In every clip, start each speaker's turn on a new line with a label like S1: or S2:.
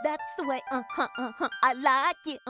S1: That's the way, I like it,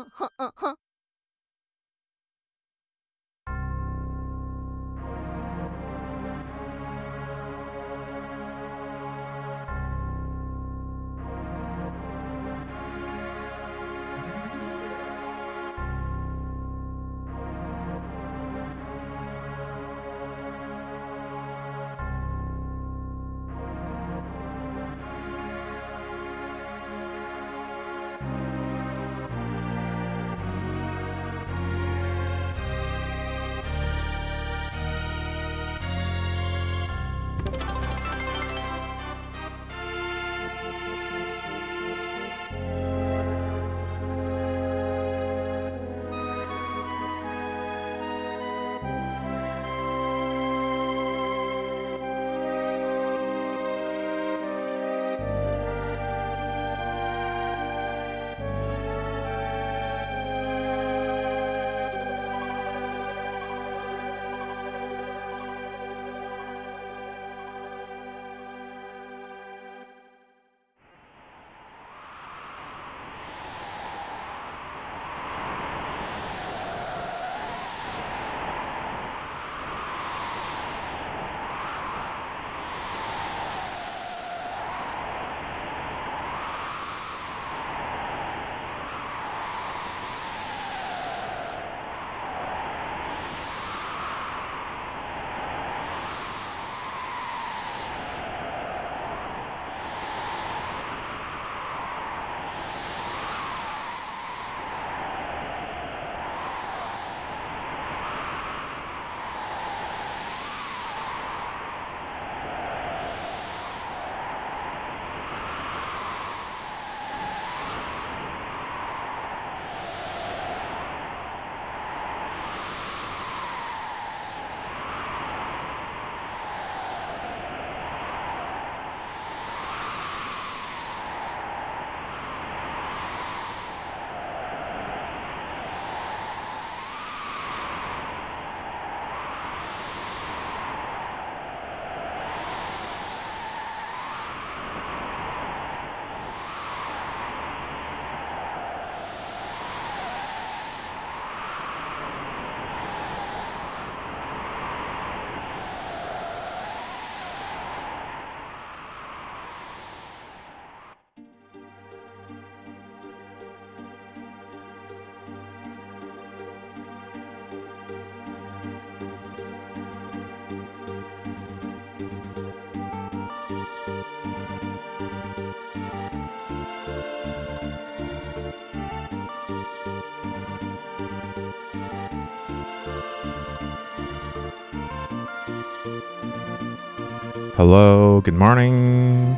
S2: Hello, good morning.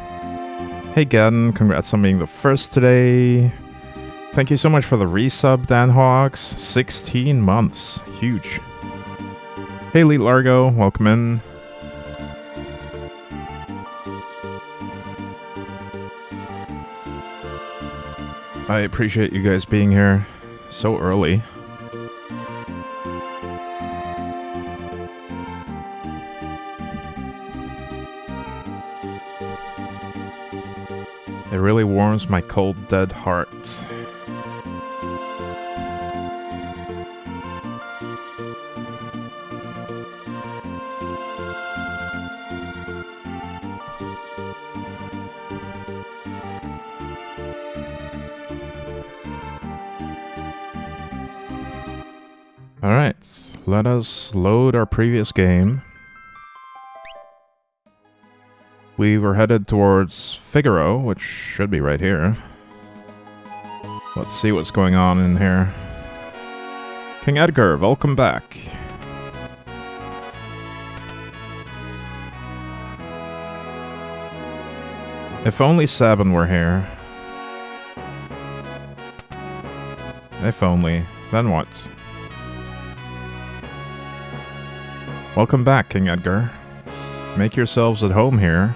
S2: Hey Gadden, congrats on being the first today. Thank you so much for the resub, Dan Hawks. 16 months. Huge. Hey Lee Largo, welcome in. I appreciate you guys being here so early. It really warms my cold, dead heart. Alright, let us load our previous game. We were headed towards Figaro, which should be right here. Let's see what's going on in here. King Edgar, welcome back. If only Sabin were here. If only. Then what? Welcome back, King Edgar. Make yourselves at home here.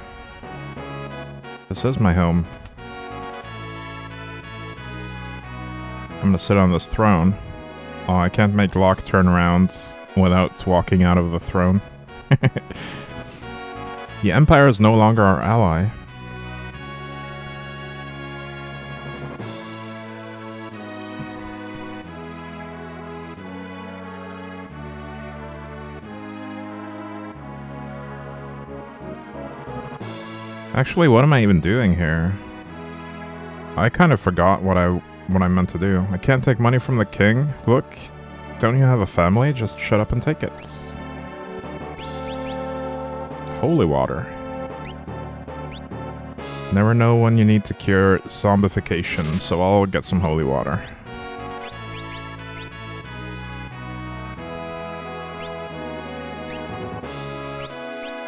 S2: This is my home. I'm gonna sit on this throne. Oh, I can't make Locke turn around without walking out of the throne. The Empire is no longer our ally. Actually, what am I even doing here? I kind of forgot what I meant to do. I can't take money from the king. Look, don't you have a family? Just shut up and take it. Holy water. Never know when you need to cure zombification, so I'll get some holy water.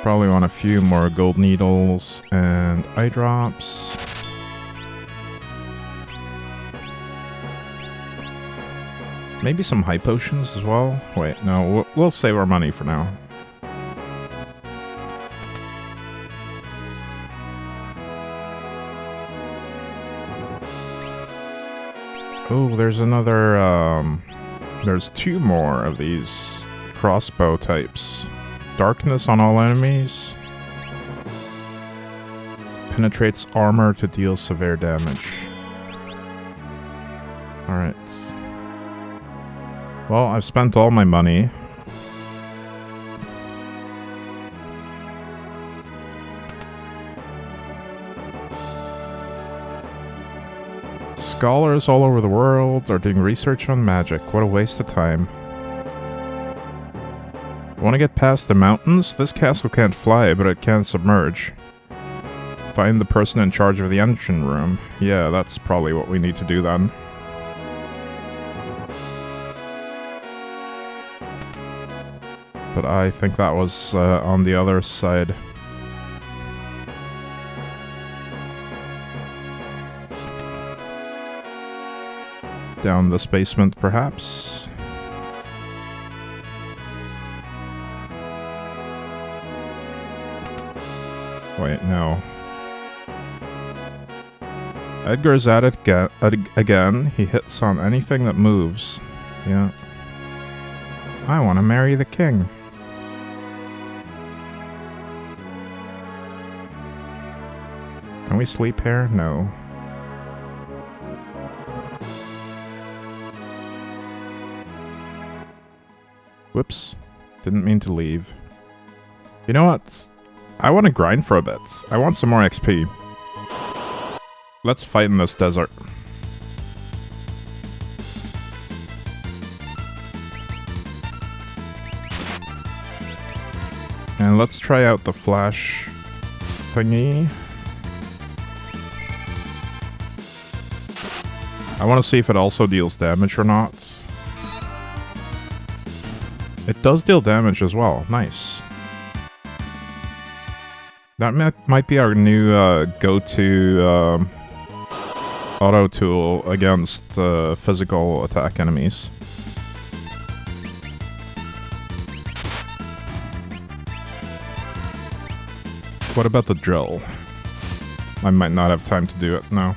S2: Probably want a few more gold needles and eye drops. Maybe some high potions as well. Wait, no, we'll save our money for now. Oh, there's another, there's two more of these crossbow types. Darkness on all enemies. Penetrates armor to deal severe damage. Alright. Well, I've spent all my money. Scholars all over the world are doing research on magic. What a waste of time. Want to get past the mountains? This castle can't fly, but it can submerge. Find the person in charge of the engine room. Yeah, that's probably what we need to do then. But I think that was on the other side. Down this basement, perhaps? Wait, no. Edgar's at it again. He hits on anything that moves. Yeah. I want to marry the king. Can we sleep here? No. Whoops. Didn't mean to leave. You know what? I want to grind for a bit. I want some more XP. Let's fight in this desert. And let's try out the flash thingy. I want to see if it also deals damage or not. It does deal damage as well. Nice. That might be our new go-to auto tool against physical attack enemies. What about the drill? I might not have time to do it now.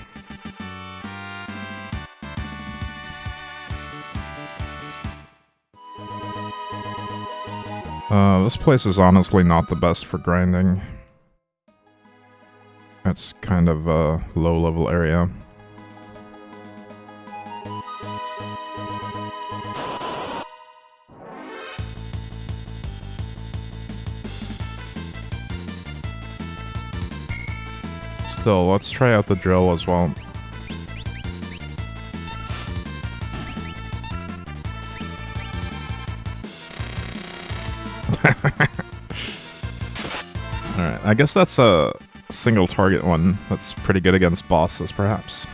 S2: This place is honestly not the best for grinding. It's kind of a low-level area. Still, let's try out the drill as well. Alright, I guess that's a single target one. That's pretty good against bosses, perhaps.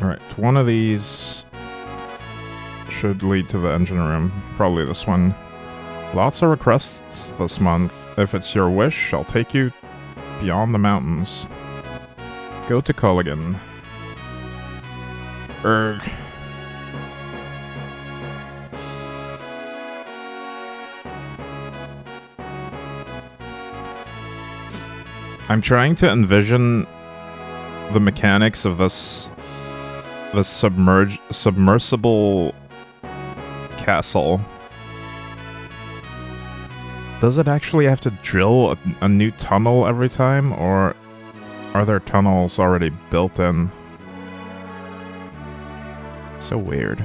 S2: Alright, one of these should lead to the engine room. Probably this one. Lots of requests this month. If it's your wish, I'll take you beyond the mountains. Go to Culligan. Erg. I'm trying to envision the mechanics of this submersible castle. Does it actually have to drill a new tunnel every time, or are there tunnels already built in? So weird.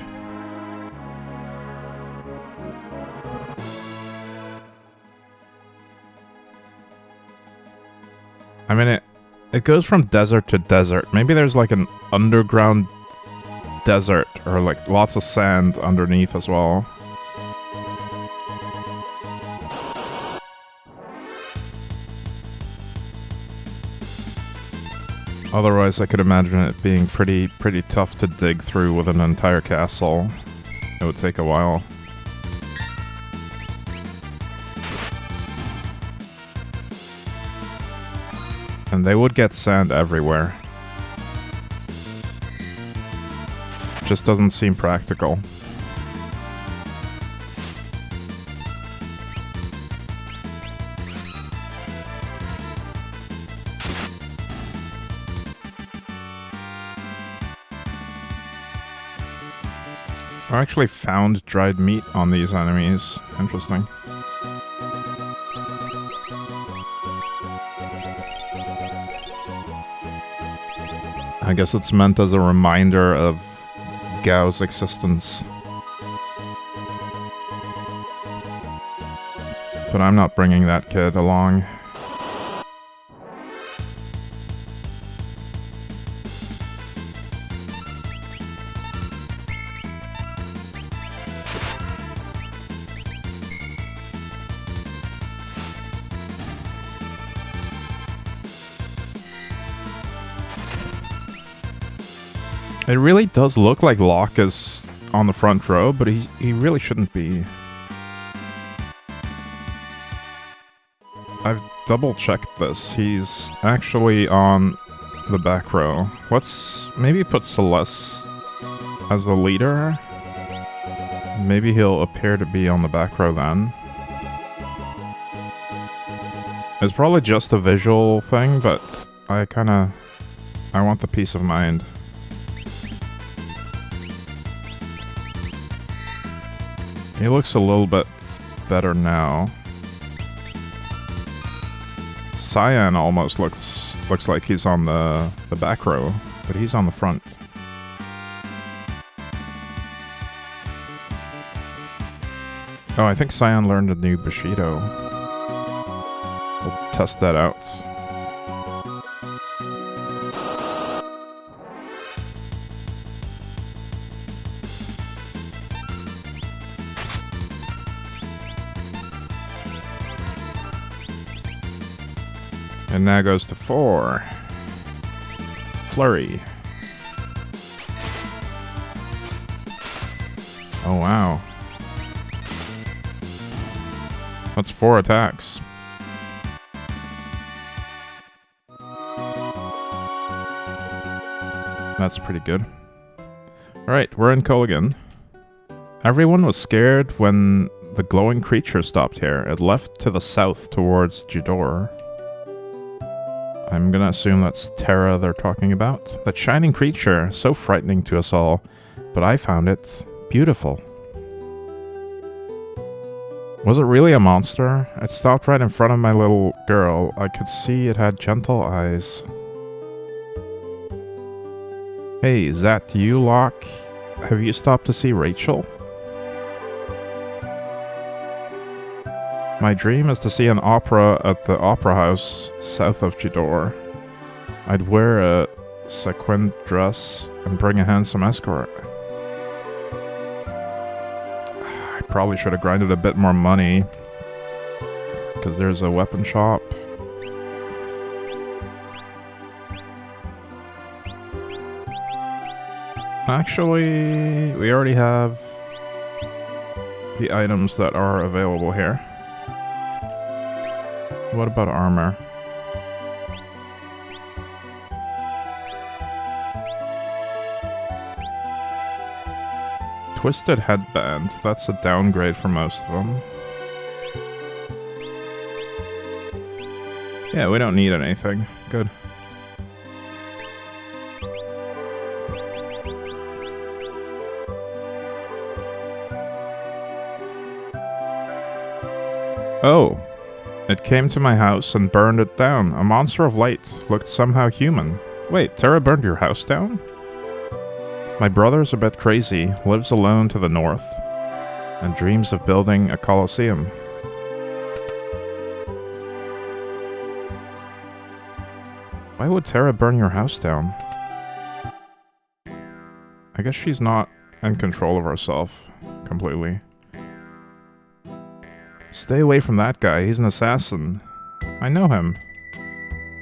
S2: I mean, it goes from desert to desert. Maybe there's like an underground desert or like lots of sand underneath as well. Otherwise, I could imagine it being pretty tough to dig through with an entire castle. It would take a while. And they would get sand everywhere. Just doesn't seem practical. I actually found dried meat on these enemies. Interesting. I guess it's meant as a reminder of Gao's existence. But I'm not bringing that kid along. It really does look like Locke is on the front row, but he really shouldn't be. I've double-checked this. He's actually on the back row. Maybe put Celeste as the leader? Maybe he'll appear to be on the back row then. It's probably just a visual thing, but I want the peace of mind. He looks a little bit better now. Cyan almost looks like he's on the back row, but he's on the front. Oh, I think Cyan learned a new Bushido. We'll test that out. And now goes to 4. Flurry. Oh, wow. That's 4 attacks. That's pretty good. Alright, we're in Culligan. Everyone was scared when the glowing creature stopped here. It left to the south towards Jador. I'm gonna assume that's Terra they're talking about. That shining creature, so frightening to us all, but I found it beautiful. Was it really a monster? It stopped right in front of my little girl. I could see it had gentle eyes. Hey, is that you, Locke? Have you stopped to see Rachel? My dream is to see an opera at the Opera House south of Jador. I'd wear a sequined dress and bring a handsome escort. I probably should have grinded a bit more money, because there's a weapon shop. Actually, we already have the items that are available here. What about armor? Twisted headband. That's a downgrade for most of them. Yeah, we don't need anything. Good. Oh. It came to my house and burned it down. A monster of light looked somehow human. Wait, Terra burned your house down? My brother's a bit crazy, lives alone to the north, and dreams of building a coliseum. Why would Tara burn your house down? I guess she's not in control of herself completely. Stay away from that guy, he's an assassin. I know him.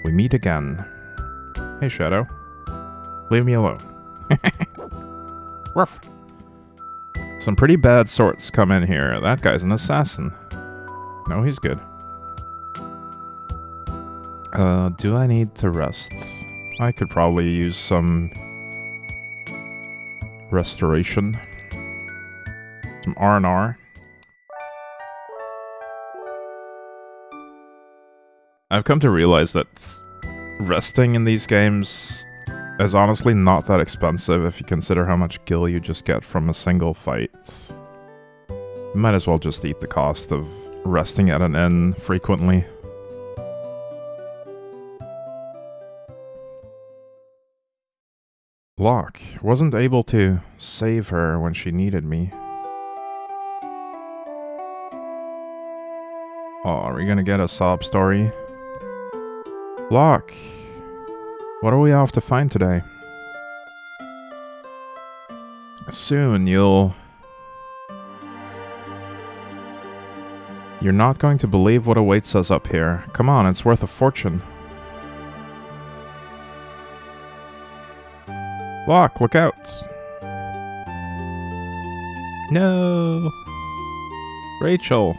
S2: We meet again. Hey, Shadow. Leave me alone. Ruff. Some pretty bad sorts come in here. That guy's an assassin. No, he's good. Do I need to rest? I could probably use some restoration. Some R&R. I've come to realize that resting in these games is honestly not that expensive if you consider how much gil you just get from a single fight. You might as well just eat the cost of resting at an inn frequently. Locke. Wasn't able to save her when she needed me. Oh, are we gonna get a sob story? Locke. What are we off to find today? Soon you're not going to believe what awaits us up here. Come on, it's worth a fortune. Locke, look out! No! Rachel!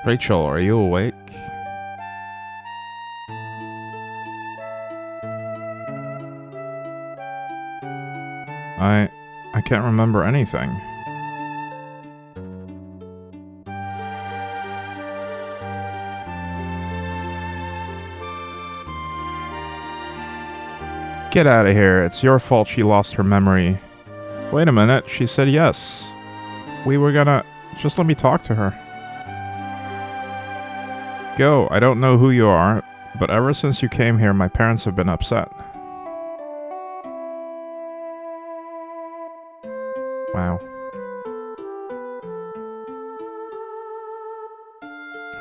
S2: Rachel, are you awake? I can't remember anything. Get out of here. It's your fault she lost her memory. Wait a minute. She said yes. We were gonna... Just let me talk to her. Go. I don't know who you are, but ever since you came here, my parents have been upset. Wow.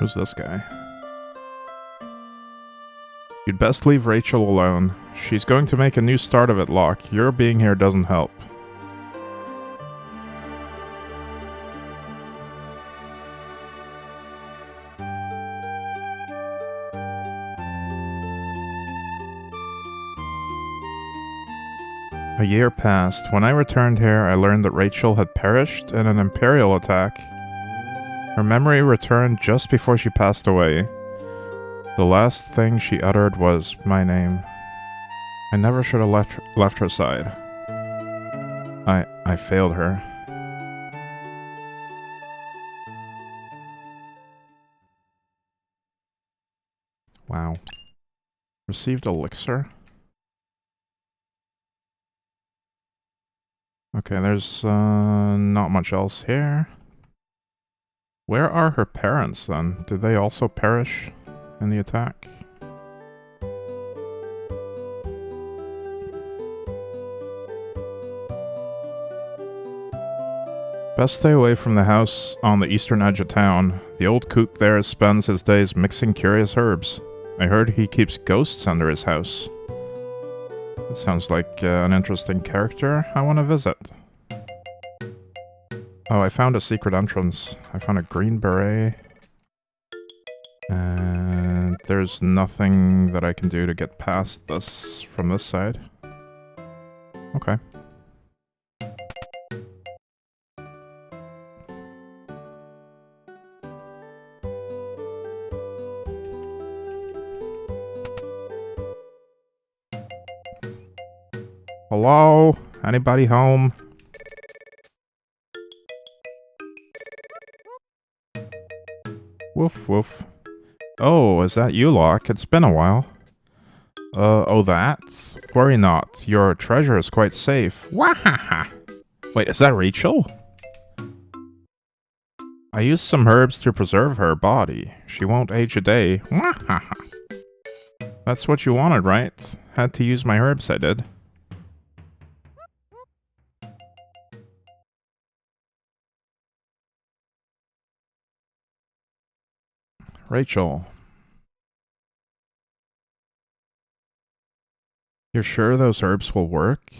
S2: Who's this guy? You'd best leave Rachel alone. She's going to make a new start of it, Locke. Your being here doesn't help. A year passed. When I returned here, I learned that Rachel had perished in an Imperial attack. Her memory returned just before she passed away. The last thing she uttered was my name. I never should have left her side. I failed her. Wow. Received elixir? Okay, there's not much else here. Where are her parents then? Did they also perish in the attack? Best stay away from the house on the eastern edge of town. The old coot there spends his days mixing curious herbs. I heard he keeps ghosts under his house. That sounds like an interesting character I want to visit. Oh, I found a secret entrance. I found a green beret. And there's nothing that I can do to get past this from this side. Okay. Hello? Anybody home? Woof woof. Oh, is that you, Locke? It's been a while. Oh that? Worry not. Your treasure is quite safe. Wahaha! Wait, is that Rachel? I used some herbs to preserve her body. She won't age a day. That's what you wanted, right? Had to use my herbs, I did. Rachel. You're sure those herbs will work?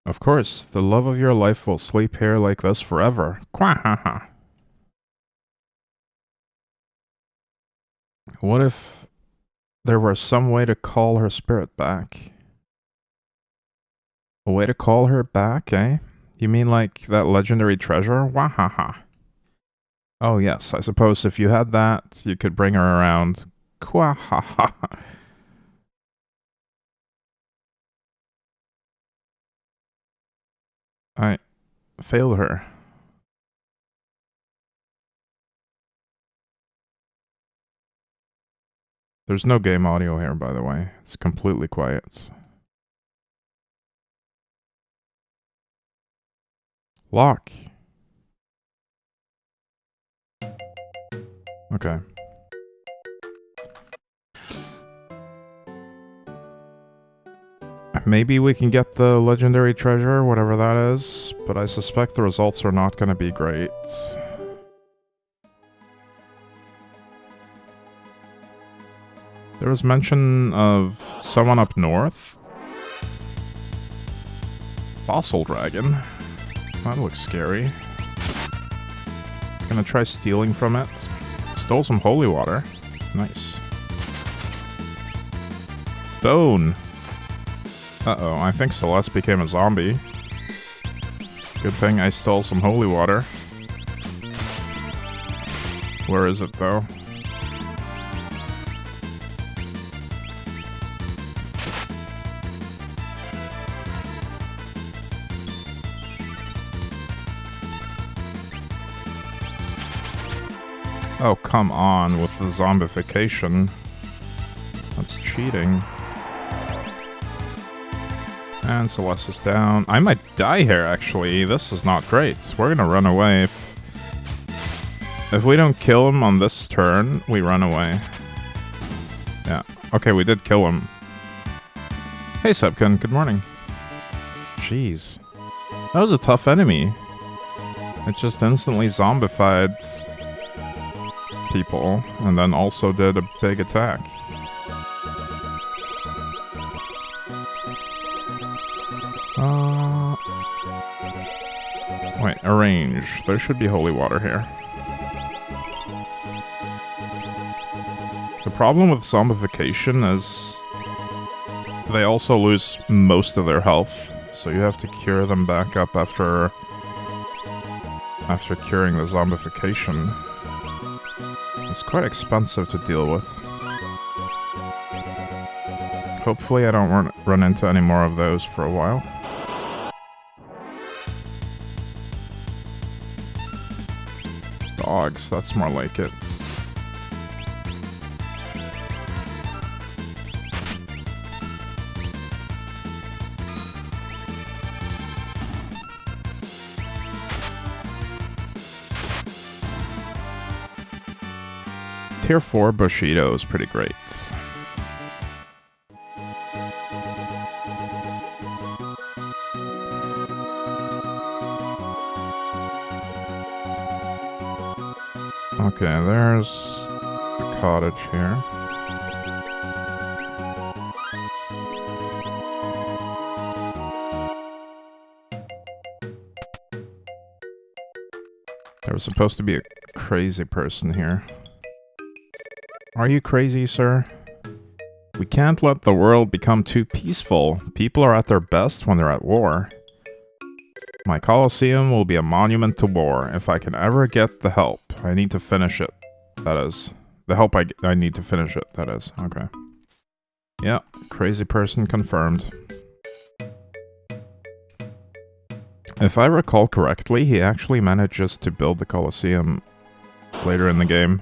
S2: Of course, the love of your life will sleep here like this forever. Quahaha. What if there were some way to call her spirit back? A way to call her back, eh? You mean like that legendary treasure? Wahaha. Oh yes, I suppose if you had that, you could bring her around. Quahaha. I failed her. There's no game audio here, by the way. It's completely quiet. Lock. Okay. Maybe we can get the legendary treasure, whatever that is, but I suspect the results are not going to be great. There was mention of someone up north. Fossil dragon. That looks scary. Gonna try stealing from it. Stole some holy water. Nice. Stone. Uh-oh, I think Celeste became a zombie. Good thing I stole some holy water. Where is it, though? Oh, come on with the zombification. That's cheating. And Celeste is down. I might die here, actually. This is not great. We're gonna run away. If we don't kill him on this turn, we run away. Yeah. Okay, we did kill him. Hey, Sebkin. Good morning. Jeez. That was a tough enemy. It just instantly zombified people, and then also did a big attack. Wait, arrange. There should be holy water here. The problem with zombification is they also lose most of their health, so you have to cure them back up after curing the zombification. It's quite expensive to deal with. Hopefully I don't run into any more of those for a while. Dogs, that's more like it. Tier 4 Bushido is pretty great. Okay, there's a cottage here. There was supposed to be a crazy person here. Are you crazy, sir? We can't let the world become too peaceful. People are at their best when they're at war. My Colosseum will be a monument to war. If I can ever get the help, I need to finish it. That is. The help I need to finish it, that is. Okay. Yeah, crazy person confirmed. If I recall correctly, he actually manages to build the Colosseum later in the game.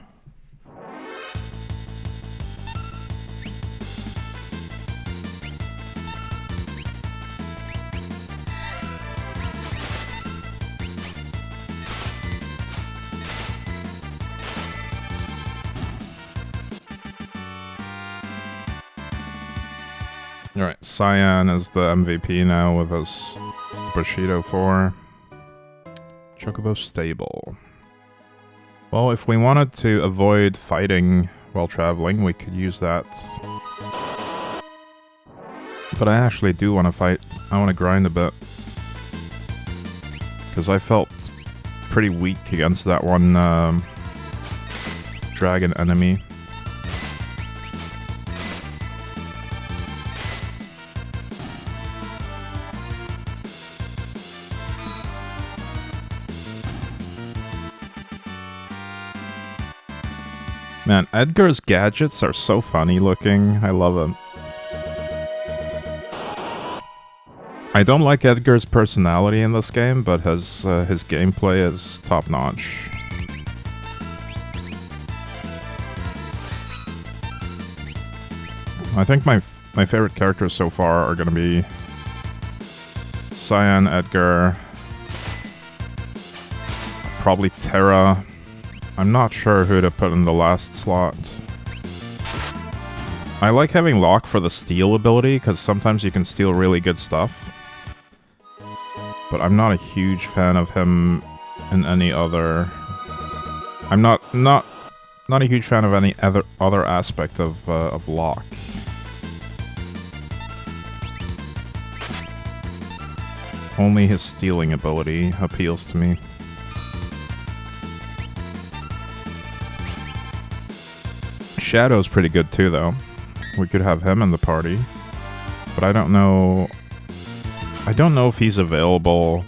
S2: Alright, Cyan is the MVP now with his Bushido 4. Chocobo Stable. Well, if we wanted to avoid fighting while traveling, we could use that. But I actually do want to fight. I want to grind a bit. Because I felt pretty weak against that one dragon enemy. Man, Edgar's gadgets are so funny looking. I love them. I don't like Edgar's personality in this game, but his gameplay is top-notch. I think my favorite characters so far are gonna be Cyan, Edgar, probably Terra. I'm not sure who to put in the last slot. I like having Locke for the steal ability, because sometimes you can steal really good stuff. But I'm not a huge fan of him in any other... I'm not a huge fan of any other aspect of Locke. Only his stealing ability appeals to me. Shadow's pretty good too, though. We could have him in the party. But I don't know if he's available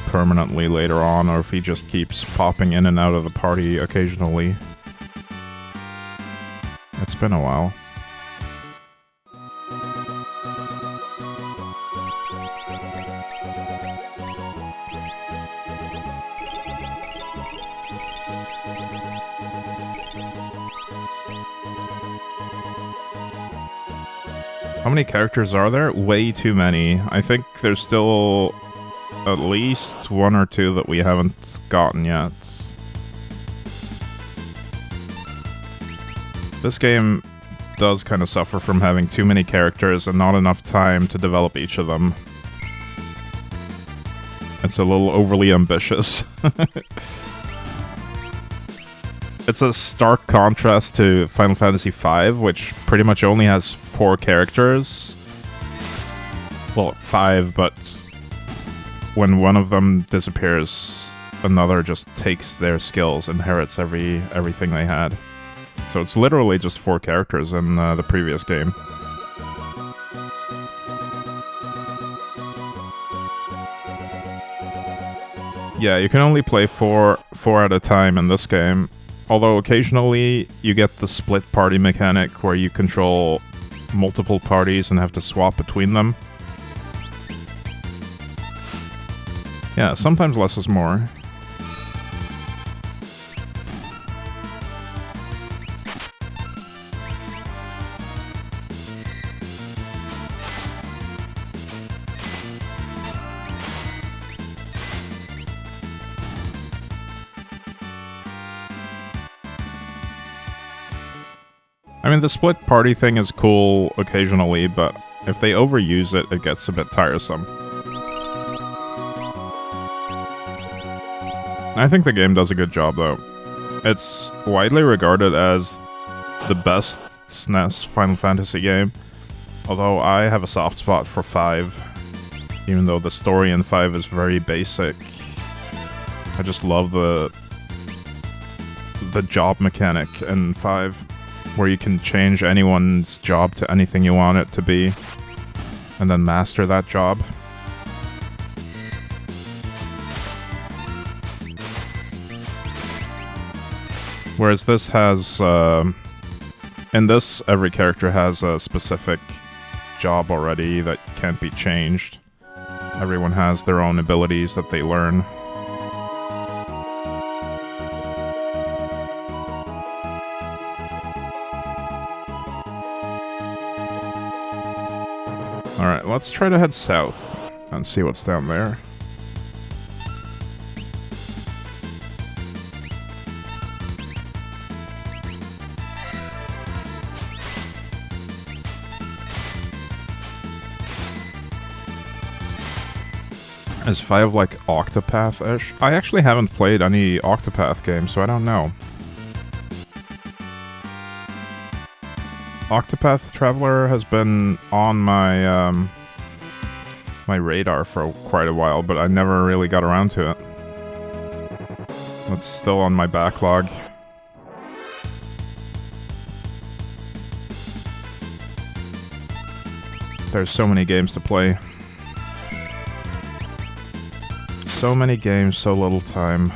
S2: permanently later on, or if he just keeps popping in and out of the party occasionally. It's been a while. How many characters are there? Way too many. I think there's still at least one or two that we haven't gotten yet. This game does kind of suffer from having too many characters and not enough time to develop each of them. It's a little overly ambitious. It's a stark contrast to Final Fantasy V, which pretty much only has 4 characters. Well, 5, but when one of them disappears, another just takes their skills, inherits everything they had. So it's literally just 4 characters in the previous game. Yeah, you can only play four at a time in this game. Although occasionally you get the split party mechanic where you control multiple parties and have to swap between them. Yeah, sometimes less is more. I mean, the split party thing is cool occasionally, but if they overuse it, it gets a bit tiresome. I think the game does a good job, though. It's widely regarded as the best SNES Final Fantasy game, although I have a soft spot for 5, even though the story in 5 is very basic. I just love the job mechanic in 5. Where you can change anyone's job to anything you want it to be, and then master that job. Whereas this has, in this, every character has a specific job already that can't be changed. Everyone has their own abilities that they learn. Alright, let's try to head south and see what's down there. Is 5 like Octopath-ish? I actually haven't played any Octopath games, so I don't know. Octopath Traveler has been on my my radar for quite a while, but I never really got around to it. It's still on my backlog. There's so many games to play. So many games, so little time.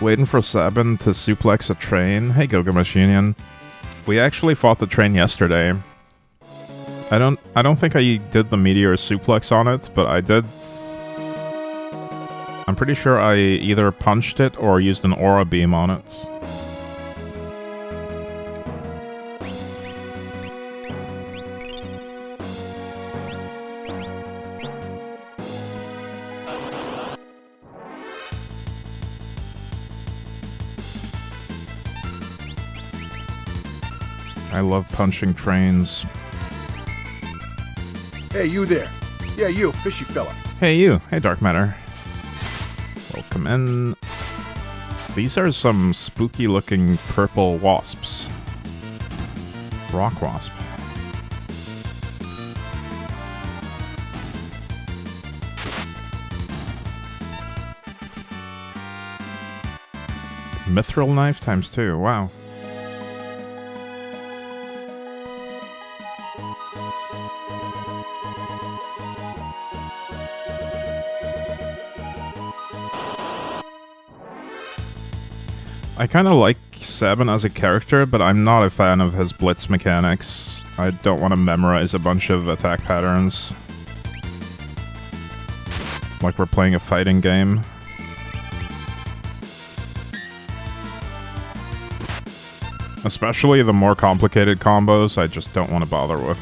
S2: Waiting for Sabin to suplex a train. Hey, Gilgamesh Union. We actually fought the train yesterday. I don't think I did the meteor suplex on it, but I did. I'm pretty sure I either punched it or used an aura beam on it. I love punching trains.
S3: Hey, you there. Yeah, you, fishy fella.
S2: Hey, you. Hey, Dark Matter. Welcome in. These are some spooky-looking purple wasps. Rock wasp. Mithril knife times 2. Wow. I kind of like Sabin as a character, but I'm not a fan of his blitz mechanics. I don't want to memorize a bunch of attack patterns. Like we're playing a fighting game. Especially the more complicated combos, I just don't want to bother with.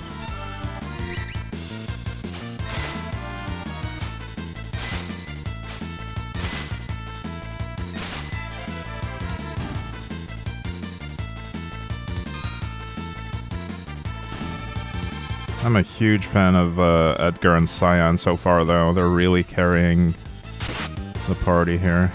S2: I'm a huge fan of Edgar and Cyan so far, though. They're really carrying the party here.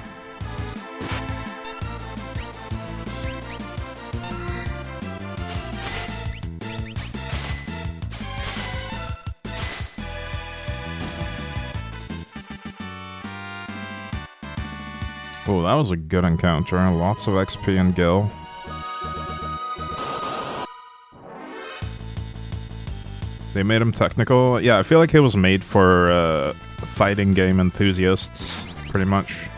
S2: Oh, that was a good encounter. Lots of XP and Gil. They made him technical. Yeah, I feel like it was made for fighting game enthusiasts, pretty much.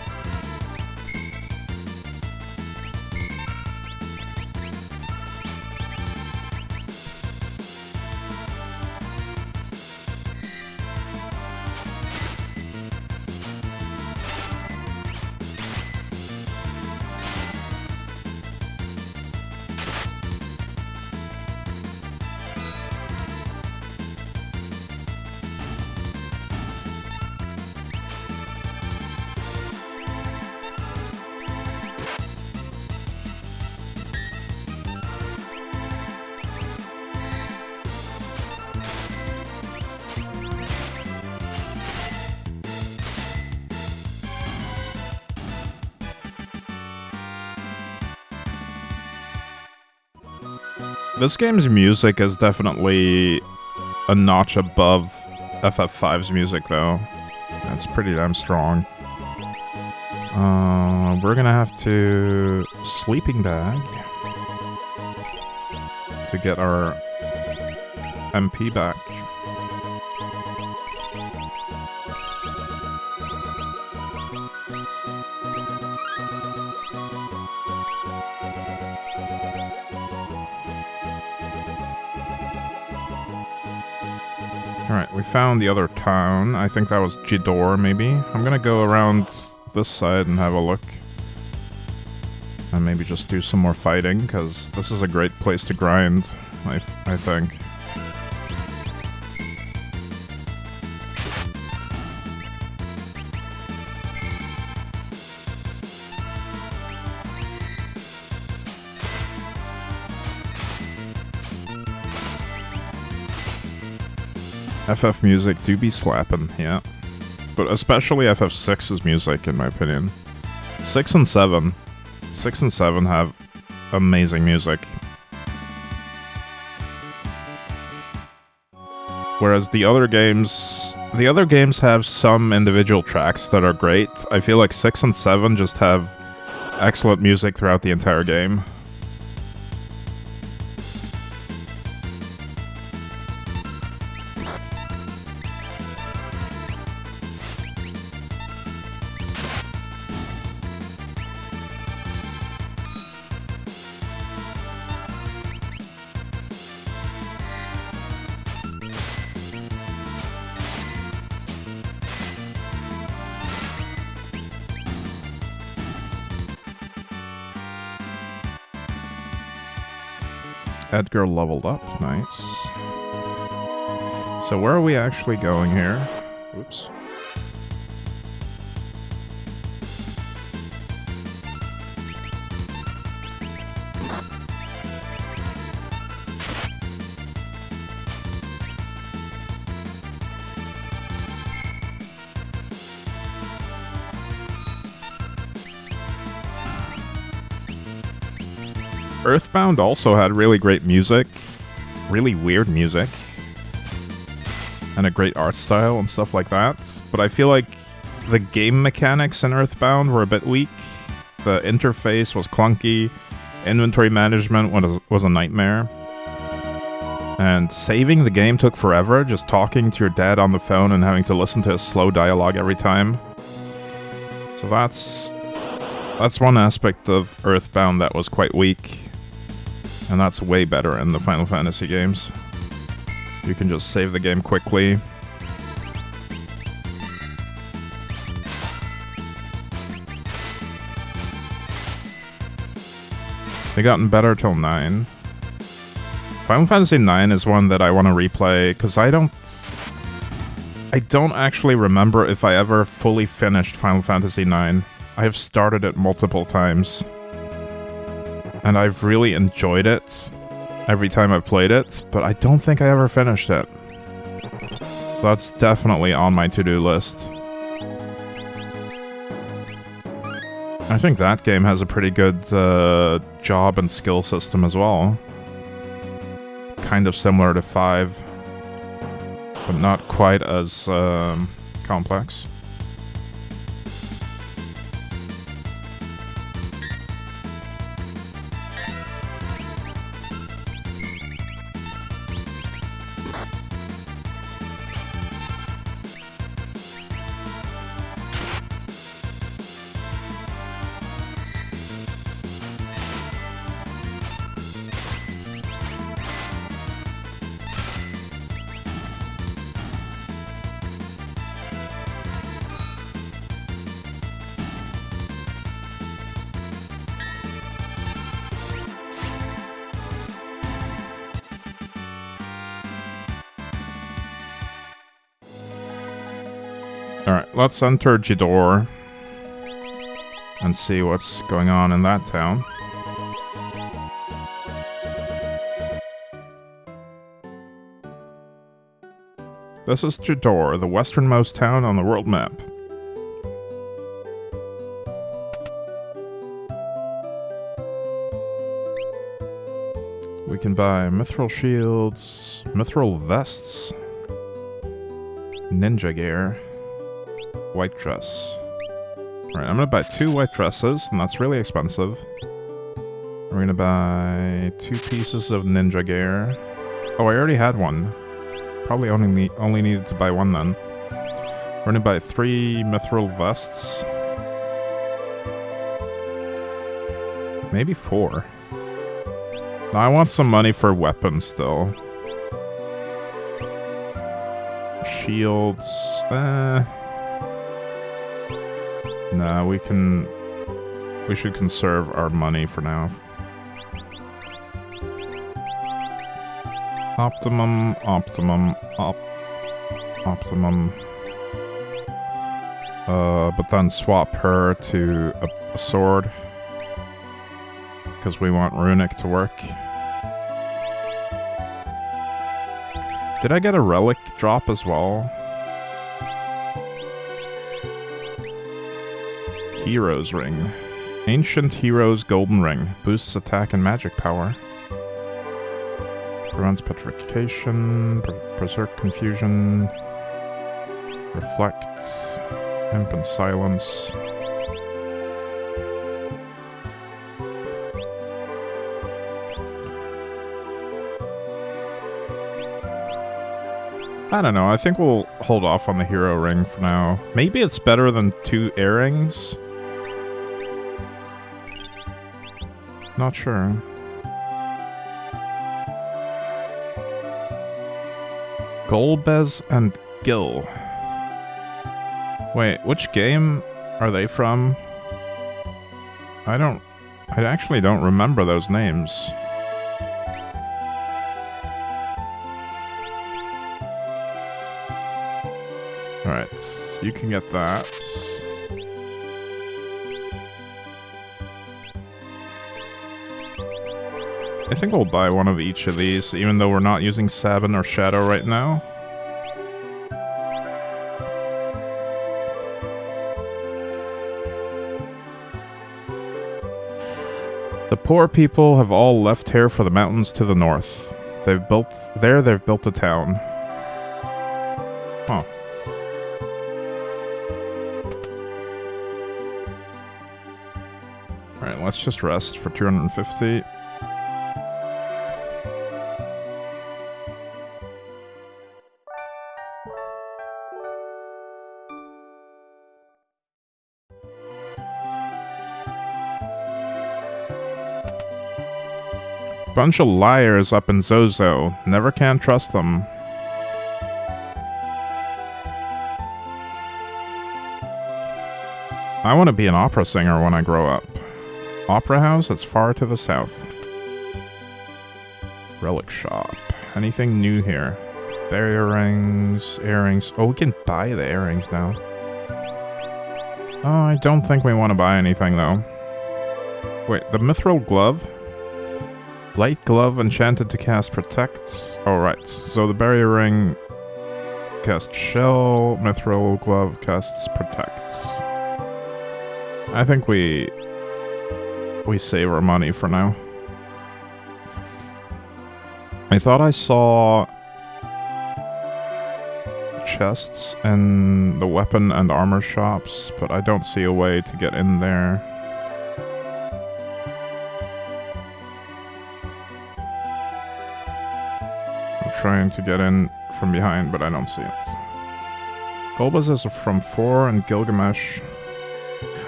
S2: This game's music is definitely a notch above FF5's music, though. That's pretty damn strong. We're gonna have to sleeping bag to get our MP back. Alright, we found the other town. I think that was Jidor, maybe. I'm gonna go around this side and have a look. And maybe just do some more fighting, because this is a great place to grind. I think. FF music do be slapping, yeah. But especially FF6's music, in my opinion. 6 and 7. 6 and 7 have amazing music. Whereas the other games have some individual tracks that are great. I feel like 6 and 7 just have excellent music throughout the entire game. Edgar leveled up, nice. So where are we actually going here? Oops. Earthbound also had really great music, really weird music, and a great art style and stuff like that, but I feel like the game mechanics in Earthbound were a bit weak. The interface was clunky, inventory management was a nightmare, and saving the game took forever, just talking to your dad on the phone and having to listen to his slow dialogue every time. So that's one aspect of Earthbound that was quite weak. And that's way better in the Final Fantasy games. You can just save the game quickly. They gotten better till 9. Final Fantasy 9 is one that I want to replay, because I don't actually remember if I ever fully finished Final Fantasy 9. I have started it multiple times. And I've really enjoyed it every time I've played it, but I don't think I ever finished it. That's definitely on my to-do list. I think that game has a pretty good job and skill system as well. Kind of similar to 5, but not quite as complex. Alright, let's enter Jidor and see what's going on in that town. This is Jidor, the westernmost town on the world map. We can buy mithril shields, mithril vests, ninja gear, white dress. Alright, I'm gonna buy 2 white dresses, and that's really expensive. We're gonna buy 2 pieces of ninja gear. Oh, I already had one. Probably only needed to buy 1 then. We're gonna buy 3 mithril vests. Maybe 4. No, I want some money for weapons still. Shields. Nah, we should conserve our money for now. Optimum, optimum, optimum. But then swap her to a sword. Because we want runic to work. Did I get a relic drop as well? Hero's Ring. Ancient Hero's Golden Ring. Boosts attack and magic power. Prevents petrification. Berserk confusion. Reflect. Imp and silence. I don't know, I think we'll hold off on the hero ring for now. Maybe it's better than 2 earrings? Not sure. Golbez and Gil. Wait, which game are they from? I actually don't remember those names. Alright, you can get that. I think we'll buy one of each of these, even though we're not using Sabin or Shadow right now. The poor people have all left here for the mountains to the north. They've built a town. Huh. Alright, let's just rest for 250. Bunch of liars up in Zozo. Never can trust them. I want to be an opera singer when I grow up. Opera house that's far to the south. Relic shop. Anything new here? Barrier rings, earrings. Oh, we can buy the earrings now. Oh, I don't think we want to buy anything though. Wait, the mithril glove? Light glove enchanted to cast protects. Oh, right. So the barrier ring casts shell. Mithril glove casts protects. I think we save our money for now. I thought I saw chests in the weapon and armor shops, but I don't see a way to get in there. Trying to get in from behind, but I don't see it. Golbez is from 4 and Gilgamesh.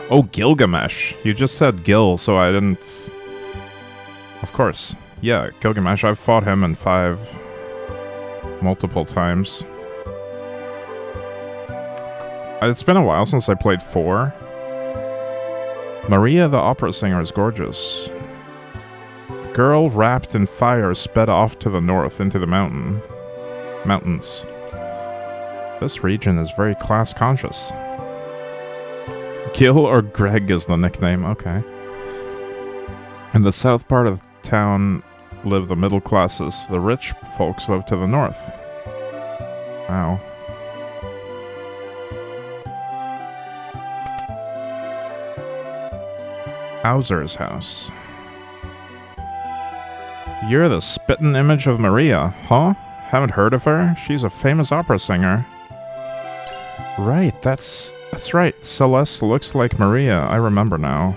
S2: Oh, Gilgamesh! You just said Gil, so I didn't... Of course. Yeah, Gilgamesh. I've fought him in 5 multiple times. It's been a while since I played 4. Maria the opera singer is gorgeous. Girl wrapped in fire sped off to the north into the mountains. This region is very class conscious. Gil or Greg is the nickname, okay. In the south part of town live the middle classes. The rich folks live to the north. Wow. Hauser's house. You're the spittin' image of Maria, huh? Haven't heard of her? She's a famous opera singer. Right, that's right. Celeste looks like Maria. I remember now.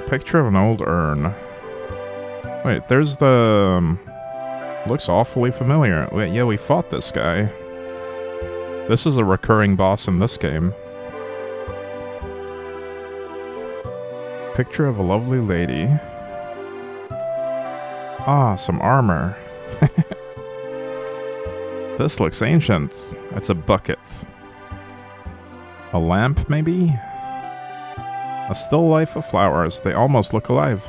S2: Picture of an old urn. Wait, there's the... looks awfully familiar. Wait, yeah, we fought this guy. This is a recurring boss in this game. Picture of a lovely lady. Ah, some armor. This looks ancient. It's a bucket. A lamp, maybe? A still life of flowers. They almost look alive.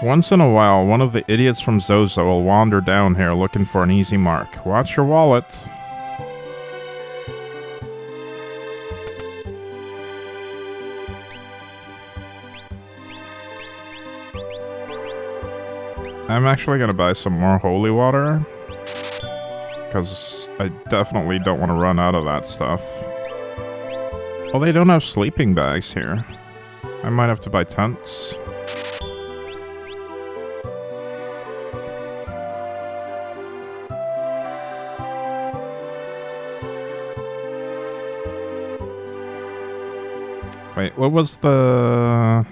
S2: Once in a while, one of the idiots from Zozo will wander down here looking for an easy mark. Watch your wallet. I'm actually gonna buy some more holy water, because I definitely don't want to run out of that stuff. Well, they don't have sleeping bags here. I might have to buy tents. Wait, what was the...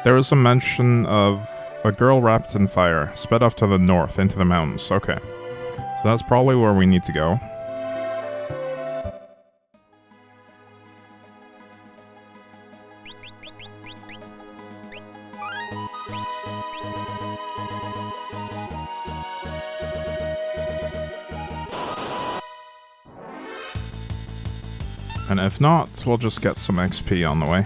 S2: There was a mention of a girl wrapped in fire, sped off to the north, into the mountains. Okay. So that's probably where we need to go. And if not, we'll just get some XP on the way.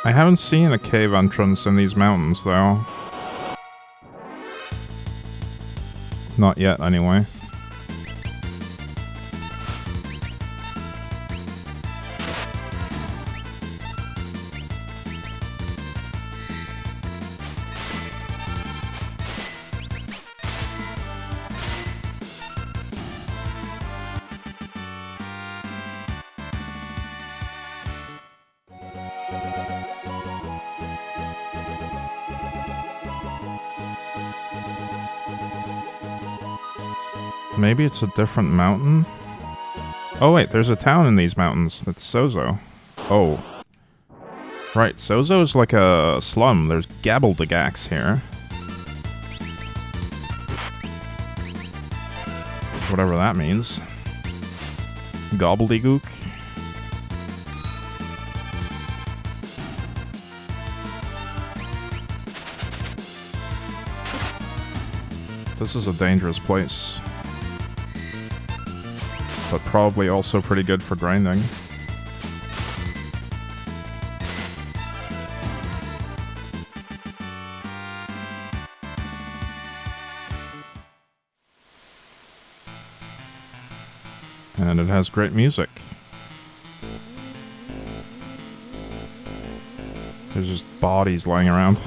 S2: I haven't seen a cave entrance in these mountains, though. Not yet, anyway. Maybe it's a different mountain? Oh wait, there's a town in these mountains. That's Sozo. Oh. Right, Sozo is like a slum. There's gabbledygax here. Whatever that means. Gobbledygook. This is a dangerous place. But probably also pretty good for grinding. And it has great music. There's just bodies lying around.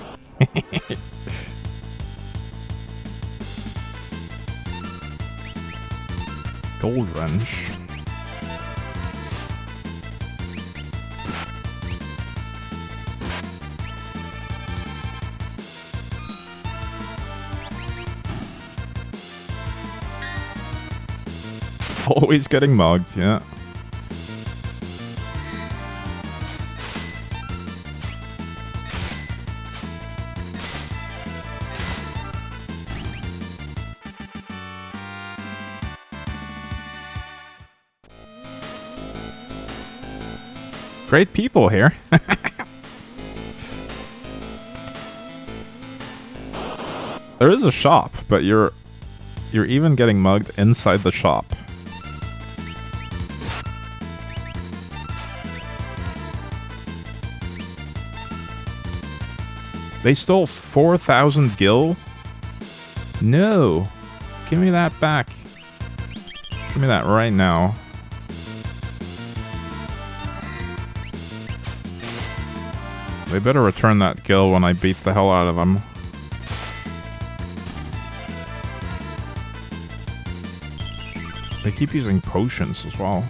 S2: Gold wrench. Always getting mugged, yeah. Great people here. There is a shop, but you're even getting mugged inside the shop. They stole 4,000 gil? No. Give me that back. Give me that right now. They better return that gil when I beat the hell out of them. They keep using potions as well.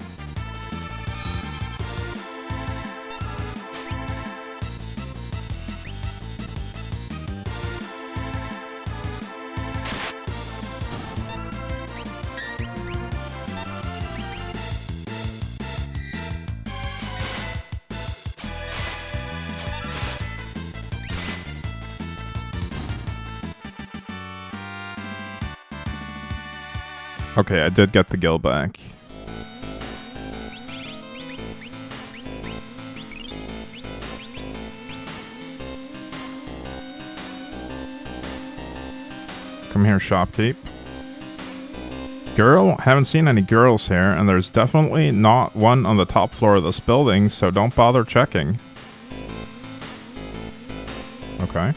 S2: Okay, I did get the gill back. Come here, shopkeep. Girl? Haven't seen any girls here, and there's definitely not one on the top floor of this building, so don't bother checking. Okay.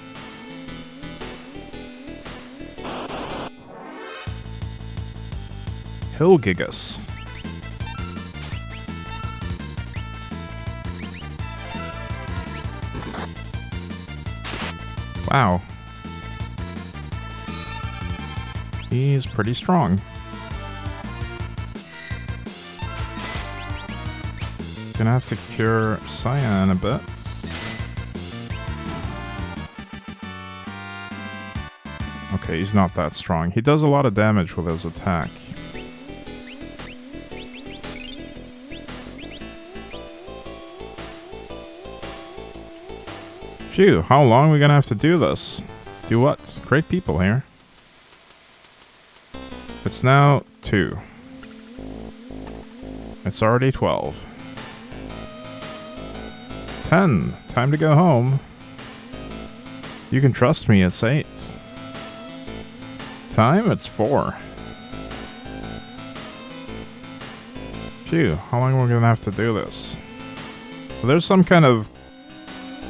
S2: Hillgigus. Wow. He's pretty strong. Gonna have to cure Cyan a bit. Okay, he's not that strong. He does a lot of damage with his attack. Phew, how long are we gonna have to do this? Do what? Great people here. It's now 2. It's already 12. 10. Time to go home. You can trust me, it's 8. Time? It's 4. Phew, how long are we gonna have to do this? So there's some kind of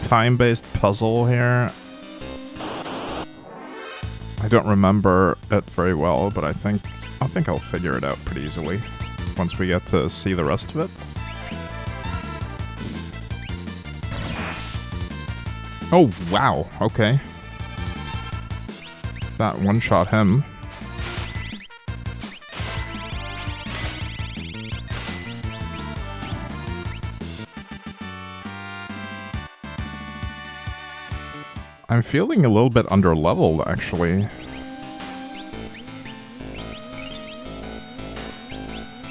S2: time-based puzzle here. I don't remember it very well, but I think I'll figure it out pretty easily once we get to see the rest of it. Oh, wow. Okay. That one-shot him. I'm feeling a little bit under-leveled, actually.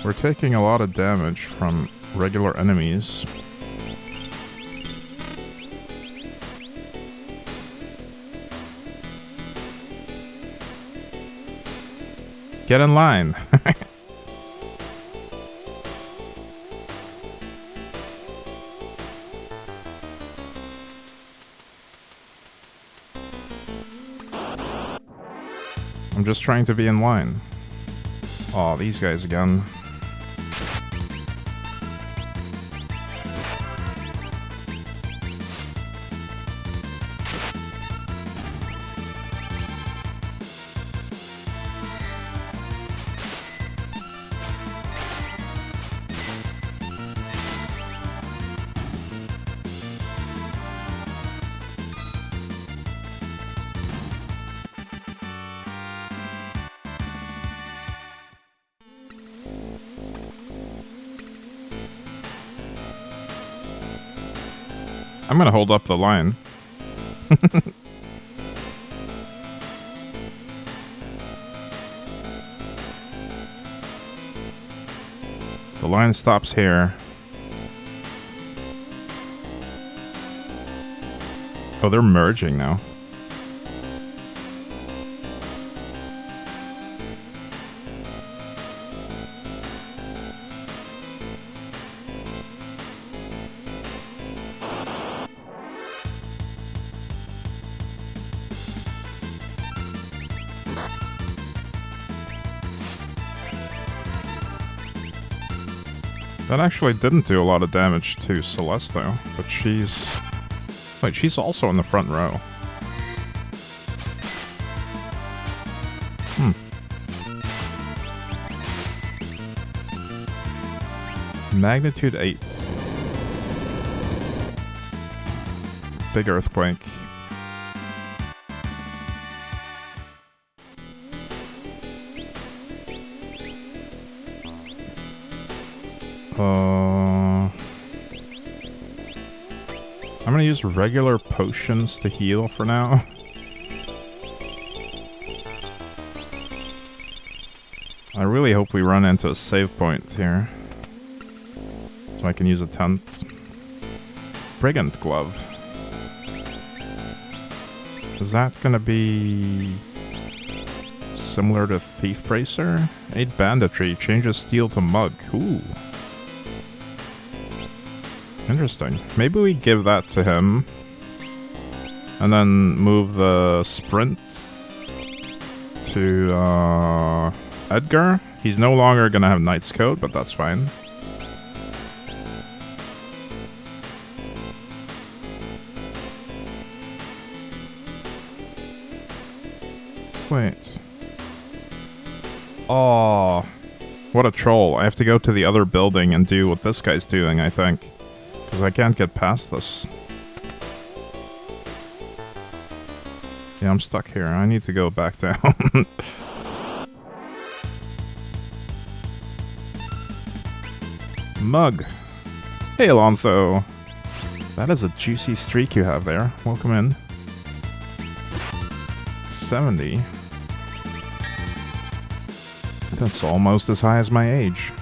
S2: We're taking a lot of damage from regular enemies. Get in line! I'm just trying to be in line. Aw, these guys again. I'm gonna hold up the line. The line stops here. Oh, they're merging now. That actually didn't do a lot of damage to Celeste, though. But she's... Wait, she's also in the front row. Magnitude 8. Big earthquake. I'm gonna use regular potions to heal for now. I really hope we run into a save point here. So I can use a tent. Brigand glove. Is that gonna be Similar to Thief Bracer. 8 banditry. Changes steel to mug. Ooh. Interesting. Maybe we give that to him. And then move the sprint to Edgar. He's no longer gonna have Knight's Coat, but that's fine. Wait. Oh, what a troll. I have to go to the other building and do what this guy's doing, I think. Because I can't get past this. Yeah, I'm stuck here. I need to go back down. Mug. Hey, Alonso. That is a juicy streak you have there. Welcome in. 70. That's almost as high as my age.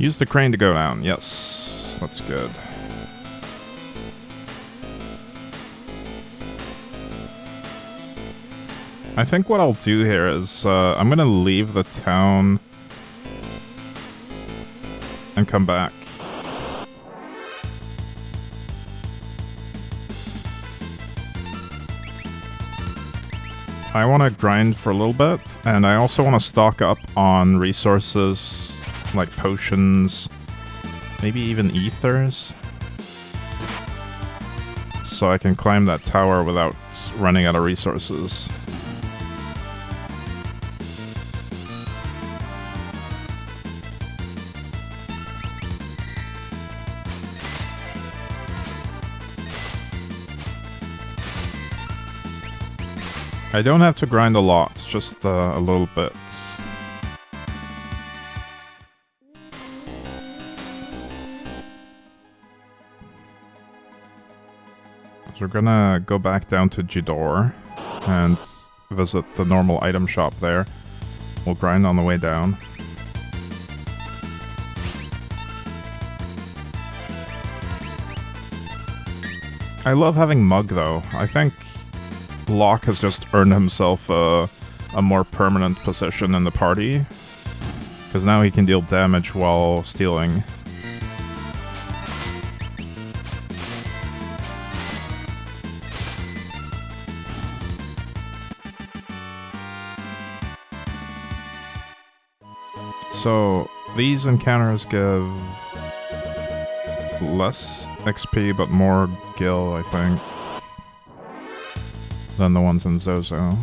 S2: Use the crane to go down. Yes, that's good. I think what I'll do here is I'm gonna leave the town and come back. I want to grind for a little bit, and I also want to stock up on resources like potions, maybe even ethers, so I can climb that tower without running out of resources. I don't have to grind a lot, just a little bit. So we're gonna go back down to Jidor and visit the normal item shop there. We'll grind on the way down. I love having Mug though. I think Locke has just earned himself a more permanent position in the party, because now he can deal damage while stealing. So, these encounters give less XP but more gil, I think, than the ones in Zozo.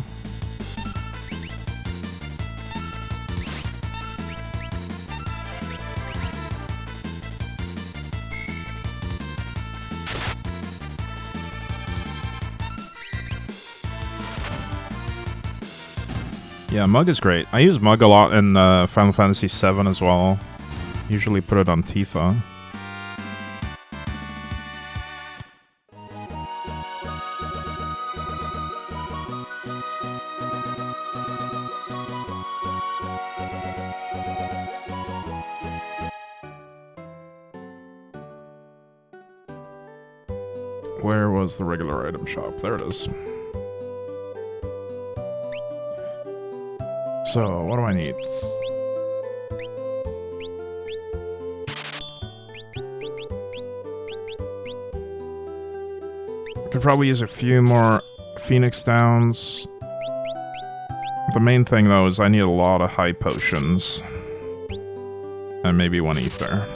S2: Yeah, Mug is great. I use Mug a lot in Final Fantasy VII as well. Usually put it on Tifa. Where was the regular item shop? There it is. So, what do I need? Could probably use a few more Phoenix Downs. The main thing, though, is I need a lot of high potions. And maybe one ether.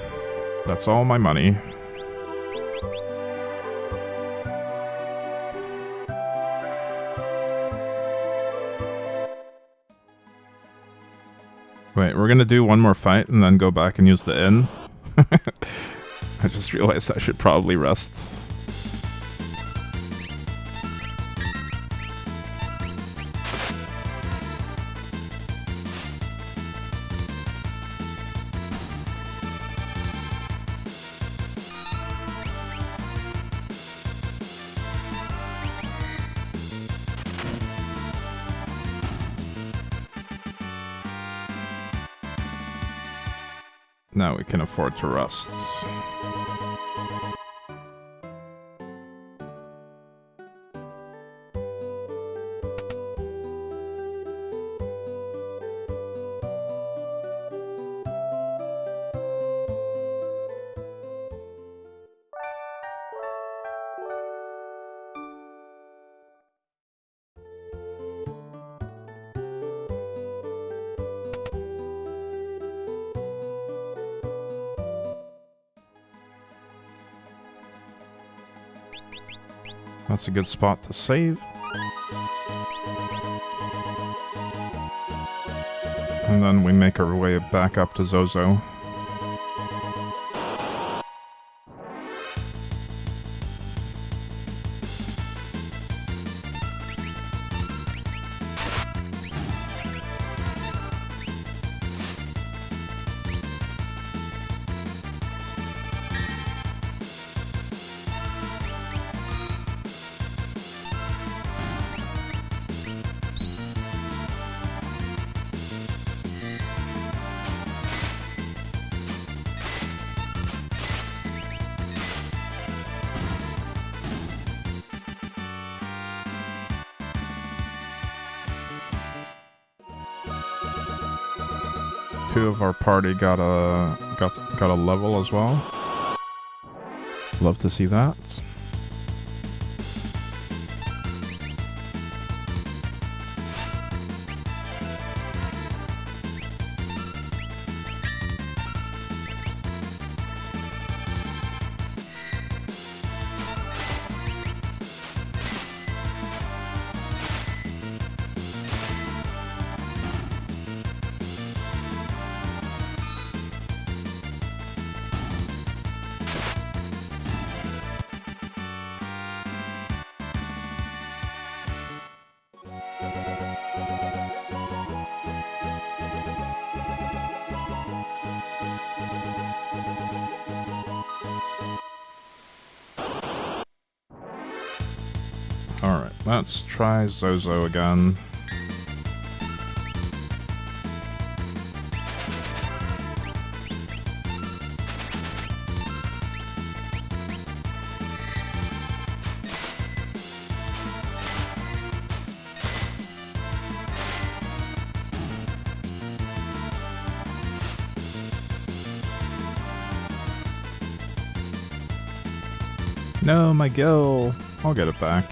S2: That's all my money. Wait, we're gonna do one more fight and then go back and use the inn. I just realized I should probably rest. Now we can afford to rest. That's a good spot to save. And then we make our way back up to Zozo. Two of our party got a level as well. Love to see that. Alright, let's try Zozo again. No, my gill. I'll get it back.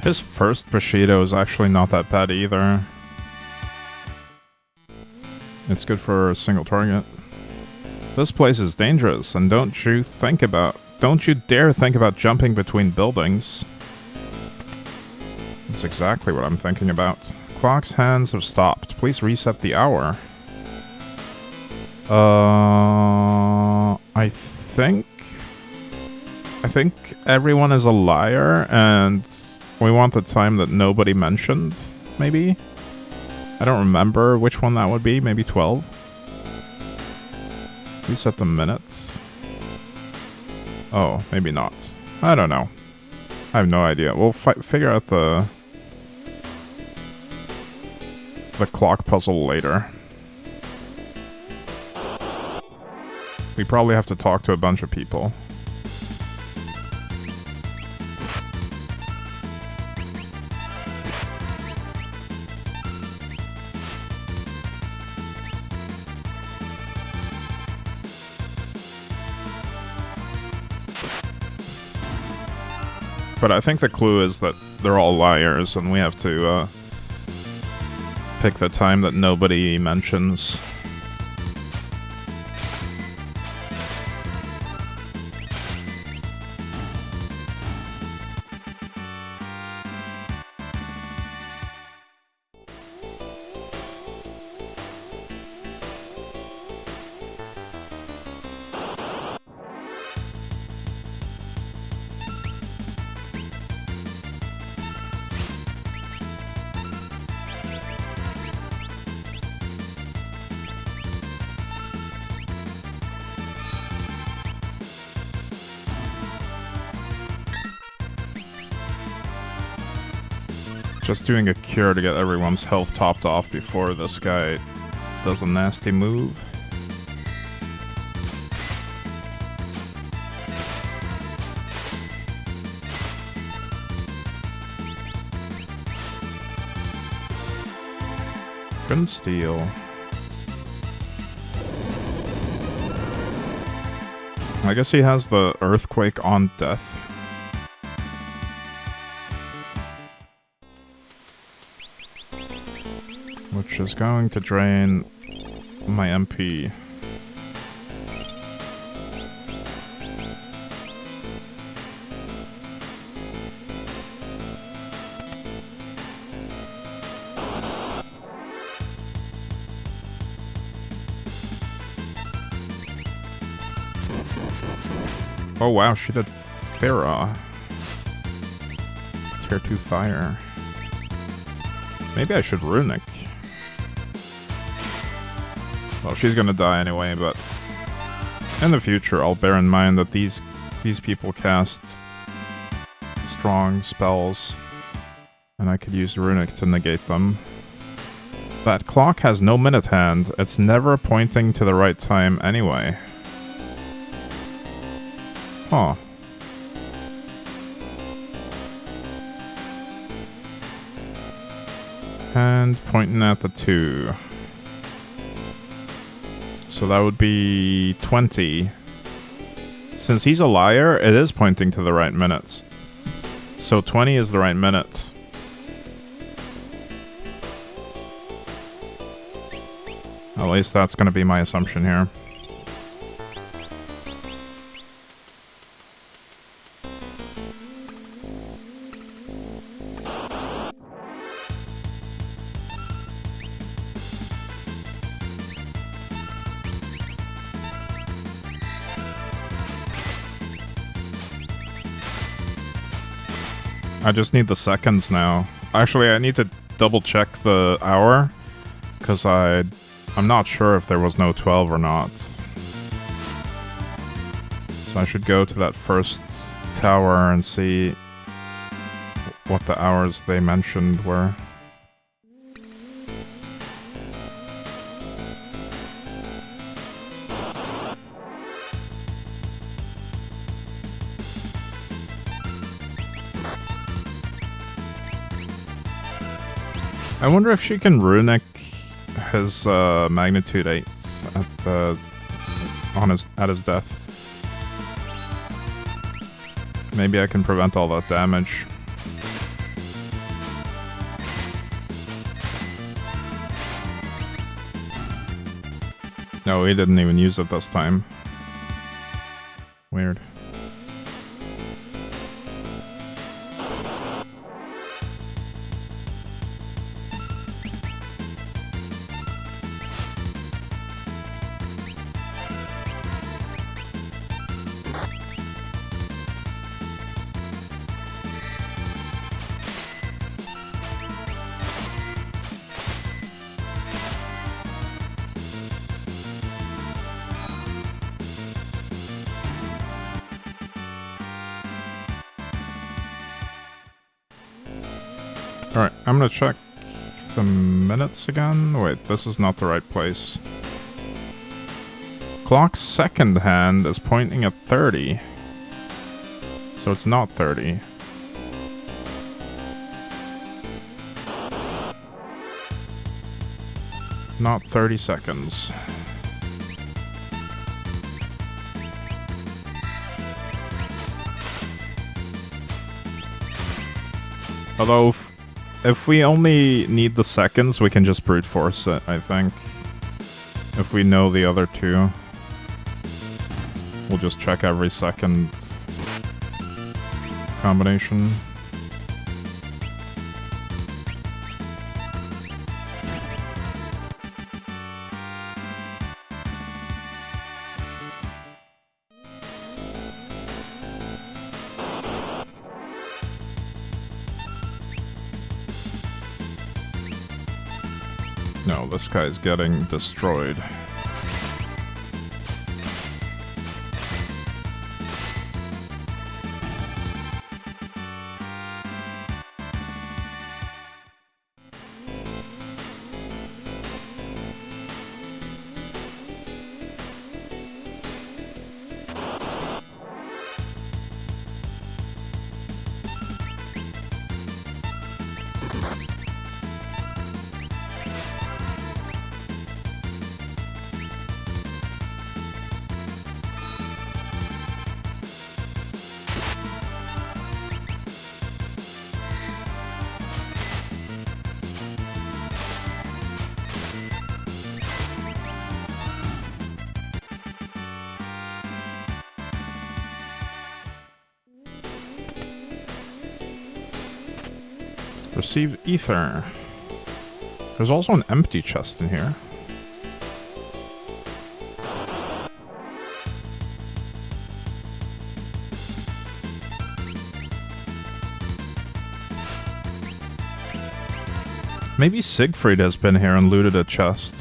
S2: His first Bushido is actually not that bad either. It's good for a single target. This place is dangerous, and don't you dare think about jumping between buildings. That's exactly what I'm thinking about. Clock's hands have stopped. Please reset the hour. I think everyone is a liar, and we want the time that nobody mentioned, maybe? I don't remember which one that would be. Maybe 12? Reset the minutes? Oh, maybe not. I don't know. I have no idea. We'll figure out the clock puzzle later. We probably have to talk to a bunch of people. But I think the clue is that they're all liars, and we have to pick the time that nobody mentions. Just doing a cure to get everyone's health topped off before this guy does a nasty move. Couldn't steal. I guess he has the earthquake on death. Which is going to drain my MP. Oh wow, she did Farah. Tier 2 fire. Maybe I should Runic. Well, she's gonna die anyway, but in the future I'll bear in mind that these people cast strong spells, and I could use Runic to negate them. That clock has no minute hand. It's never pointing to the right time anyway. Huh. And pointing at the 2. So that would be 20. Since he's a liar, it is pointing to the right minutes. So 20 is the right minute. At least that's going to be my assumption here. I just need the seconds now. Actually, I need to double check the hour, because I'm not sure if there was no 12 or not. So I should go to that first tower and see what the hours they mentioned were. I wonder if she can Runic his magnitude 8 at his death. Maybe I can prevent all that damage. No, he didn't even use it this time. Weird. Alright, I'm gonna check the minutes again. Wait, this is not the right place. Clock's second hand is pointing at 30. So it's not 30. Not 30 seconds. Although, if we only need the seconds, we can just brute force it, I think. If we know the other two. We'll just check every second combination. No, this guy's getting destroyed. Receive ether. There's also an empty chest in here. Maybe Siegfried has been here and looted a chest.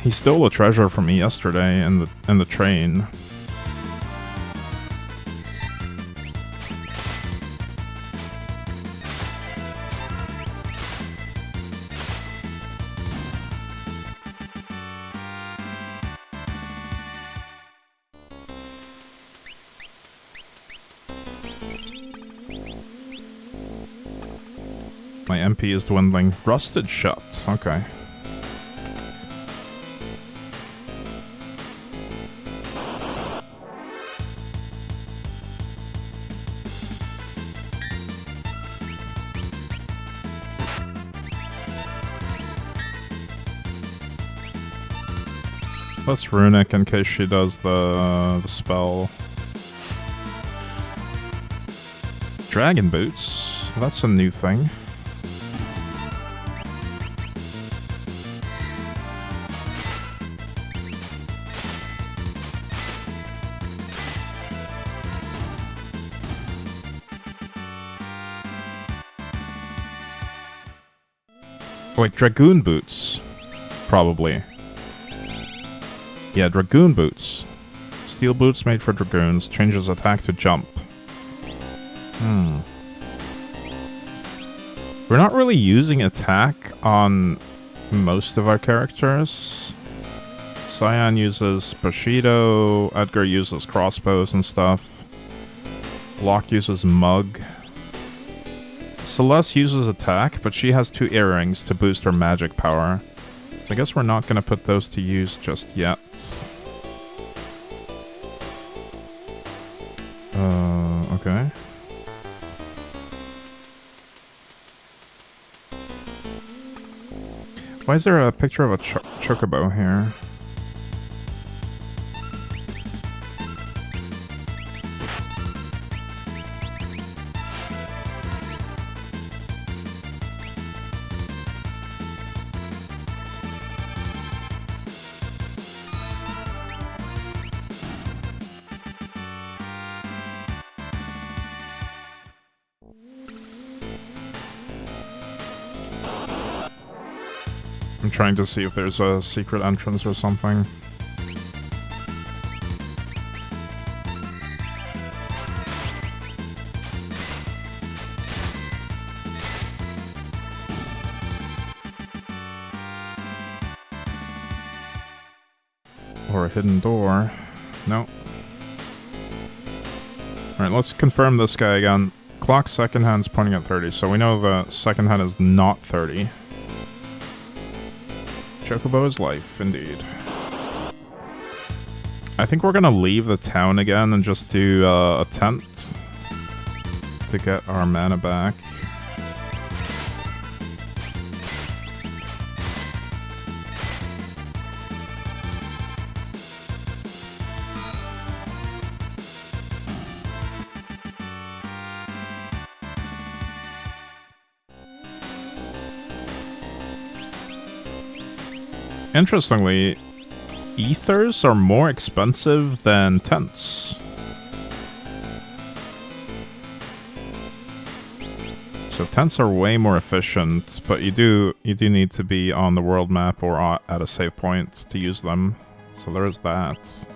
S2: He stole a treasure from me yesterday in the train. My MP is dwindling. Rusted shut. Okay. Plus runic in case she does the spell. Dragon boots. That's a new thing. Wait, dragoon boots. Probably. Yeah, dragoon boots. Steel boots made for dragoons. Changes attack to jump. We're not really using attack on most of our characters. Cyan uses Bushido. Edgar uses crossbows and stuff. Locke uses mug. Celeste uses attack, but she has 2 earrings to boost her magic power. So I guess we're not going to put those to use just yet. Okay. Why is there a picture of a chocobo here? I'm trying to see if there's a secret entrance or something. Or a hidden door. No. Alright, let's confirm this guy again. Clock second hand's pointing at 30, so we know the second hand is not 30. Chocobo is life, indeed. I think we're gonna leave the town again and just do a tent to get our mana back. Interestingly, ethers are more expensive than tents. So tents are way more efficient, but you do need to be on the world map or at a save point to use them. So there is that.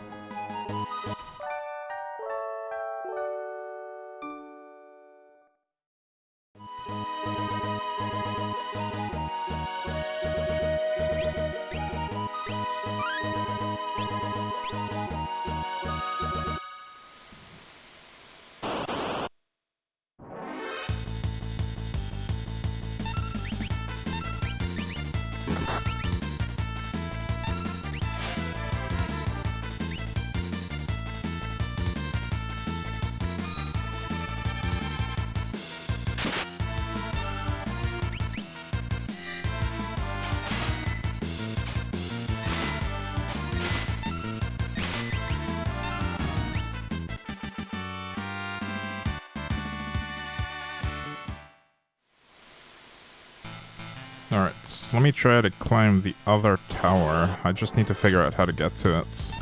S2: Alright, so let me try to climb the other tower. I just need to figure out how to get to it.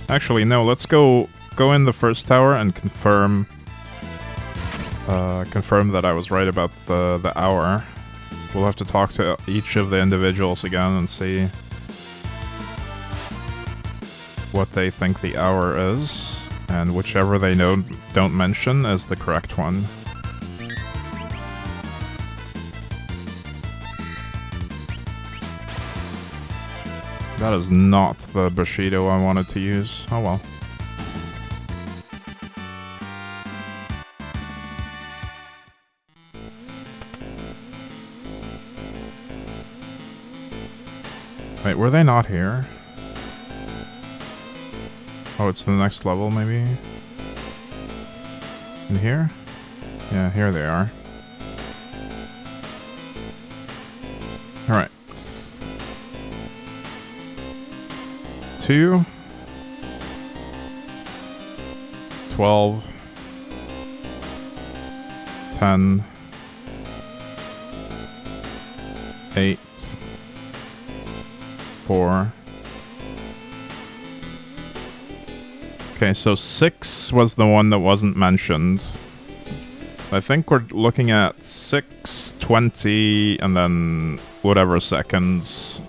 S2: Actually, no, let's go in the first tower and confirm that I was right about the hour. We'll have to talk to each of the individuals again and see what they think the hour is, and whichever they don't mention is the correct one. That is not the Bushido I wanted to use. Oh well. Wait, were they not here? Oh, it's the next level, maybe? In here? Yeah, here they are. Alright. 2 12 10 8 4. Okay, so 6 was the one that wasn't mentioned. I think we're looking at 6, 20, and then whatever seconds.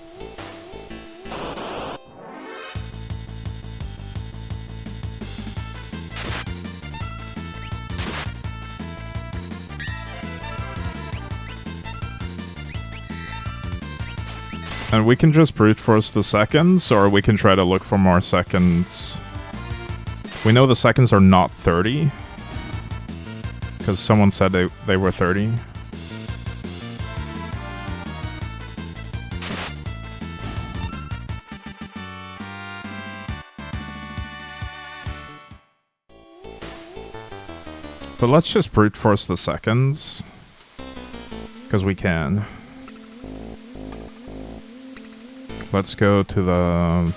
S2: And we can just brute force the seconds, or we can try to look for more seconds. We know the seconds are not 30. Because someone said they were 30. But let's just brute force the seconds. Because we can. Let's go to the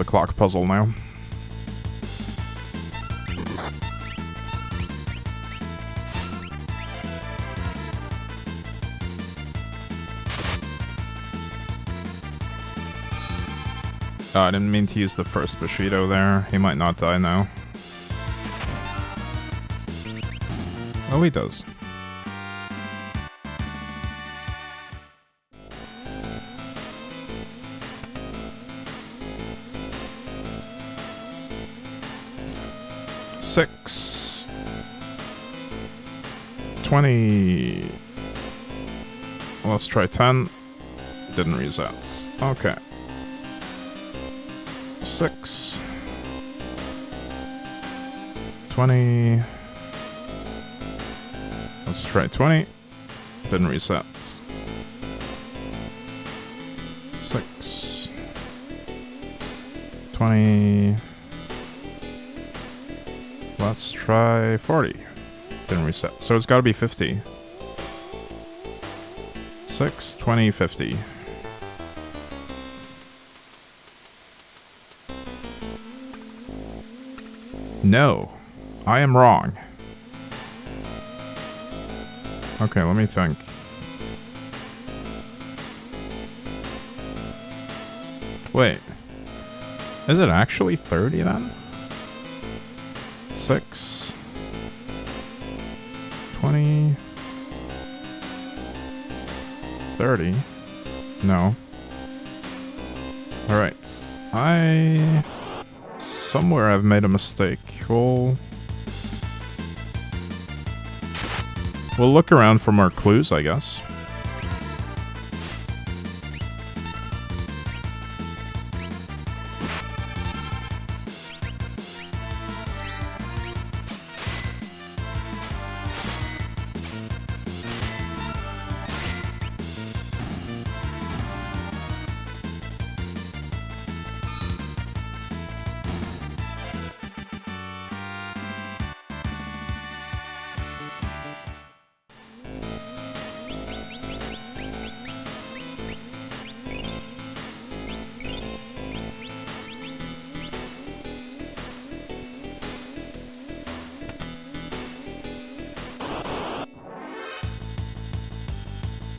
S2: clock puzzle now. Oh, I didn't mean to use the first Bushido there. He might not die now. Oh, he does. Six. 20. Let's try 10. Didn't reset. Okay. 6. 20. Let's try 20. Didn't reset. 6. 20. Let's try 40. Didn't reset. So it's got to be 50. 6, 20, 50. No, I am wrong. Okay, let me think. Wait. Is it actually 30 then? 6, 20, 30. No. Alright. Somewhere I've made a mistake. We'll look around for more clues, I guess.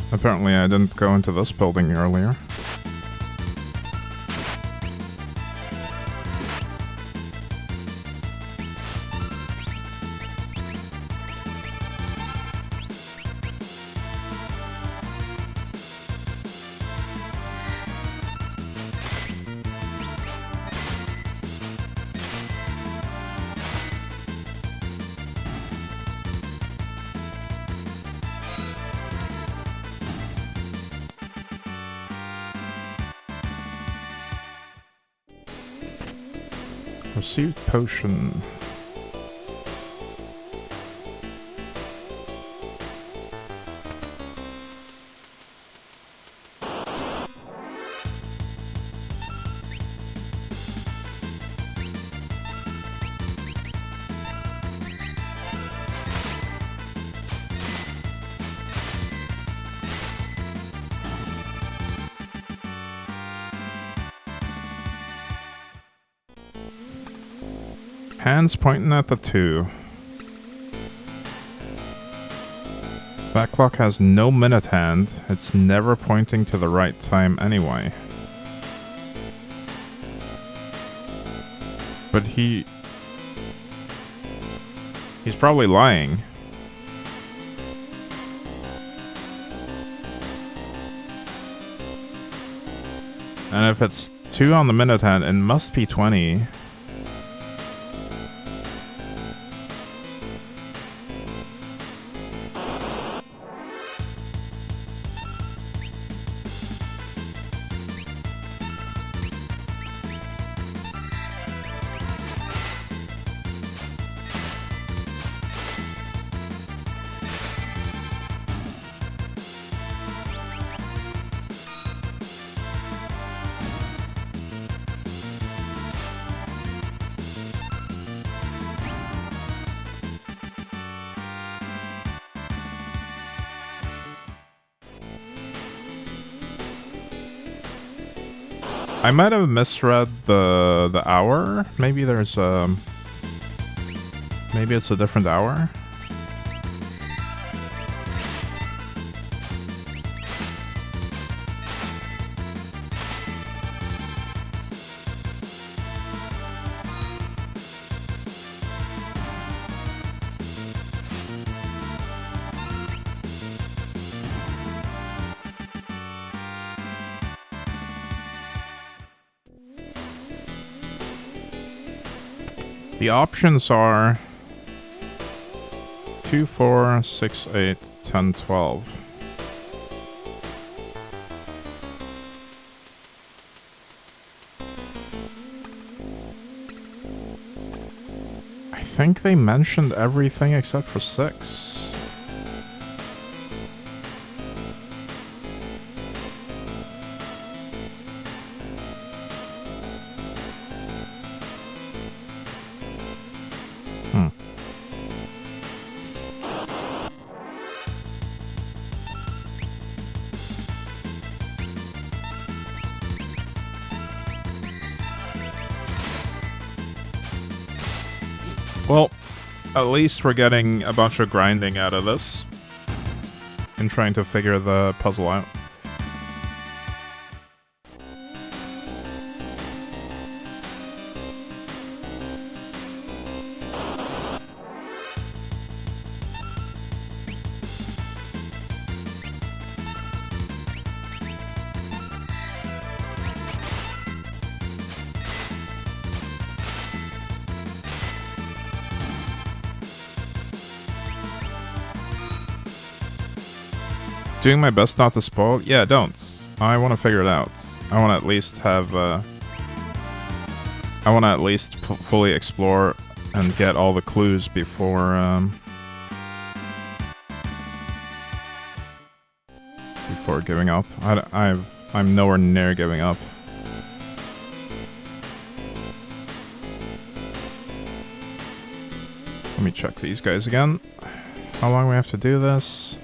S2: Apparently I didn't go into this building earlier. Received potion. Hands pointing at the 2. That clock has no minute hand. It's never pointing to the right time anyway. But he's probably lying. And if it's 2 on the minute hand, it must be 20. I might have misread the hour. Maybe there's maybe it's a different hour. The options are 2, 4, 6, 8, 10, 12. I think they mentioned everything except for 6. Well, at least we're getting a bunch of grinding out of this and trying to figure the puzzle out. Doing my best not to spoil? Yeah, don't. I want to figure it out. I want to at least have, I want to at least fully explore and get all the clues before, before giving up. I'm nowhere near giving up. Let me check these guys again. How long we have to do this?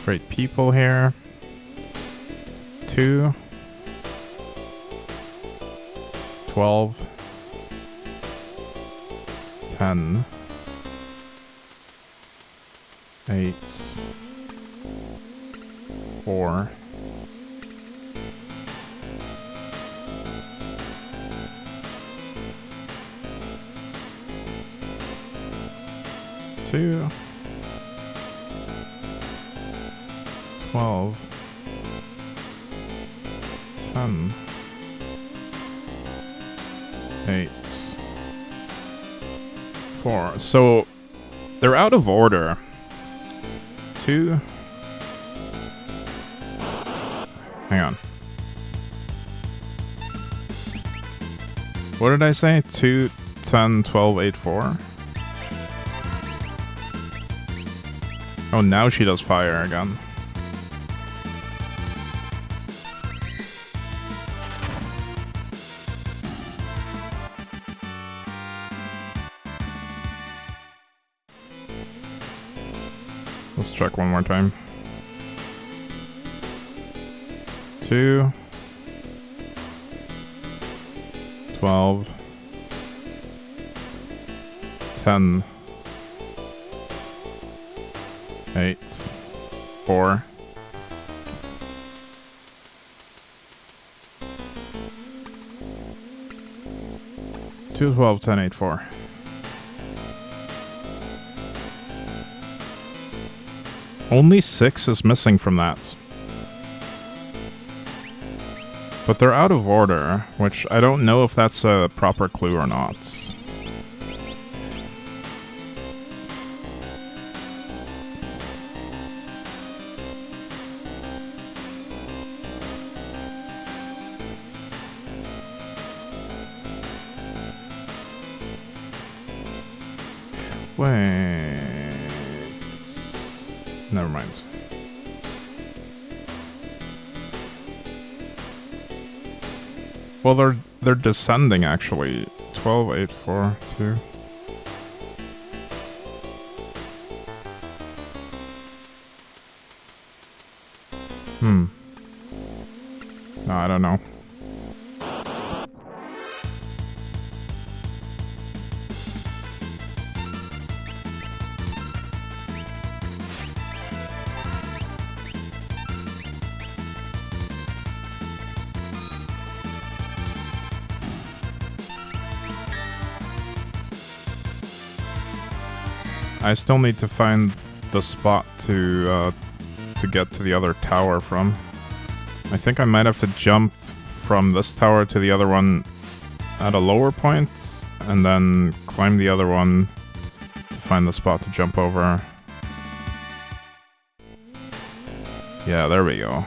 S2: Great people here. 2. 12. 10. 8. 4. Two. 12. 10. 8. 4. So they're out of order. 2. Hang on. What did I say? 2, 10, 12, 8, 4? Oh, now she does fire again. Let's check one more time. 2, 12, 10, 8, 4. Two, 12, 10, 8, 4. Only 6 is missing from that. But they're out of order, which I don't know if that's a proper clue or not. Wait. Never mind. Well, they're descending actually. 12, 8, 4, 2. No, I don't know. I still need to find the spot to get to the other tower from. I think I might have to jump from this tower to the other one at a lower point, and then climb the other one to find the spot to jump over. Yeah, there we go.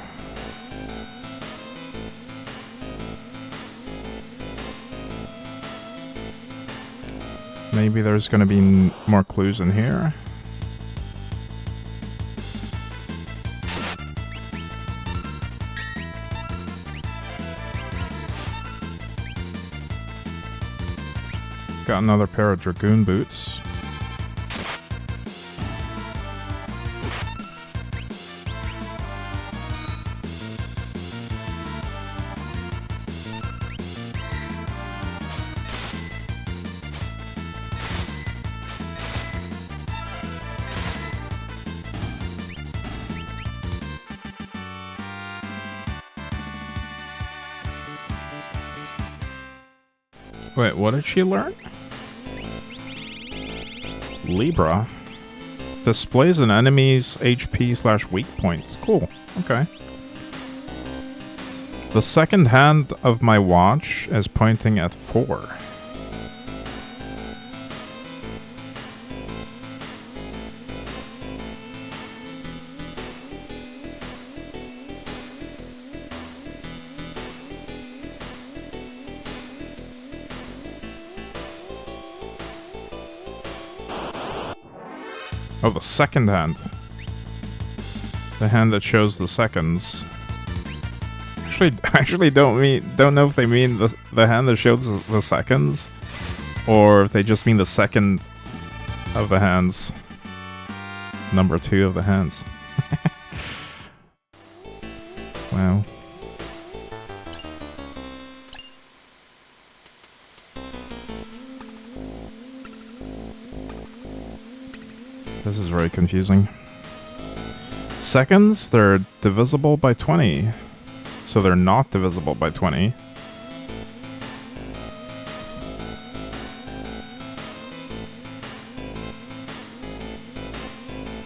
S2: Maybe there's gonna be more clues in here. Got another pair of Dragoon boots. Wait, what did she learn? Libra. Displays an enemy's HP/weak points. Cool. Okay. The second hand of my watch is pointing at 4. Oh, the second hand. The hand that shows the seconds. Actually don't know if they mean the hand that shows the seconds, or if they just mean the second of the hands. Number 2 of the hands. Wow. This is very confusing. Seconds, they're divisible by 20. So they're not divisible by 20.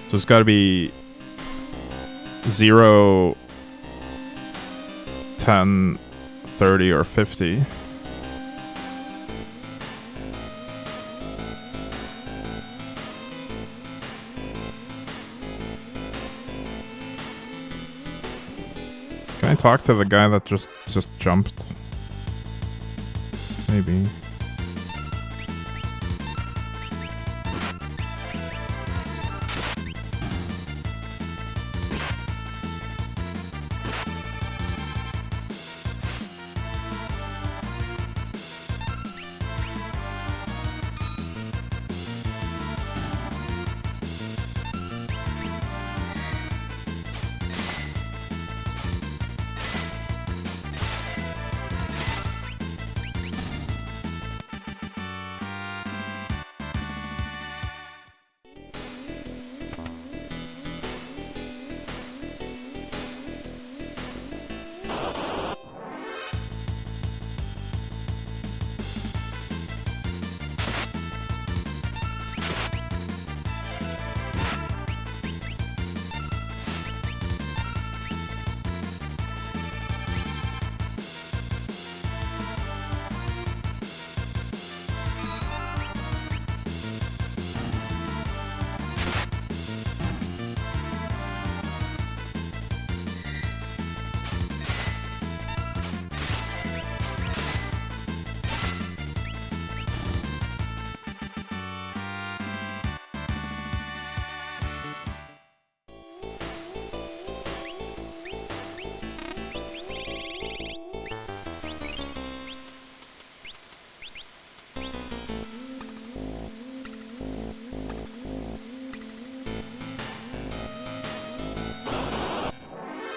S2: So it's got to be 0, 10, 30, or 50. Can I talk to the guy that just jumped? Maybe.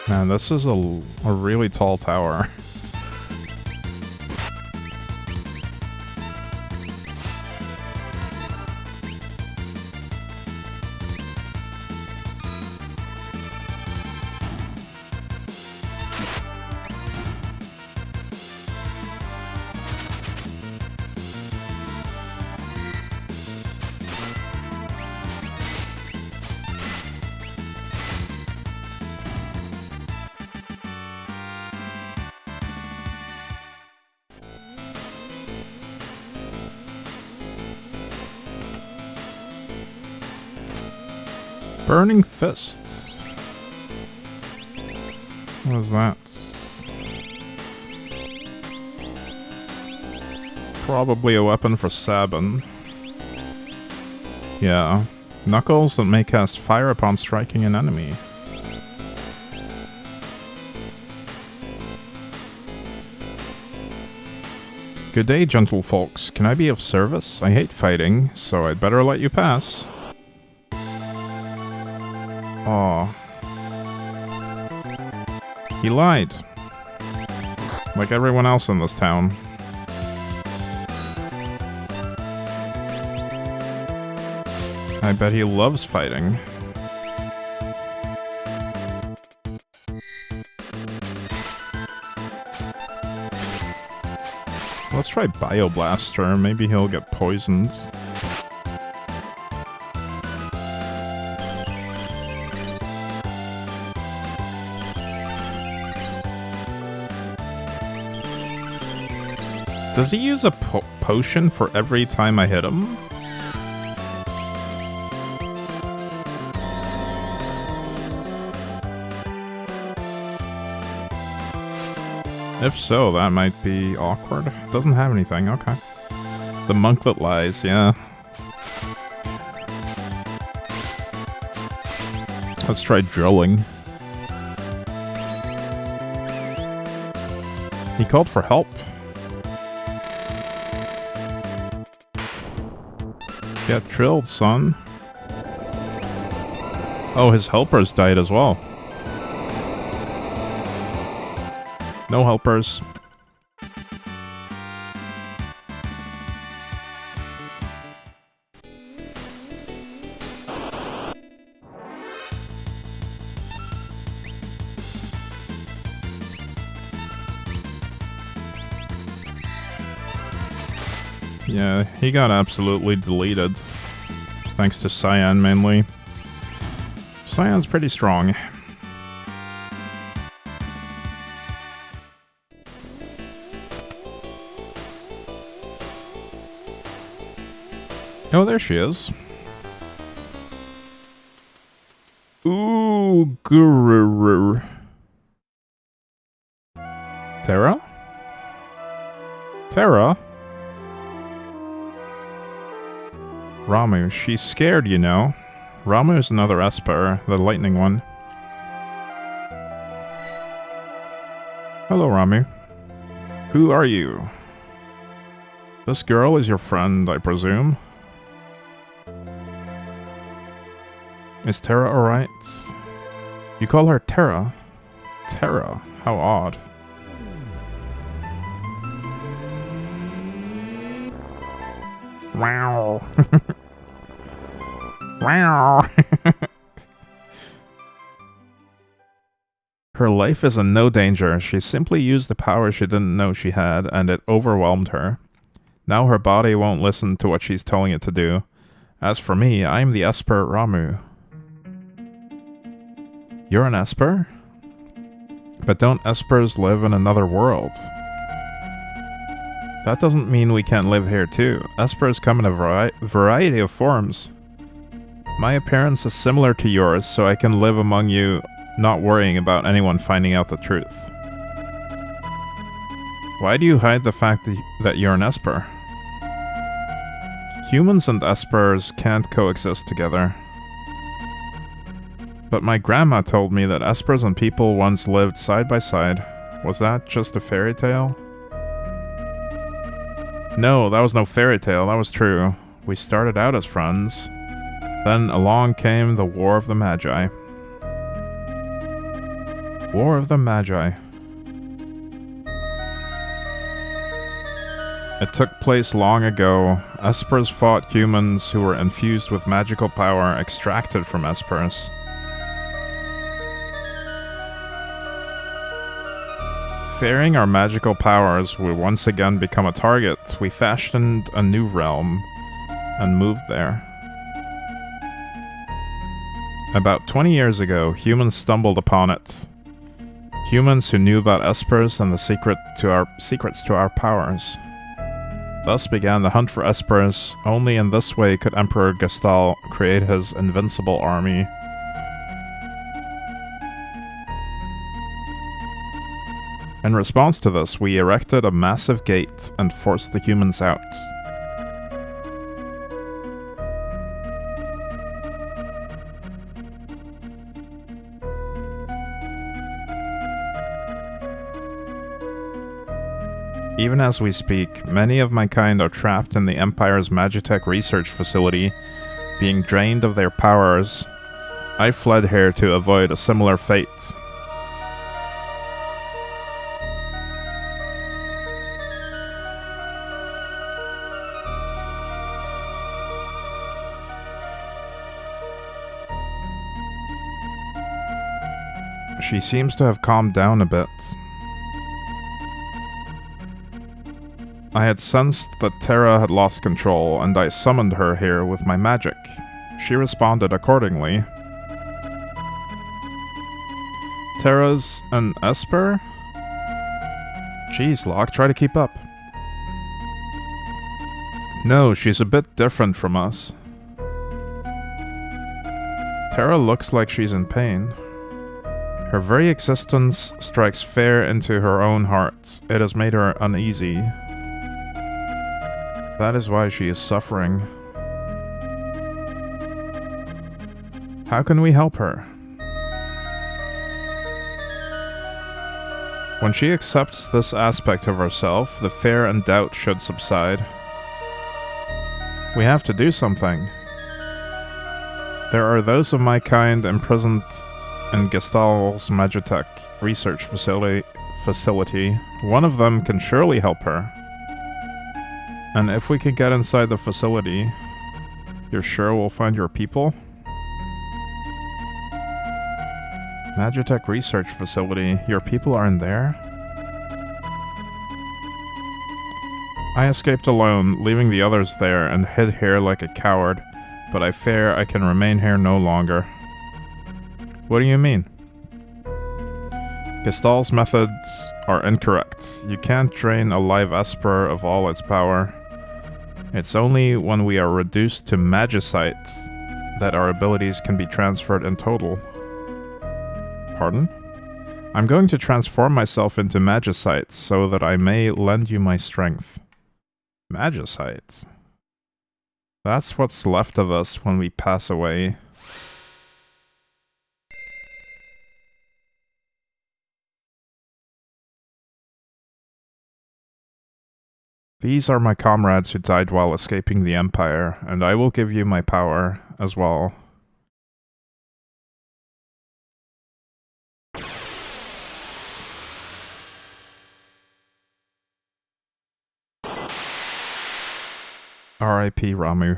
S2: Man, this is a really tall tower. Burning fists. What is that? Probably a weapon for Sabin. Yeah. Knuckles that may cast fire upon striking an enemy. Good day, gentle folks. Can I be of service? I hate fighting, so I'd better let you pass. Aw. He lied. Like everyone else in this town. I bet he loves fighting. Let's try Bioblaster. Maybe he'll get poisoned. Does he use a potion for every time I hit him? If so, that might be awkward. Doesn't have anything, okay. The monk that lies, yeah. Let's try drilling. He called for help. Get drilled, son. Oh, his helpers died as well. No helpers. Yeah, he got absolutely deleted. Thanks to Cyan, mainly. Cyan's pretty strong. Oh, there she is. Ooh, guru. Terra? Terra? Ramu, she's scared, you know. Ramu's another Esper, the lightning one. Hello, Ramu. Who are you? This girl is your friend, I presume? Is Terra alright? You call her Terra? Terra? How odd. Wow. Wow. Her life is in no danger. She simply used the power she didn't know she had, and it overwhelmed her. Now her body won't listen to what she's telling it to do. As for me, I'm the Esper Ramu. You're an Esper? But don't Espers live in another world? That doesn't mean we can't live here too. Espers come in a variety of forms. My appearance is similar to yours, so I can live among you, not worrying about anyone finding out the truth. Why do you hide the fact that you're an Esper? Humans and Espers can't coexist together. But my grandma told me that Espers and people once lived side by side. Was that just a fairy tale? No, that was no fairy tale, that was true. We started out as friends. Then along came the War of the Magi. War of the Magi. It took place long ago. Espers fought humans who were infused with magical power extracted from Espers. Fearing our magical powers would once again become a target, we fashioned a new realm and moved there. About 20 years ago, humans stumbled upon it. Humans who knew about Espers and the secrets to our powers. Thus began the hunt for Espers. Only in this way could Emperor Gestal create his invincible army. In response to this, we erected a massive gate and forced the humans out. Even as we speak, many of my kind are trapped in the Empire's Magitech research facility, being drained of their powers. I fled here to avoid a similar fate. She seems to have calmed down a bit. I had sensed that Terra had lost control, and I summoned her here with my magic. She responded accordingly. Terra's an Esper? Jeez, Locke, try to keep up. No, she's a bit different from us. Terra looks like she's in pain. Her very existence strikes fear into her own heart. It has made her uneasy. That is why she is suffering. How can we help her? When she accepts this aspect of herself, the fear and doubt should subside. We have to do something. There are those of my kind imprisoned in Gestal's Magitech research facility. One of them can surely help her. And if we can get inside the facility, you're sure we'll find your people? Magitech research facility, your people are in there? I escaped alone, leaving the others there, and hid here like a coward, but I fear I can remain here no longer. What do you mean? Gestalt's methods are incorrect. You can't drain a live Esper of all its power. It's only when we are reduced to Magicite that our abilities can be transferred in total. Pardon? I'm going to transform myself into Magicite so that I may lend you my strength. Magicite? That's what's left of us when we pass away. These are my comrades who died while escaping the Empire, and I will give you my power as well. R.I.P. Ramu.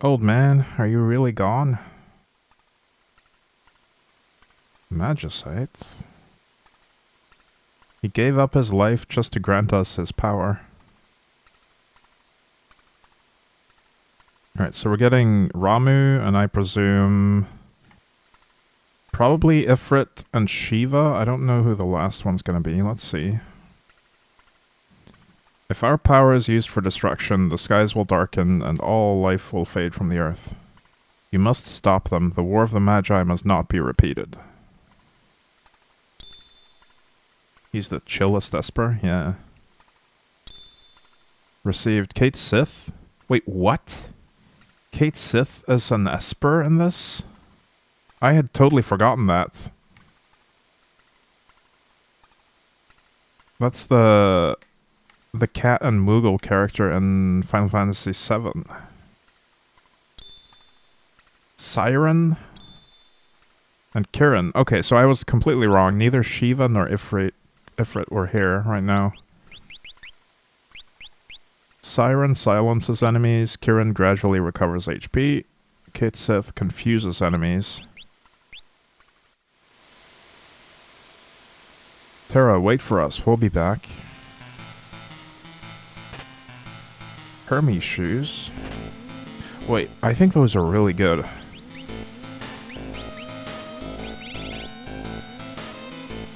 S2: Old man, are you really gone? Magicite? He gave up his life just to grant us his power. Alright, so we're getting Ramu, and I presume probably Ifrit and Shiva. I don't know who the last one's gonna be. Let's see. If our power is used for destruction, the skies will darken and all life will fade from the earth. You must stop them. The War of the Magi must not be repeated. He's the chillest Esper? Yeah. Received Kate Sith? Wait, what? Kate Sith is an Esper in this? I had totally forgotten that. That's the Cat and Moogle character in Final Fantasy VII. Siren? And Kirin. Okay, so I was completely wrong. Neither Shiva nor Ifrit were here right now. Siren silences enemies. Kirin gradually recovers HP. Kate Sith confuses enemies. Terra, wait for us. We'll be back. Hermes shoes. Wait, I think those are really good.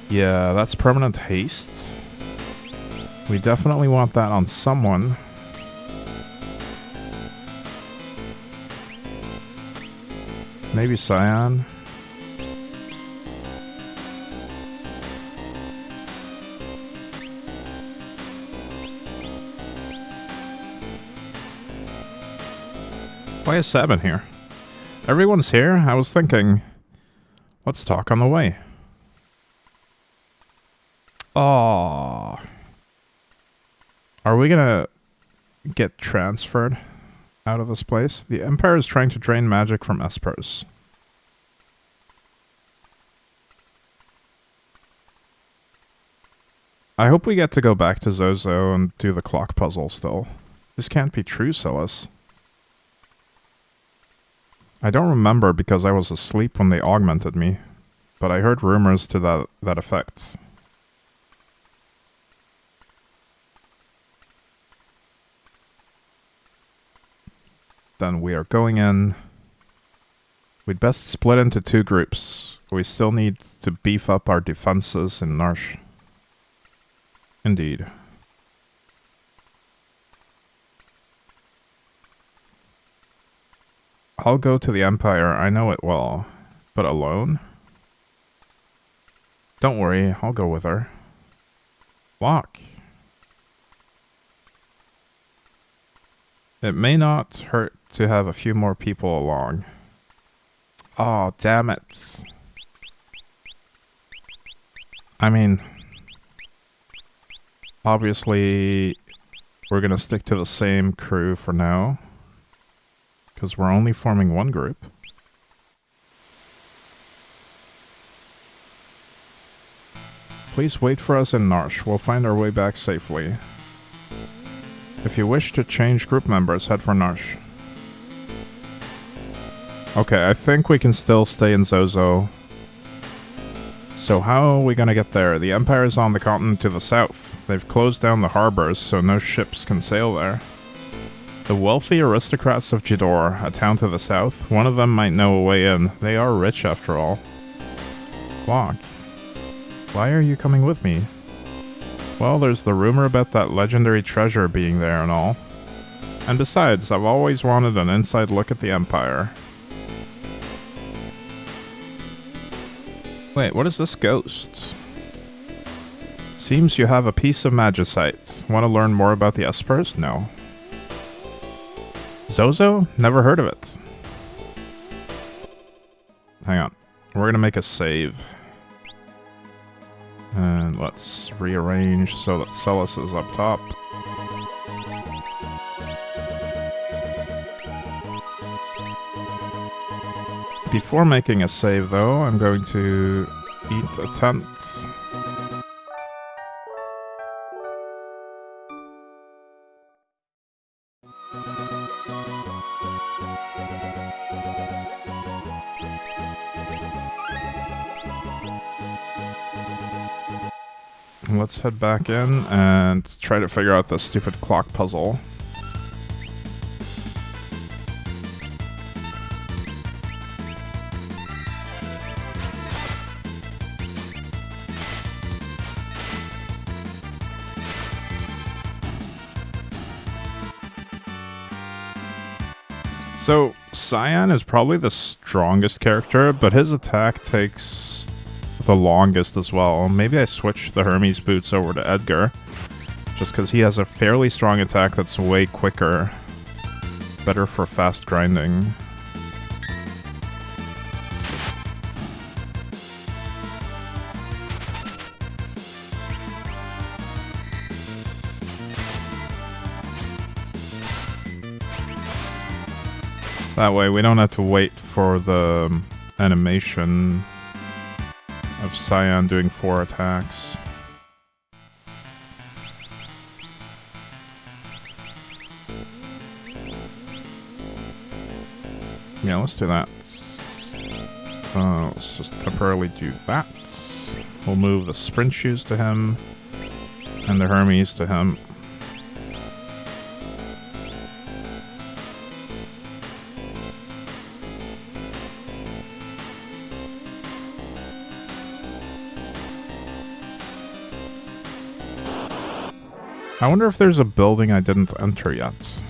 S2: Yeah, that's permanent haste. We definitely want that on someone. Maybe Cyan. Why is Seb in here? Everyone's here? I was thinking, let's talk on the way. Aww. Are we gonna get transferred out of this place? The Empire is trying to drain magic from Espers. I hope we get to go back to Zozo and do the clock puzzle still. This can't be true, Silas. I don't remember because I was asleep when they augmented me, but I heard rumors to that effect. Then we are going in. We'd best split into two groups. We still need to beef up our defenses in Narsh. Indeed. I'll go to the Empire, I know it well. But alone? Don't worry, I'll go with her. Lock. It may not hurt to have a few more people along. Oh, damn it. I mean, obviously, we're gonna stick to the same crew for now. Because we're only forming one group. Please wait for us in Narsh. We'll find our way back safely. If you wish to change group members, head for Narsh. Okay, I think we can still stay in Zozo. So how are we gonna get there? The Empire is on the continent to the south. They've closed down the harbors, so no ships can sail there. The wealthy aristocrats of Jidor, a town to the south, one of them might know a way in. They are rich after all. Flock, why are you coming with me? Well, there's the rumor about that legendary treasure being there and all. And besides, I've always wanted an inside look at the Empire. Wait, what is this ghost? Seems you have a piece of magicite. Want to learn more about the Espers? No. Zozo? Never heard of it. Hang on. We're gonna make a save. And let's rearrange so that Celis is up top. Before making a save, though, I'm going to eat a tent. Let's head back in and try to figure out this stupid clock puzzle. So, Cyan is probably the strongest character, but his attack takes the longest as well. Maybe I switch the Hermes boots over to Edgar, just because he has a fairly strong attack that's way quicker. Better for fast grinding. That way we don't have to wait for the animation of Cyan doing 4 attacks. Yeah, let's do that. Let's just temporarily do that. We'll move the sprint shoes to him, and the Hermes to him. I wonder if there's a building I didn't enter yet.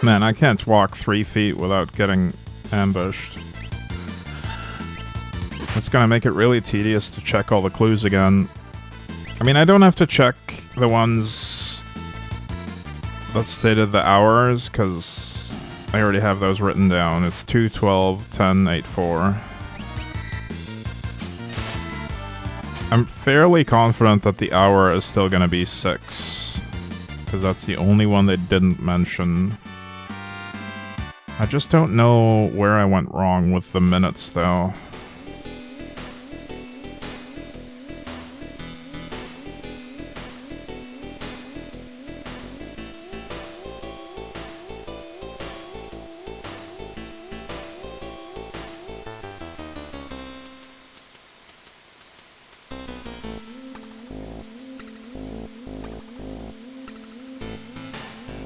S2: Man, I can't walk 3 feet without getting ambushed. It's gonna make it really tedious to check all the clues again. I mean, I don't have to check the ones that stated the hours, because I already have those written down. It's 2, 12, 10, 8, 4. I'm fairly confident that the hour is still gonna be 6. Because that's the only one they didn't mention. I just don't know where I went wrong with the minutes, though.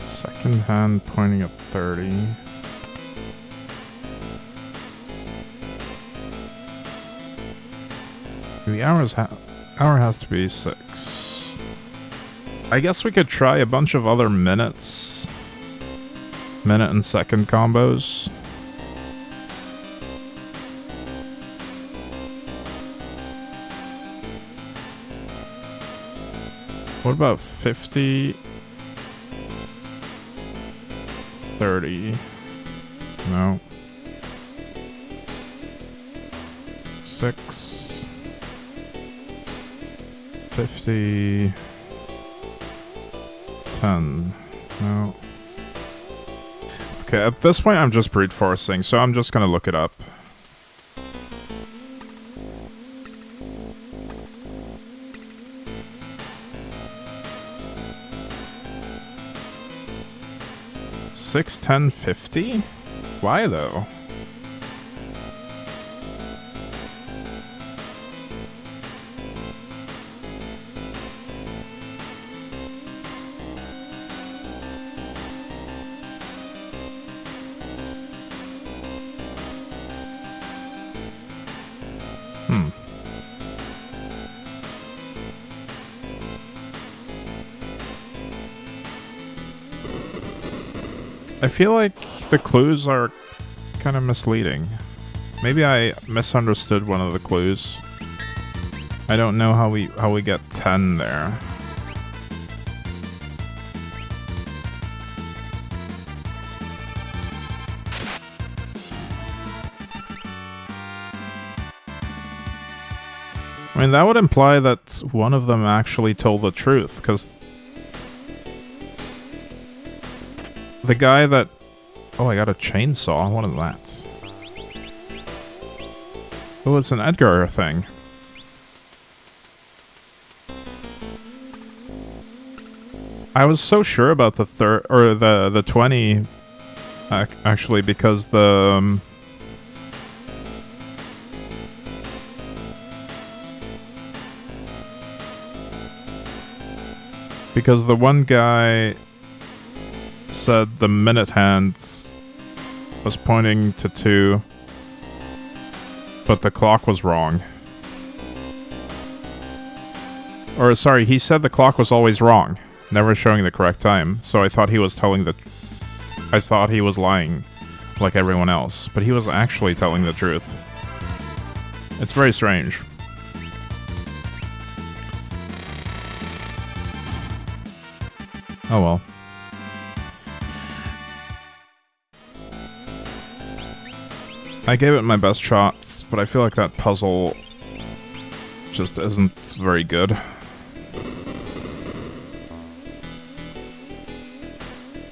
S2: Second hand pointing at 30. The hour has to be 6. I guess we could try a bunch of other minutes. Minute and second combos. What about 50? 30. No. 6. 50. 10. No. Okay, at this point I'm just brute forcing, so I'm just gonna look it up. Six, 10, 50? Why though? I feel like the clues are kind of misleading. Maybe I misunderstood one of the clues. I don't know how we get 10 there. I mean, that would imply that one of them actually told the truth, because the guy that... Oh, I got a chainsaw. What is that? Oh, it's an Edgar thing. I was so sure about the the 20, actually, because the... because the one guy said the minute hand was pointing to 2, but the clock was wrong. Or, sorry, he said the clock was always wrong, never showing the correct time, so I thought he was I thought he was lying, like everyone else, but he was actually telling the truth. It's very strange. Oh well. I gave it my best shots, but I feel like that puzzle just isn't very good.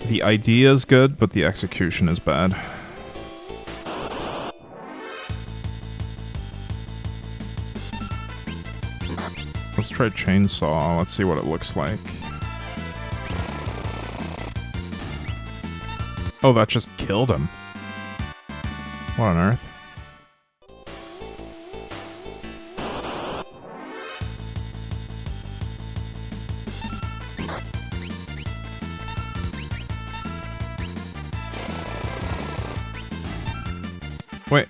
S2: The idea is good, but the execution is bad. Let's try chainsaw, let's see what it looks like. Oh, that just killed him. What on earth? Wait,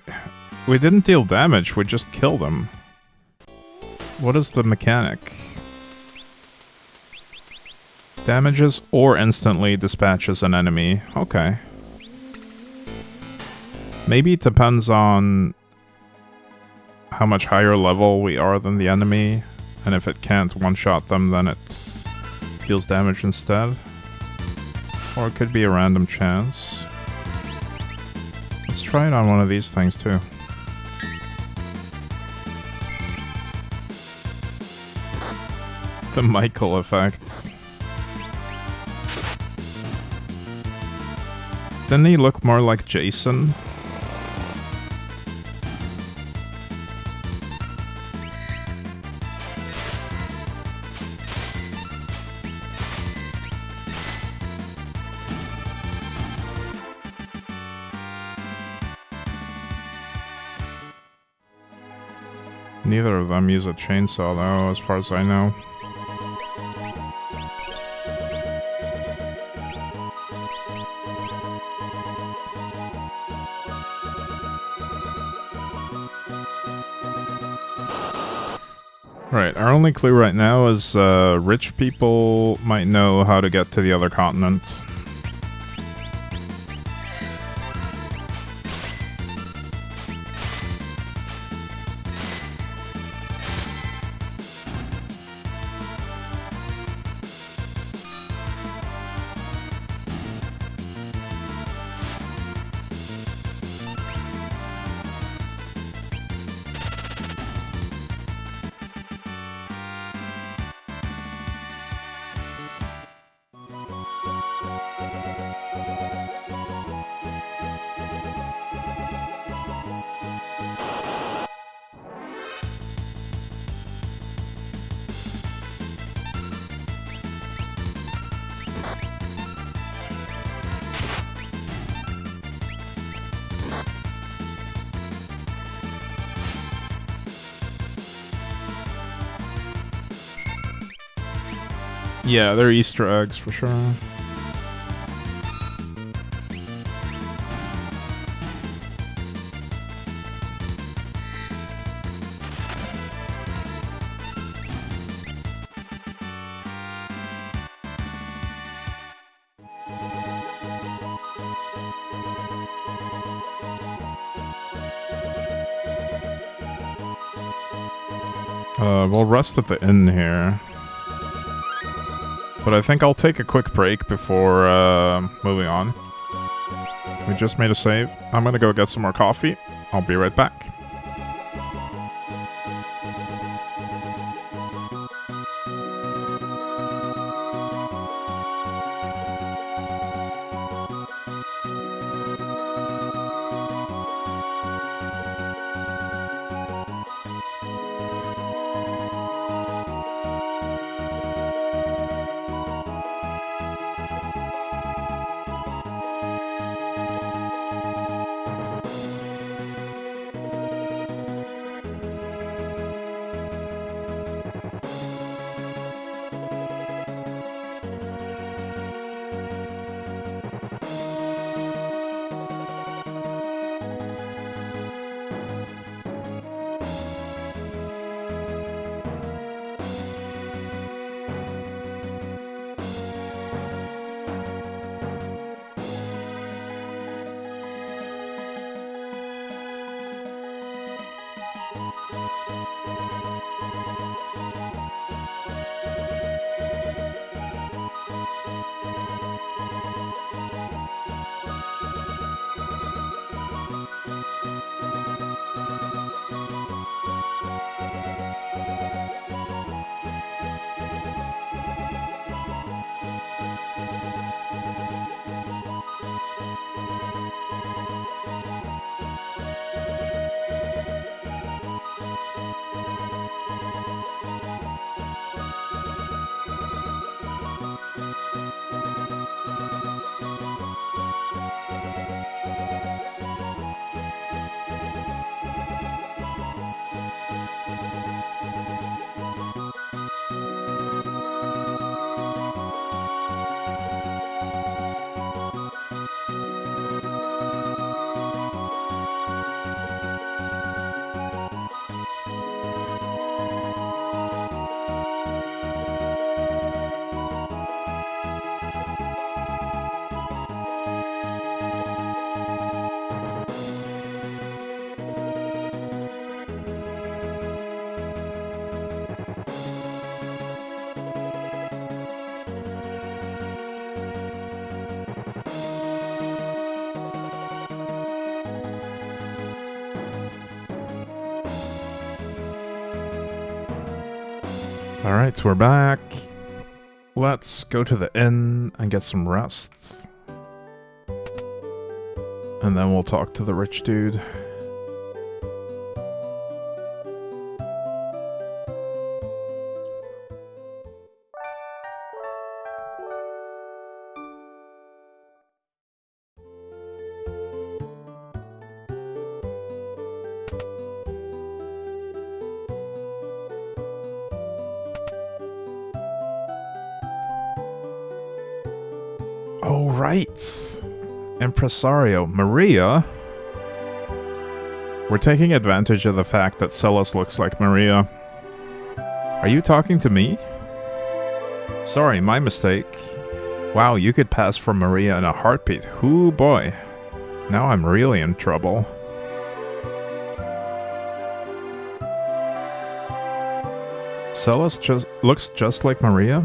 S2: we didn't deal damage, we just killed him. What is the mechanic? Damages or instantly dispatches an enemy. Okay. Maybe it depends on how much higher level we are than the enemy, and if it can't one-shot them, then it deals damage instead. Or it could be a random chance. Let's try it on one of these things too. The Michael effect. Didn't he look more like Jason? Neither of them use a chainsaw though, as far as I know. Right, our only clue right now is rich people might know how to get to the other continents. Yeah, they're Easter eggs for sure. We'll rest at the inn here. But I think I'll take a quick break before moving on. We just made a save. I'm gonna go get some more coffee. I'll be right back. Alright, we're back. Let's go to the inn and get some rest. And then we'll talk to the rich dude. Oh, right. Impresario. Maria? We're taking advantage of the fact that Celis looks like Maria. Are you talking to me? Sorry, my mistake. Wow, you could pass for Maria in a heartbeat. Hoo boy. Now I'm really in trouble. Celis looks just like Maria?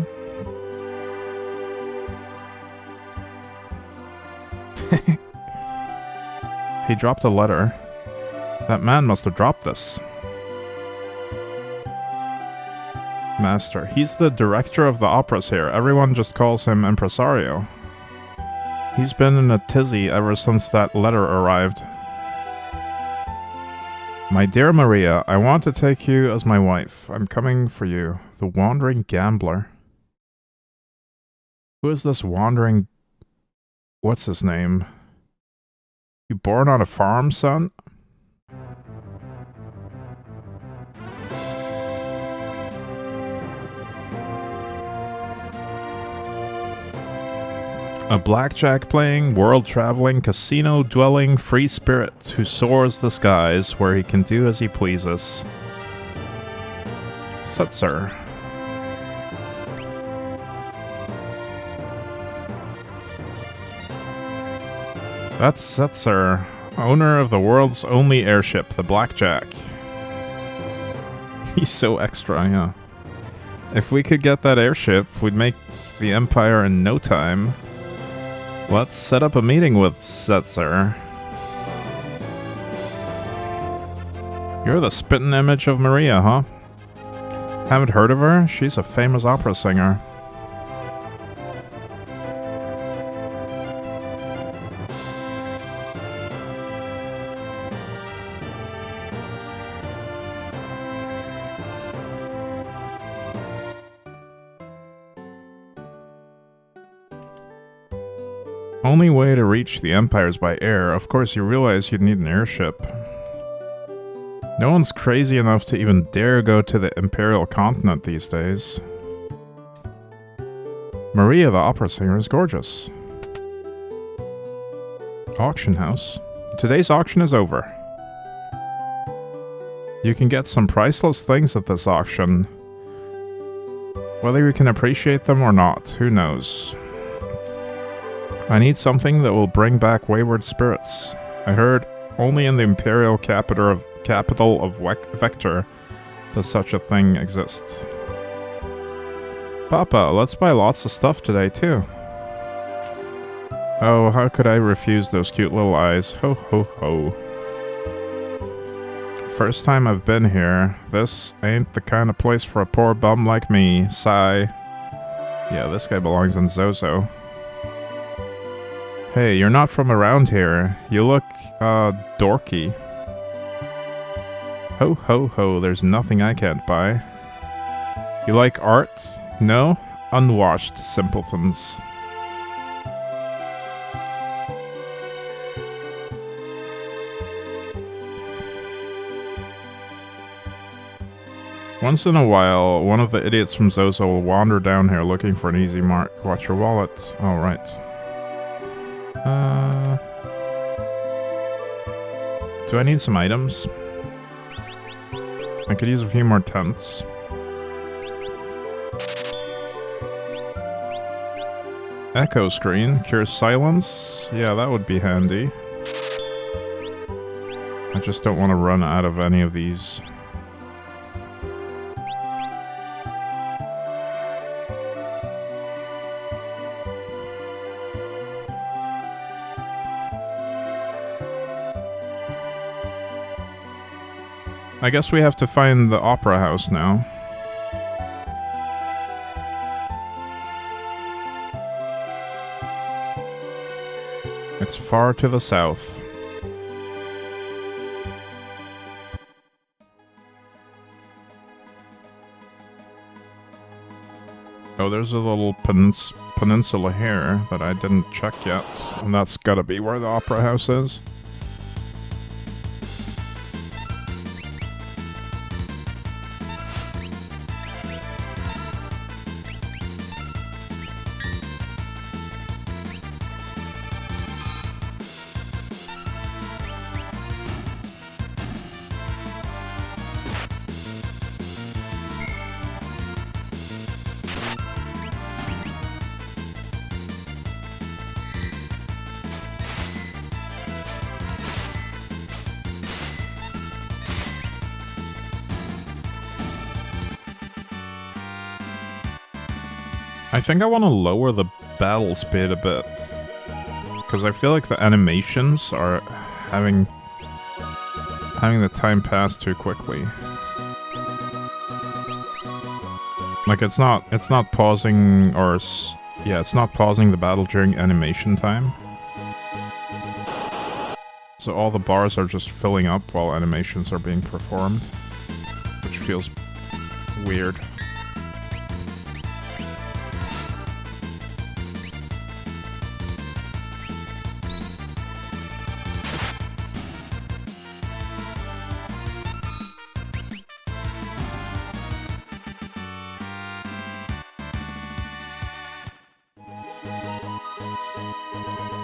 S2: He dropped a letter. That man must have dropped this. Master. He's the director of the operas here. Everyone just calls him Impresario. He's been in a tizzy ever since that letter arrived. My dear Maria, I want to take you as my wife. I'm coming for you. The wandering gambler. Who is this wandering... What's his name? You born on a farm, son? A blackjack-playing, world-traveling, casino-dwelling free spirit who soars the skies where he can do as he pleases. Setzer. That's Setzer, owner of the world's only airship, the Blackjack. He's so extra, yeah. If we could get that airship, we'd make the Empire in no time. Let's set up a meeting with Setzer. You're the spitting image of Maria, huh? Haven't heard of her? She's a famous opera singer. Only way to reach the Empire is by air. Of course, you realize you'd need an airship. No one's crazy enough to even dare go to the Imperial continent these days. Maria, the opera singer, is gorgeous. Auction house. Today's auction is over. You can get some priceless things at this auction. Whether you can appreciate them or not, who knows. I need something that will bring back wayward spirits. I heard only in the Imperial capital of Vector does such a thing exist. Papa, let's buy lots of stuff today too. Oh, how could I refuse those cute little eyes? Ho ho ho. First time I've been here. This ain't the kind of place for a poor bum like me. Sigh. Yeah, this guy belongs in Zozo. Hey, you're not from around here. You look, dorky. Ho ho ho, there's nothing I can't buy. You like art? No? Unwashed simpletons. Once in a while, one of the idiots from Zozo will wander down here looking for an easy mark. Watch your wallet. Alright. Do I need some items? I could use a few more tents. Echo screen. Cures silence. Yeah, that would be handy. I just don't want to run out of any of these. I guess we have to find the opera house now. It's far to the south. Oh, there's a little peninsula here that I didn't check yet, and that's gotta be where the opera house is. I think I want to lower the battle speed a bit, because I feel like the animations are having the time pass too quickly. Like it's not pausing, or yeah, it's not pausing the battle during animation time. So all the bars are just filling up while animations are being performed, which feels weird.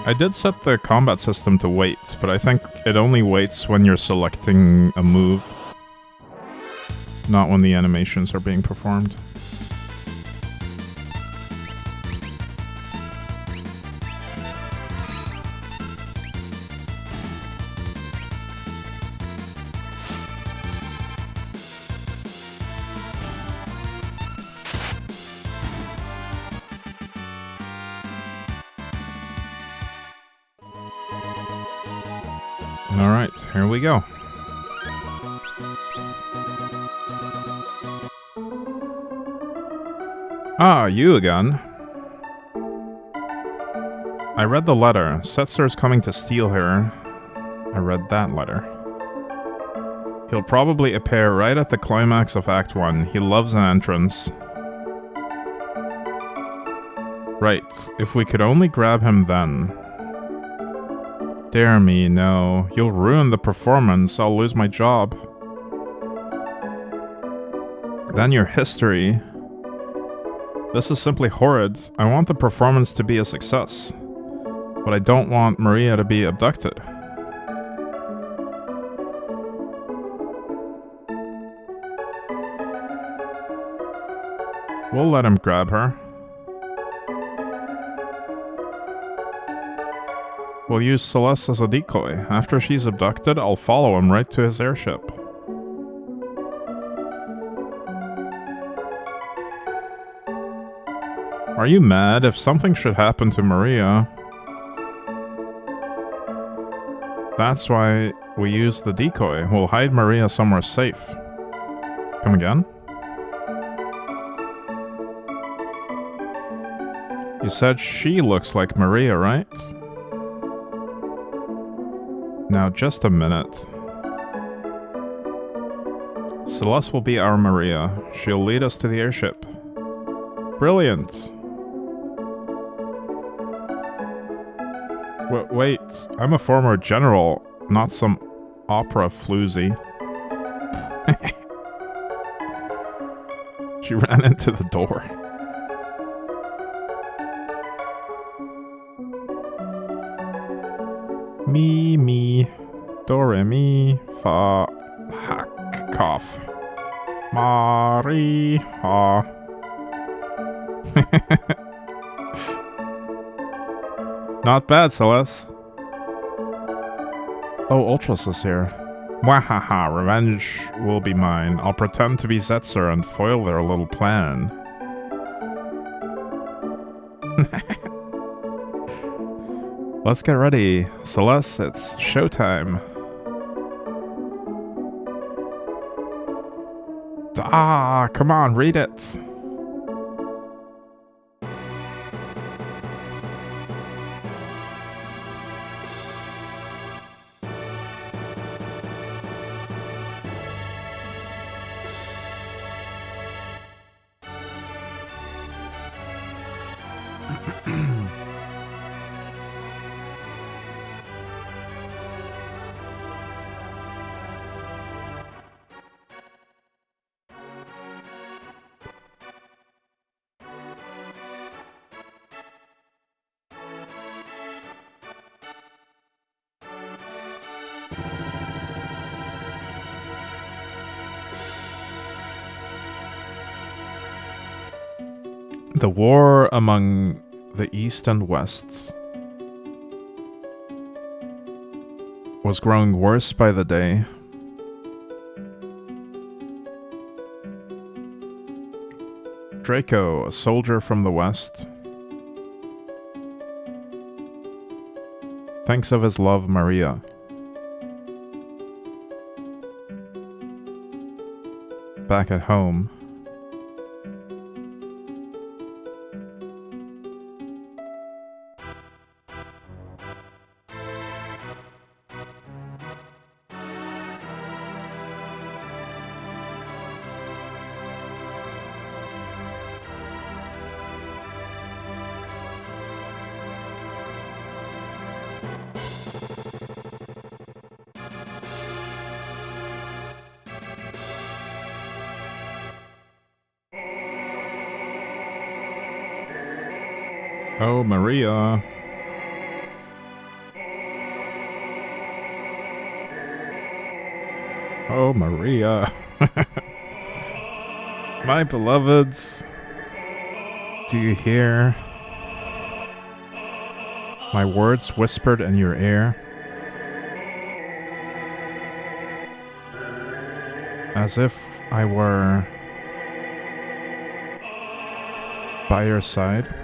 S2: I did set the combat system to wait, but I think it only waits when you're selecting a move, not when the animations are being performed. Alright, here we go. Ah, you again. I read the letter. Setzer's coming to steal her. I read that letter. He'll probably appear right at the climax of Act 1. He loves an entrance. Right, if we could only grab him then. Dare me, no. You'll ruin the performance. I'll lose my job. Then your history. This is simply horrid. I want the performance to be a success. But I don't want Maria to be abducted. We'll let him grab her. We'll use Celeste as a decoy. After she's abducted, I'll follow him right to his airship. Are you mad? If something should happen to Maria... That's why we use the decoy. We'll hide Maria somewhere safe. Come again? You said she looks like Maria, right? Now, just a minute. Celeste will be our Maria. She'll lead us to the airship. Brilliant! Wait, I'm a former general, not some opera floozy. She ran into the door. Me, me, do, re, mi, fa, hack, cough. Mari, ha. Not bad, Celeste. Oh, Ultras is here. Mwahaha, revenge will be mine. I'll pretend to be Zetzer and foil their little plan. Let's get ready. Celeste, it's showtime. Ah, come on, read it. The war among the East and West was growing worse by the day. Draco, a soldier from the West, thinks of his love, Maria. Back at home, oh, Maria. Oh, Maria. My beloveds. Do you hear my words whispered in your ear? As if I were by your side.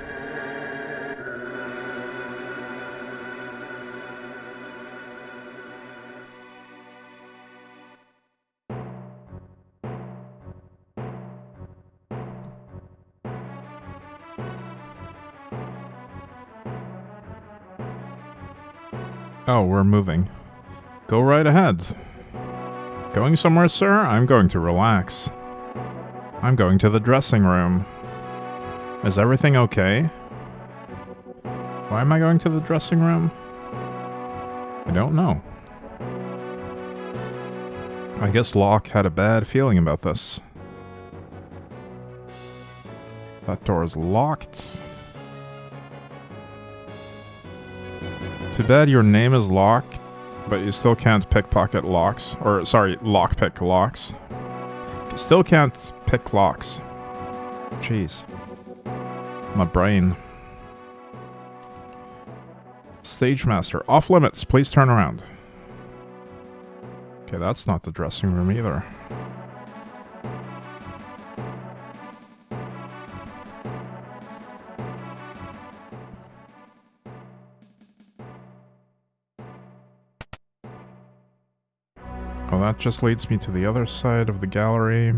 S2: Oh, we're moving. Go right ahead. Going somewhere, sir? I'm going to relax. I'm going to the dressing room. Is everything okay? Why am I going to the dressing room? I don't know. I guess Locke had a bad feeling about this. That door is locked. Too bad your name is Locke, but you still can't pickpocket locks. Or, sorry, lockpick locks. Still can't pick locks. Jeez. My brain. Stage master. Off limits. Please turn around. Okay, that's not the dressing room either. Oh, that just leads me to the other side of the gallery.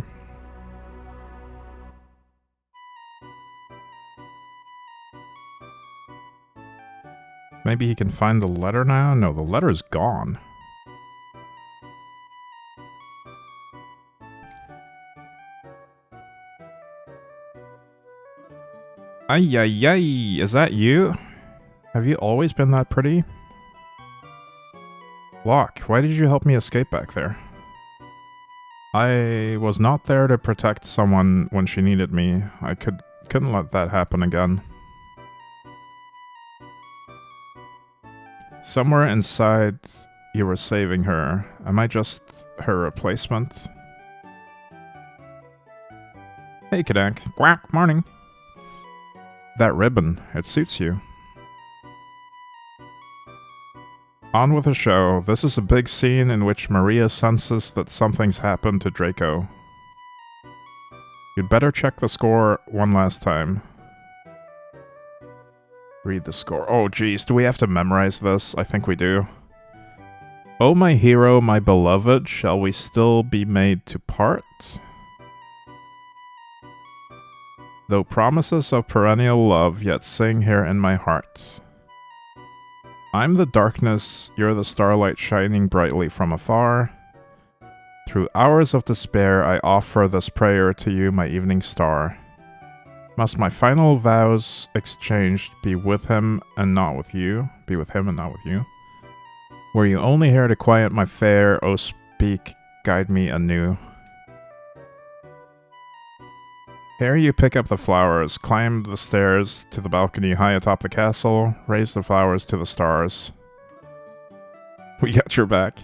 S2: Maybe he can find the letter now? No, the letter's gone. Ay, ay, ay, is that you? Have you always been that pretty? Locke, why did you help me escape back there? I was not there to protect someone when she needed me. I couldn't let that happen again. Somewhere inside, you were saving her. Am I just her replacement? Hey, Kadank. Quack, morning. That ribbon, it suits you. On with the show. This is a big scene in which Maria senses that something's happened to Draco. You'd better check the score one last time. Read the score. Oh geez, do we have to memorize this? I think we do. Oh my hero, my beloved, shall we still be made to part? Though promises of perennial love yet sing here in my heart. I'm the darkness, you're the starlight shining brightly from afar. Through hours of despair, I offer this prayer to you, my evening star. Must my final vows exchanged be with him and not with you? Be with him and not with you? Were you only here to quiet my fare? Oh, speak, guide me anew. Here you pick up the flowers, climb the stairs to the balcony high atop the castle, raise the flowers to the stars. We got your back.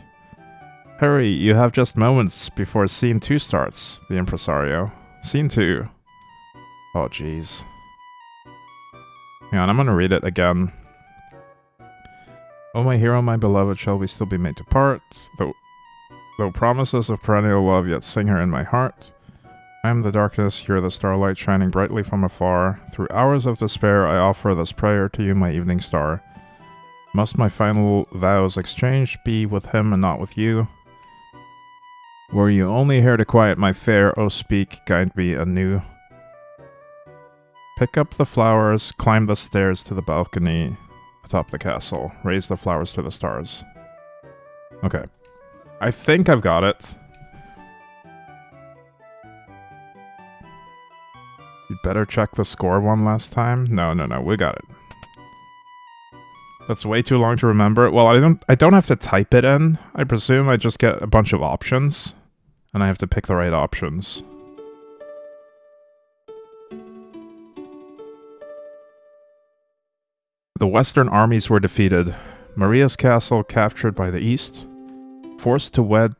S2: Hurry, you have just moments before Scene 2 starts, the impresario. Scene 2. Oh, jeez. Hang on, I'm gonna read it again. Oh, my hero, my beloved, shall we still be made to part? Though promises of perennial love, yet sing her in my heart. I am the darkness, you're the starlight shining brightly from afar. Through hours of despair, I offer this prayer to you, my evening star. Must my final vows exchanged be with him and not with you? Were you only here to quiet my fare? Oh, speak, guide me anew. Pick up the flowers, climb the stairs to the balcony atop the castle. Raise the flowers to the stars. Okay. I think I've got it. You better check the score one last time. No, we got it. That's way too long to remember. Well, I don't have to type it in. I presume I just get a bunch of options, and I have to pick the right options. The Western armies were defeated. Maria's castle captured by the East. Forced to wed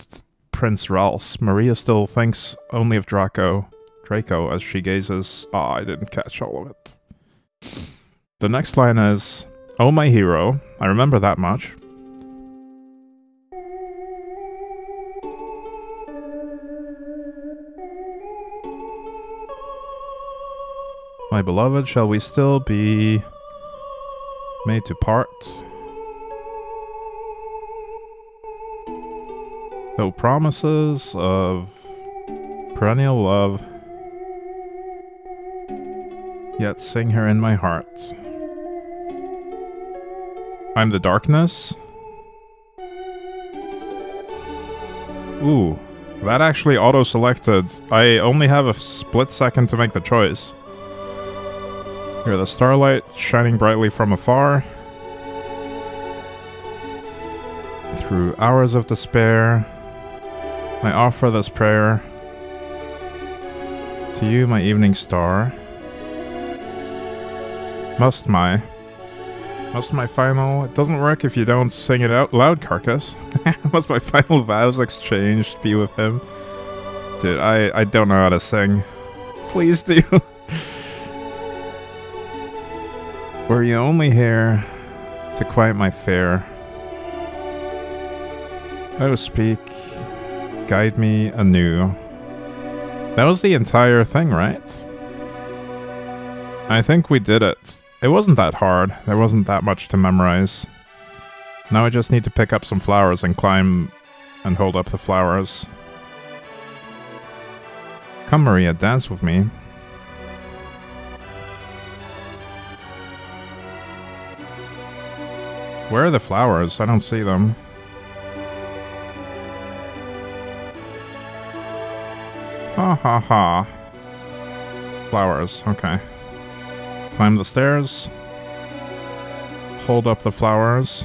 S2: Prince Ralse, Maria still thinks only of Draco as she gazes. Ah, I didn't catch all of it. The next line is, oh my hero, I remember that much. My beloved, shall we still be made to part? Though promises of perennial love, yet sing her in my heart. I'm the darkness? Ooh, that actually auto-selected. I only have a split second to make the choice. You're the starlight shining brightly from afar. Through hours of despair, I offer this prayer to you, my evening star. Must my final... It doesn't work if you don't sing it out loud, Carcass. Must my final vows exchanged be with him? Dude, I don't know how to sing. Please do. Were you only here to quiet my fare? Oh, speak. Guide me anew. That was the entire thing, right? I think we did it. It wasn't that hard. There wasn't that much to memorize. Now I just need to pick up some flowers and climb and hold up the flowers. Come, Maria, dance with me. Where are the flowers? I don't see them. Ha ha ha. Flowers, okay. Climb the stairs. Hold up the flowers.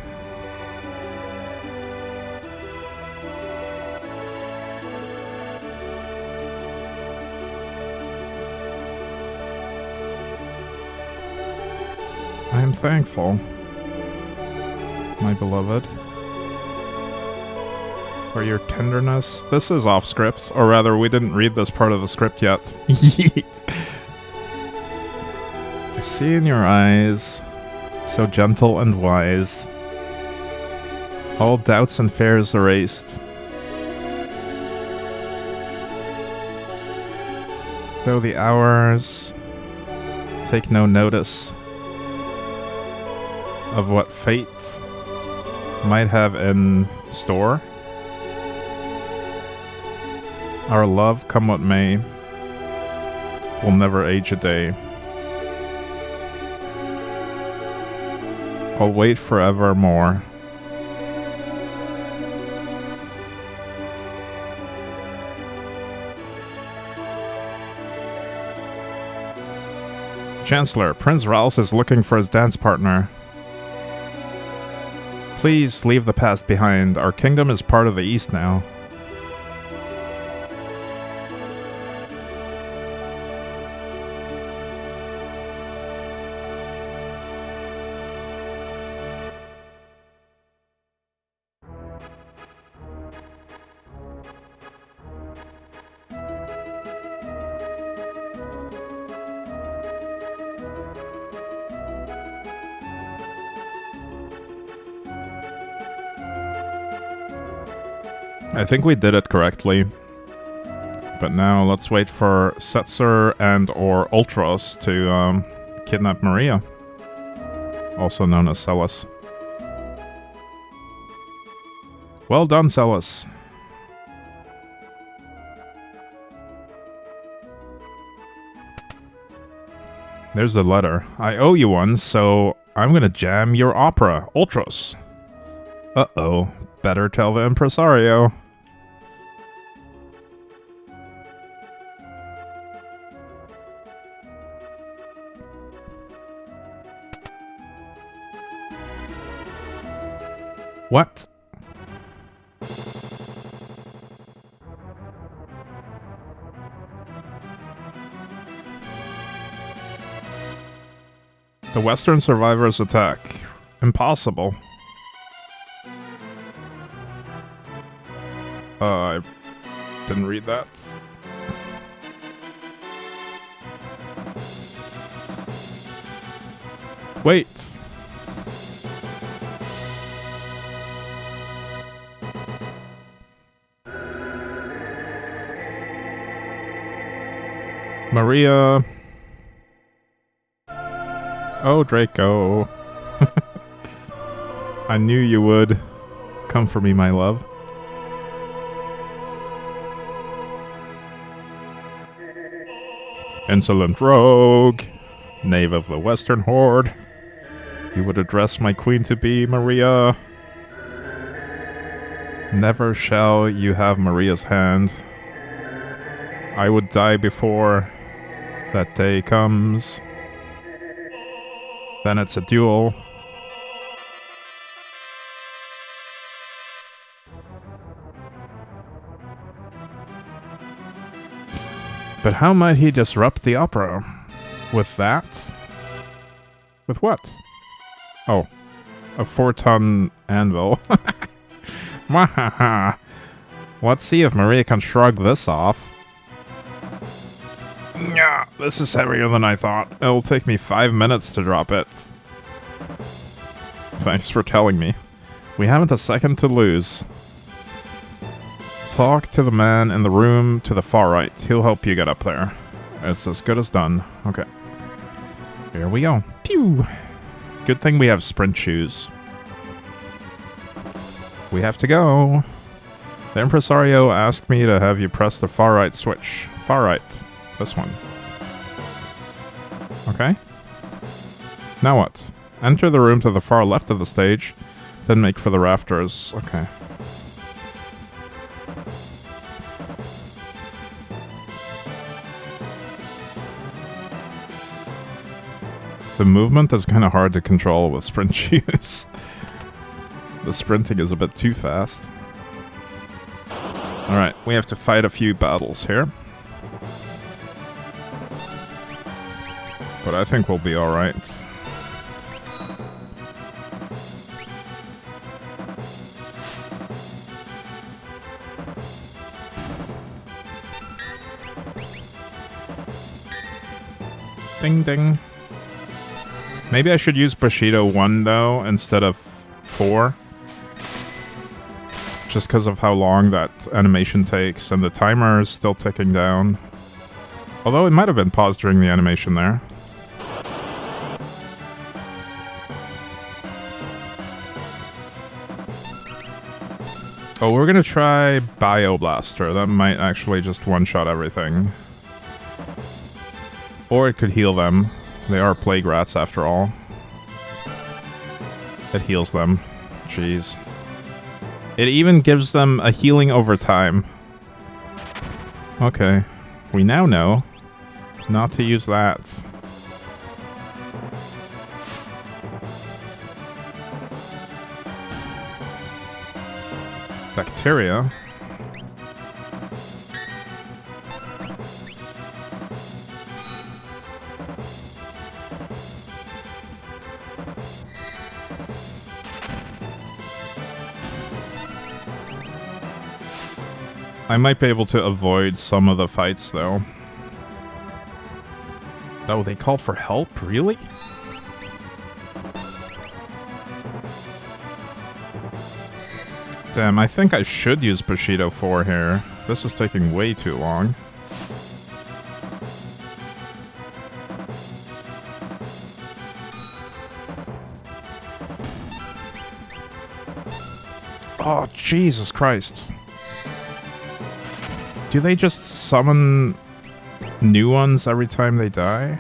S2: I am thankful, my beloved, for your tenderness. This is off script, or rather, we didn't read this part of the script yet. Yeet. I see in your eyes, so gentle and wise, all doubts and fears erased. Though the hours take no notice of what fate might have in store, our love, come what may, will never age a day. I'll wait forevermore. Chancellor, Prince Ralph is looking for his dance partner. Please leave the past behind. Our kingdom is part of the East now. I think we did it correctly. But now let's wait for Setzer and or Ultros to kidnap Maria. Also known as Celis. Well done, Celis. There's the letter. I owe you one, so I'm gonna jam your opera, Ultros. Uh-oh. Better tell the impresario. What? The Western survivors attack. Impossible. I didn't read that. Wait. Maria. Oh, Draco. I knew you would. Come for me, my love. Insolent rogue. Knave of the Western Horde. You would address my queen-to-be, Maria. Never shall you have Maria's hand. I would die before that day comes. Then it's a duel. But how might he disrupt the opera? With that? With what? Oh. A 4-ton anvil. Mwahaha. Let's see if Maria can shrug this off. Yeah, this is heavier than I thought. It'll take me 5 minutes to drop it. Thanks for telling me. We haven't a second to lose. Talk to the man in the room to the far right. He'll help you get up there. It's as good as done. Okay. Here we go. Pew! Good thing we have sprint shoes. We have to go. The impresario asked me to have you press the far right switch. Far right. This one. Okay. Now what? Enter the room to the far left of the stage, then make for the rafters. Okay. The movement is kind of hard to control with sprint shoes. The sprinting is a bit too fast. Alright, we have to fight a few battles here. But I think we'll be alright. Ding ding. Maybe I should use Bushido 1 though, instead of 4. Just because of how long that animation takes, and the timer is still ticking down. Although it might have been paused during the animation there. Oh, we're gonna try Bio Blaster. That might actually just one-shot everything. Or it could heal them. They are plague rats after all. It heals them. Jeez. It even gives them a healing over time. Okay. We now know not to use that. Bacteria? I might be able to avoid some of the fights, though. Oh, they called for help? Really? Damn, I think I should use Bushido 4 here. This is taking way too long. Oh, Jesus Christ. Do they just summon new ones every time they die?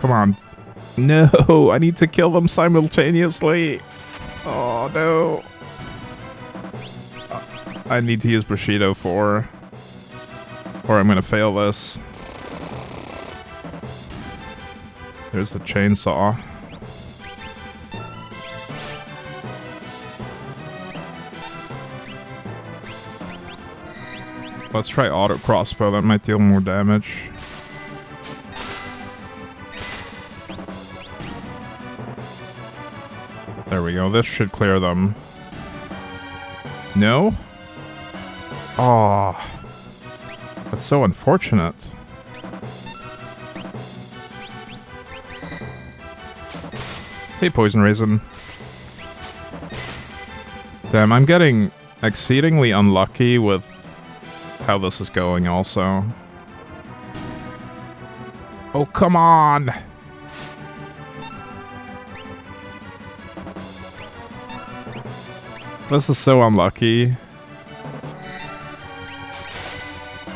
S2: Come on. No, I need to kill them simultaneously. Oh, no. I need to use Bushido 4. Or I'm gonna fail this. There's the chainsaw. Let's try auto crossbow, that might deal more damage. There we go, this should clear them. No? Oh, that's so unfortunate. Hey, Poison Raisin. Damn, I'm getting exceedingly unlucky with how this is going also. Oh, come on! This is so unlucky.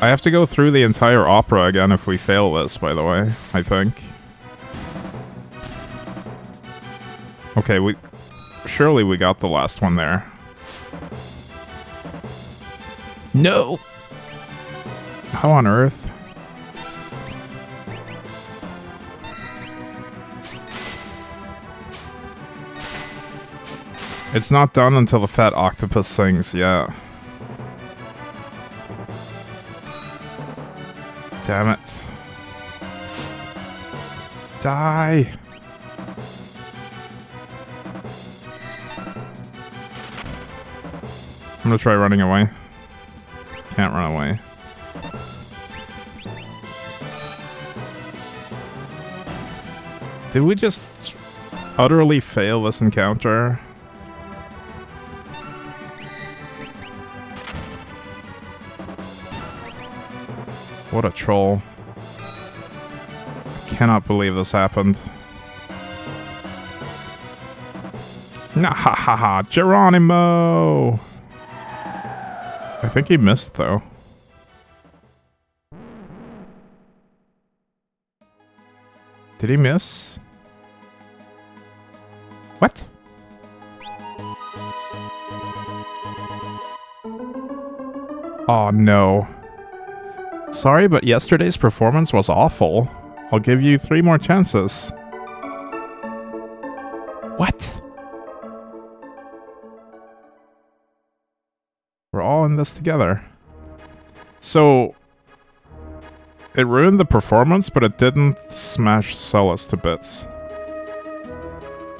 S2: I have to go through the entire opera again if we fail this, by the way, I think. Okay, surely we got the last one there. No! How on earth? It's not done until the fat octopus sings, yeah. Damn it. Die! I'm gonna try running away. Can't run away. Did we just utterly fail this encounter? What a troll. I cannot believe this happened. Nah, ha ha ha, Geronimo! I think he missed, though. Did he miss? What? Oh, no. Sorry, but yesterday's performance was awful. I'll give you 3 more chances. What? We're all in this together. So, it ruined the performance, but it didn't smash Celis to bits.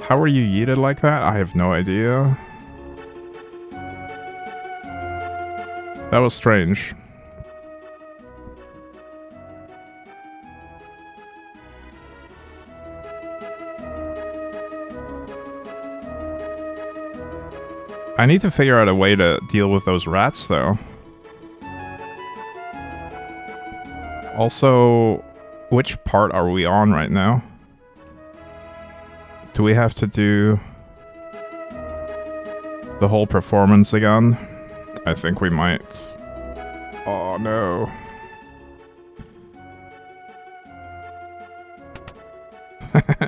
S2: How were you yeeted like that? I have no idea. That was strange. I need to figure out a way to deal with those rats, though. Also, which part are we on right now? Do we have to do the whole performance again? I think we might. Oh, no.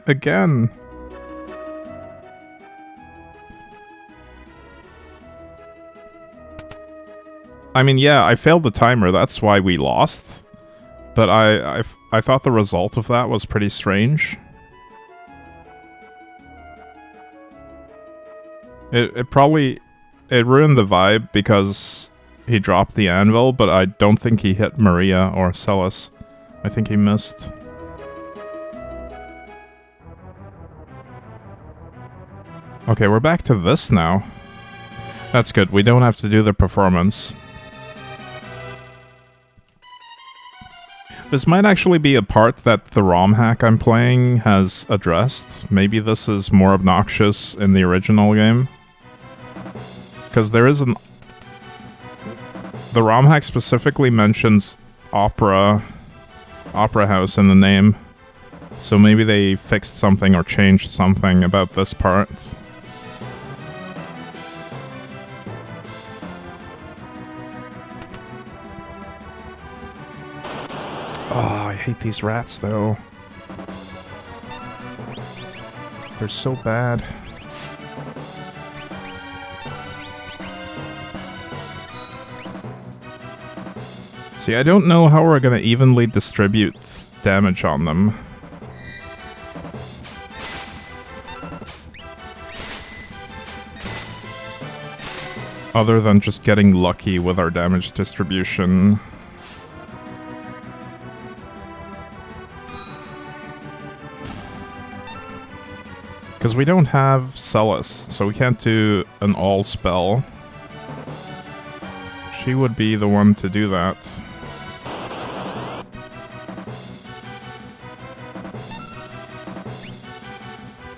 S2: Again. I mean, yeah, I failed the timer, that's why we lost. But I I thought the result of that was pretty strange. It probably... It ruined the vibe because he dropped the anvil, but I don't think he hit Maria or Celis. I think he missed. Okay, we're back to this now. That's good. We don't have to do the performance. This might actually be a part that the ROM hack I'm playing has addressed. Maybe this is more obnoxious in the original game. Because there is an... The ROM hack specifically mentions Opera House in the name. So maybe they fixed something or changed something about this part. Oh, I hate these rats, though. They're so bad. See, I don't know how we're gonna evenly distribute damage on them. Other than just getting lucky with our damage distribution. Because we don't have Celis, so we can't do an all spell. She would be the one to do that.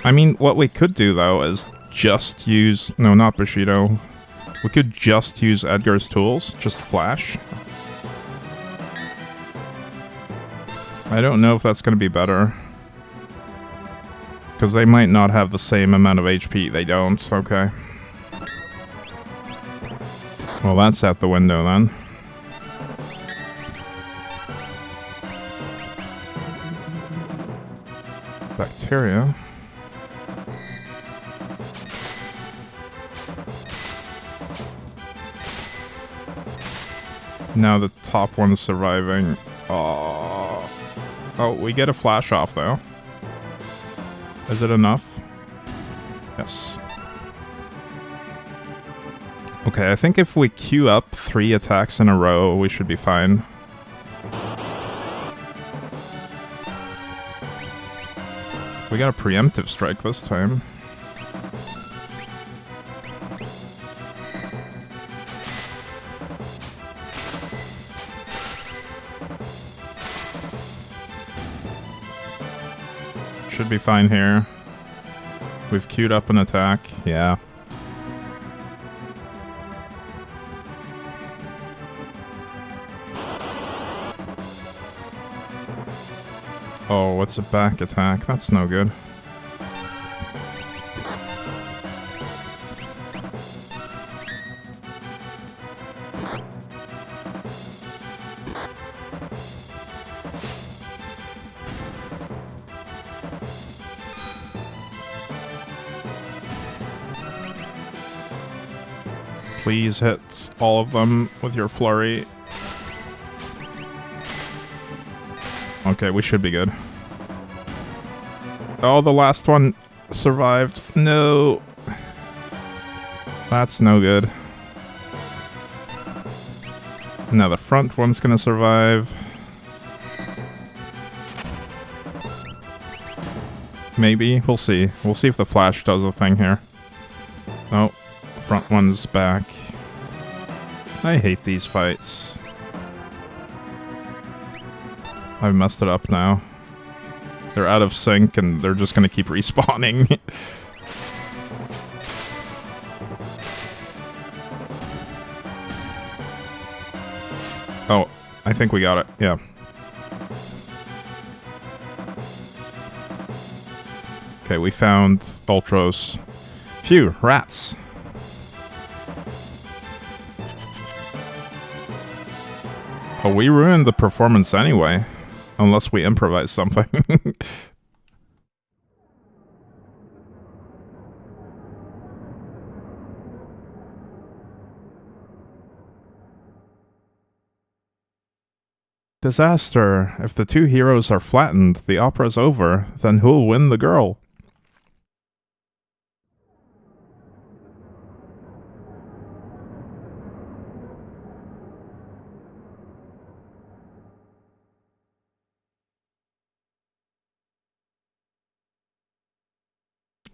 S2: I mean, what we could do, though, is just use... No, not Bushido. We could just use Edgar's tools. Just flash. I don't know if that's going to be better. Because they might not have the same amount of HP. They don't, okay. Well, that's out the window, then. Bacteria. Now the top one's surviving. Oh, we get a flash off, though. Is it enough? Yes. Okay, I think if we queue up 3 attacks in a row, we should be fine. We got a preemptive strike this time. Should be fine here. We've queued up an attack. Yeah. Oh, what's a back attack? That's no good. Please hit all of them with your flurry. Okay, we should be good. Oh, the last one survived. No. That's no good. Now the front one's gonna survive. Maybe. We'll see. We'll see if the flash does a thing here. Oh. Front one's back. I hate these fights. I've messed it up now. They're out of sync and they're just gonna keep respawning. Oh, I think we got it. Yeah. Okay, we found Ultros. Phew, rats. Oh, we ruined the performance anyway. Unless we improvise something. Disaster. If the two heroes are flattened, the opera's over. Then who'll win the girl?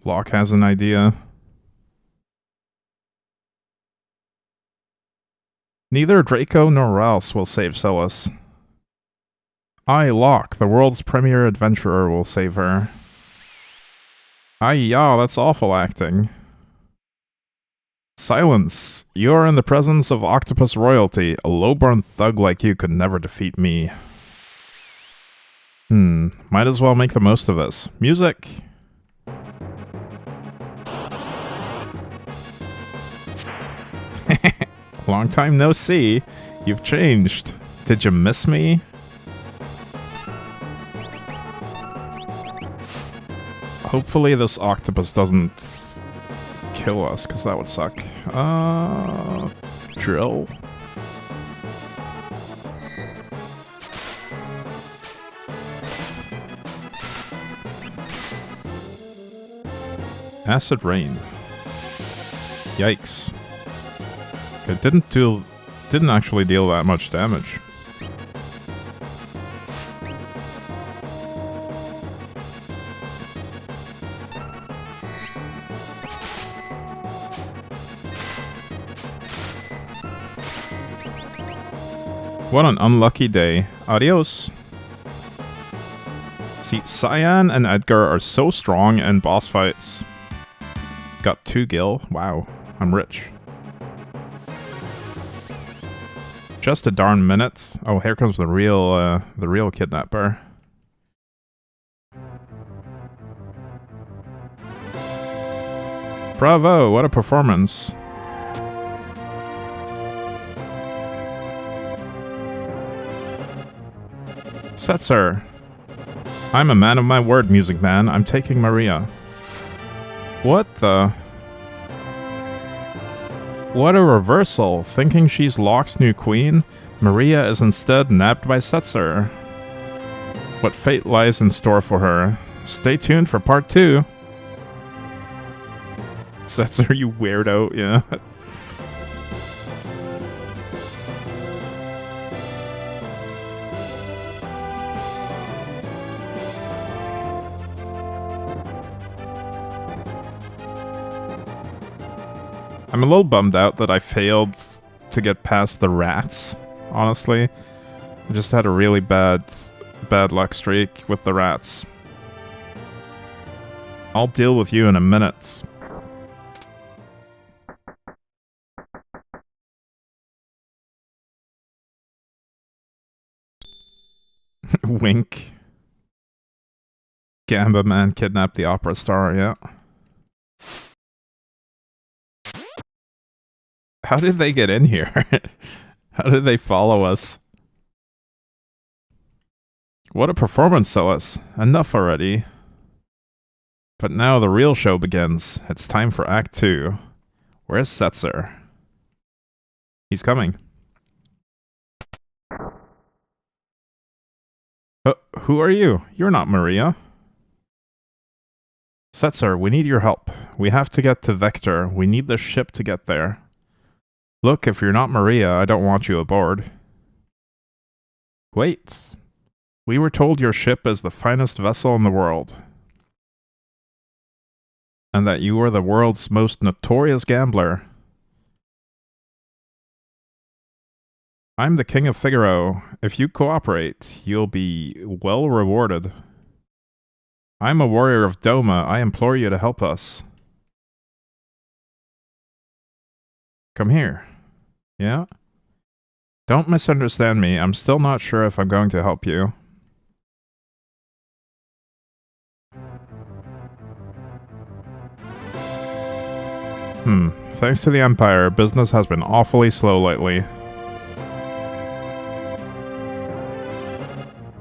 S2: Locke has an idea. Neither Draco nor Rouse will save Celis. I, Locke, the world's premier adventurer, will save her. Yeah, that's awful acting. Silence! You are in the presence of octopus royalty. A low-born thug like you could never defeat me. Might as well make the most of this. Music! Long time no see. You've changed. Did you miss me? Hopefully this octopus doesn't kill us, because that would suck. Drill. Acid rain. Yikes. It didn't actually deal that much damage. What an unlucky day. Adios. See, Cyan and Edgar are so strong in boss fights. Got 2 gil. Wow, I'm rich. Just a darn minute. Oh, here comes the real kidnapper. Bravo, what a performance. Setzer. I'm a man of my word, Music Man. I'm taking Maria. What the... What a reversal! Thinking she's Locke's new queen, Maria is instead nabbed by Setzer. What fate lies in store for her? Stay tuned for part 2! Setzer, you weirdo, yeah. I'm a little bummed out that I failed to get past the rats, honestly. I just had a really bad luck streak with the rats. I'll deal with you in a minute. Wink. Gamba Man kidnapped the opera star, yeah. How did they get in here? How did they follow us? What a performance, Celis. Enough already. But now the real show begins. It's time for Act 2. Where's Setzer? He's coming. Who are you? You're not Maria. Setzer, we need your help. We have to get to Vector. We need the ship to get there. Look, if you're not Maria, I don't want you aboard. Wait. We were told your ship is the finest vessel in the world. And that you are the world's most notorious gambler. I'm the King of Figaro. If you cooperate, you'll be well rewarded. I'm a warrior of Doma. I implore you to help us. Come here. Yeah? Don't misunderstand me. I'm still not sure if I'm going to help you. Thanks to the Empire, business has been awfully slow lately.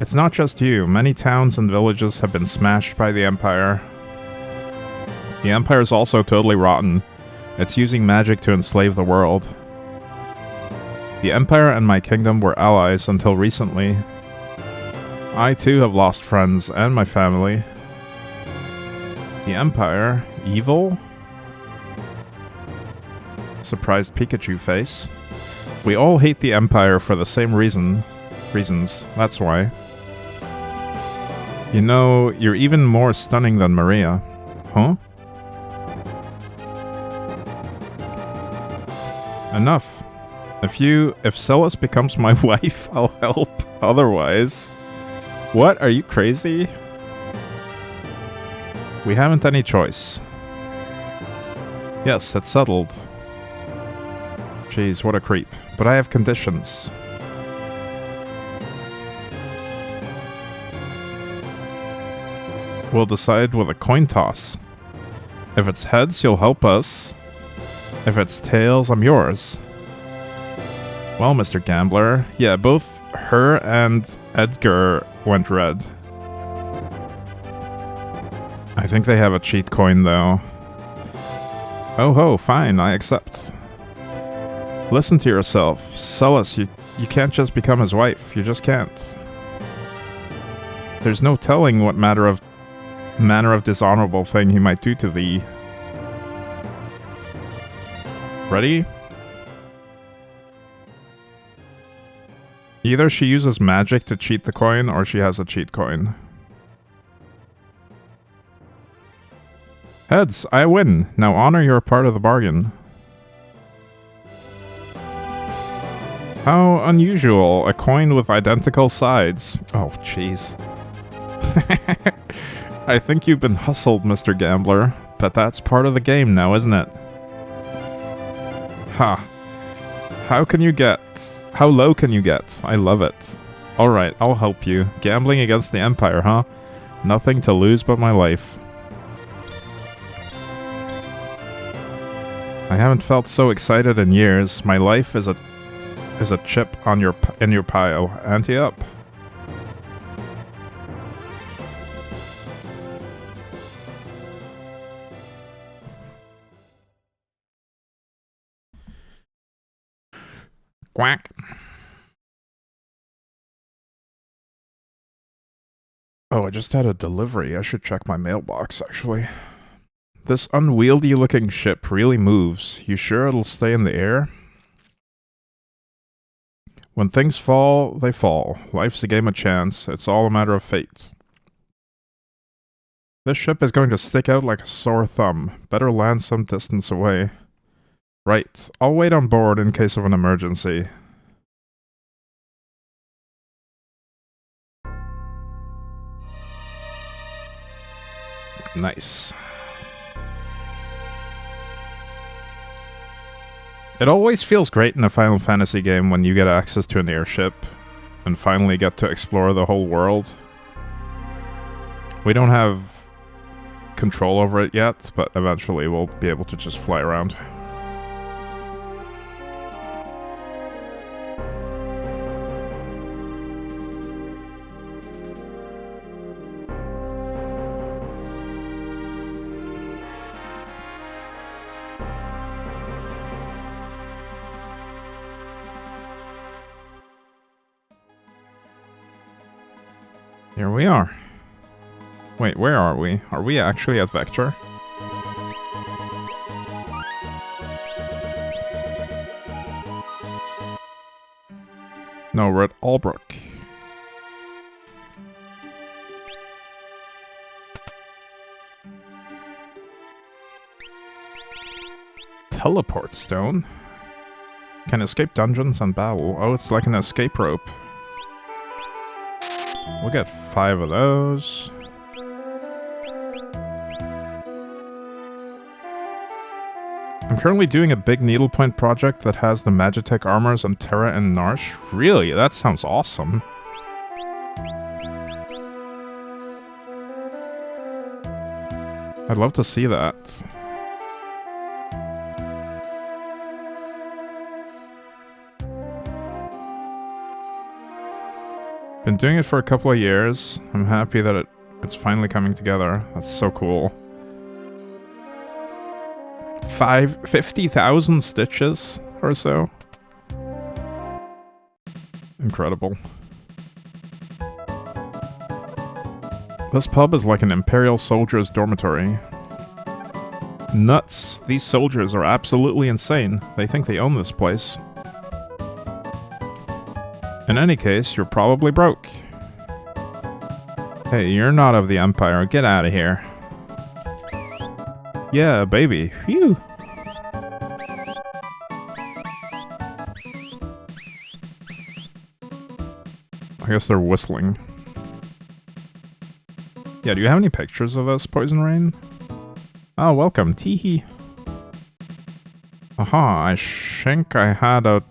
S2: It's not just you. Many towns and villages have been smashed by the Empire. The Empire's also totally rotten. It's using magic to enslave the world. The Empire and my kingdom were allies until recently. I too have lost friends and my family. The Empire? Evil? Surprised Pikachu face. We all hate the Empire for the same reasons, that's why. You know, you're even more stunning than Maria. Huh? Enough. If Celis becomes my wife, I'll help. Otherwise... What? Are you crazy? We haven't any choice. Yes, it's settled. Jeez, what a creep. But I have conditions. We'll decide with a coin toss. If it's heads, you'll help us. If it's tails, I'm yours. Well, Mr. Gambler, yeah, both her and Edgar went red. I think they have a cheat coin, though. Oh ho, fine, I accept. Listen to yourself. Celis, you can't just become his wife. You just can't. There's no telling what manner of dishonorable thing he might do to thee. Ready? Either she uses magic to cheat the coin, or she has a cheat coin. Heads, I win. Now honor your part of the bargain. How unusual. A coin with identical sides. Oh, jeez. I think you've been hustled, Mr. Gambler. But that's part of the game now, isn't it? Ha. How low can you get? I love it. Alright, I'll help you. Gambling against the Empire, huh? Nothing to lose but my life. I haven't felt so excited in years. My life is a chip on in your pile. Ante up. Quack. Oh, I just had a delivery. I should check my mailbox, actually. This unwieldy-looking ship really moves. You sure it'll stay in the air? When things fall, they fall. Life's a game of chance. It's all a matter of fate. This ship is going to stick out like a sore thumb. Better land some distance away. Right. I'll wait on board in case of an emergency. Nice. It always feels great in a Final Fantasy game when you get access to an airship and finally get to explore the whole world. We don't have control over it yet, but eventually we'll be able to just fly around. Here we are. Wait, where are we? Are we actually at Vector? No, we're at Albrook. Teleport stone? Can escape dungeons and battle. Oh, it's like an escape rope. We'll get 5 of those. I'm currently doing a big needlepoint project that has the Magitech armors on Terra and Narsh. Really? That sounds awesome. I'd love to see that. Been doing it for a couple of years. I'm happy that it's finally coming together. That's so cool. 50,000 stitches or so. Incredible. This pub is like an Imperial soldier's dormitory. Nuts! These soldiers are absolutely insane. They think they own this place. In any case, you're probably broke. Hey, you're not of the Empire. Get out of here. Yeah, baby. Phew! I guess they're whistling. Yeah, do you have any pictures of this, Poison Rain? Oh, welcome. Teehee. Aha, I think I had a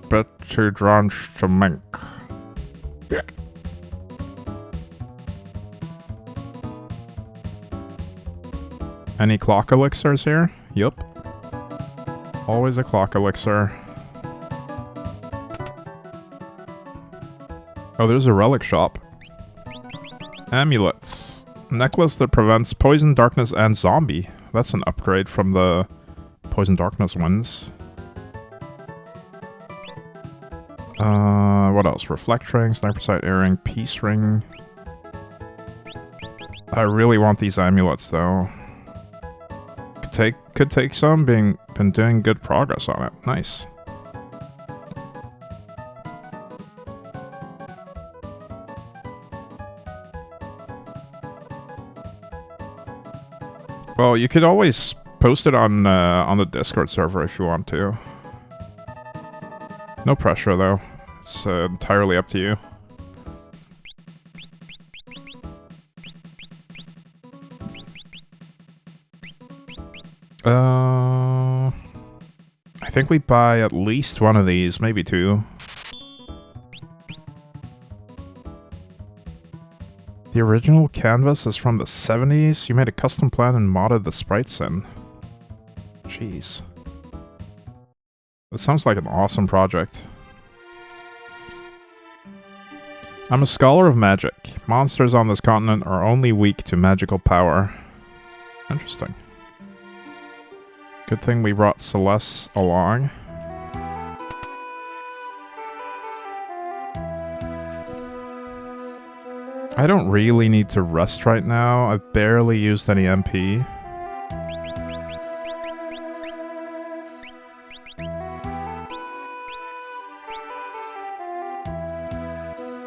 S2: bit too drunk to mink. Any clock elixirs here? Yup. Always a clock elixir. Oh, there's a relic shop. Amulets. Necklace that prevents poison, darkness, and zombie. That's an upgrade from the poison darkness ones. What else? Reflect ring, sniper sight earring, peace ring. I really want these amulets though. Could take some, been doing good progress on it. Nice. Well, you could always post it on the Discord server if you want to. No pressure though. It's entirely up to you. I think we buy at least one of these, maybe two. The original canvas is from the 70s. You made a custom plan and modded the sprites in. Jeez. That sounds like an awesome project. I'm a scholar of magic. Monsters on this continent are only weak to magical power. Interesting. Good thing we brought Celeste along. I don't really need to rest right now. I've barely used any MP.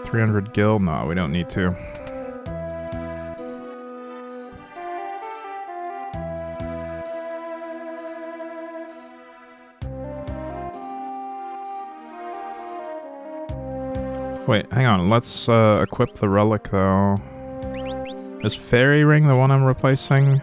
S2: $300 gil? No, we don't need to. Wait, hang on. Let's equip the relic, though. Is Fairy Ring the one I'm replacing?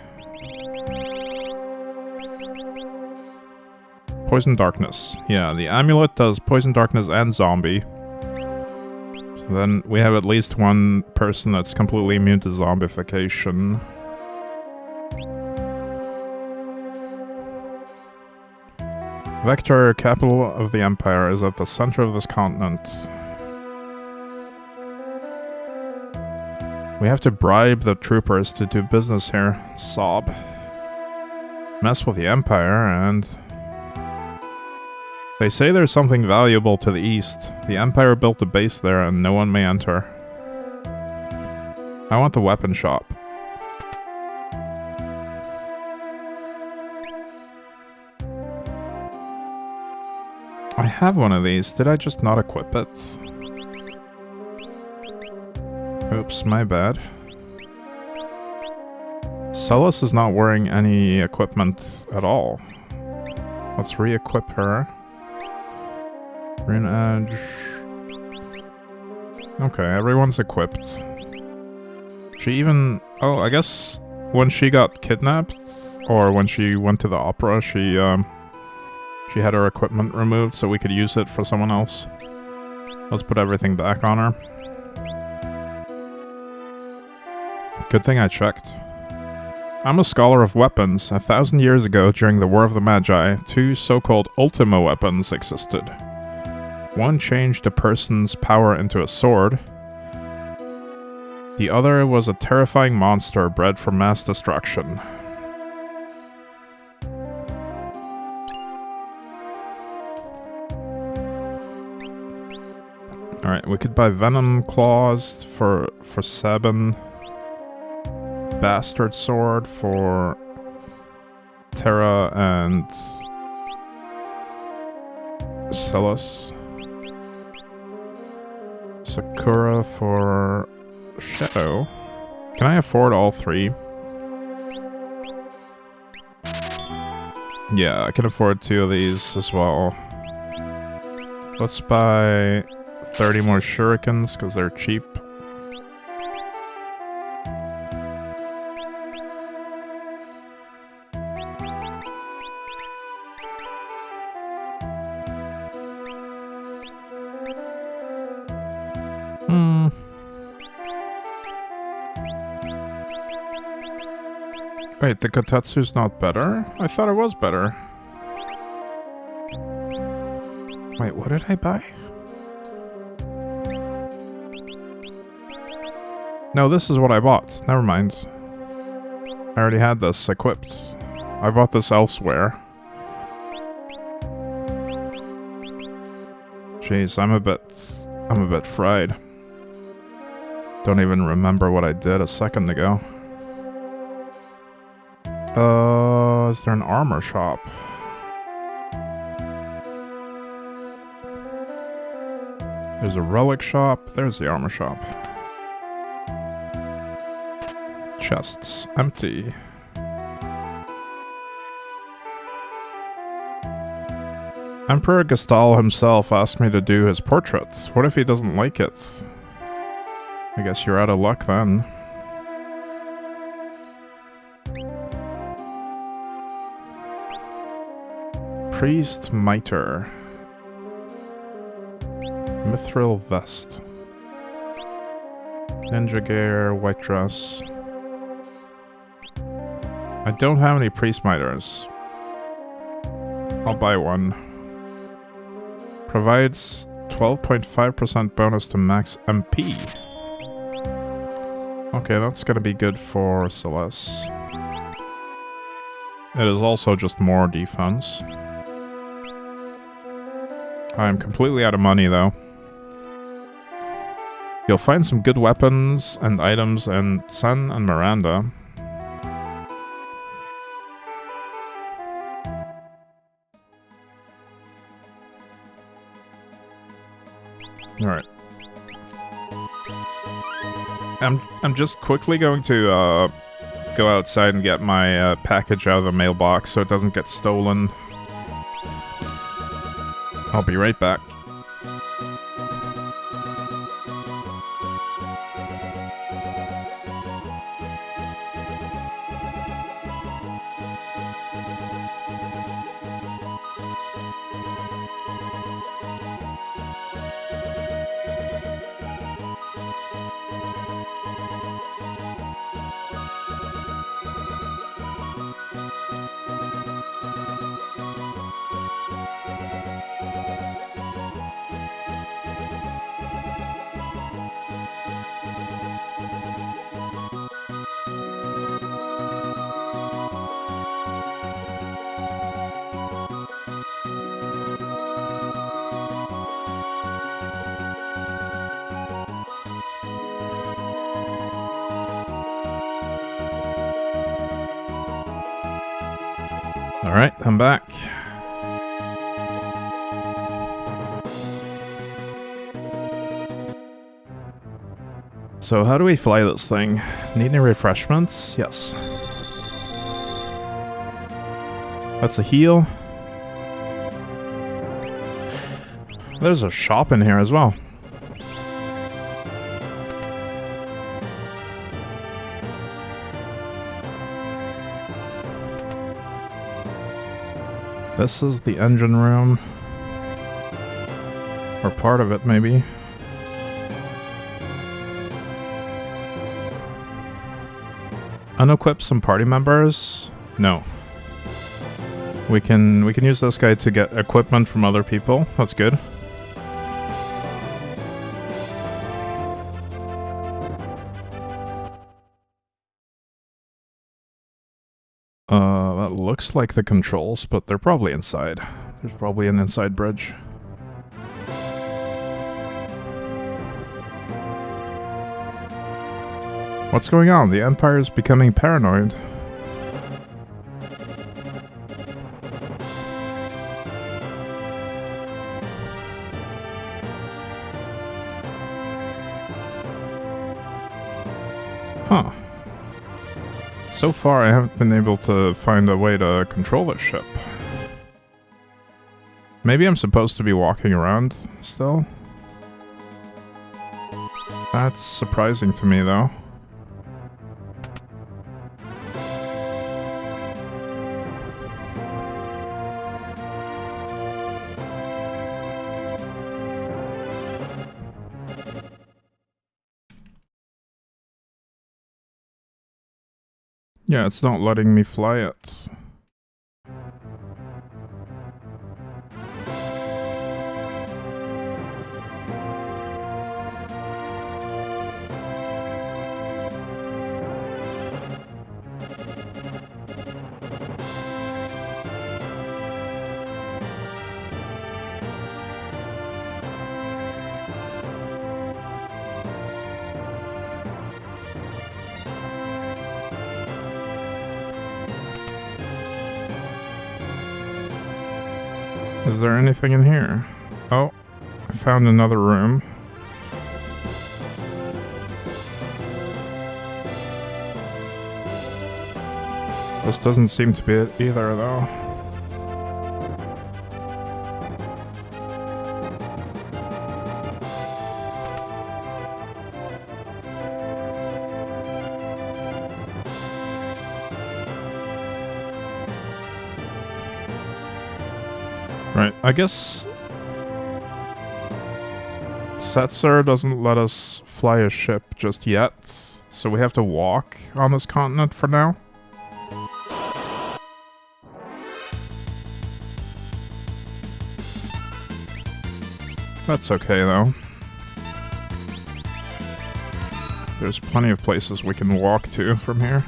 S2: Poison Darkness. Yeah, the amulet does Poison Darkness and Zombie. So then we have at least one person that's completely immune to zombification. Vector, capital of the Empire, is at the center of this continent. We have to bribe the troopers to do business here. Sob. Mess with the Empire and... They say there's something valuable to the east. The Empire built a base there and no one may enter. I want the weapon shop. I have one of these. Did I just not equip it? Oops, my bad. Celis is not wearing any equipment at all. Let's re-equip her. Rune Edge. Okay, everyone's equipped. She even... Oh, I guess when she got kidnapped, or when she went to the opera, she had her equipment removed so we could use it for someone else. Let's put everything back on her. Good thing I checked. I'm a scholar of weapons. 1,000 years ago, during the War of the Magi, two so-called Ultima weapons existed. One changed a person's power into a sword. The other was a terrifying monster bred for mass destruction. Alright, we could buy Venom Claws for 7. Bastard Sword for Terra and Celis. Sakura for Shadow. Can I afford all 3? Yeah, I can afford 2 of these as well. Let's buy 30 more shurikens because they're cheap. Wait, the Kotetsu's not better? I thought it was better. Wait, what did I buy? No, this is what I bought. Never mind. I already had this equipped. I bought this elsewhere. Jeez, I'm a bit fried. Don't even remember what I did a second ago. Is there an armor shop? There's a relic shop. There's the armor shop. Chests empty. Emperor Gestal himself asked me to do his portrait. What if he doesn't like it? I guess you're out of luck then. Priest Mitre. Mithril Vest. Ninja Gear, White Dress. I don't have any Priest Mitres. I'll buy one. Provides 12.5% bonus to max MP. Okay, that's gonna be good for Celes. It is also just more defense. I'm completely out of money, though. You'll find some good weapons and items in Sen and Miranda. Alright. I'm just quickly going to go outside and get my package out of the mailbox so it doesn't get stolen. I'll be right back. Alright, I'm back. So how do we fly this thing? Need any refreshments? Yes. That's a heal. There's a shop in here as well. This is the engine room. Or part of it, maybe. Unequip some party members? No. We can use this guy to get equipment from other people. That's good. That looks like the controls, but they're probably inside. There's probably an inside bridge. What's going on? The Empire is becoming paranoid. Huh. So far, I haven't been able to find a way to control this ship. Maybe I'm supposed to be walking around still? That's surprising to me, though. Yeah, it's not letting me fly it. Is there anything in here? Oh, I found another room. This doesn't seem to be it either, though. Right, I guess Setzer doesn't let us fly a ship just yet, so we have to walk on this continent for now. That's okay, though. There's plenty of places we can walk to from here.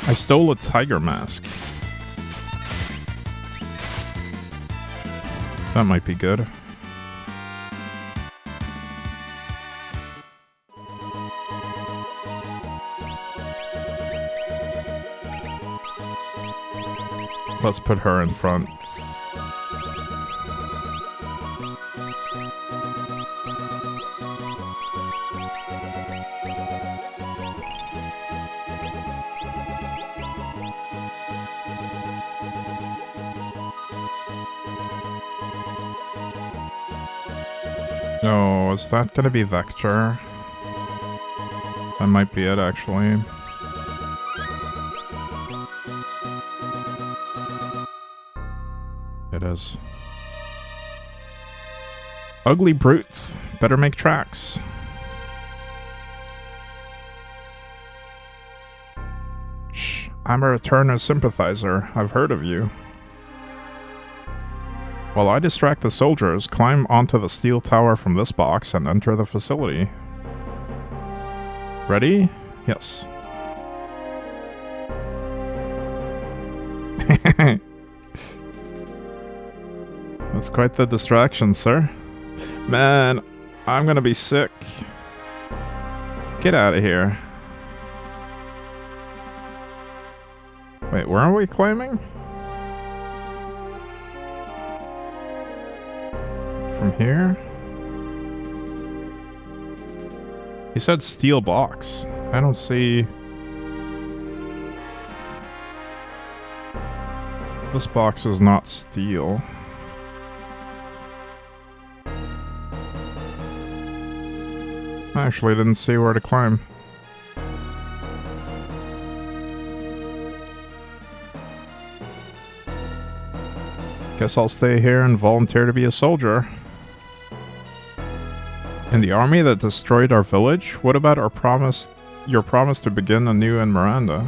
S2: I stole a tiger mask. That might be good. Let's put her in front. No, is that gonna be Vector? That might be it, actually. It is. Ugly brutes. Better make tracks. Shh. I'm a returner sympathizer. I've heard of you. While I distract the soldiers, climb onto the steel tower from this box and enter the facility. Ready? Yes. That's quite the distraction, sir. Man, I'm gonna be sick. Get out of here. Wait, where are we climbing? From here? He said steel box. I don't see... This box is not steel. I actually didn't see where to climb. Guess I'll stay here and volunteer to be a soldier. In the army that destroyed our village? What about our promise, your promise to begin anew in Miranda?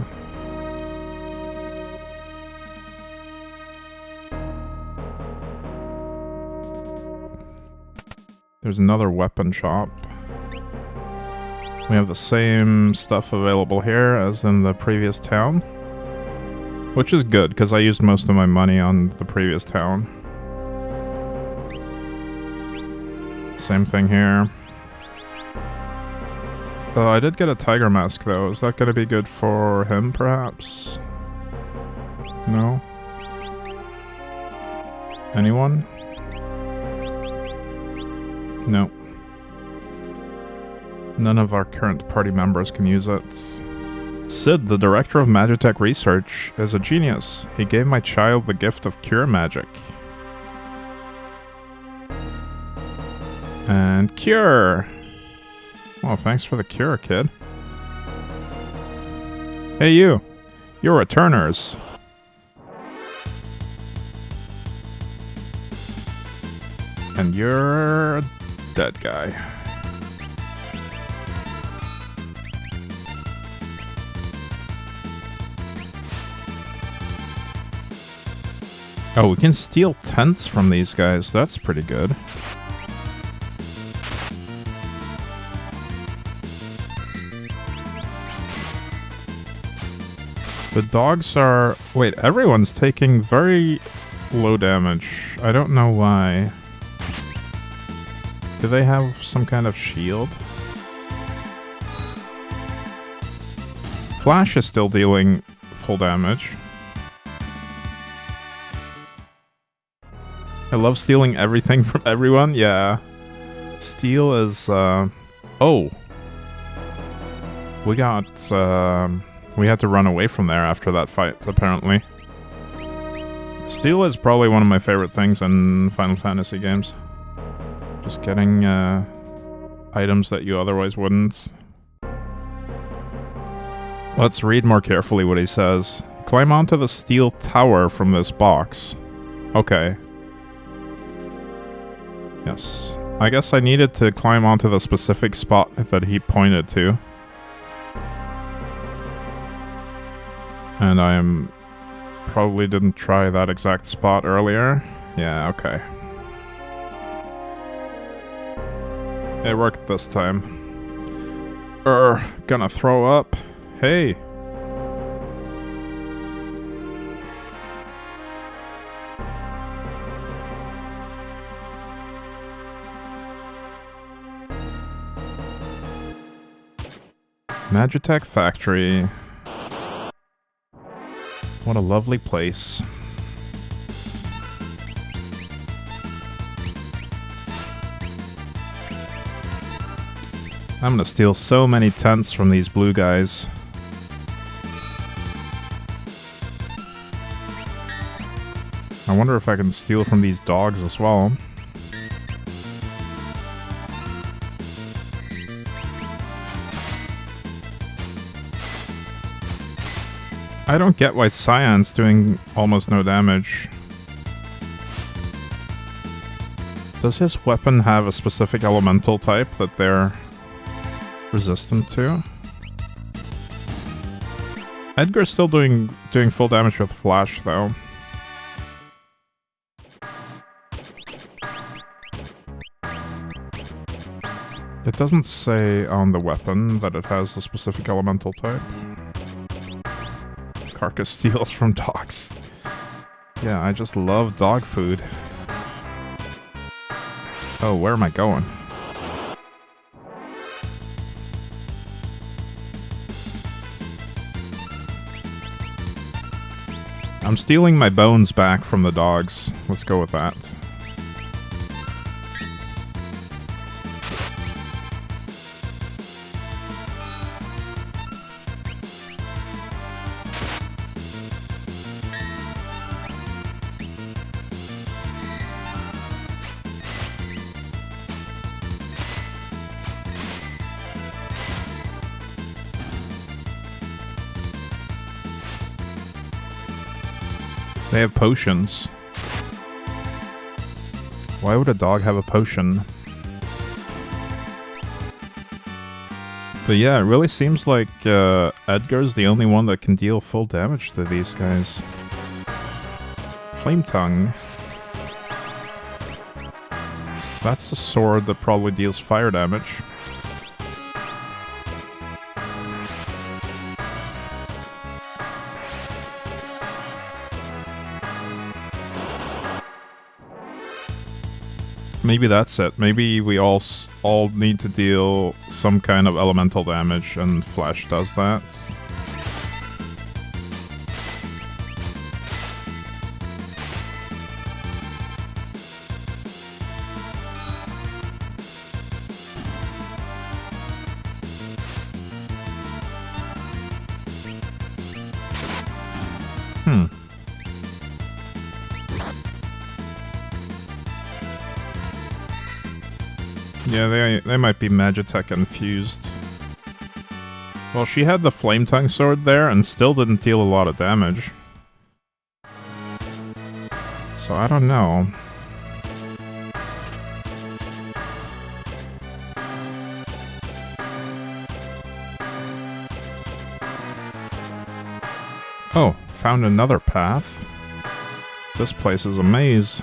S2: There's another weapon shop. We have the same stuff available here as in the previous town. Which is good, because I used most of my money on the previous town. Same thing here. I did get a tiger mask, though. Is that going to be good for him, perhaps? No? Anyone? No. None of our current party members can use it. Sid, the director of Magitech Research, is a genius. He gave my child the gift of cure magic. And cure! Well, thanks for the cure, kid. Hey, you! You're returners. And you're a dead guy. Oh, we can steal tents from these guys. That's pretty good. The dogs are... Wait, everyone's taking very low damage. I don't know why. Do they have some kind of shield? Flash is still dealing full damage. I love stealing everything from everyone. Yeah. Steal is, Oh. We got, we had to run away from there after that fight, apparently. Steal is probably one of my favorite things in Final Fantasy games. Just getting, items that you otherwise wouldn't. Let's read more carefully what he says. Climb onto the steel tower from this box. Okay. Yes. I guess I needed to climb onto the specific spot that he pointed to. And I probably didn't try that exact spot earlier. Yeah, okay. It worked this time. Gonna throw up. Hey! Magitech Factory. What a lovely place. I'm gonna steal so many tents from these blue guys. I wonder if I can steal from these dogs as well. I don't get why Cyan's doing almost no damage. Does his weapon have a specific elemental type that they're resistant to? Edgar's still doing full damage with Flash, though. It doesn't say on the weapon that it has a specific elemental type. Carcass steals from dogs. Yeah, I just love dog food. Oh, where am I going? I'm stealing my bones back from the dogs. Let's go with that. They have potions. Why would a dog have a potion? But yeah, it really seems like Edgar's the only one that can deal full damage to these guys. Flame Tongue. That's a sword that probably deals fire damage. Maybe that's it. Maybe we all need to deal some kind of elemental damage, and Flash does that. Yeah, they might be Magitech infused. Well, she had the Flame Tongue Sword there and still didn't deal a lot of damage. So I don't know. Oh, found another path. This place is a maze.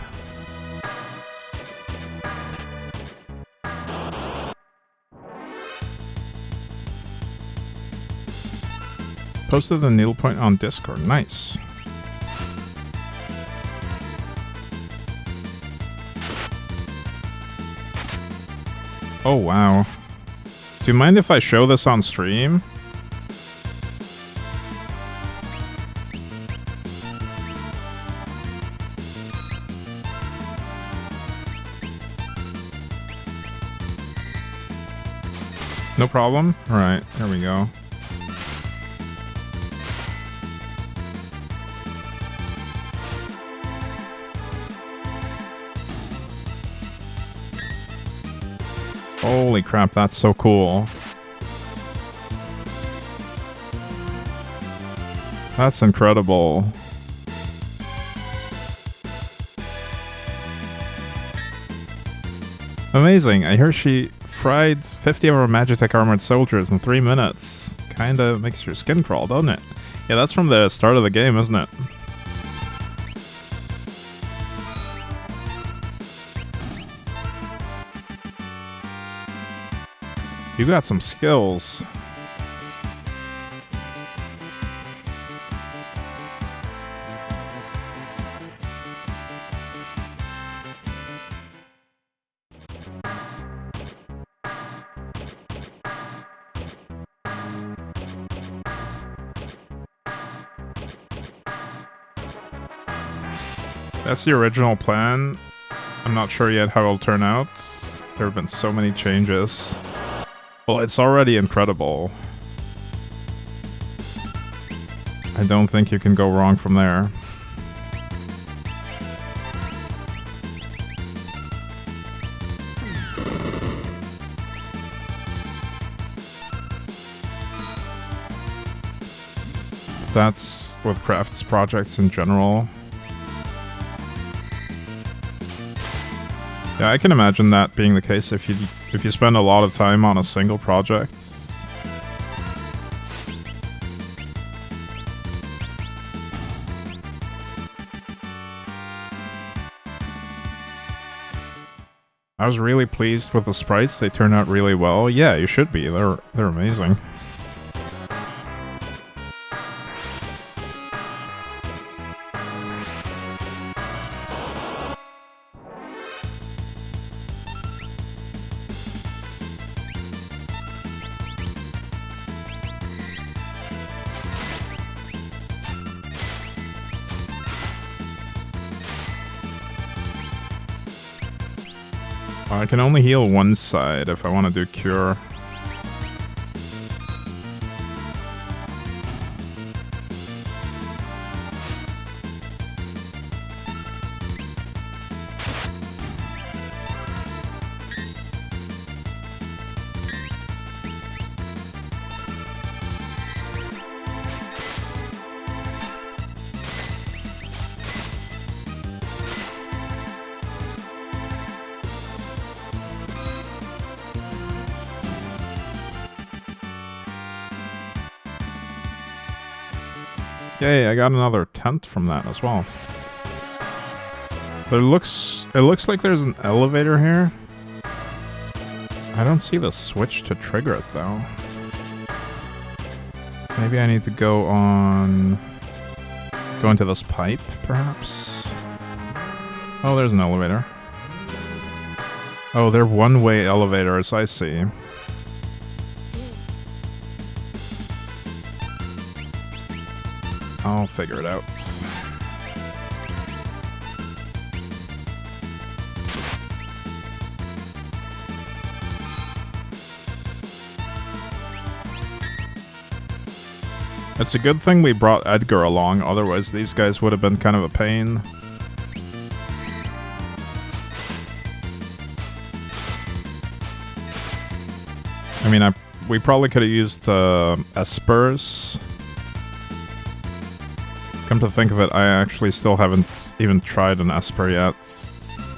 S2: Posted the needlepoint on Discord. Nice. Oh, wow. Do you mind if I show this on stream? No problem? Alright, here we go. Holy crap, that's so cool. That's incredible. Amazing. I hear she fried 50 of our Magitech armored soldiers in 3 minutes. Kinda makes your skin crawl, doesn't it? Yeah, that's from the start of the game, isn't it? You got some skills. That's the original plan. I'm not sure yet how it'll turn out. There have been so many changes. Well, it's already incredible. I don't think you can go wrong from there. That's with crafts projects in general. Yeah, I can imagine that being the case if you spend a lot of time on a single project. I was really pleased with the sprites. They turned out really well. Yeah, you should be. They're amazing. I can only heal one side if I want to do cure. Yay, I got another tent from that as well. But it looks like there's an elevator here. I don't see the switch to trigger it though. Maybe I need to go into this pipe, perhaps? Oh, there's an elevator. Oh, they're one-way elevators, I see. I'll figure it out. It's a good thing we brought Edgar along, otherwise these guys would have been kind of a pain. I mean, we probably could have used espers. Come to think of it, I actually still haven't even tried an esper yet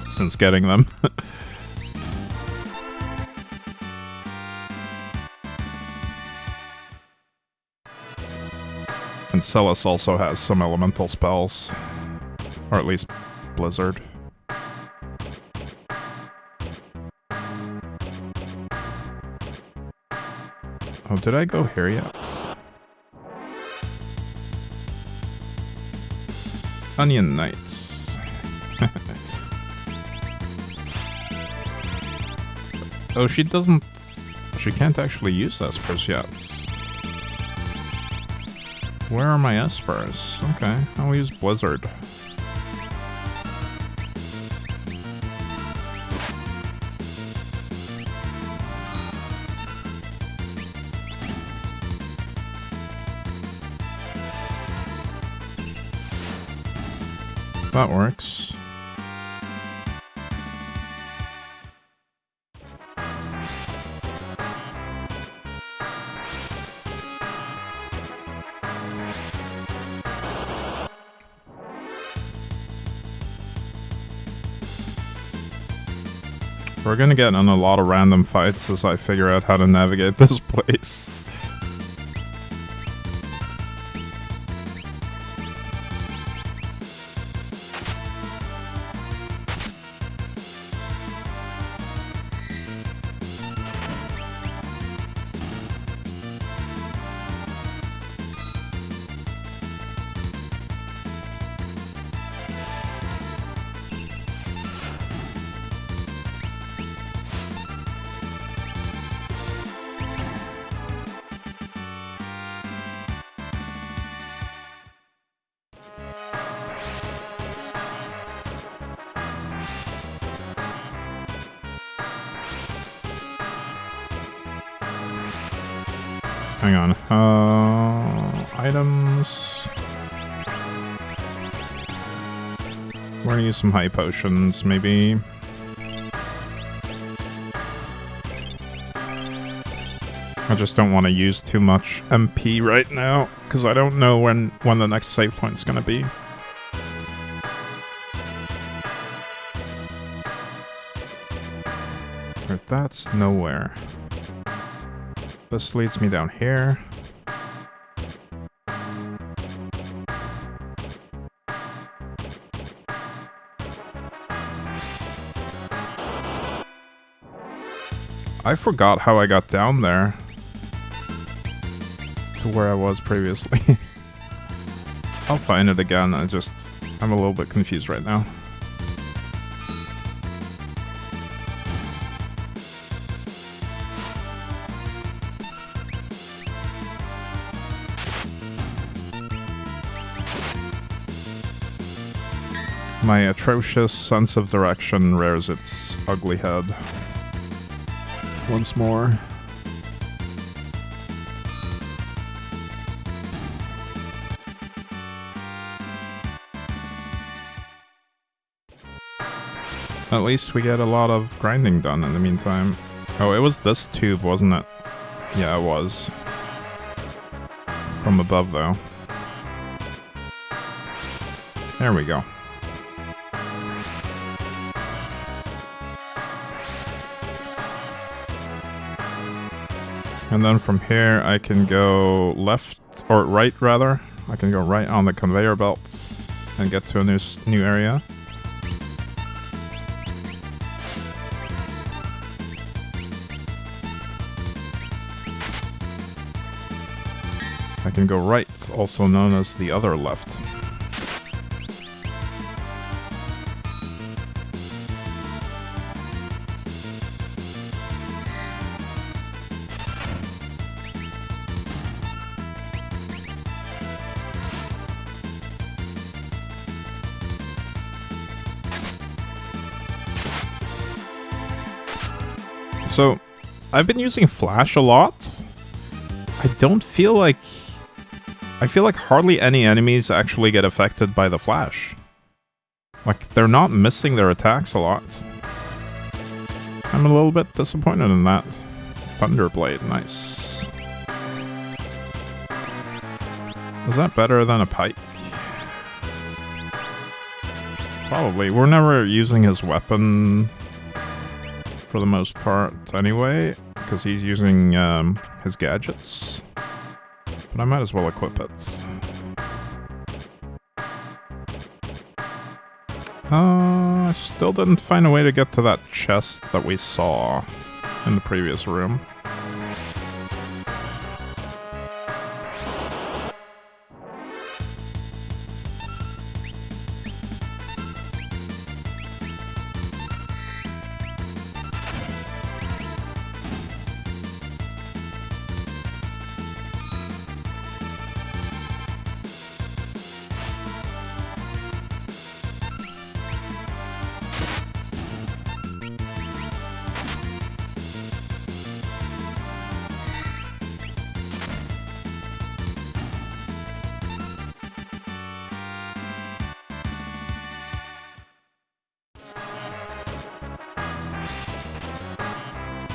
S2: since getting them. And Celis also has some elemental spells. Or at least Blizzard. Oh, did I go here yet? Onion Knights. Oh, she doesn't... She can't actually use espers yet. Where are my espers? Okay, I'll use Blizzard. That works. We're gonna get in a lot of random fights as I figure out how to navigate this place. Hang on. Items. We're gonna use some high potions, maybe. I just don't want to use too much MP right now, because I don't know when the next save point's gonna be. But that's nowhere. This leads me down here. I forgot how I got down there to where I was previously. I'll find it again. I'm a little bit confused right now. My atrocious sense of direction rears its ugly head once more. At least we get a lot of grinding done in the meantime. Oh, it was this tube, wasn't it? Yeah, it was. From above, though. There we go. And then from here, I can go left, or right rather. I can go right on the conveyor belts and get to a new area. I can go right, also known as the other left. So, I've been using flash a lot. I don't feel like... I feel like hardly any enemies actually get affected by the flash. Like, they're not missing their attacks a lot. I'm a little bit disappointed in that. Thunderblade, nice. Is that better than a pike? Probably. We're never using his weapon for the most part anyway, because he's using his gadgets. But I might as well equip it. I still didn't find a way to get to that chest that we saw in the previous room.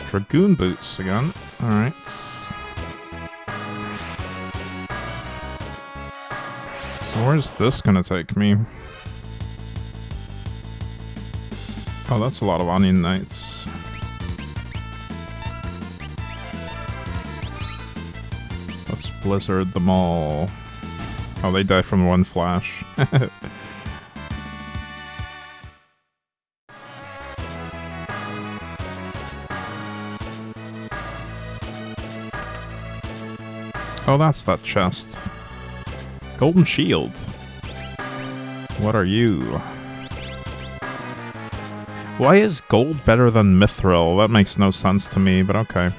S2: Dragoon boots again. Alright. So where's this gonna take me? Oh, that's a lot of onion knights. Let's blizzard them all. Oh, they die from one flash. Oh, that's that chest. Golden shield. What are you? Why is gold better than mithril? That makes no sense to me, but okay.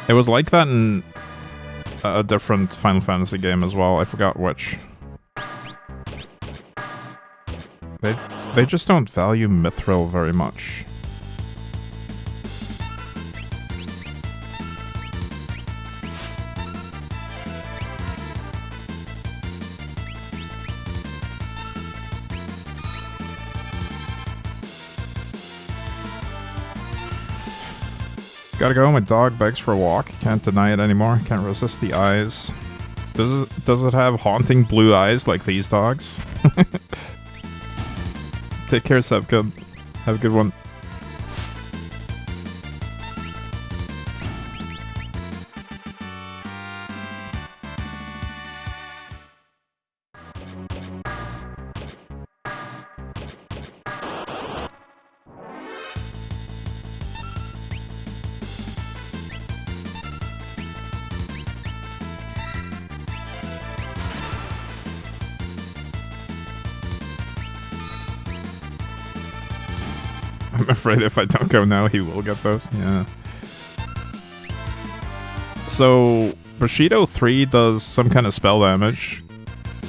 S2: It was like that in a different Final Fantasy game as well. I forgot which. They just don't value mithril very much. Gotta go, my dog begs for a walk. Can't deny it anymore. Can't resist the eyes. Does it have haunting blue eyes like these dogs? Take care, Sevka. Have a good one. I'm afraid if I don't go now, he will get those. Yeah. So, Bushido 3 does some kind of spell damage.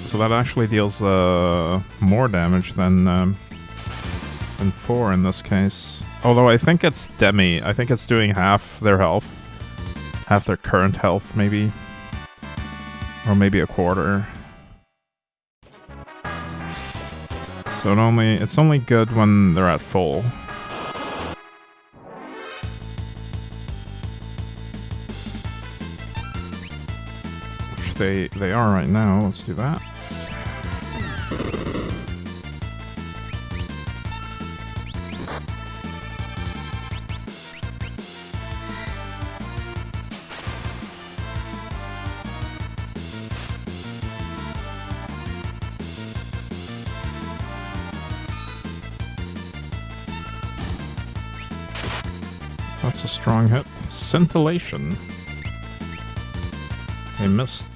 S2: So that actually deals more damage than 4 in this case. Although I think it's demi. I think it's doing half their health. Half their current health, maybe. Or maybe a quarter. So it's only good when they're at full. They are right now. Let's do that. That's a strong hit. Scintillation. They missed.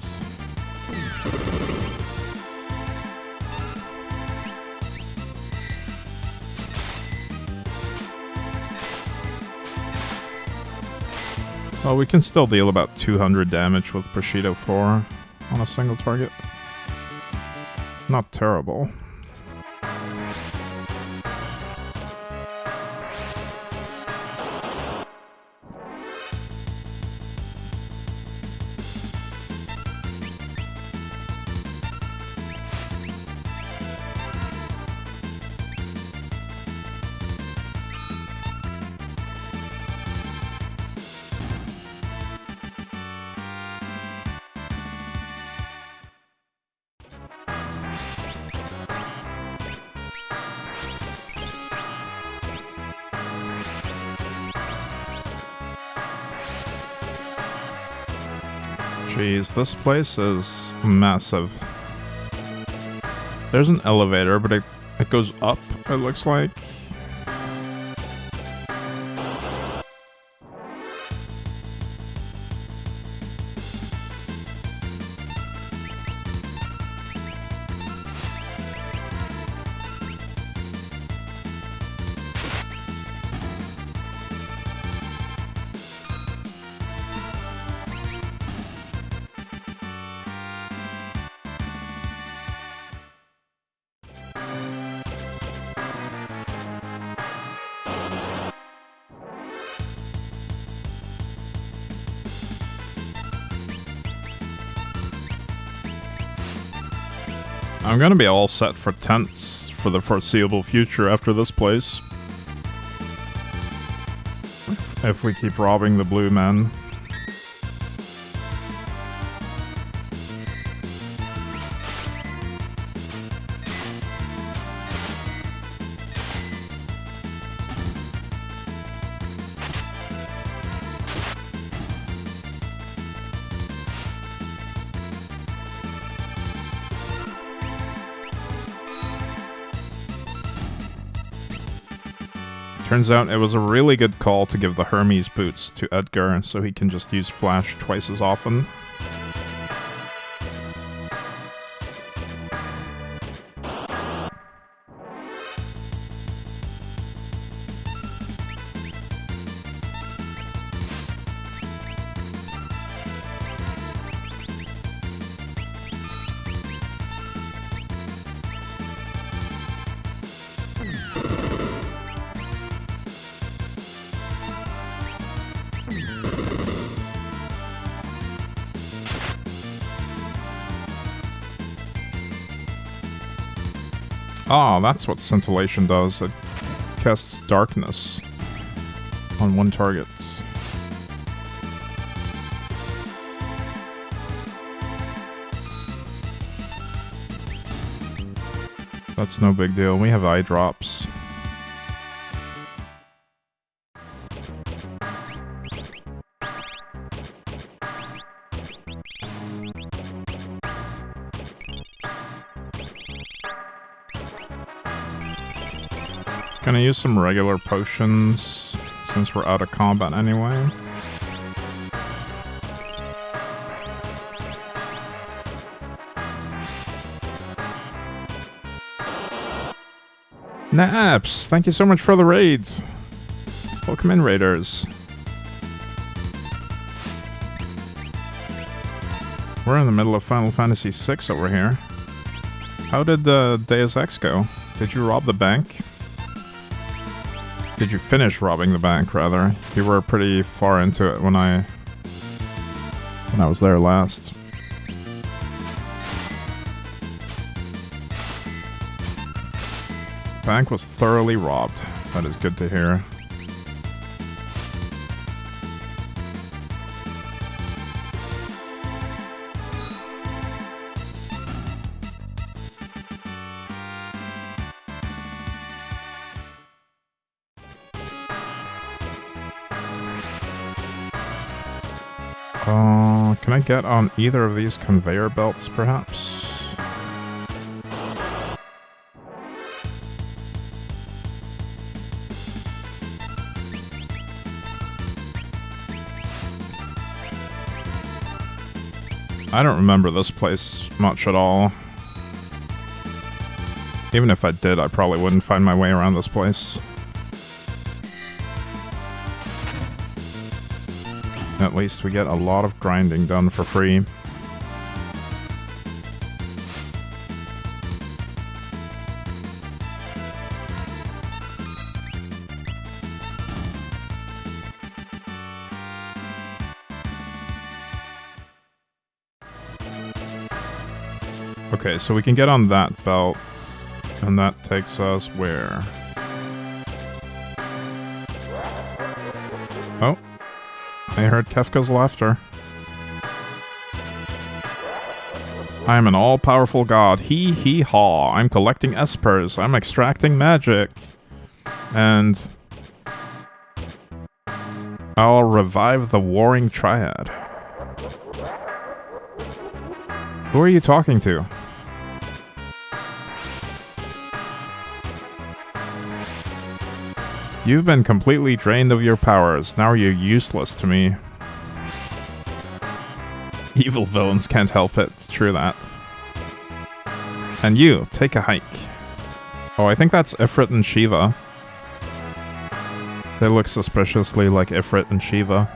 S2: Well, we can still deal about 200 damage with Bushido 4 on a single target. Not terrible. Jeez, this place is massive. There's an elevator, but it goes up, it looks like. I'm gonna be all set for tents for the foreseeable future after this place. If we keep robbing the blue men. Turns out it was a really good call to give the Hermes boots to Edgar so he can just use Flash twice as often. Oh, that's what scintillation does. It casts darkness on one target. That's no big deal. We have eye drops. Gonna use some regular potions, since we're out of combat anyway. Naps! Thank you so much for the raids! Welcome in, raiders. We're in the middle of Final Fantasy VI over here. How did the Deus Ex go? Did you rob the bank? Did you finish robbing the bank, rather? You were pretty far into it when I was there last. Bank was thoroughly robbed. That is good to hear. Can I get on either of these conveyor belts, perhaps? I don't remember this place much at all. Even if I did, I probably wouldn't find my way around this place. At least we get a lot of grinding done for free. Okay, so we can get on that belt, and that takes us where? Oh. I heard Kefka's laughter. I am an all-powerful god. Hee-hee-haw. I'm collecting espers. I'm extracting magic. And I'll revive the Warring Triad. Who are you talking to? You've been completely drained of your powers. Now you're useless to me. Evil villains can't help it. True that. And you, take a hike. Oh, I think that's Ifrit and Shiva. They look suspiciously like Ifrit and Shiva.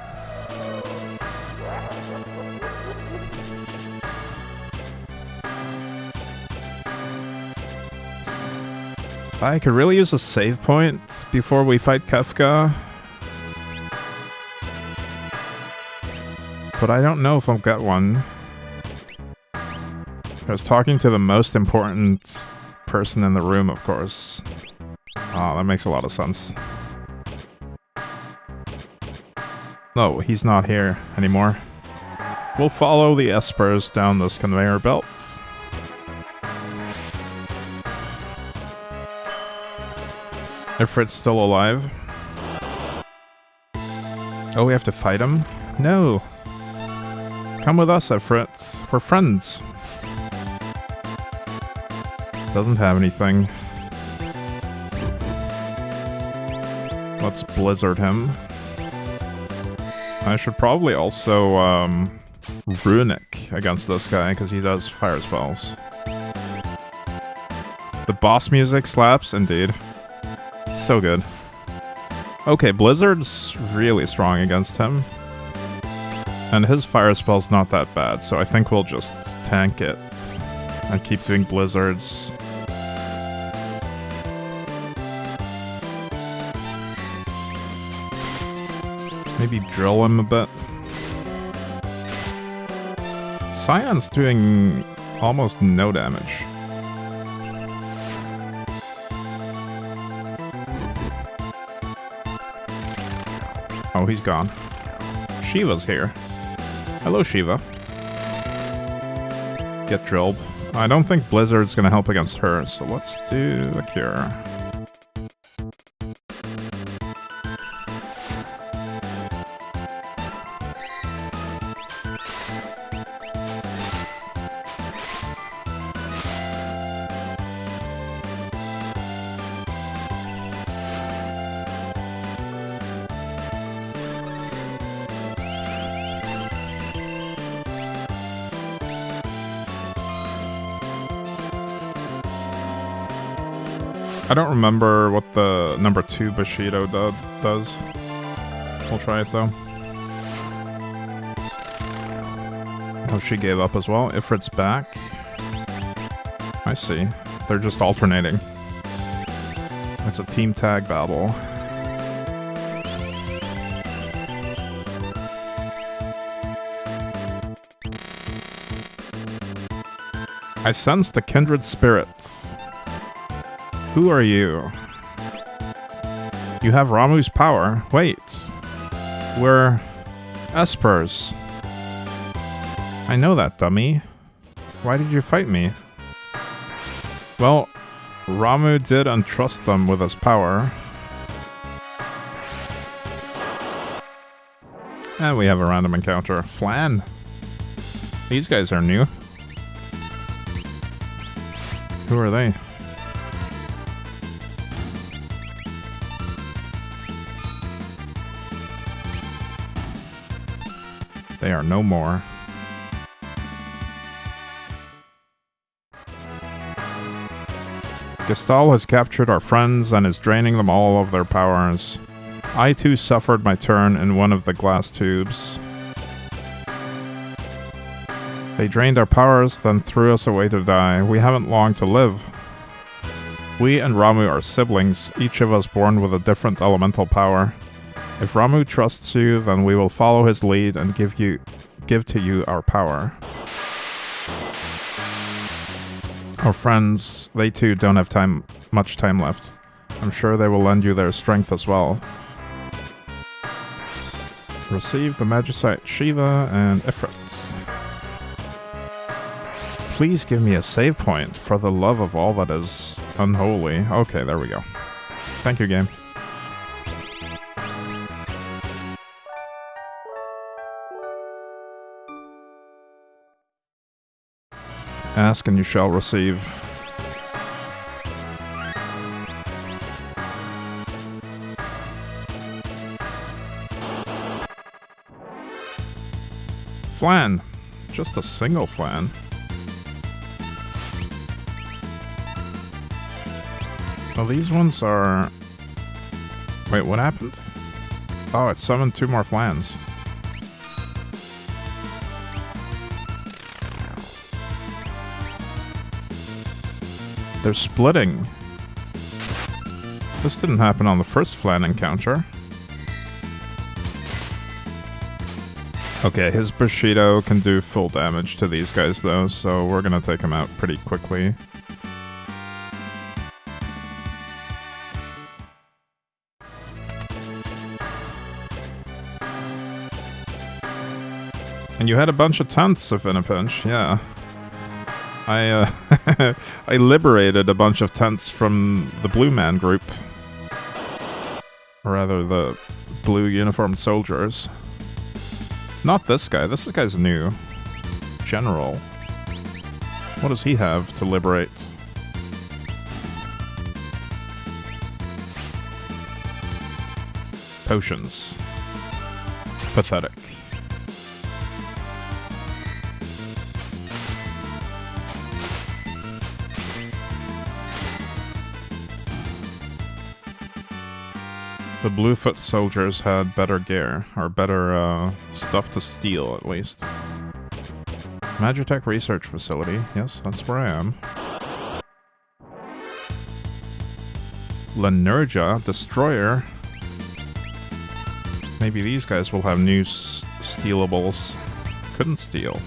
S2: I could really use a save point before we fight Kefka. But I don't know if I'll get one. I was talking to the most important person in the room, of course. Oh, that makes a lot of sense. No, he's not here anymore. We'll follow the espers down this conveyor belt. Ifrit's still alive. Oh, we have to fight him? No. Come with us, Ifrit. We're friends. Doesn't have anything. Let's blizzard him. I should probably also runic against this guy because he does fire spells. The boss music slaps, indeed. It's so good. Okay, Blizzard's really strong against him. And his fire spell's not that bad, so I think we'll just tank it and keep doing blizzards. Maybe drill him a bit. Cyan's doing almost no damage. Oh, he's gone. Shiva's here. Hello, Shiva. Get drilled. I don't think Blizzard's gonna help against her, so let's do a cure. I don't remember what the number 2 Bushido does. We'll try it though. Oh, she gave up as well. Ifrit's back. I see. They're just alternating. It's a team tag battle. I sense the kindred spirits. Who are you? You have Ramuh's power. Wait. We're espers. I know that, dummy. Why did you fight me? Well, Ramuh did entrust them with his power. And we have a random encounter. Flan. These guys are new. Who are they? They are no more. Gestal has captured our friends and is draining them all of their powers. I too suffered my turn in one of the glass tubes. They drained our powers, then threw us away to die. We haven't long to live. We and Ramuh are siblings, each of us born with a different elemental power. If Ramuh trusts you, then we will follow his lead and give to you our power. Our friends, they too don't have much time left. I'm sure they will lend you their strength as well. Receive the Magicite Shiva and Ifrit. Please give me a save point for the love of all that is unholy. Okay, there we go. Thank you, game. Ask and you shall receive. Flan. Just a single flan. Well, these ones are... Wait, what happened? Oh, it summoned 2 more flans. They're splitting. This didn't happen on the first flan encounter. Okay, his Bushido can do full damage to these guys though, so we're gonna take him out pretty quickly. And you had a bunch of tents if in a pinch, yeah. I I liberated a bunch of tents from the Blue Man group. Or rather, the blue uniformed soldiers. Not this guy. This guy's new. General. What does he have to liberate? Potions. Pathetic. The Bluefoot soldiers had better gear, or better stuff to steal, at least. Magitech Research Facility. Yes, that's where I am. Lenurgia, Destroyer. Maybe these guys will have new stealables. Couldn't steal.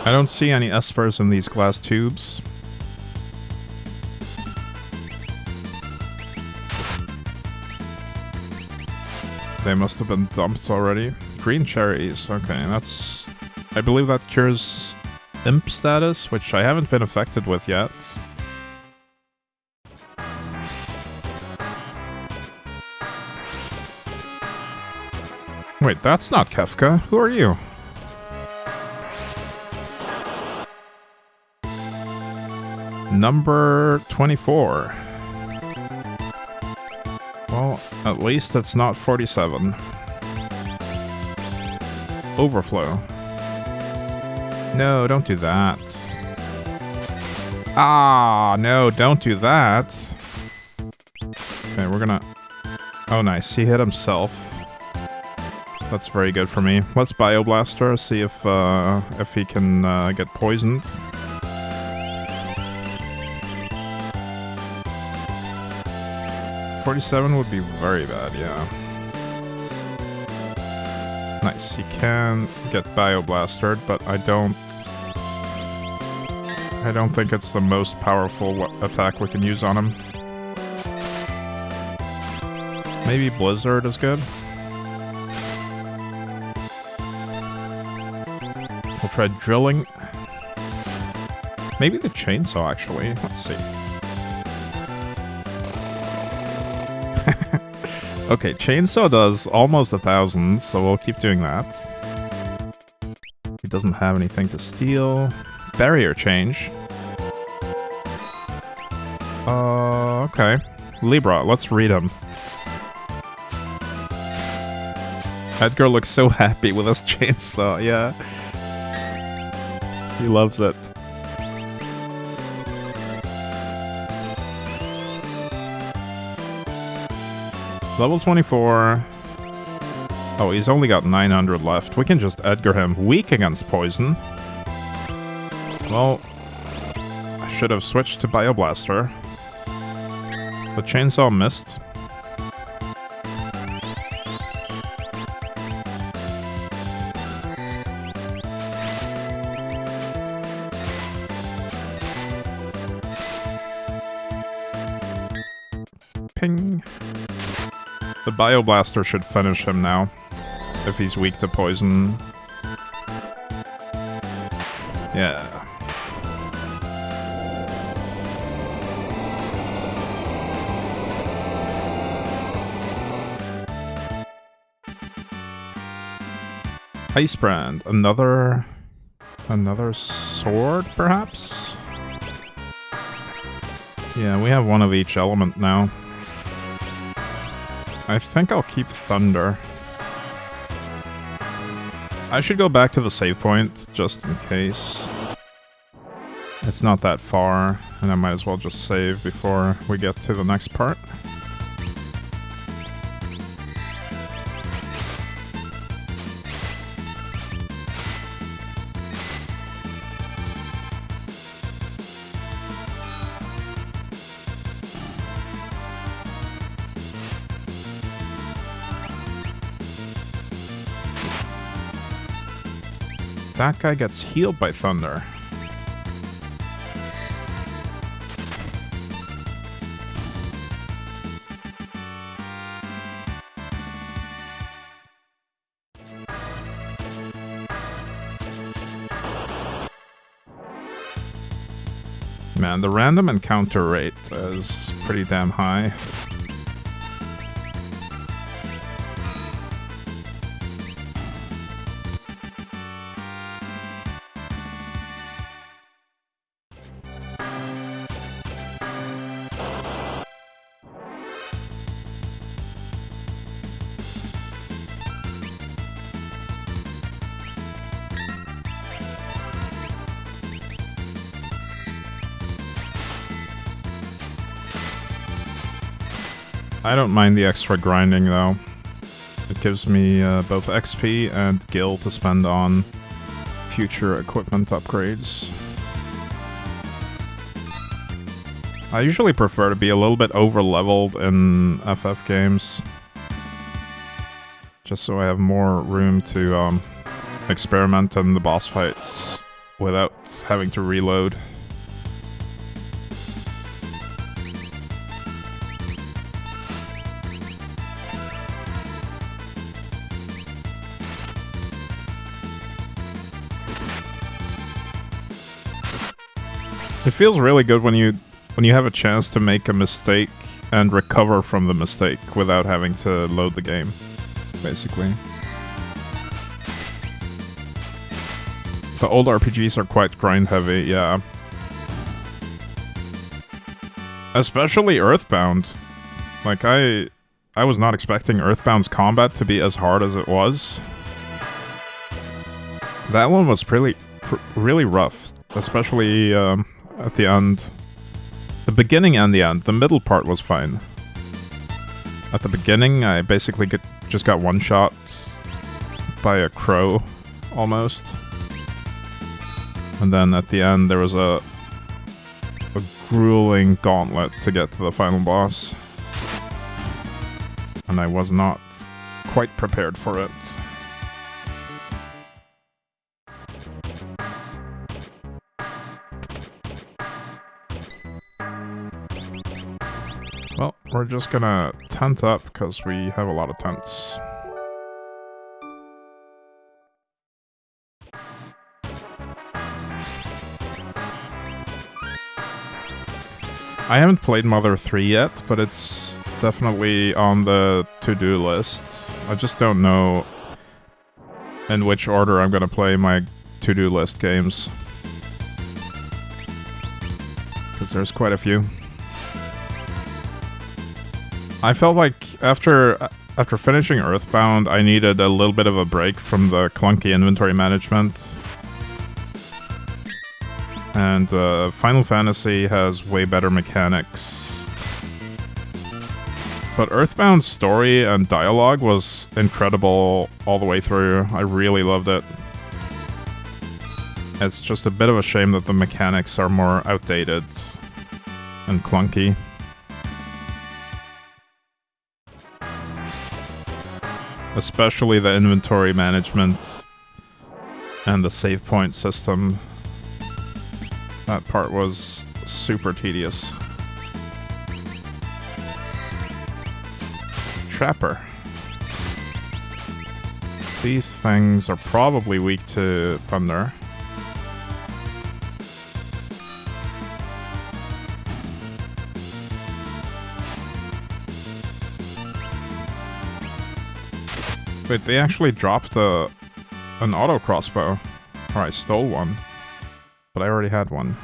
S2: I don't see any espers in these glass tubes. They must have been dumped already. Green cherries, okay, that's... I believe that cures imp status, which I haven't been affected with yet. Wait, that's not Kefka. Who are you? Number 24. Well, at least it's not 47. Overflow. No, don't do that. Ah, no, don't do that. Okay, we're gonna... Oh, nice. He hit himself. That's very good for me. Let's Bioblaster, see if he can get poisoned. .47 would be very bad, yeah. Nice, he can get Bioblastered, but I don't think it's the most powerful attack we can use on him. Maybe Blizzard is good. We'll try drilling. Maybe the chainsaw, actually. Let's see. Okay, chainsaw does almost 1,000, so we'll keep doing that. He doesn't have anything to steal. Barrier change. Okay. Libra, let's read him. Edgar looks so happy with his chainsaw, yeah. He loves it. Level 24. Oh, he's only got 900 left. We can just Edgar him. Weak against poison. Well, I should have switched to Bioblaster. The chainsaw missed. Ping. The Bioblaster should finish him now, if he's weak to poison. Yeah. Ice Brand. Another sword, perhaps? Yeah, we have one of each element now. I think I'll keep Thunder. I should go back to the save point, just in case. It's not that far, and I might as well just save before we get to the next part. That guy gets healed by Thunder. Man, the random encounter rate is pretty damn high. I don't mind the extra grinding, though. It gives me both XP and gil to spend on future equipment upgrades. I usually prefer to be a little bit over-leveled in FF games, just so I have more room to experiment in the boss fights without having to reload. It feels really good when you have a chance to make a mistake and recover from the mistake without having to load the game, basically. The old RPGs are quite grind heavy, yeah. Especially Earthbound. Like, I was not expecting Earthbound's combat to be as hard as it was. That one was really rough, especially at the end. The beginning and the end. The middle part was fine. At the beginning, I basically just got one-shot by a crow, almost. And then at the end, there was a grueling gauntlet to get to the final boss. And I was not quite prepared for it. Well, we're just gonna tent up because we have a lot of tents. I haven't played Mother 3 yet, but it's definitely on the to-do list. I just don't know in which order I'm gonna play my to-do list games, because there's quite a few. I felt like after finishing Earthbound, I needed a little bit of a break from the clunky inventory management. And Final Fantasy has way better mechanics. But Earthbound's story and dialogue was incredible all the way through. I really loved it. It's just a bit of a shame that the mechanics are more outdated and clunky. Especially the inventory management and the save point system. That part was super tedious. Trapper. These things are probably weak to thunder. Wait, they actually dropped an auto crossbow. Or I stole one. But I already had one.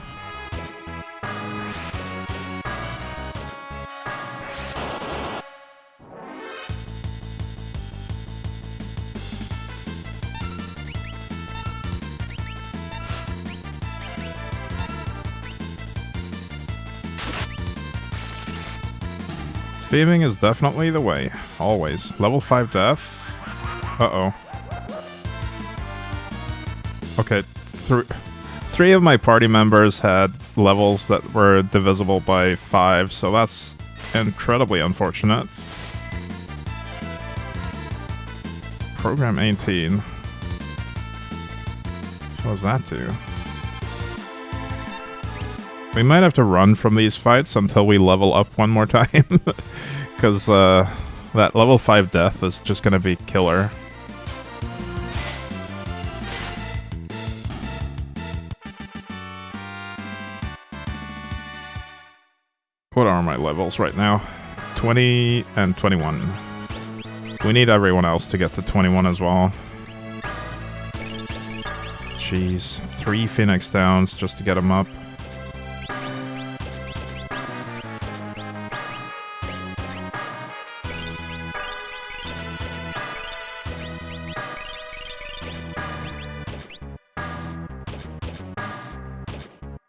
S2: Thieving is definitely the way. Always. Level 5 death. Uh-oh. Okay, three of my party members had levels that were divisible by 5, so that's incredibly unfortunate. Program 18. What does that do? We might have to run from these fights until we level up one more time. Because that level 5 death is just going to be killer. What are my levels right now? 20 and 21. We need everyone else to get to 21 as well. Jeez, 3 Phoenix Downs just to get them up.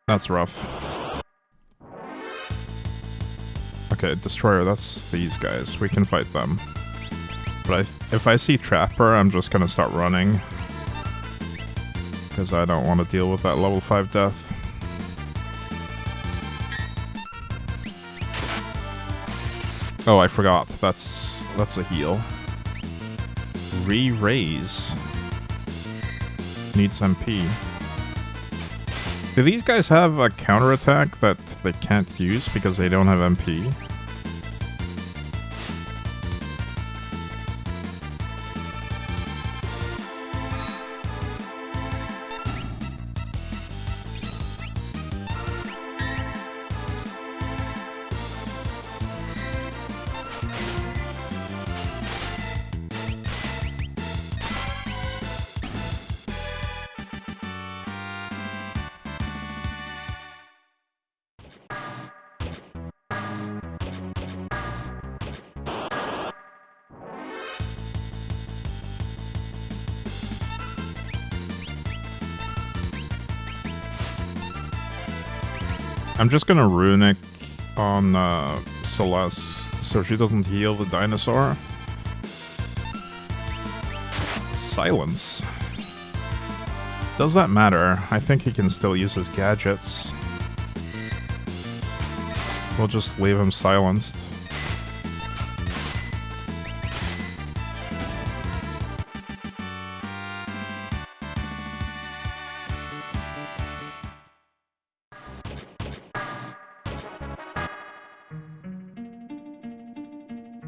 S2: That's rough. Okay, Destroyer, that's these guys. We can fight them. But if I see Trapper, I'm just gonna start running. Because I don't want to deal with that level 5 death. Oh, I forgot. That's a heal. Re-raise. Needs MP. Do these guys have a counterattack that they can't use because they don't have MP? I'm just gonna Runic on Celeste so she doesn't heal the dinosaur. Silence. Does that matter? I think he can still use his gadgets. We'll just leave him silenced.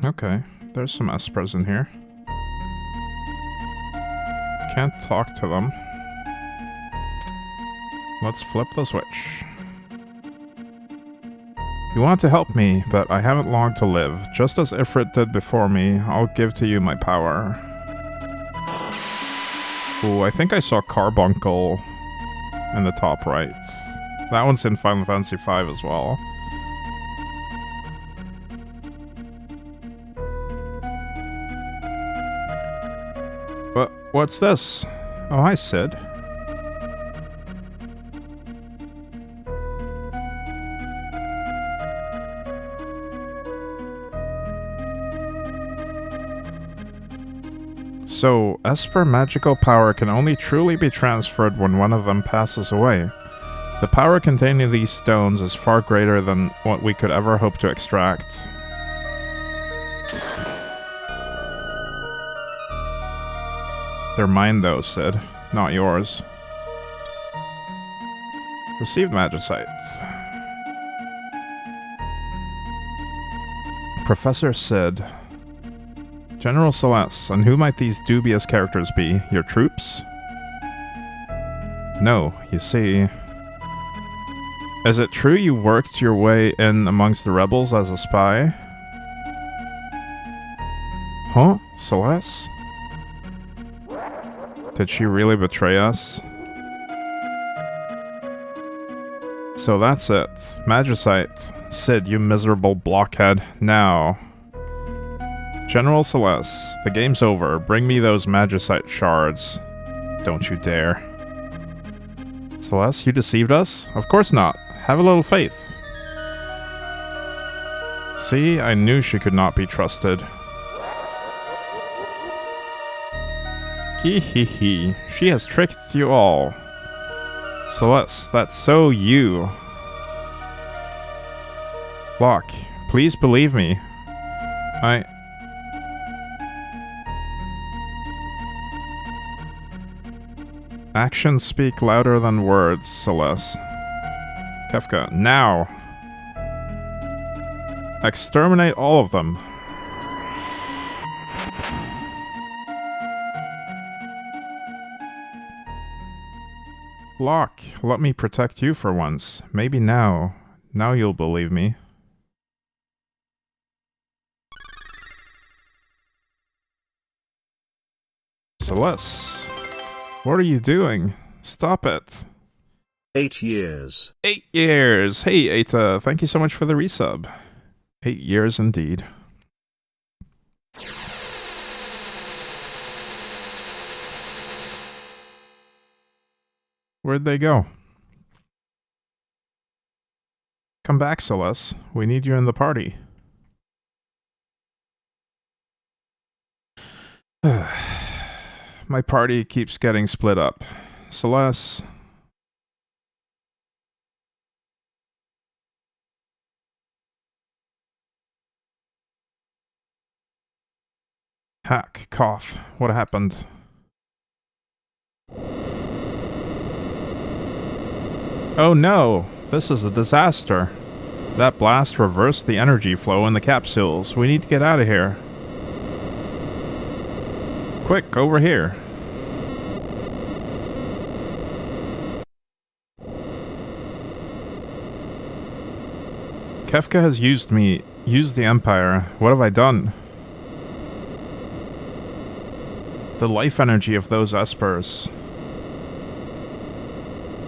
S2: Okay, there's some Espers in here. Can't talk to them. Let's flip the switch. You want to help me, but I haven't long to live. Just as Ifrit did before me, I'll give to you my power. Ooh, I think I saw Carbuncle in the top right. That one's in Final Fantasy V as well. But what's this? Oh, hi, Sid. So, Esper magical power can only truly be transferred when one of them passes away. The power contained in these stones is far greater than what we could ever hope to extract. They're mine though, Sid. Not yours. Received Magicite. Professor Sid. General Celeste, and who might these dubious characters be? Your troops? No, you see... Is it true you worked your way in amongst the rebels as a spy? Huh? Celeste? Did she really betray us? So that's it. Magicite. Sid, you miserable blockhead. Now. General Celeste, the game's over. Bring me those Magicite shards. Don't you dare. Celeste, you deceived us? Of course not. Have a little faith. See, I knew she could not be trusted. Hee hee hee. She has tricked you all. Celeste, that's so you. Locke, please believe me. Actions speak louder than words, Celeste. Kefka, now! Exterminate all of them. Locke, let me protect you for once. Maybe now. Now you'll believe me. Celeste, what are you doing? Stop it.
S3: 8 years.
S2: 8 years! Hey, Eta, thank you so much for the resub. 8 years indeed. Where'd they go? Come back, Celeste. We need you in the party. My party keeps getting split up. Celeste... Hack, cough. What happened? Oh no! This is a disaster. That blast reversed the energy flow in the capsules. We need to get out of here. Quick, over here. Kefka has used the Empire. What have I done? The life energy of those espers.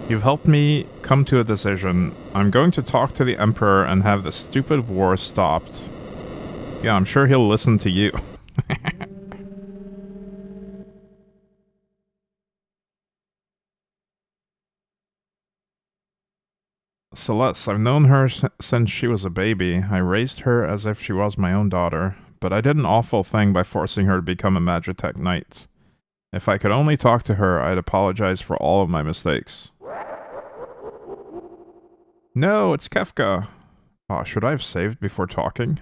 S2: You've helped me come to a decision. I'm going to talk to the Emperor and have this stupid war stopped. Yeah, I'm sure he'll listen to you. Celeste, I've known her since she was a baby. I raised her as if she was my own daughter, but I did an awful thing by forcing her to become a Magitech Knight. If I could only talk to her, I'd apologize for all of my mistakes. No, it's Kefka. Oh, should I have saved before talking?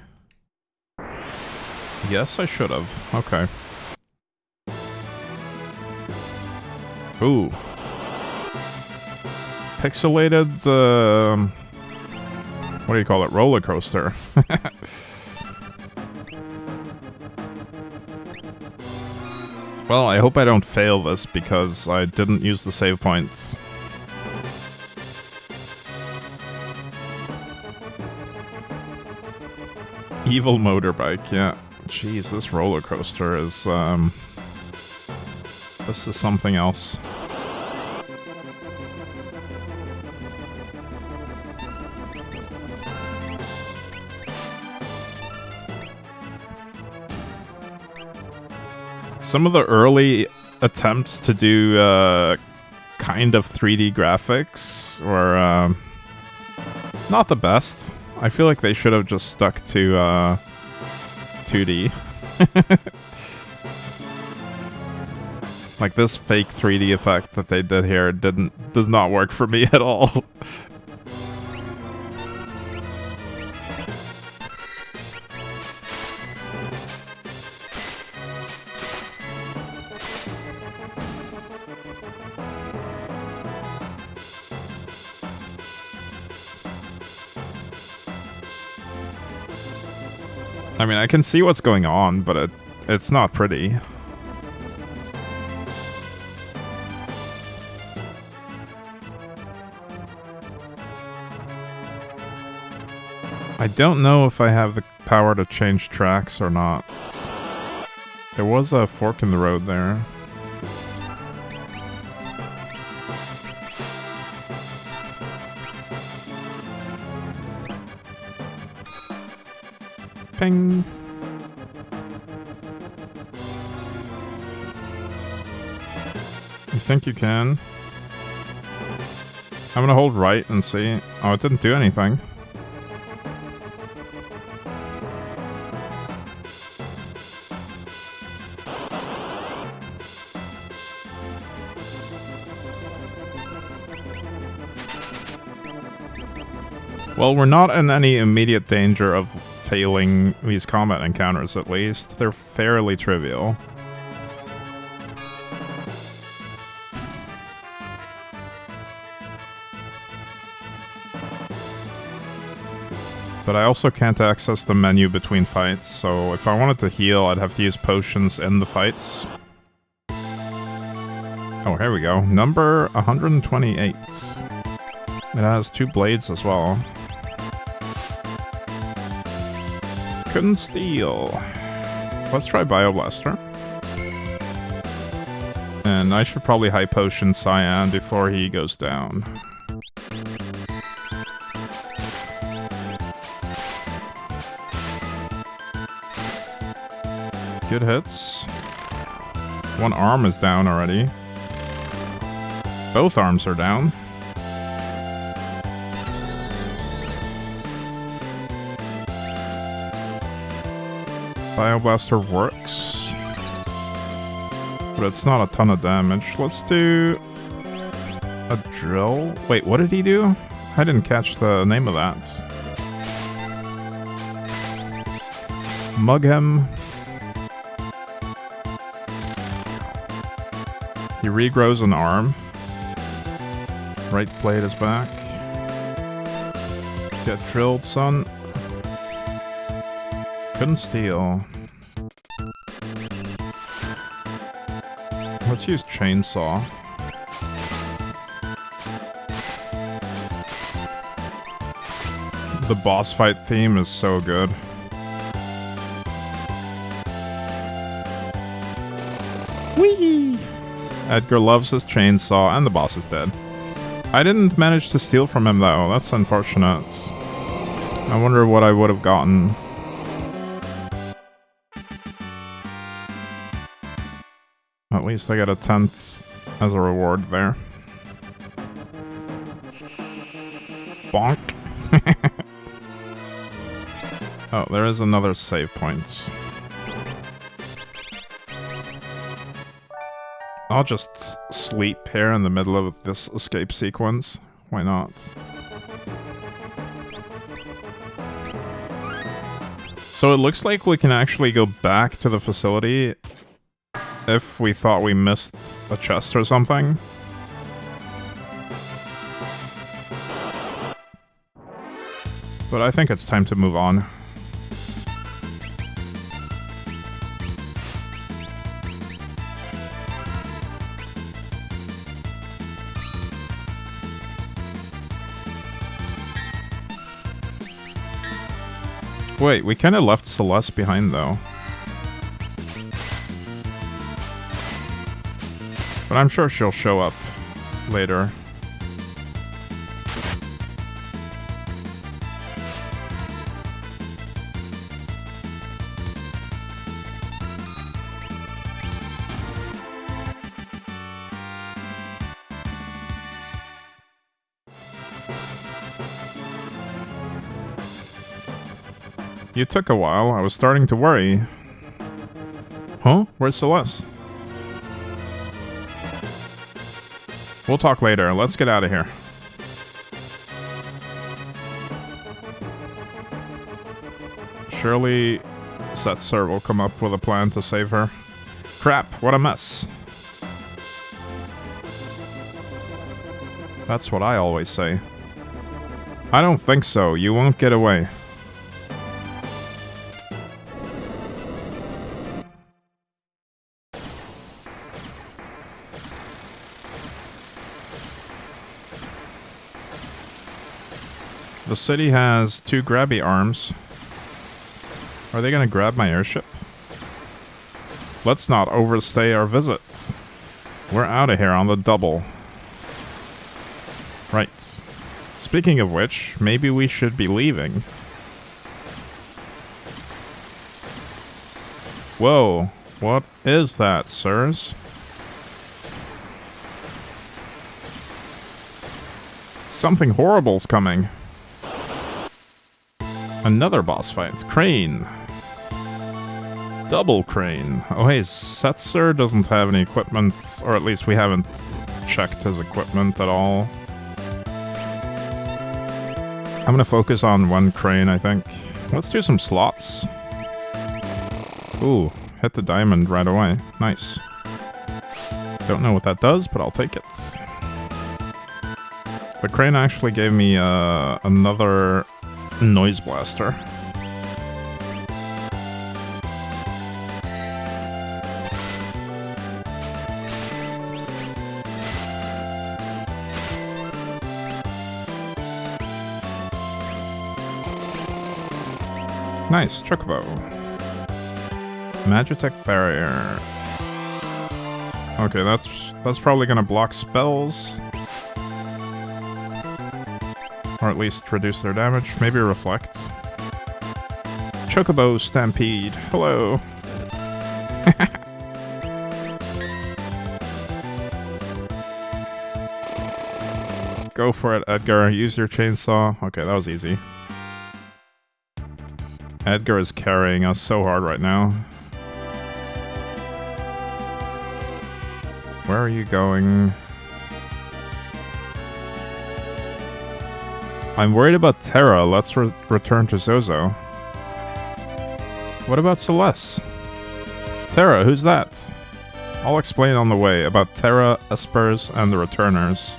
S2: Yes, I should have. Okay. Ooh. Pixelated, what do you call it? Roller coaster. Well, I hope I don't fail this because I didn't use the save points. Evil motorbike, yeah. Jeez, this roller coaster is, this is something else. Some of the early attempts to do kind of 3D graphics were not the best. I feel like they should have just stuck to 2D. Like this fake 3D effect that they did here does not work for me at all. I mean, I can see what's going on, but it's not pretty. I don't know if I have the power to change tracks or not. There was a fork in the road there. Ping! You think you can? I'm gonna hold right and see. Oh, it didn't do anything. Well, we're not in any immediate danger of failing these combat encounters, at least. They're fairly trivial. But I also can't access the menu between fights, so if I wanted to heal, I'd have to use potions in the fights. Oh, here we go. Number 128. It has 2 blades as well. Couldn't steal. Let's try Bioblaster. And I should probably high potion Cyan before he goes down. Good hits. One arm is down already. Both arms are down. Bioblaster works, but it's not a ton of damage. Let's do a drill. Wait, what did he do? I didn't catch the name of that. Mug him. He regrows an arm. Right blade is back. Get drilled, son. Couldn't steal. Let's use chainsaw. The boss fight theme is so good. Whee! Edgar loves his chainsaw, and the boss is dead. I didn't manage to steal from him though, that's unfortunate. I wonder what I would have gotten. At least I got a tent as a reward there. Bonk. Oh, there is another save point. I'll just sleep here in the middle of this escape sequence. Why not? So it looks like we can actually go back to the facility if we thought we missed a chest or something. But I think it's time to move on. Wait, we kind of left Celeste behind though. But I'm sure she'll show up later. You took a while. I was starting to worry. Huh? Where's Celeste? We'll talk later. Let's get out of here. Surely Setzer will come up with a plan to save her. Crap, what a mess. That's what I always say. I don't think so. You won't get away. The city has 2 grabby arms. Are they gonna grab my airship? Let's not overstay our visit. We're out of here on the double. Right. Speaking of which, maybe we should be leaving. Whoa. What is that, sirs? Something horrible's coming. Another boss fight. Crane. Double crane. Oh hey, Setzer doesn't have any equipment, or at least we haven't checked his equipment at all. I'm gonna focus on one crane, I think. Let's do some slots. Ooh, hit the diamond right away. Nice. Don't know what that does, but I'll take it. The crane actually gave me another noise blaster. Nice, Chocobo. Magitech barrier. Okay, that's probably gonna block spells. Or at least reduce their damage. Maybe reflect. Chocobo Stampede. Hello. Go for it, Edgar. Use your chainsaw. Okay, that was easy. Edgar is carrying us so hard right now. Where are you going? I'm worried about Terra. Let's return to Zozo. What about Celeste? Terra, who's that? I'll explain on the way about Terra, Espers, and the Returners.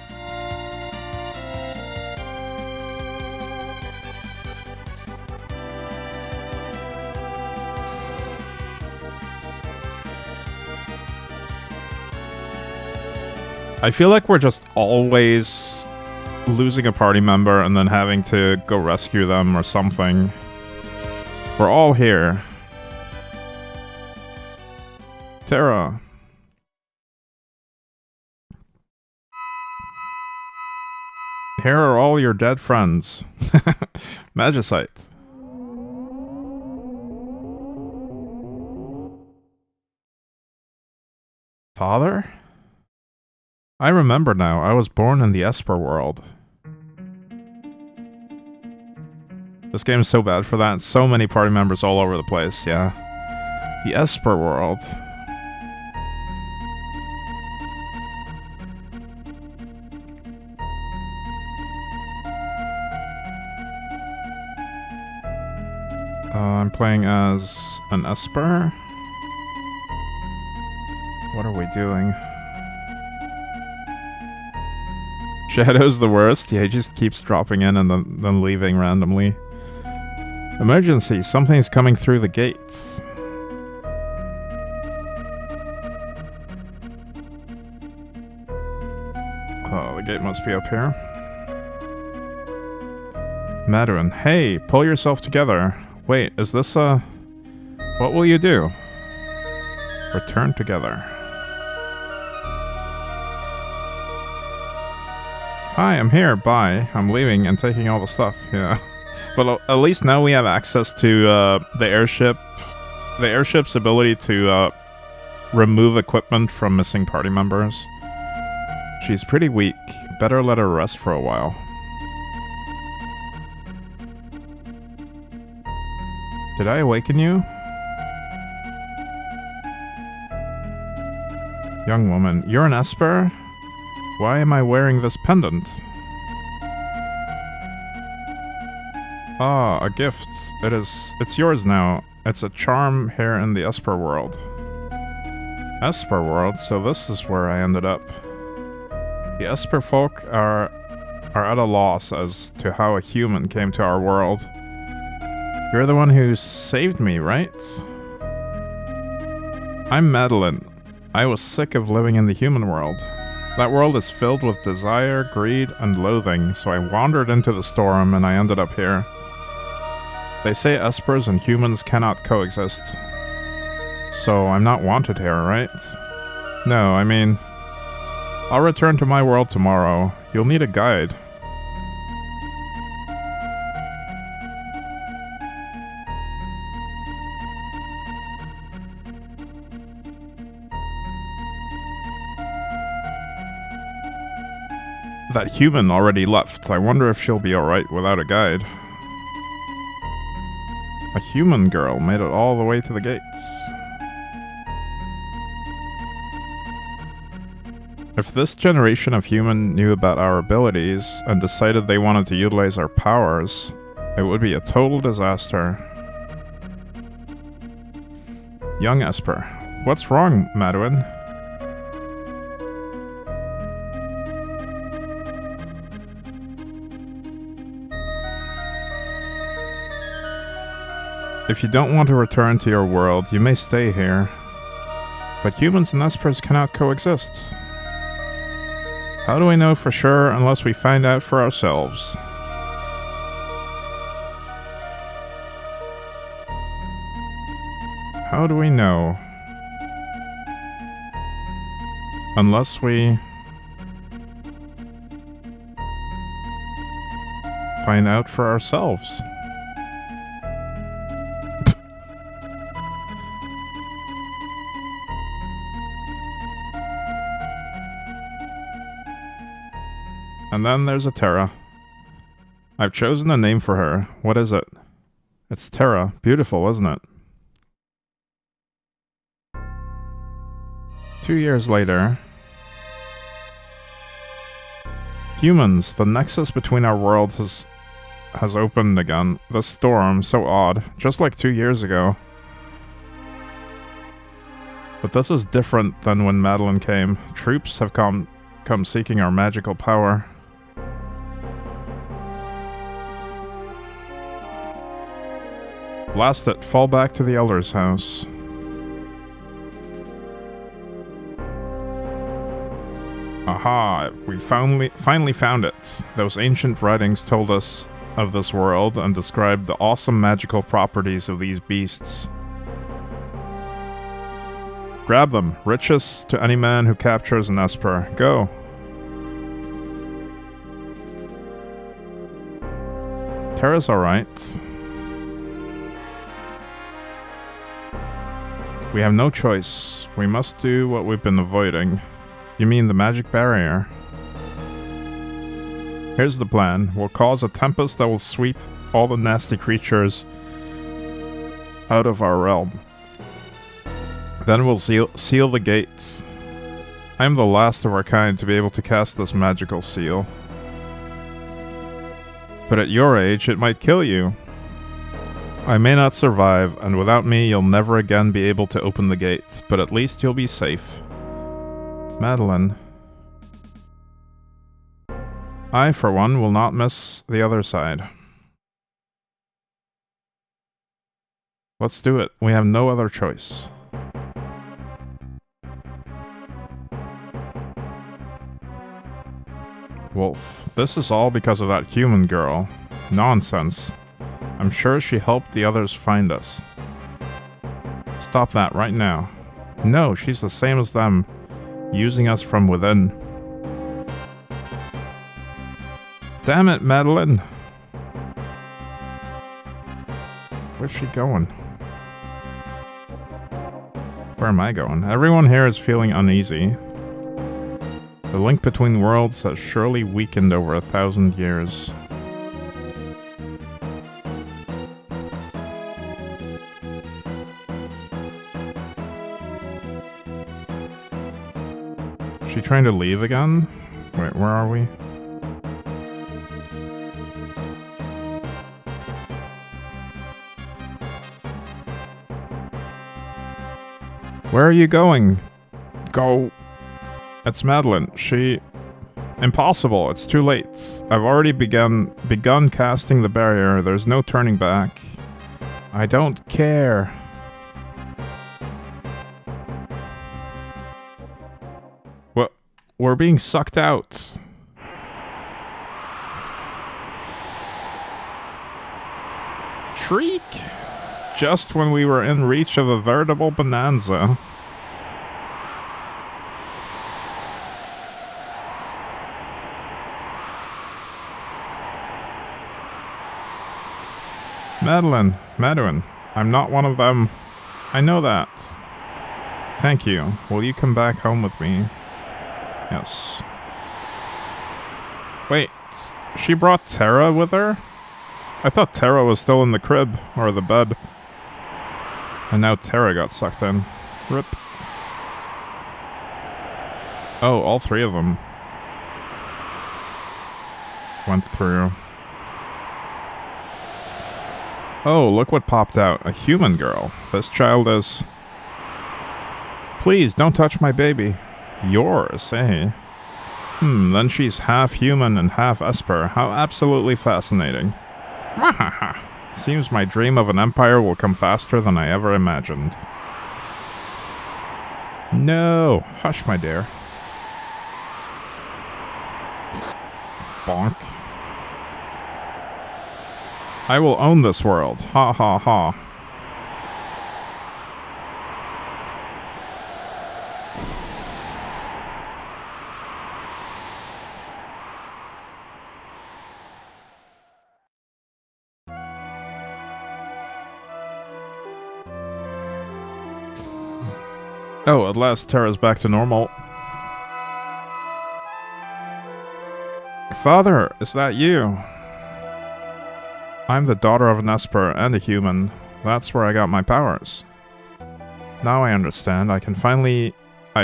S2: I feel like we're just always losing a party member and then having to go rescue them or something. We're all here. Terra. Here are all your dead friends. Magicite. Father? I remember now, I was born in the Esper world. This game is so bad for that. So many party members all over the place, yeah. The Esper world. I'm playing as an Esper. What are we doing? Shadow's the worst. Yeah, he just keeps dropping in and then leaving randomly. Emergency! Something's coming through the gates. Oh, the gate must be up here. Madeline, hey, pull yourself together. Wait, is this a... What will you do? Return together. Hi, I'm here, bye. I'm leaving and taking all the stuff, yeah. But at least now we have access to the airship. The airship's ability to remove equipment from missing party members. She's pretty weak. Better let her rest for a while. Did I awaken you? Young woman, you're an Esper? Why am I wearing this pendant? Ah, a gift. It's yours now. It's a charm here in the Esper world. Esper world? So this is where I ended up. The Esper folk are at a loss as to how a human came to our world. You're the one who saved me, right? I'm Madeline. I was sick of living in the human world. That world is filled with desire, greed, and loathing, so I wandered into the storm and I ended up here. They say espers and humans cannot coexist. So I'm not wanted here, right? No, I mean... I'll return to my world tomorrow. You'll need a guide. That human already left. I wonder if she'll be alright without a guide. A human girl made it all the way to the gates. If this generation of human knew about our abilities and decided they wanted to utilize our powers, it would be a total disaster. Young Esper. What's wrong, Madeline? If you don't want to return to your world, you may stay here. But humans and espers cannot coexist. How do we know for sure unless we find out for ourselves? How do we know? Unless we find out for ourselves. And then there's a Terra. I've chosen a name for her. What is it? It's Terra. Beautiful, isn't it? 2 years later. Humans, the nexus between our worlds has opened again. The storm, so odd. Just like 2 years ago. But this is different than when Madeline came. Troops have come seeking our magical power. Blast it. Fall back to the Elder's house. Aha! We finally found it. Those ancient writings told us of this world and described the awesome magical properties of these beasts. Grab them. Riches to any man who captures an Esper. Go. Terra's alright. We have no choice. We must do what we've been avoiding. You mean the magic barrier? Here's the plan. We'll cause a tempest that will sweep all the nasty creatures out of our realm. Then we'll seal the gates. I am the last of our kind to be able to cast this magical seal. But at your age, it might kill you. I may not survive, and without me, you'll never again be able to open the gates, but at least you'll be safe. Madeline. I, for one, will not miss the other side. Let's do it. We have no other choice. Wolf. This is all because of that human girl. Nonsense. I'm sure she helped the others find us. Stop that right now. No, she's the same as them, using us from within. Damn it, Madeline! Where's she going? Where am I going? Everyone here is feeling uneasy. The link between worlds has surely weakened over 1,000 years. Is she trying to leave again? Wait, where are we? Where are you going? Go. It's Madeline. Impossible. It's too late. I've already begun casting the barrier. There's no turning back. I don't care. What? we're being sucked out. Shriek! Just when we were in reach of a veritable bonanza. Madeline, I'm not one of them. I know that. Thank you. Will you come back home with me? Yes. Wait, she brought Tara with her? I thought Tara was still in the crib, or the bed. And now Tara got sucked in. Rip. Oh, all three of them went through. Oh, look what popped out. A human girl. This child is... Please, don't touch my baby. Yours, eh? Then she's half human and half Esper. How absolutely fascinating. Seems my dream of an empire will come faster than I ever imagined. No! Hush, my dear. Bonk. I will own this world. Ha ha ha. Oh, at last Tara's back to normal. Father, is that you? I'm the daughter of an Esper and a human. That's where I got my powers. Now I understand. I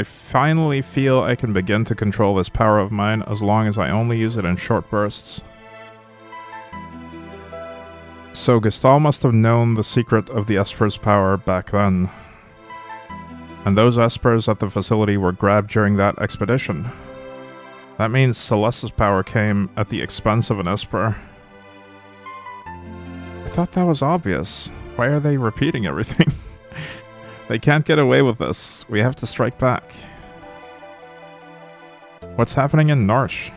S2: finally feel I can begin to control this power of mine as long as I only use it in short bursts. So Gestal must have known the secret of the Esper's power back then. And those Espers at the facility were grabbed during that expedition. That means Celeste's power came at the expense of an Esper. I thought that was obvious. Why are they repeating everything? They can't get away with this. We have to strike back. What's happening in Narsh?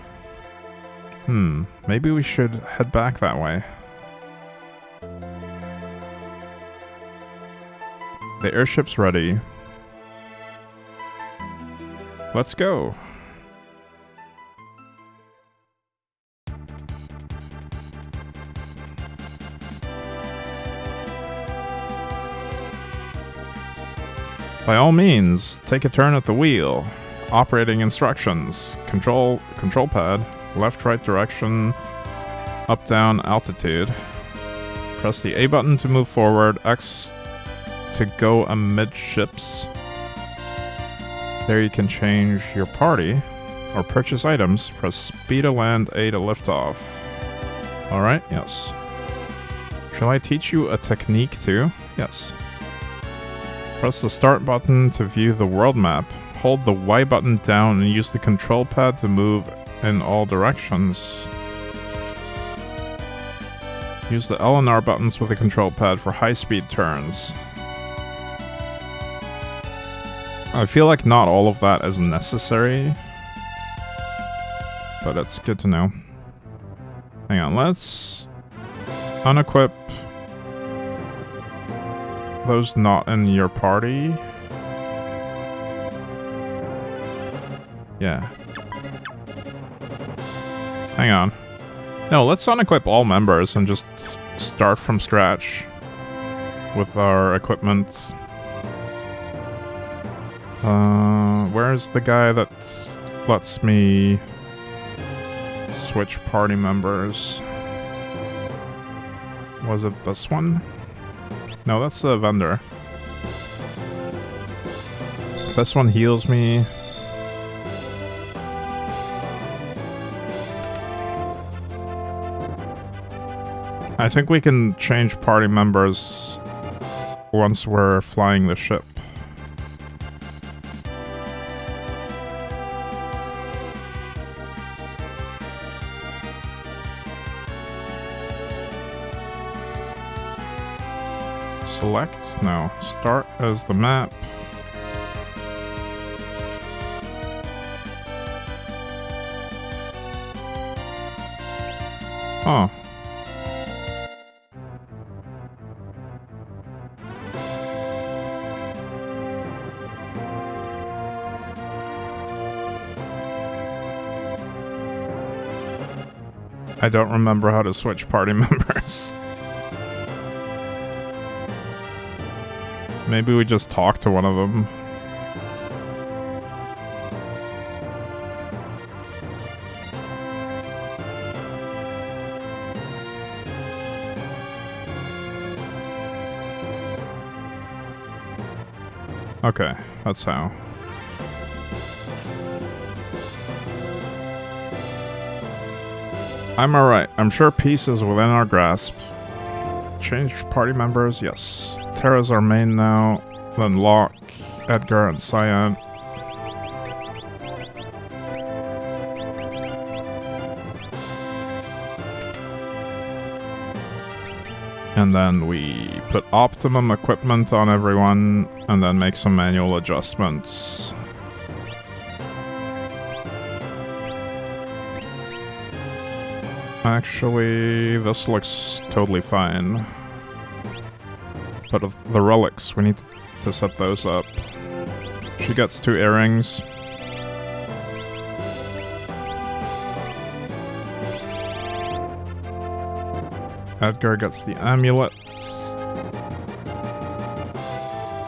S2: Maybe we should head back that way. The airship's ready. Let's go. By all means, take a turn at the wheel. Operating instructions. Control pad. Left, right direction. Up, down, altitude. Press the A button to move forward. X to go amidships. There you can change your party. Or purchase items. Press B to land, A to lift off. Alright, yes. Shall I teach you a technique too? Yes. Press the start button to view the world map. Hold the Y button down and use the control pad to move in all directions. Use the L and R buttons with the control pad for high-speed turns. I feel like not all of that is necessary, but it's good to know. Hang on, let's unequip those not in your party. Yeah. Hang on. No, let's unequip all members and just start from scratch with our equipment. Where's the guy that lets me switch party members? Was it this one? No, that's a vendor. This one heals me. I think we can change party members once we're flying the ship. Select? No. Start as the map. Oh. I don't remember how to switch party members. Maybe we just talk to one of them. Okay, that's how. I'm alright. I'm sure peace is within our grasp. Change party members, yes. Tara's our main now. Then Locke, Edgar, and Cyan. And then we put optimum equipment on everyone, and then make some manual adjustments. Actually, this looks totally fine. But the relics, we need to set those up. She gets 2 earrings. Edgar gets the amulets.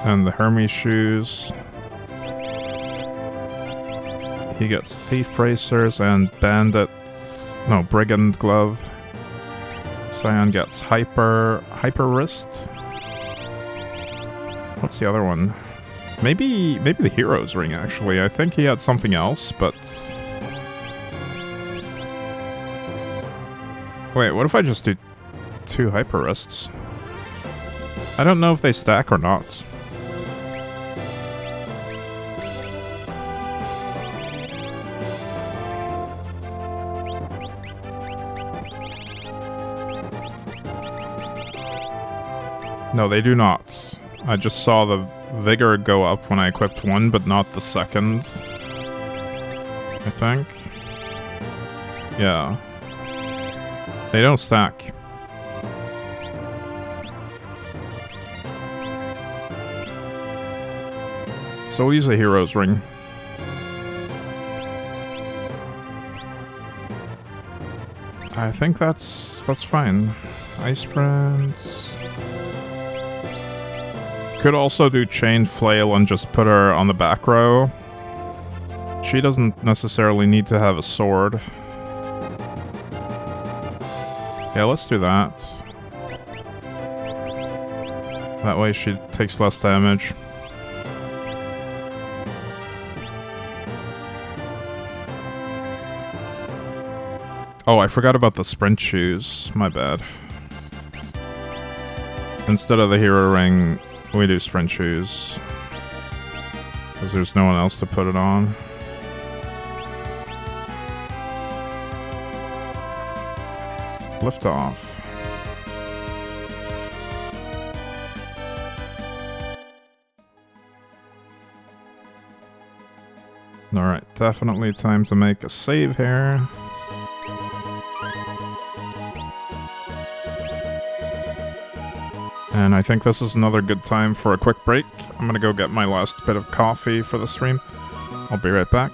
S2: And the Hermes shoes. He gets thief bracers and brigand glove. Cyan gets hyper wrist. What's the other one? Maybe the hero's ring, actually. I think he had something else, but... Wait, what if I just do 2 hyper wrists? I don't know if they stack or not. No, they do not. I just saw the vigor go up when I equipped one, but not the second. I think. Yeah. They don't stack. So we'll use a hero's ring. I think that's fine. Ice Brand. Could also do chain flail and just put her on the back row. She doesn't necessarily need to have a sword. Yeah, let's do that. That way she takes less damage. Oh, I forgot about the sprint shoes. My bad. Instead of the hero ring, we do sprint shoes. Because there's no one else to put it on. Lift off. Alright, definitely time to make a save here. And I think this is another good time for a quick break. I'm gonna go get my last bit of coffee for the stream. I'll be right back.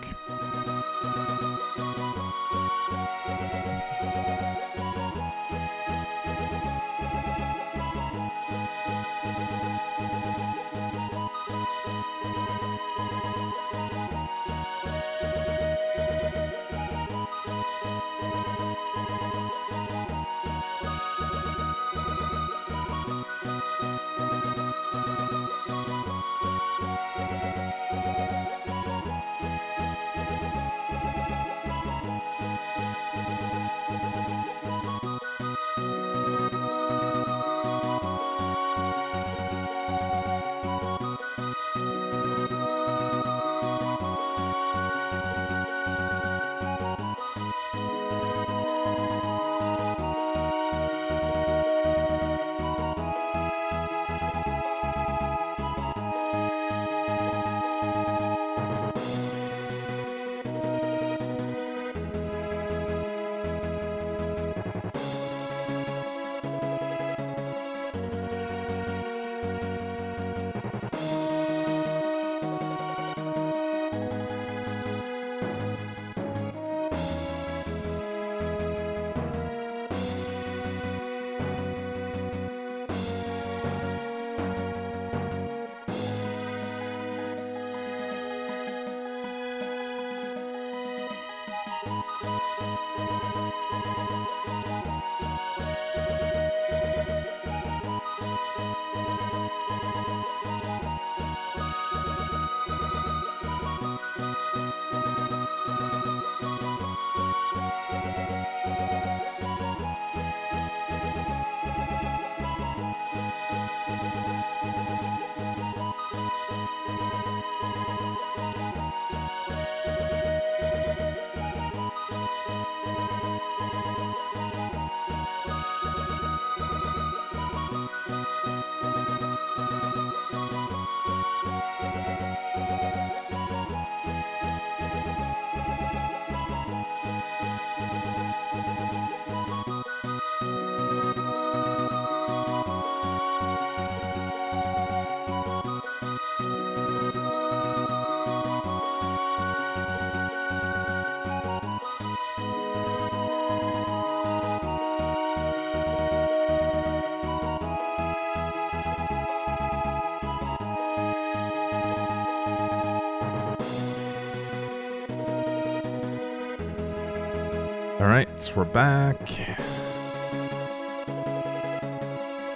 S2: Alright, we're back.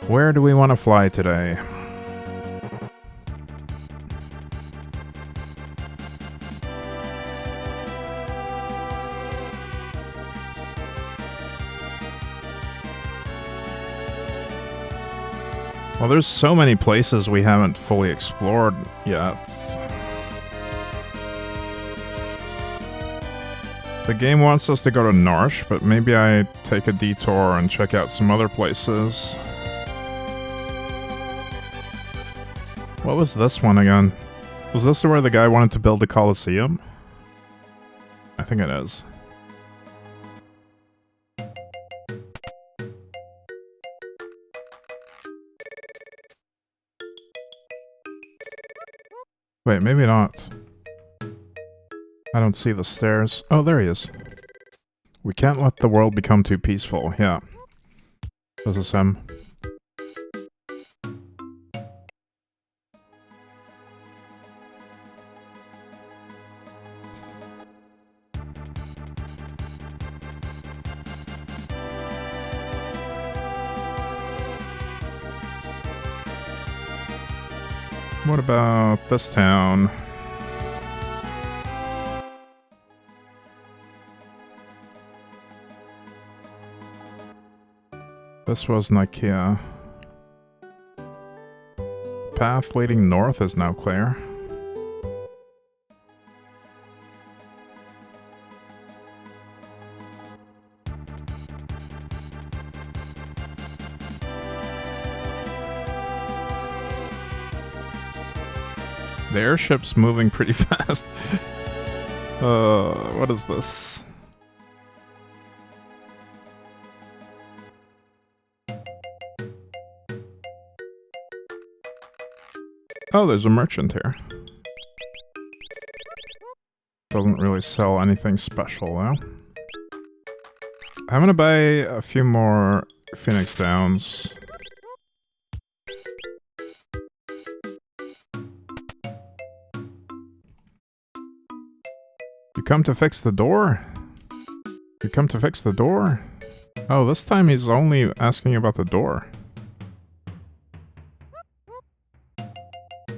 S2: Where do we want to fly today? Well, there's so many places we haven't fully explored yet. The game wants us to go to Narsh, but maybe I take a detour and check out some other places. What was this one again? Was this where the guy wanted to build a Colosseum? I think it is. Wait, maybe not. I don't see the stairs. Oh, there he is. We can't let the world become too peaceful. Yeah. This is him. What about this town? This was Nicaea. Path leading north is now clear. The airship's moving pretty fast. What is this? Oh, there's a merchant here. Doesn't really sell anything special, though. I'm gonna buy a few more Phoenix Downs. You come to fix the door? You come to fix the door? Oh, this time he's only asking about the door.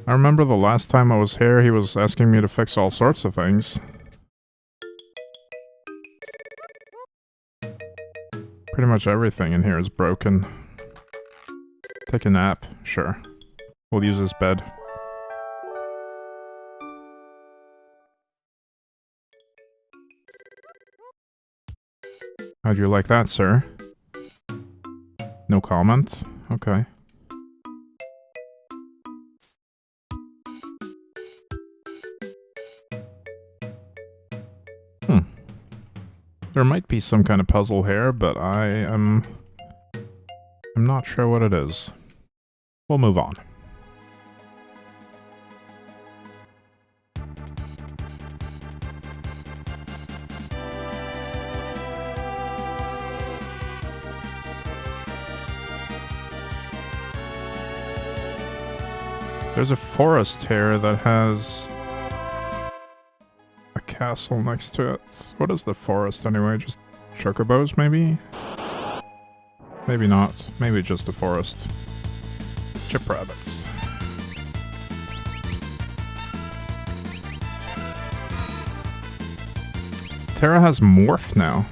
S2: I remember the last time I was here, he was asking me to fix all sorts of things. Pretty much everything in here is broken. Take a nap, sure. We'll use his bed. How'd you like that, sir? No comment? Okay. There might be some kind of puzzle here, but I'm not sure what it is. We'll move on. There's a forest here that has a castle next to it. What is the forest anyway? Just chocobos, maybe? Maybe not. Maybe just the forest. Chip rabbits. Terra has morph now.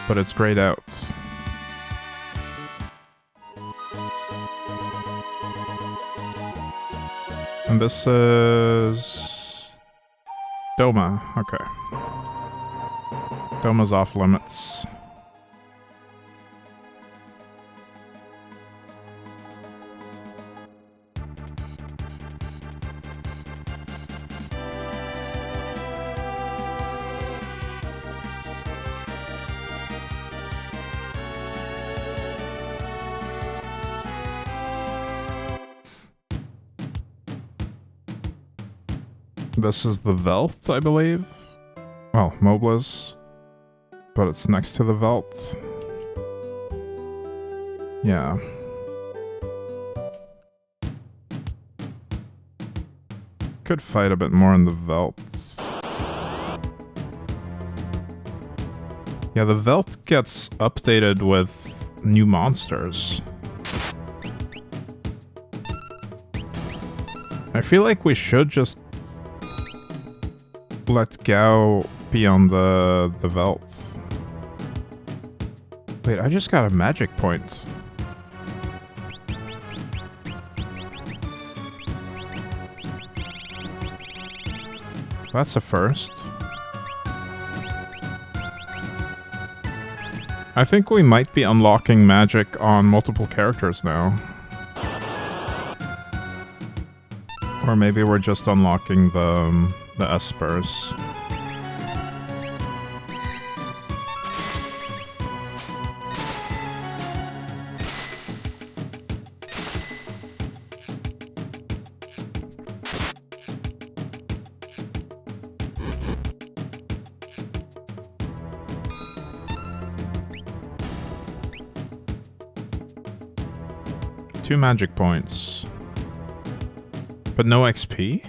S2: But it's grayed out. And this is... Doma. Okay. Doma's off limits. This is the Velt, I believe. Well, Mobliz. But it's next to the Velt. Yeah. Could fight a bit more in the Velt. Yeah, the Velt gets updated with new monsters. I feel like we should just let Gao be on the Velt. Wait, I just got a magic point. That's a first. I think we might be unlocking magic on multiple characters now. Or maybe we're just unlocking the espers. Two magic points. But no XP?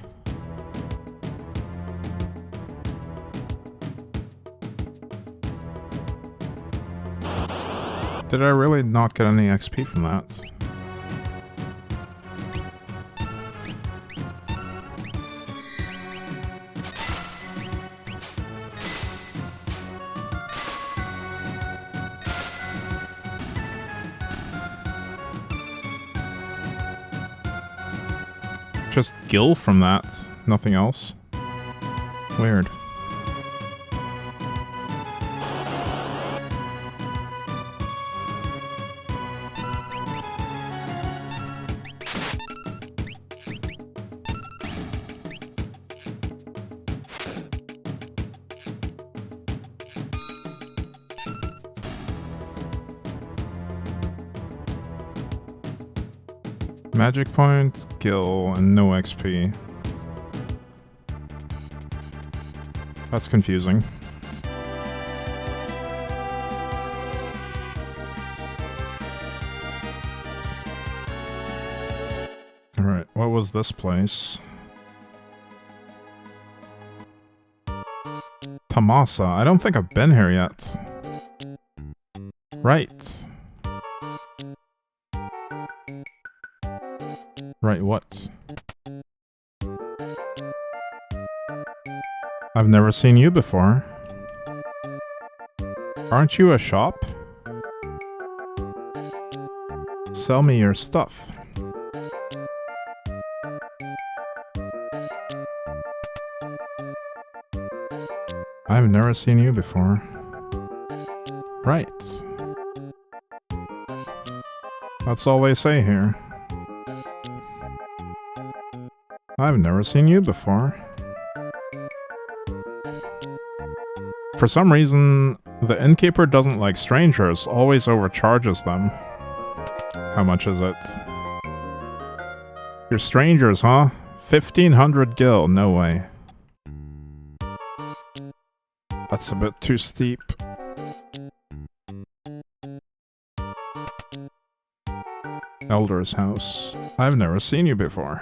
S2: Did I really not get any XP from that? Just gil from that, nothing else. Weird. Magic point, gil, and no XP. That's confusing. Alright, what was this place? Tamasa. I don't think I've been here yet. Right. Right, what? I've never seen you before. Aren't you a shop? Sell me your stuff. I've never seen you before. Right. That's all they say here. I've never seen you before. For some reason, the innkeeper doesn't like strangers, always overcharges them. How much is it? You're strangers, huh? 1,500 gil, no way. That's a bit too steep. Elder's house. I've never seen you before.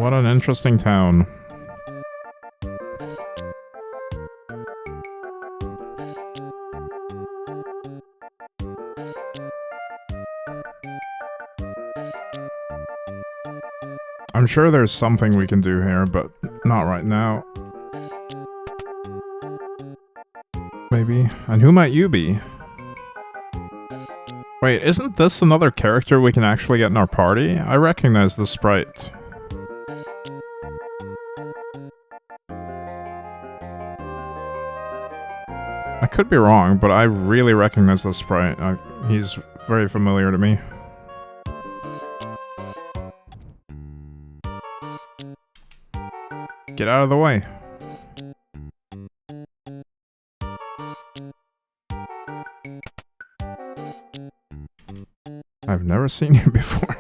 S2: What an interesting town. I'm sure there's something we can do here, but not right now. Maybe. And who might you be? Wait, isn't this another character we can actually get in our party? I recognize the sprite. I could be wrong, but I really recognize the sprite. He's very familiar to me. Get out of the way. I've never seen you before.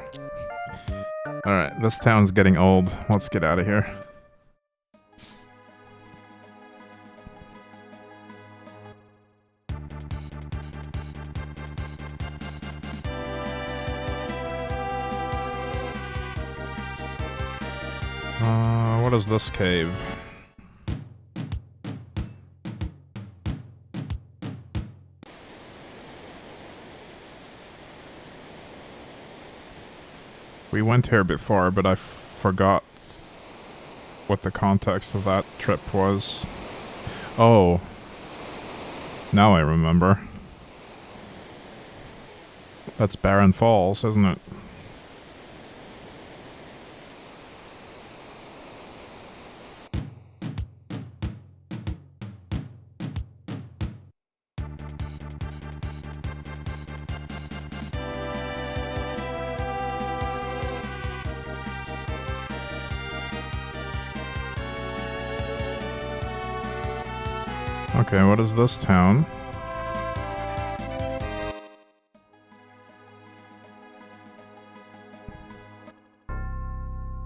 S2: Alright, this town's getting old. Let's get out of here. What is this cave? We went here before, but I forgot what the context of that trip was. Oh. Now I remember. That's Barren Falls, isn't it? Okay, what is this town?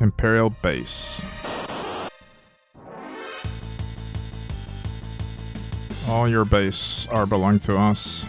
S2: Imperial Base. All your base are belong to us.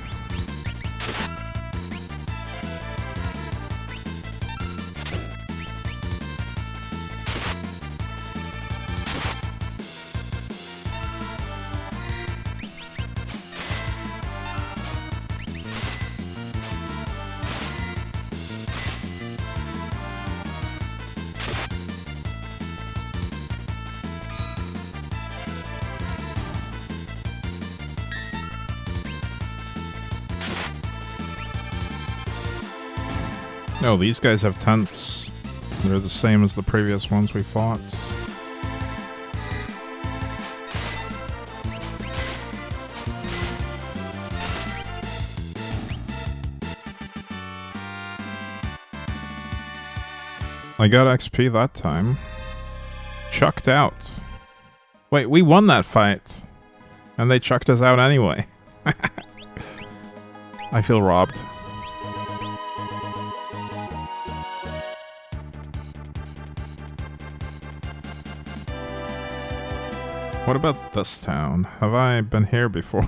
S2: No, these guys have tents. They're the same as the previous ones we fought. I got XP that time. Chucked out. Wait, we won that fight. And they chucked us out anyway. I feel robbed. What about this town? Have I been here before?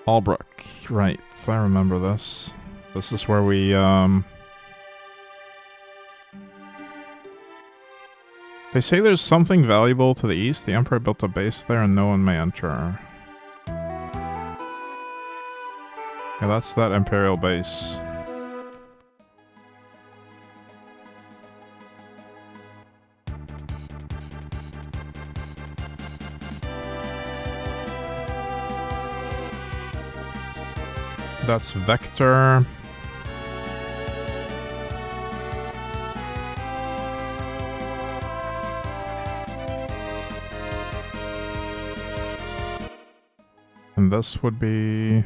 S2: Albrook. Right, I remember this. This is where we, They say there's something valuable to the east. The Emperor built a base there and no one may enter. Yeah, that's that Imperial base. That's Vector. And this would be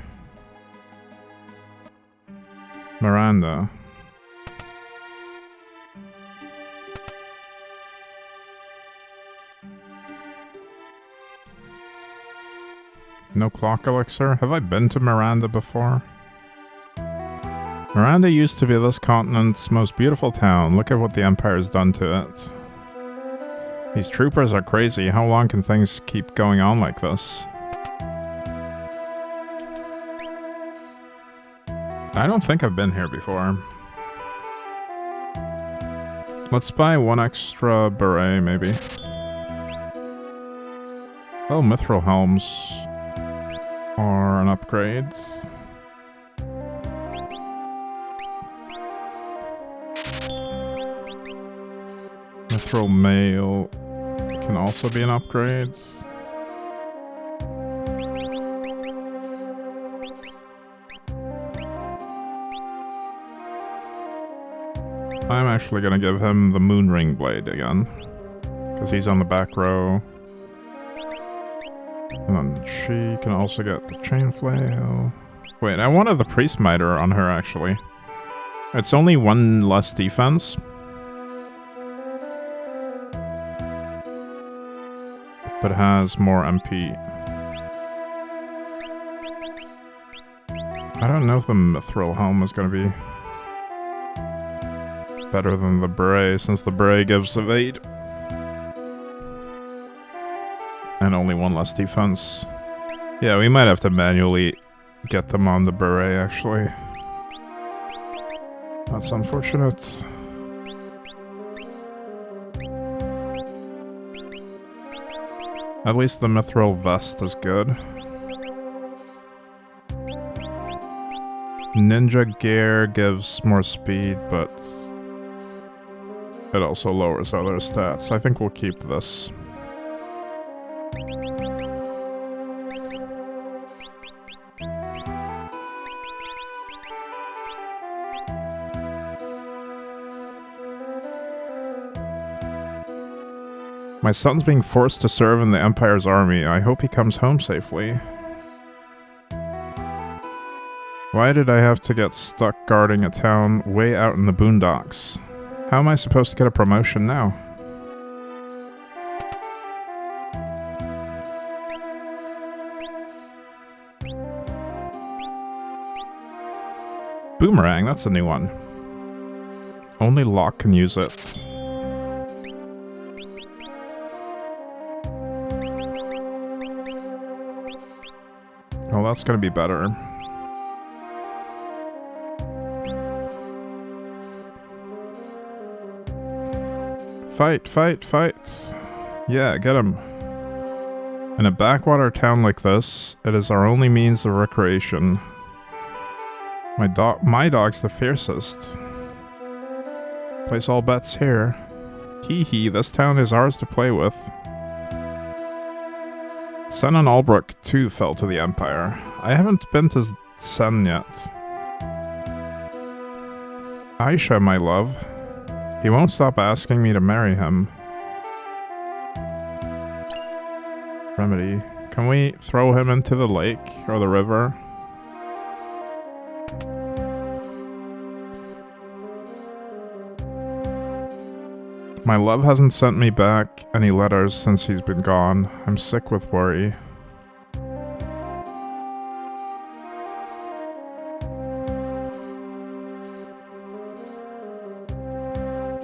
S2: Miranda. No clock elixir? Have I been to Miranda before? Miranda used to be this continent's most beautiful town. Look at what the Empire's done to it. These troopers are crazy. How long can things keep going on like this? I don't think I've been here before. Let's buy one extra beret, maybe. Oh, mithril helms are an upgrade. Mithril mail can also be an upgrade. I'm actually gonna give him the moon ring blade again, because he's on the back row. And then she can also get the chain flail. Wait, I wanted the priest miter on her actually. It's only one less defense. But has more MP. I don't know if the mithril helm is gonna be better than the beret, since the beret gives evade. And only one less defense. Yeah, we might have to manually get them on the beret, actually. That's unfortunate. At least the mithril vest is good. Ninja gear gives more speed, but it also lowers other stats. I think we'll keep this. My son's being forced to serve in the Empire's army. I hope he comes home safely. Why did I have to get stuck guarding a town way out in the boondocks? How am I supposed to get a promotion now? Boomerang, that's a new one. Only Locke can use it. Well, that's gonna be better. Fight, fight, fight. Yeah, get him. In a backwater town like this, it is our only means of recreation. My dog's the fiercest. Place all bets here. Hee hee, this town is ours to play with. Sen and Albrook too fell to the Empire. I haven't been to Sen yet. Aisha, my love. He won't stop asking me to marry him. Remedy. Can we throw him into the lake or the river? My love hasn't sent me back any letters since he's been gone. I'm sick with worry.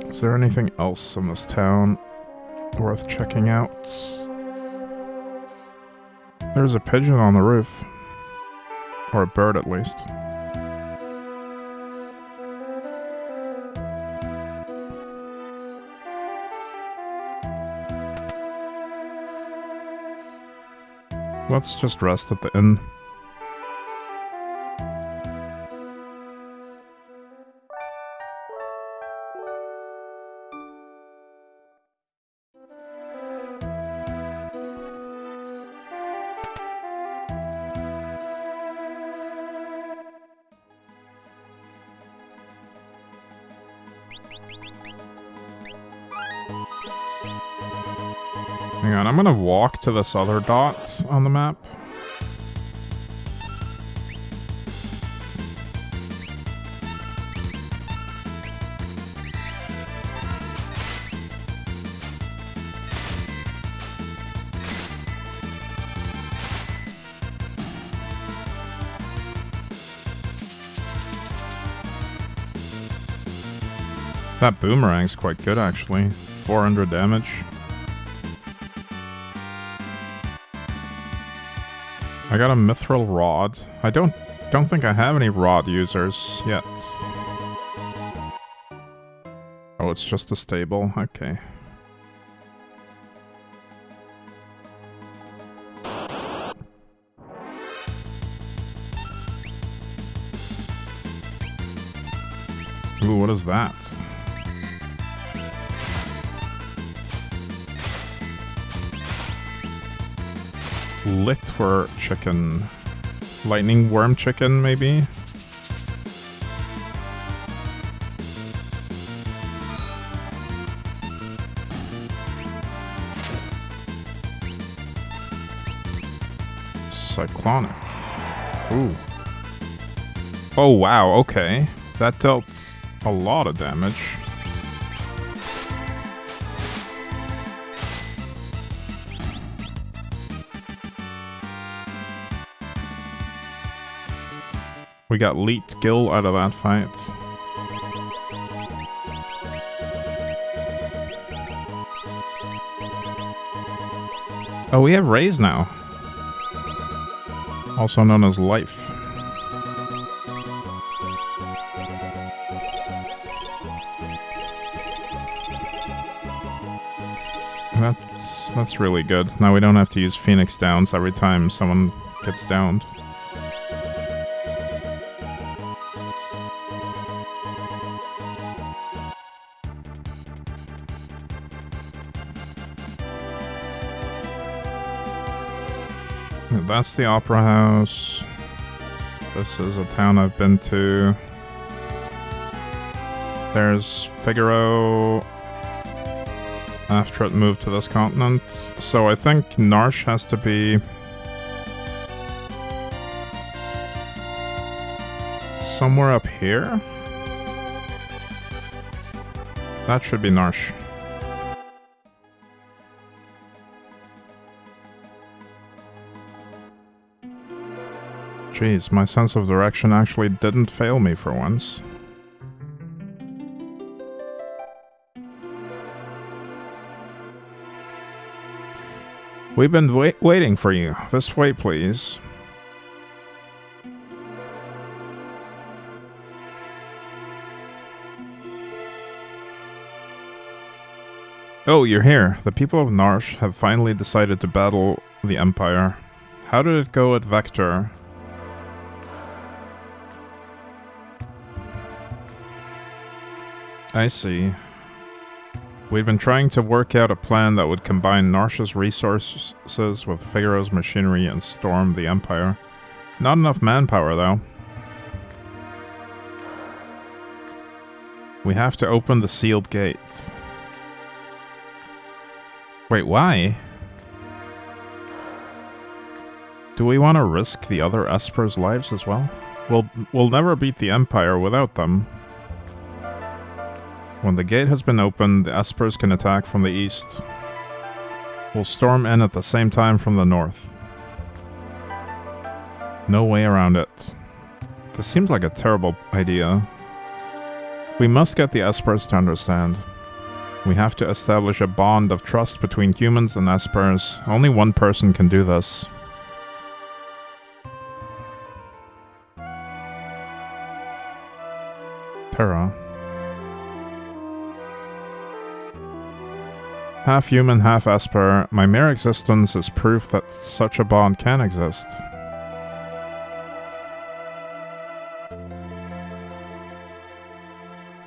S2: Is there anything else in this town worth checking out? There's a pigeon on the roof. Or a bird, at least. Let's just rest at the inn. Hang on, I'm gonna walk to this other dot on the map. That boomerang's quite good, actually. 400 damage. I got a mithril rod. I don't think I have any rod users yet. Oh, it's just a stable. Okay. Ooh, what is that? Litwur chicken. Lightning worm chicken, maybe? Cyclonic. Ooh. Oh, wow, okay. That dealt a lot of damage. We got Leet Gill out of that fight. Oh, we have Raise now. Also known as Life. That's really good. Now we don't have to use Phoenix Downs every time someone gets downed. That's the Opera House. This is a town I've been to. There's Figaro after it moved to this continent. So I think Narsh has to be somewhere up here. That should be Narsh. Jeez, my sense of direction actually didn't fail me for once. We've been waiting for you. This way, please. Oh, you're here. The people of Narsh have finally decided to battle the Empire. How did it go at Vector? I see. We'd been trying to work out a plan that would combine Narsh's resources with Figaro's machinery and storm the Empire. Not enough manpower, though. We have to open the sealed gate. Wait, why? Do we want to risk the other Espers' lives as well? We'll never beat the Empire without them. When the gate has been opened, the Espers can attack from the east. We'll storm in at the same time from the north. No way around it. This seems like a terrible idea. We must get the Espers to understand. We have to establish a bond of trust between humans and Espers. Only one person can do this. Terra. Half human, half Esper, my mere existence is proof that such a bond can exist.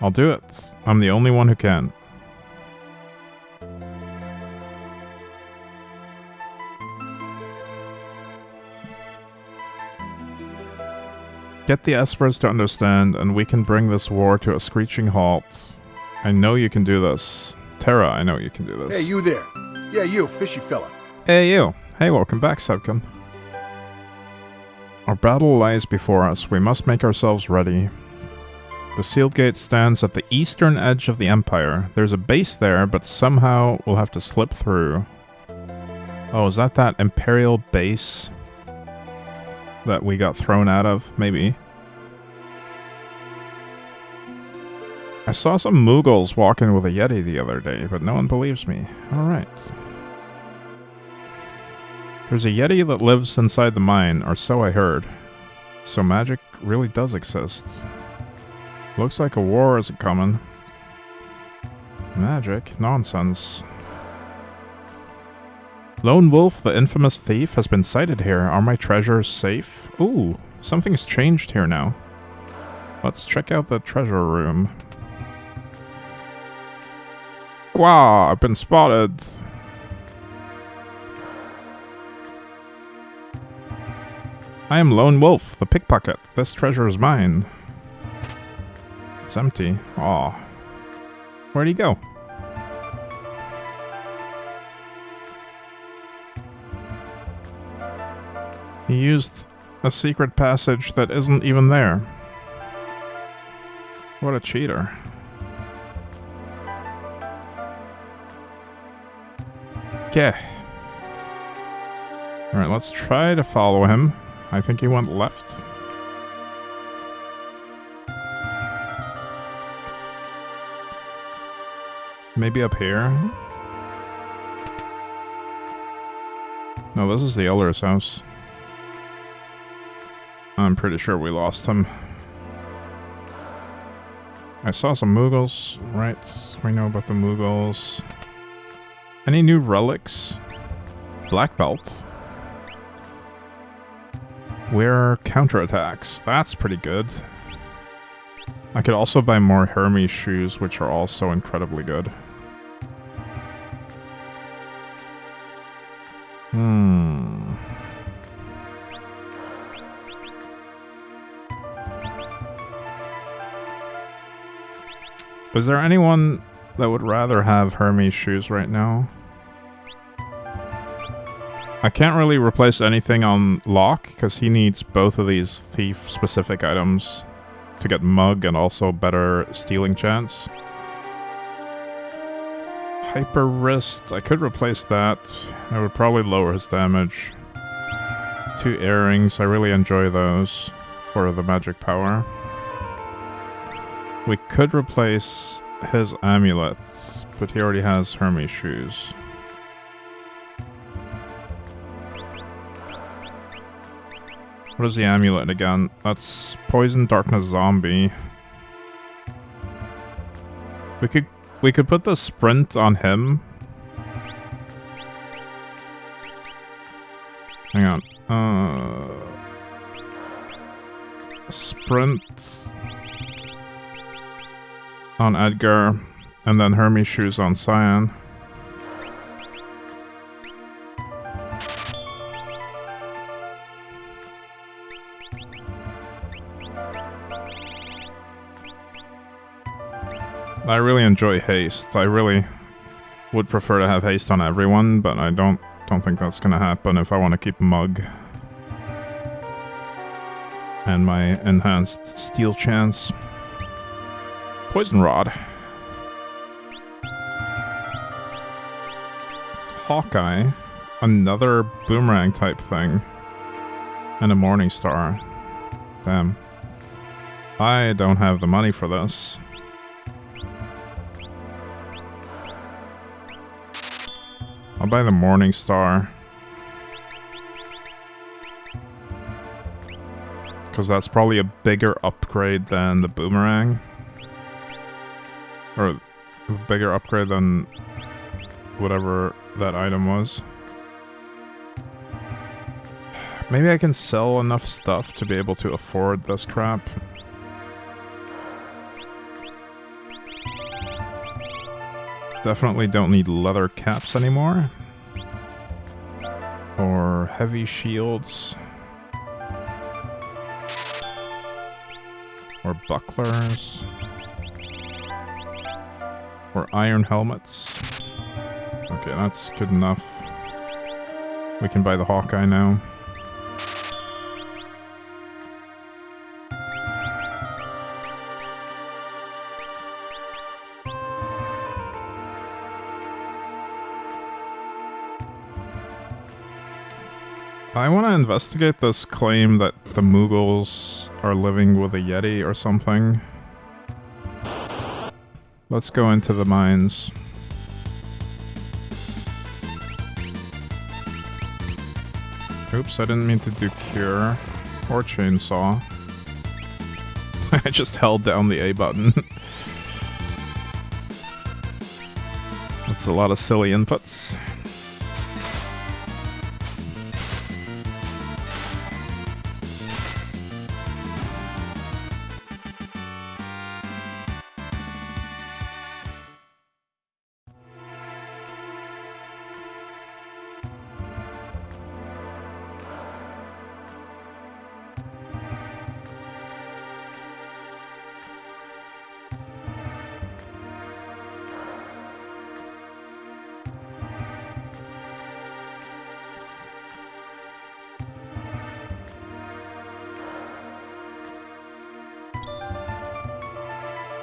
S2: I'll do it. I'm the only one who can. Get the Espers to understand, and we can bring this war to a screeching halt. I know you can do this. Terra, I know you can do this.
S4: Hey, you there. Yeah, you, fishy fella.
S2: Hey, you. Hey, welcome back, Sebkin. Our battle lies before us. We must make ourselves ready. The sealed gate stands at the eastern edge of the Empire. There's a base there, but somehow we'll have to slip through. Oh, is that Imperial base that we got thrown out of? Maybe. I saw some Mughals walking with a Yeti the other day, but no one believes me. Alright. There's a Yeti that lives inside the mine, or so I heard. So magic really does exist. Looks like a war is coming. Magic? Nonsense. Lone Wolf, the infamous thief, has been sighted here. Are my treasures safe? Ooh, something's changed here now. Let's check out the treasure room. Gwa! I've been spotted! I am Lone Wolf, the pickpocket. This treasure is mine. It's empty. Aw. Where'd he go? He used a secret passage that isn't even there. What a cheater. Okay. Alright, let's try to follow him. I think he went left. Maybe up here? No, this is the Elder's house. I'm pretty sure we lost him. I saw some Moogles. Right, we know about the Moogles. Any new relics? Black belt. Wear counterattacks. That's pretty good. I could also buy more Hermes shoes, which are also incredibly good. Is there anyone that would rather have Hermes shoes right now? I can't really replace anything on Locke, because he needs both of these thief-specific items to get Mug and also better stealing chance. Hyper Wrist, I could replace that. I would probably lower his damage. 2 earrings, I really enjoy those for the magic power. We could replace his amulets, but he already has Hermes shoes. What is the amulet again? That's Poison Darkness Zombie. We could put the sprint on him. Hang on. Sprint on Edgar, and then Hermes shoes on Cyan. I really enjoy haste. I really would prefer to have haste on everyone, but I don't think that's gonna happen if I want to keep Mug and my enhanced steal chance. Poison Rod. Hawkeye. Another boomerang type thing. And a Morning Star. Damn. I don't have the money for this. I'll buy the Morning Star. Because that's probably a bigger upgrade than the boomerang. Or a bigger upgrade than whatever that item was. Maybe I can sell enough stuff to be able to afford this crap. Definitely don't need leather caps anymore. Or heavy shields. Or bucklers. Or iron helmets. Okay, that's good enough. We can buy the Hawkeye now. I want to investigate this claim that the Moogles are living with a Yeti or something. Let's go into the mines. Oops, I didn't mean to do cure or chainsaw. I just held down the A button. That's a lot of silly inputs.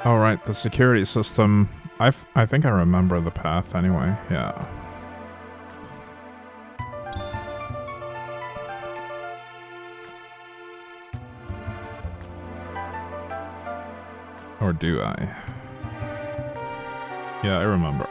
S2: Oh, right, the security system. I think I remember the path anyway, yeah. Or do I? Yeah, I remember.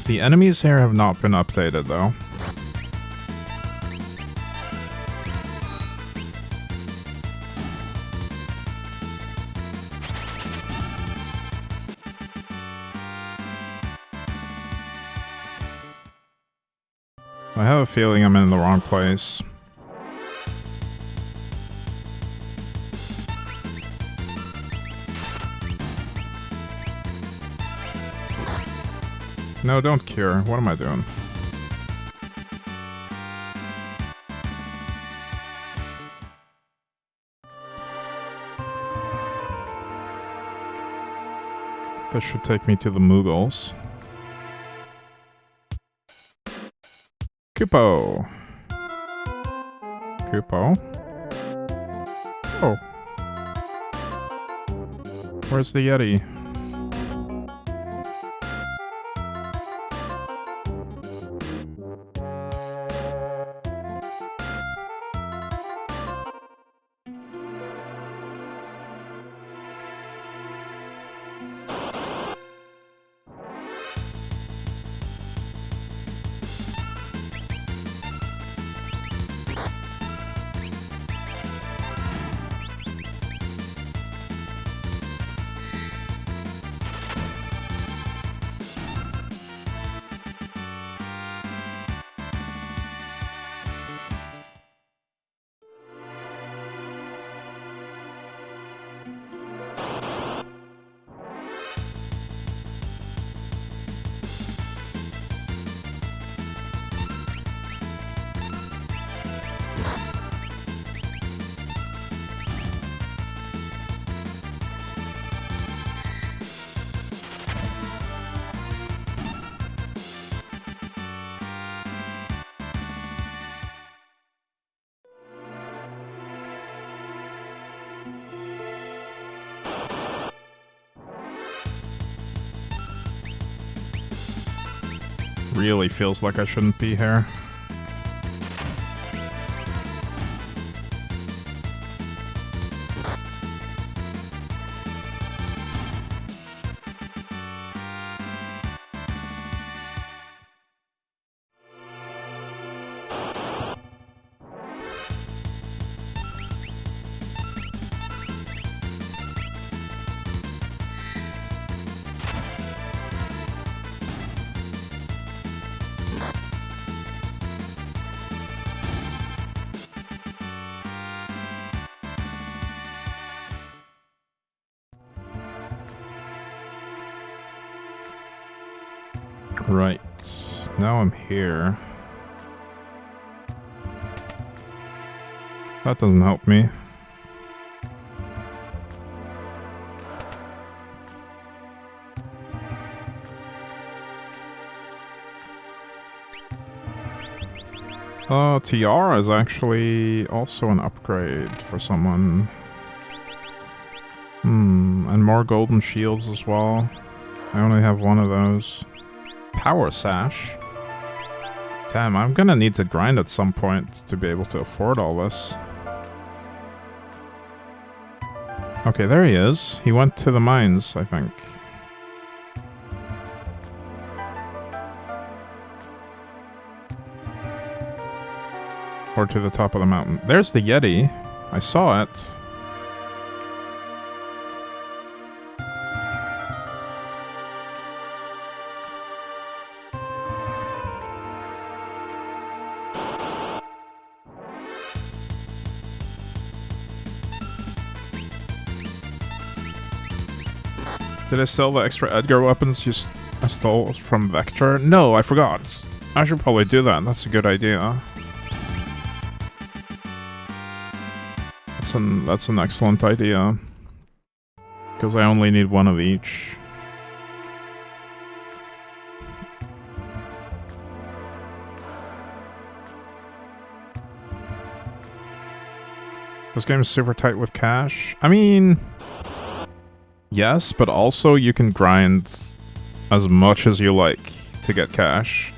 S2: The enemies here have not been updated, though. I have a feeling I'm in the wrong place. No, don't cure. What am I doing? This should take me to the Moogles. Kupo! Kupo? Oh. Where's the Yeti? Really feels like I shouldn't be here. Right. Now I'm here. That doesn't help me. Tiara is actually also an upgrade for someone. And more golden shields as well. I only have one of those. Power Sash. Damn, I'm gonna need to grind at some point to be able to afford all this. Okay, there he is. He went to the mines, I think. Or to the top of the mountain. There's the Yeti. I saw it. Did I sell the extra Edgar weapons I stole from Vector? No, I forgot. I should probably do that. That's a good idea. That's an excellent idea. Because I only need one of each. This game is super tight with cash. I mean... yes, but also you can grind as much as you like to get cash.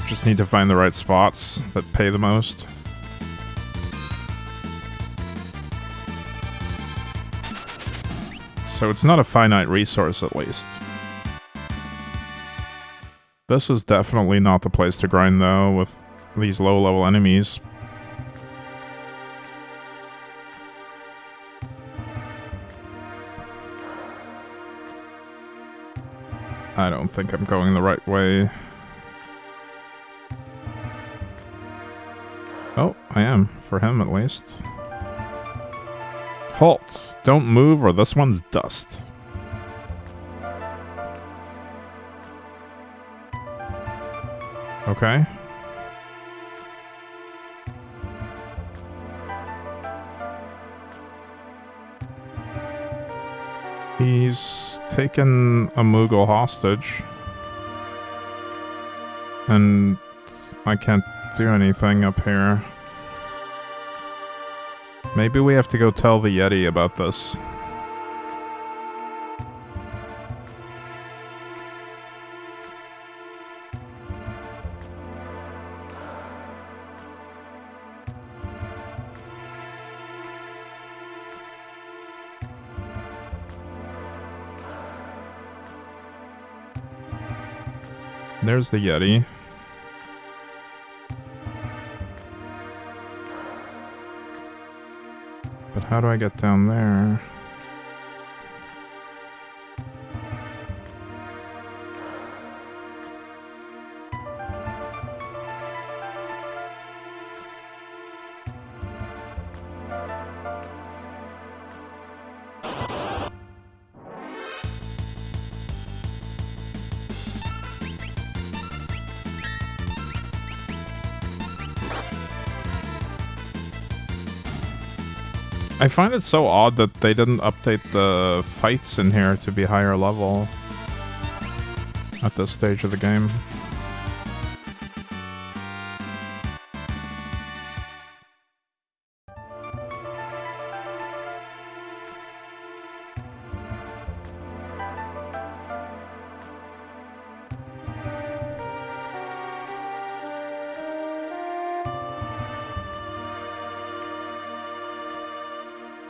S2: Just need to find the right spots that pay the most. So it's not a finite resource, at least. This is definitely not the place to grind, though, with these low-level enemies. I don't think I'm going the right way. Oh, I am. For him, at least. Halt! Don't move or this one's dust. Okay. He's taken a Moogle hostage. And I can't do anything up here. Maybe we have to go tell the Yeti about this. There's the Yeti. But how do I get down there? I find it so odd that they didn't update the fights in here to be higher level at this stage of the game.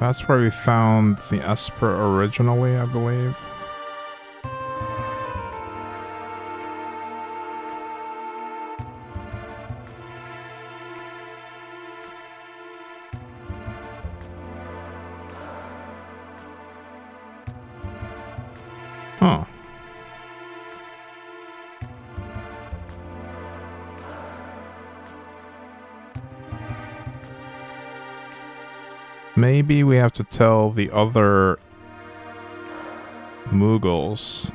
S2: That's where we found the Esper originally, I believe. Huh. Maybe we have to tell the other Moogles.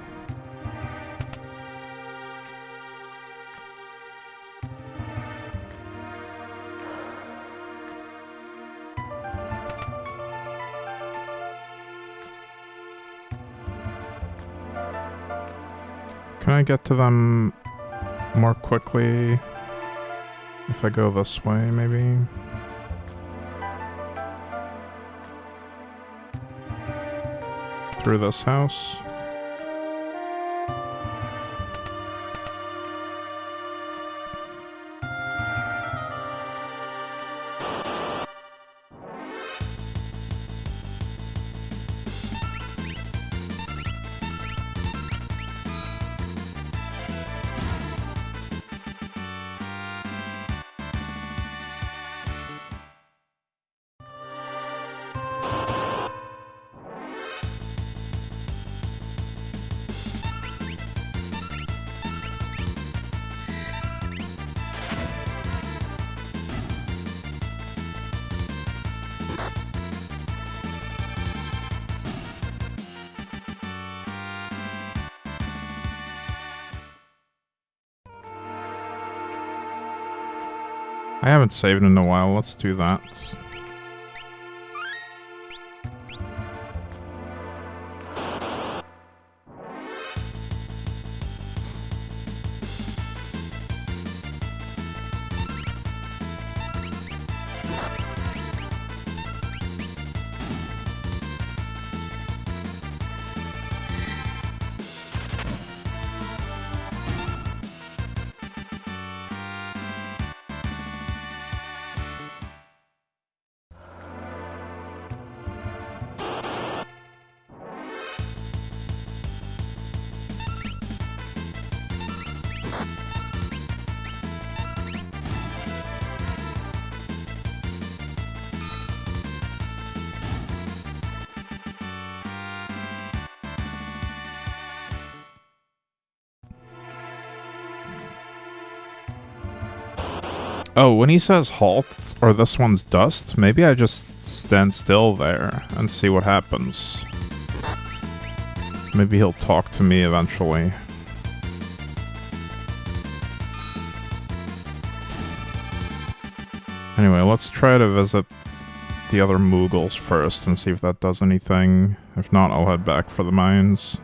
S2: Can I get to them more quickly if I go this way, maybe? Through this house. I haven't saved in a while, let's do that. Oh, when he says halt, or this one's dust, maybe I just stand still there and see what happens. Maybe he'll talk to me eventually. Anyway, let's try to visit the other Moogles first and see if that does anything. If not, I'll head back for the mines.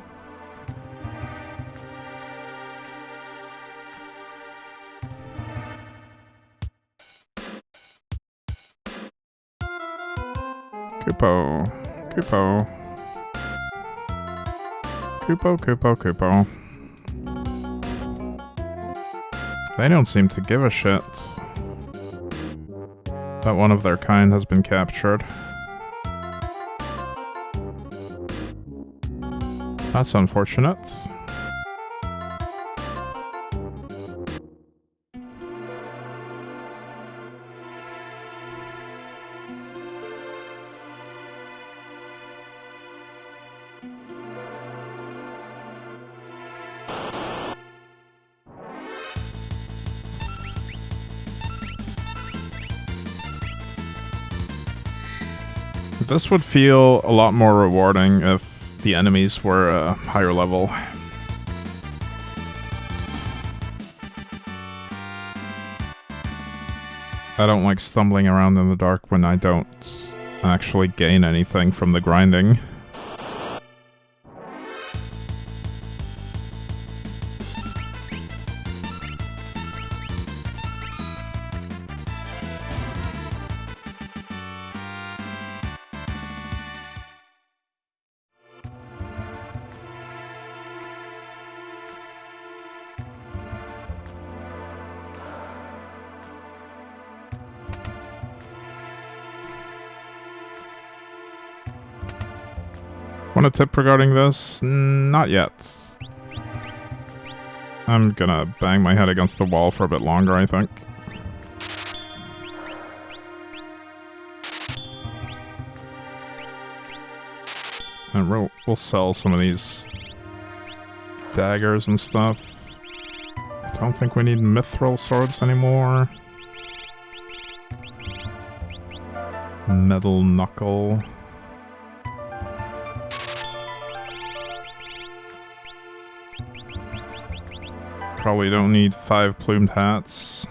S2: Kupo. Kupo. Kupo, Kupo, Kupo. They don't seem to give a shit that one of their kind has been captured. That's unfortunate. This would feel a lot more rewarding if the enemies were a higher level. I don't like stumbling around in the dark when I don't actually gain anything from the grinding. Want a tip regarding this? Not yet. I'm gonna bang my head against the wall for a bit longer, I think. And we'll sell some of these daggers and stuff. I don't think we need mithril swords anymore. Metal knuckle. Probably don't need 5 plumed hats.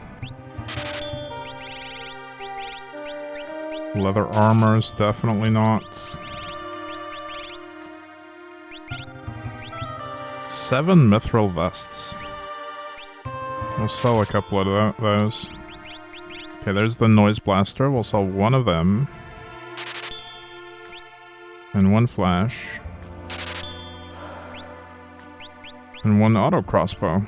S2: Leather armors, definitely not. 7 mithril vests. We'll sell a couple of those. Okay, there's the noise blaster. We'll sell one of them. And 1 flash. And 1 auto crossbow.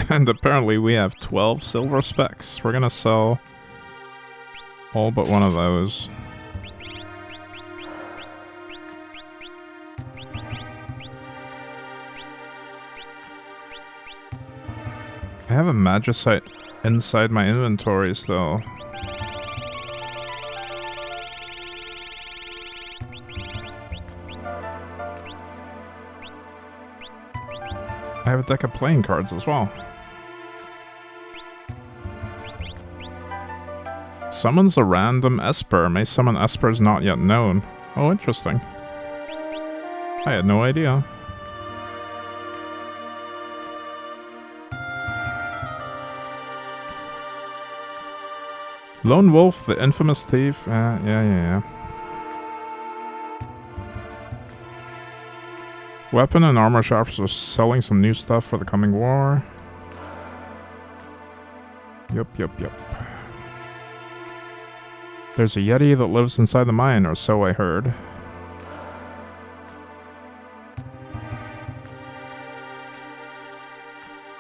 S2: And apparently we have 12 silver specs. We're gonna sell all but one of those. I have a magicite inside my inventory still. I have a deck of playing cards as well. Summons a random Esper. May summon Espers not yet known. Oh, interesting. I had no idea. Lone Wolf, the infamous thief. Yeah. Weapon and armor shops are selling some new stuff for the coming war. Yup. There's a Yeti that lives inside the mine, or so I heard.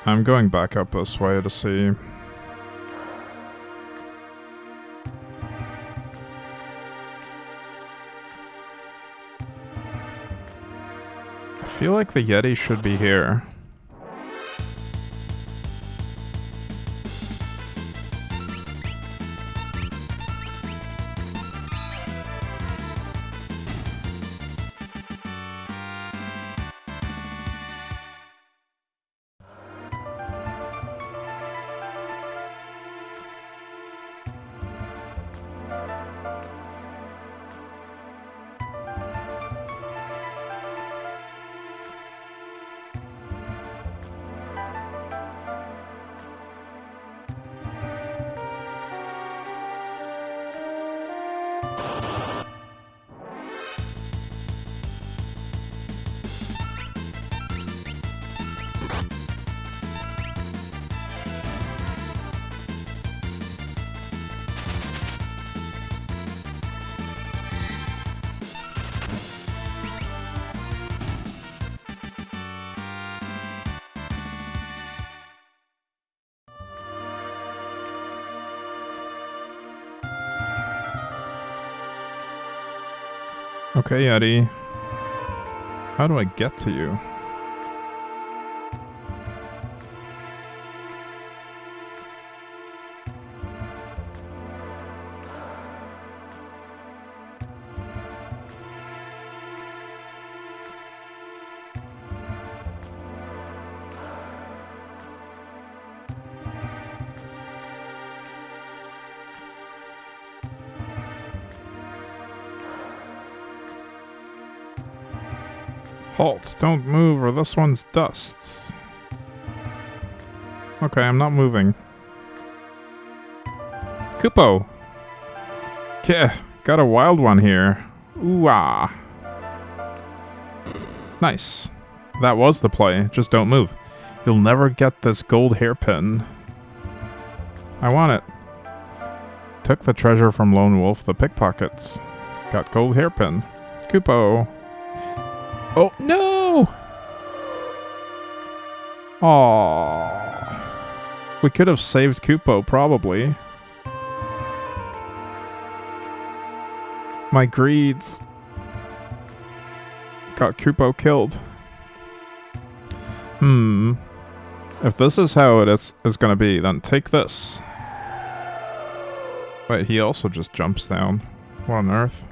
S2: I'm going back up this way to see. I feel like the Yeti should be here. Okay, Yeti. How do I get to you? Halt, don't move or this one's dust. Okay, I'm not moving. Kupo! Yeah, got a wild one here. Ooh-ah. Nice. That was the play, just don't move. You'll never get this gold hairpin. I want it. Took the treasure from Lone Wolf, the pickpockets. Got gold hairpin. Kupo. Oh, no! Aww. We could have saved Kupo, probably. My greeds got Kupo killed. If this is how it is gonna be, then take this. Wait, he also just jumps down. What on earth?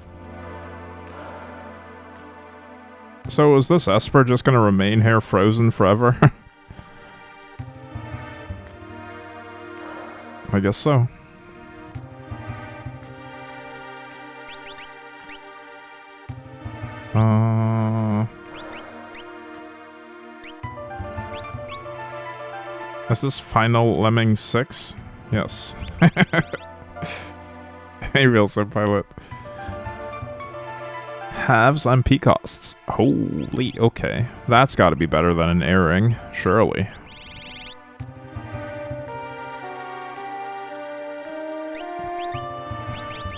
S2: So is this Esper just gonna remain here frozen forever? I guess so. Is this final Lemming 6? Yes. Hey, real pilot. Halves and P costs. Holy, okay. That's gotta be better than an earring, surely.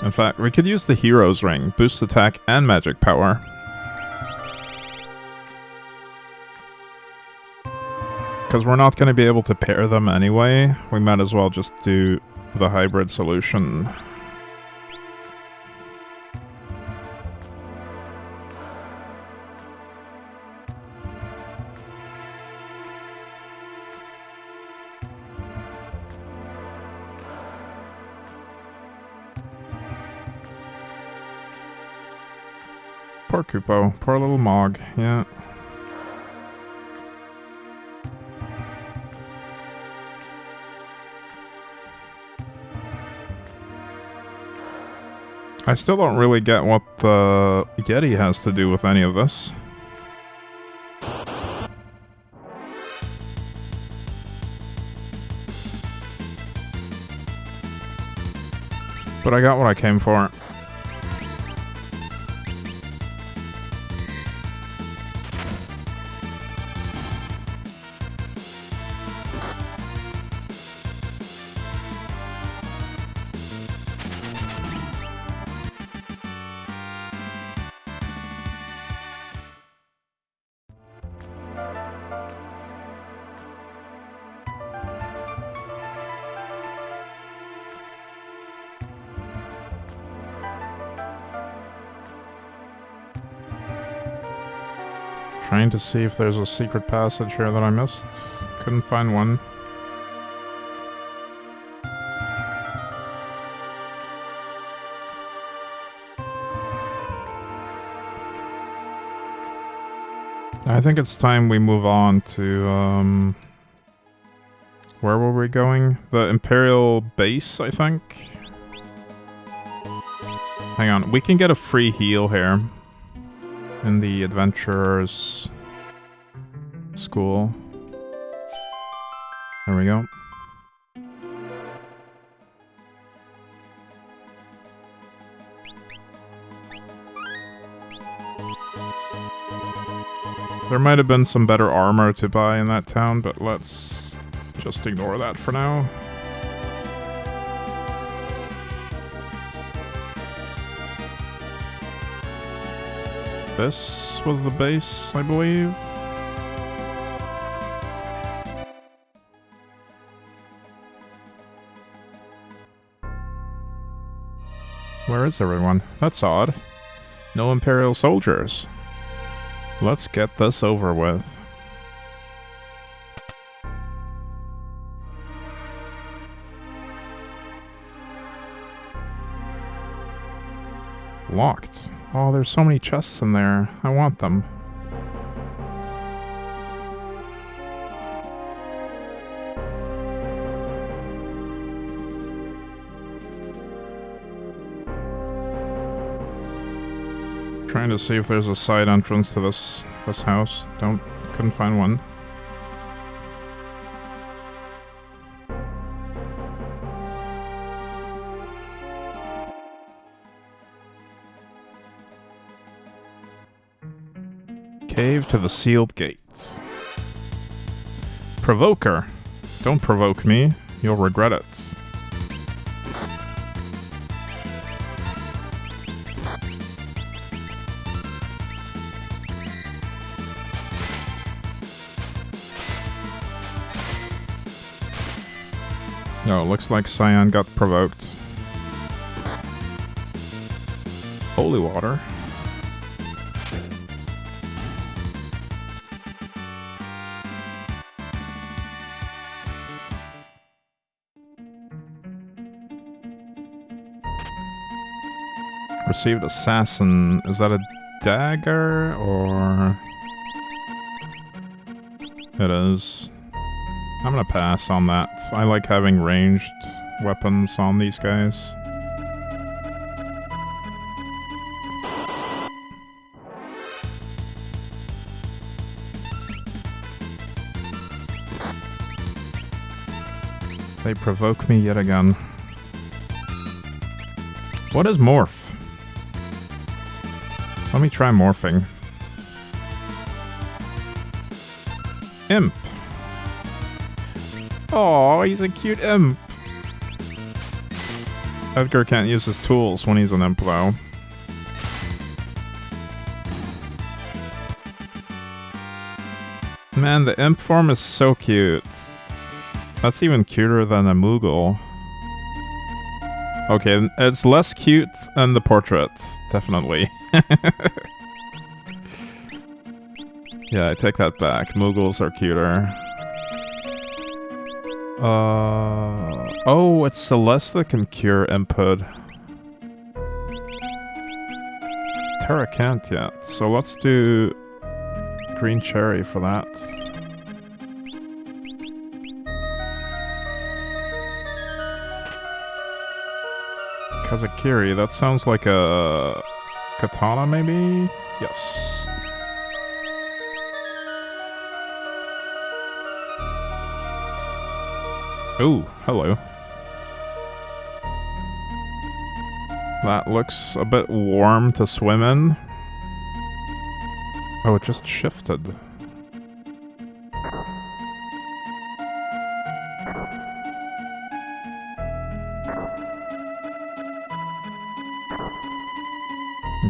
S2: In fact, we could use the Hero's Ring, boost attack and magic power. Because we're not going to be able to pair them anyway, we might as well just do the hybrid solution. Poor Kupo. Poor little Mog. Yeah. I still don't really get what the Yeti has to do with any of this. But I got what I came for. Trying to see if there's a secret passage here that I missed. Couldn't find one. I think it's time we move on to, where were we going? The Imperial base, I think? Hang on, we can get a free heal here. In the Adventurers School. There we go. There might have been some better armor to buy in that town, but let's just ignore that for now. This was the base, I believe. Where is everyone? That's odd. No Imperial soldiers. Let's get this over with. Locked. Oh, there's so many chests in there. I want them. Trying to see if there's a side entrance to this house. Couldn't find one. Cave to the sealed gate. Provoker. Don't provoke me. You'll regret it. Oh, looks like Cyan got provoked. Holy water. Received assassin. Is that a dagger or... It is. I'm gonna pass on that. I like having ranged weapons on these guys. They provoke me yet again. What is morph? Let me try morphing. Imp. Oh, he's a cute imp. Edgar can't use his tools when he's an imp, though. Man, the imp form is so cute. That's even cuter than a Moogle. Okay, it's less cute than the portrait, definitely. Yeah, I take that back. Moogles are cuter. Oh, it's Celeste that can cure input. Terra can't yet, so let's do green cherry for that. Kazakiri, that sounds like a katana, maybe? Yes. Oh, hello. That looks a bit warm to swim in. Oh, it just shifted.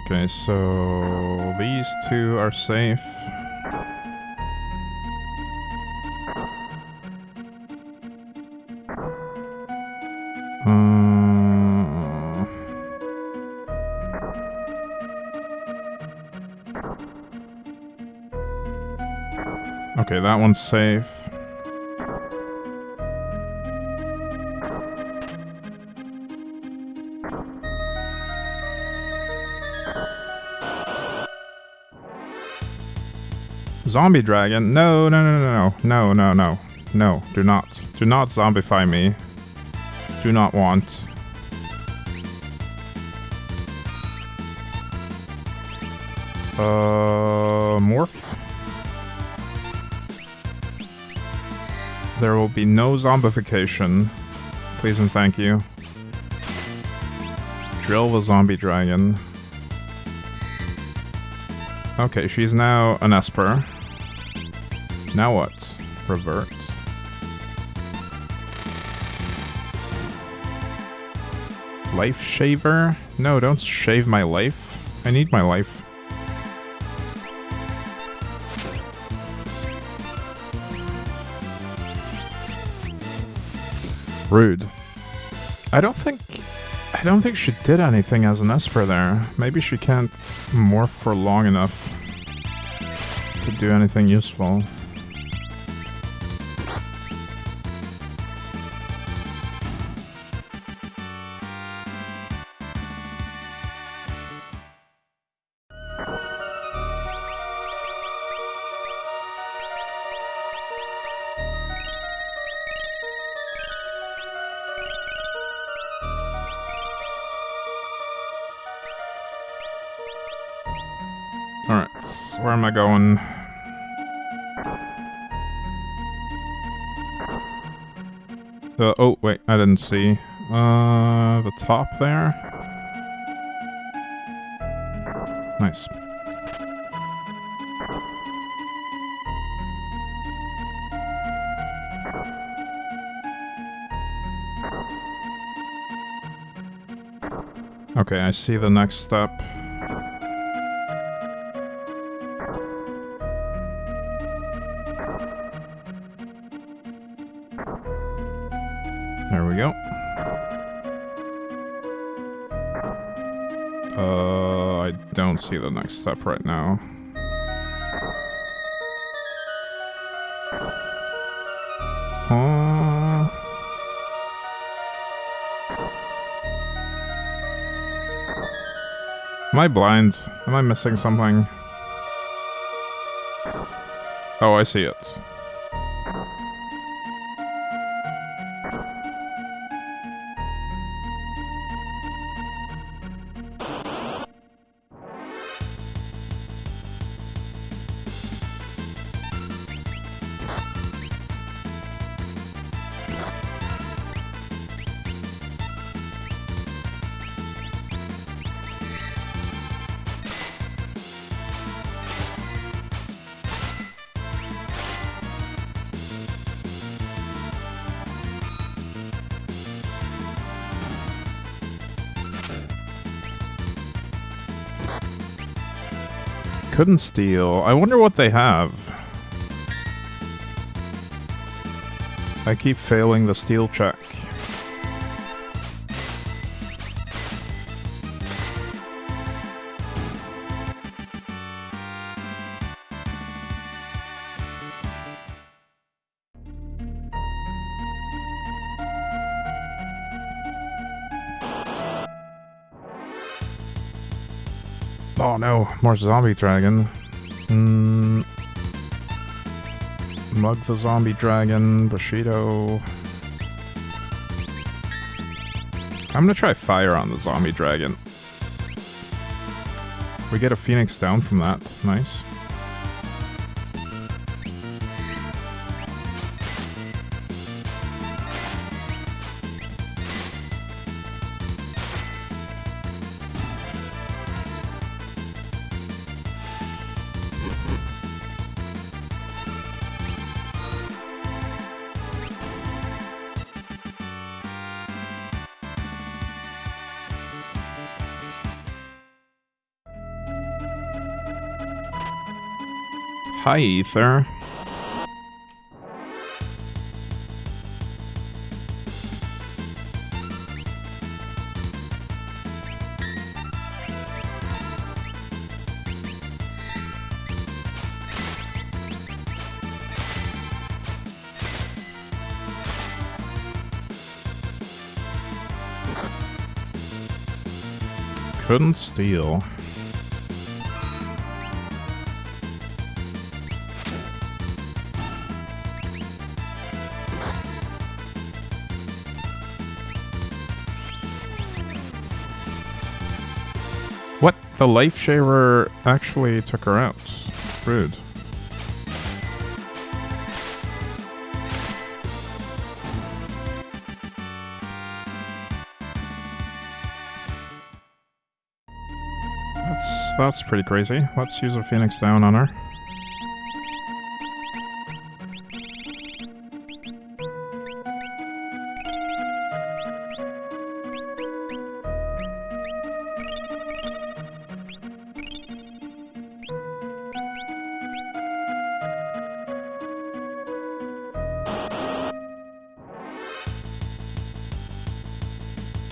S2: Okay, so these two are safe. Okay, that one's safe. Zombie dragon? No, no, no, no, no, no, no, no. Do not. Do not zombify me. Do not want. Morph? There will be no zombification. Please and thank you. Drill the zombie dragon. Okay, she's now an Esper. Now what? Revert. Life shaver? No, don't shave my life. I need my life. Rude. I don't think she did anything as an Esper there. Maybe she can't morph for long enough to do anything useful. Alright, where am I going? Oh, wait, I didn't see. The top there? Nice. Okay, I see the next step. There we go. I don't see the next step right now. Am I blind? Am I missing something? Oh, I see it. Couldn't steal. I wonder what they have. I keep failing the steal check. Oh no, more zombie dragon. Mug the zombie dragon, Bushido. I'm gonna try fire on the zombie dragon. We get a phoenix down from that. Nice. Hi, Ether. Couldn't steal. What? The life shaver actually took her out. Rude. That's pretty crazy. Let's use a Phoenix Down on her.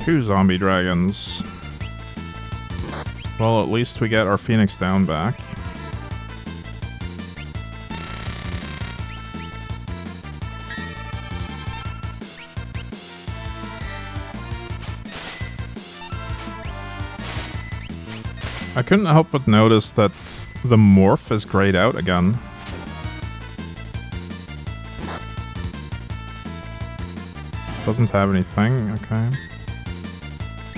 S2: Two zombie dragons. Well, at least we get our Phoenix Down back. I couldn't help but notice that the morph is grayed out again. Doesn't have anything, okay.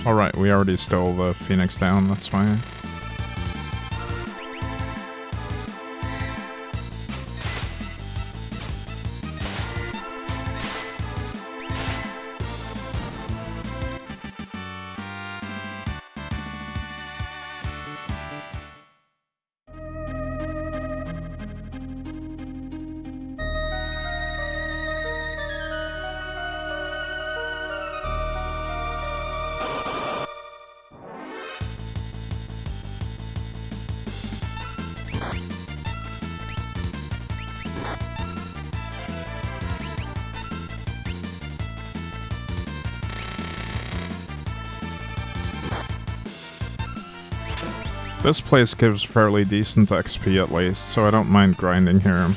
S2: Alright, we already stole the Phoenix Down, that's fine. This place gives fairly decent XP at least, so I don't mind grinding here.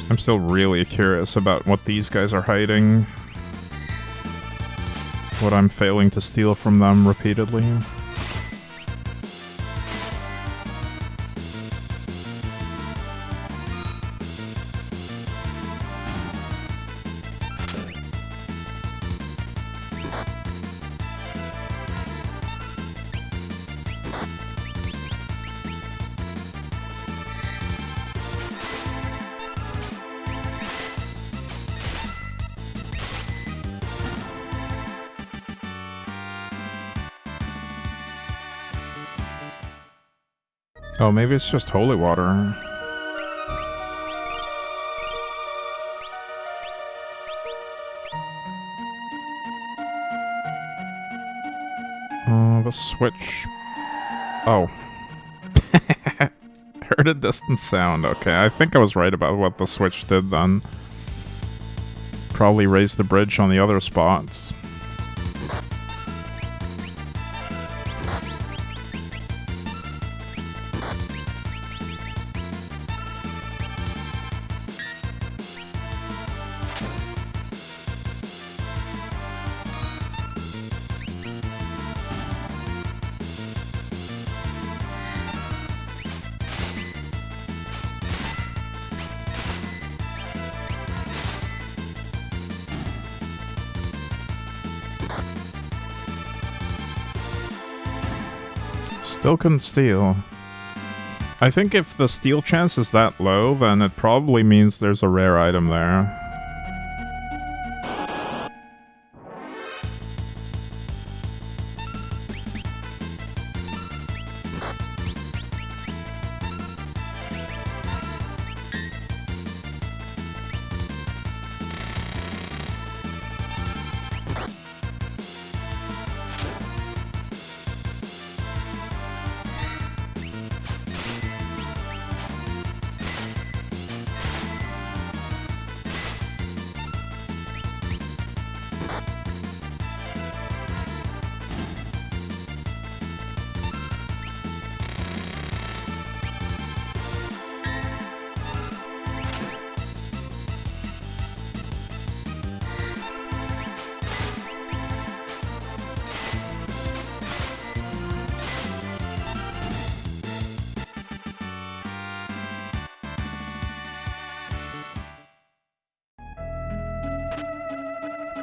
S2: I'm still really curious about what these guys are hiding. What I'm failing to steal from them repeatedly. Oh, maybe it's just holy water. The switch. Oh. Heard a distant sound. Okay, I think I was right about what the switch did then. Probably raised the bridge on the other spots. Silken steel. I think if the steel chance is that low, then it probably means there's a rare item there.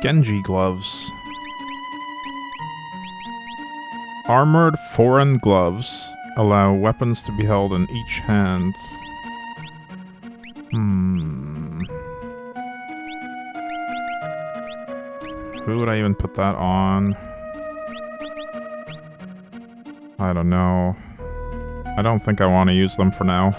S2: Genji gloves. Armored foreign gloves allow weapons to be held in each hand. Who would I even put that on? I don't know. I don't think I want to use them for now.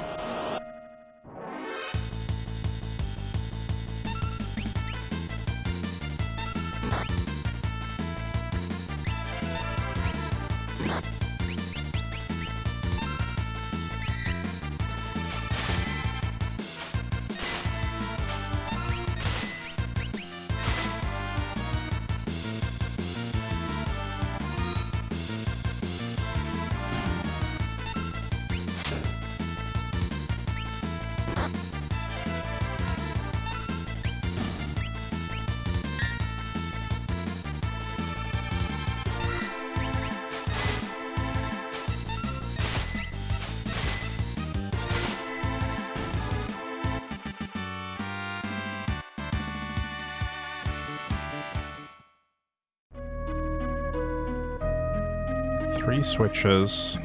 S2: Three switches.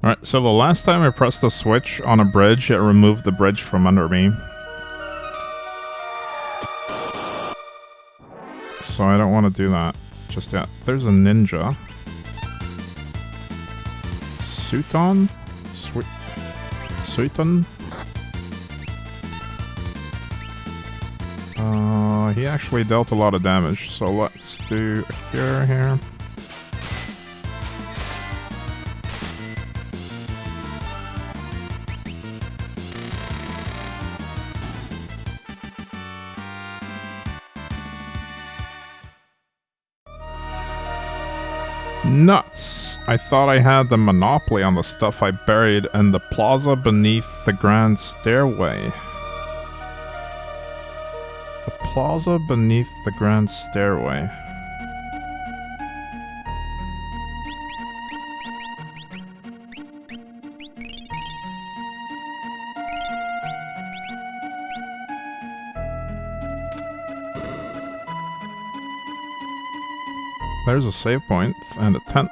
S2: Alright, so the last time I pressed the switch on a bridge, it removed the bridge from under me. So I don't want to do that just yet. There's a ninja. Suiton? Suiton? He actually dealt a lot of damage, so let's do a cure here. Nuts! I thought I had the monopoly on the stuff I buried in the plaza beneath the grand stairway. The plaza beneath the grand stairway. There's a save point and a tent.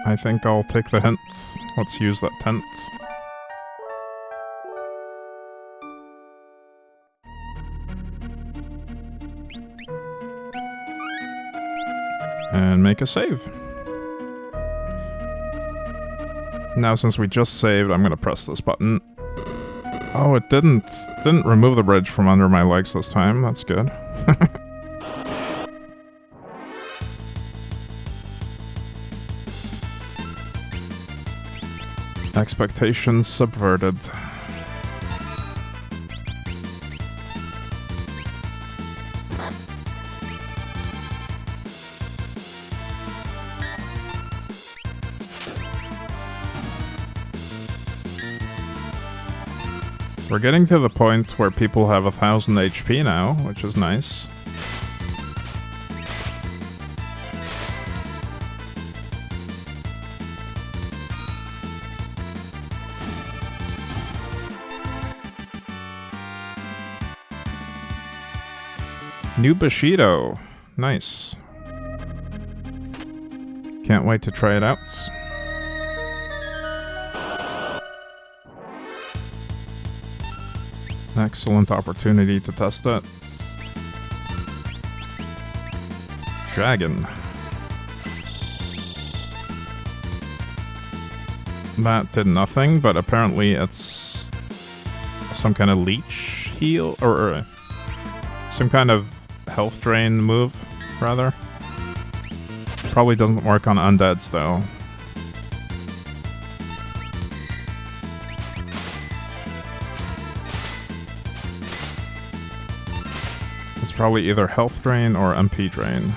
S2: I think I'll take the hint. Let's use that tent. And make a save. Now, since we just saved, I'm gonna press this button. Oh, it didn't remove the bridge from under my legs this time. That's good. Expectations subverted. We're getting to the point where people have 1000 HP now, which is nice. New Bushido. Nice. Can't wait to try it out. Excellent opportunity to test it. Dragon. That did nothing, but apparently it's some kind of leech heal, or some kind of health drain move, rather. Probably doesn't work on undeads, though. It's probably either health drain or MP drain.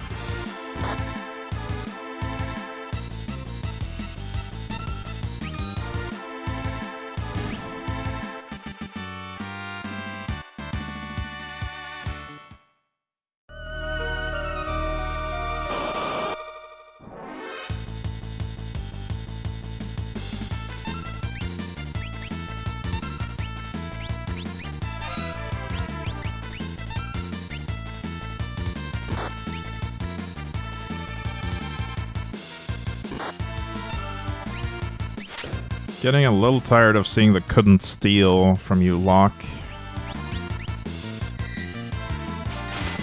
S2: Getting a little tired of seeing the couldn't steal from you, Locke.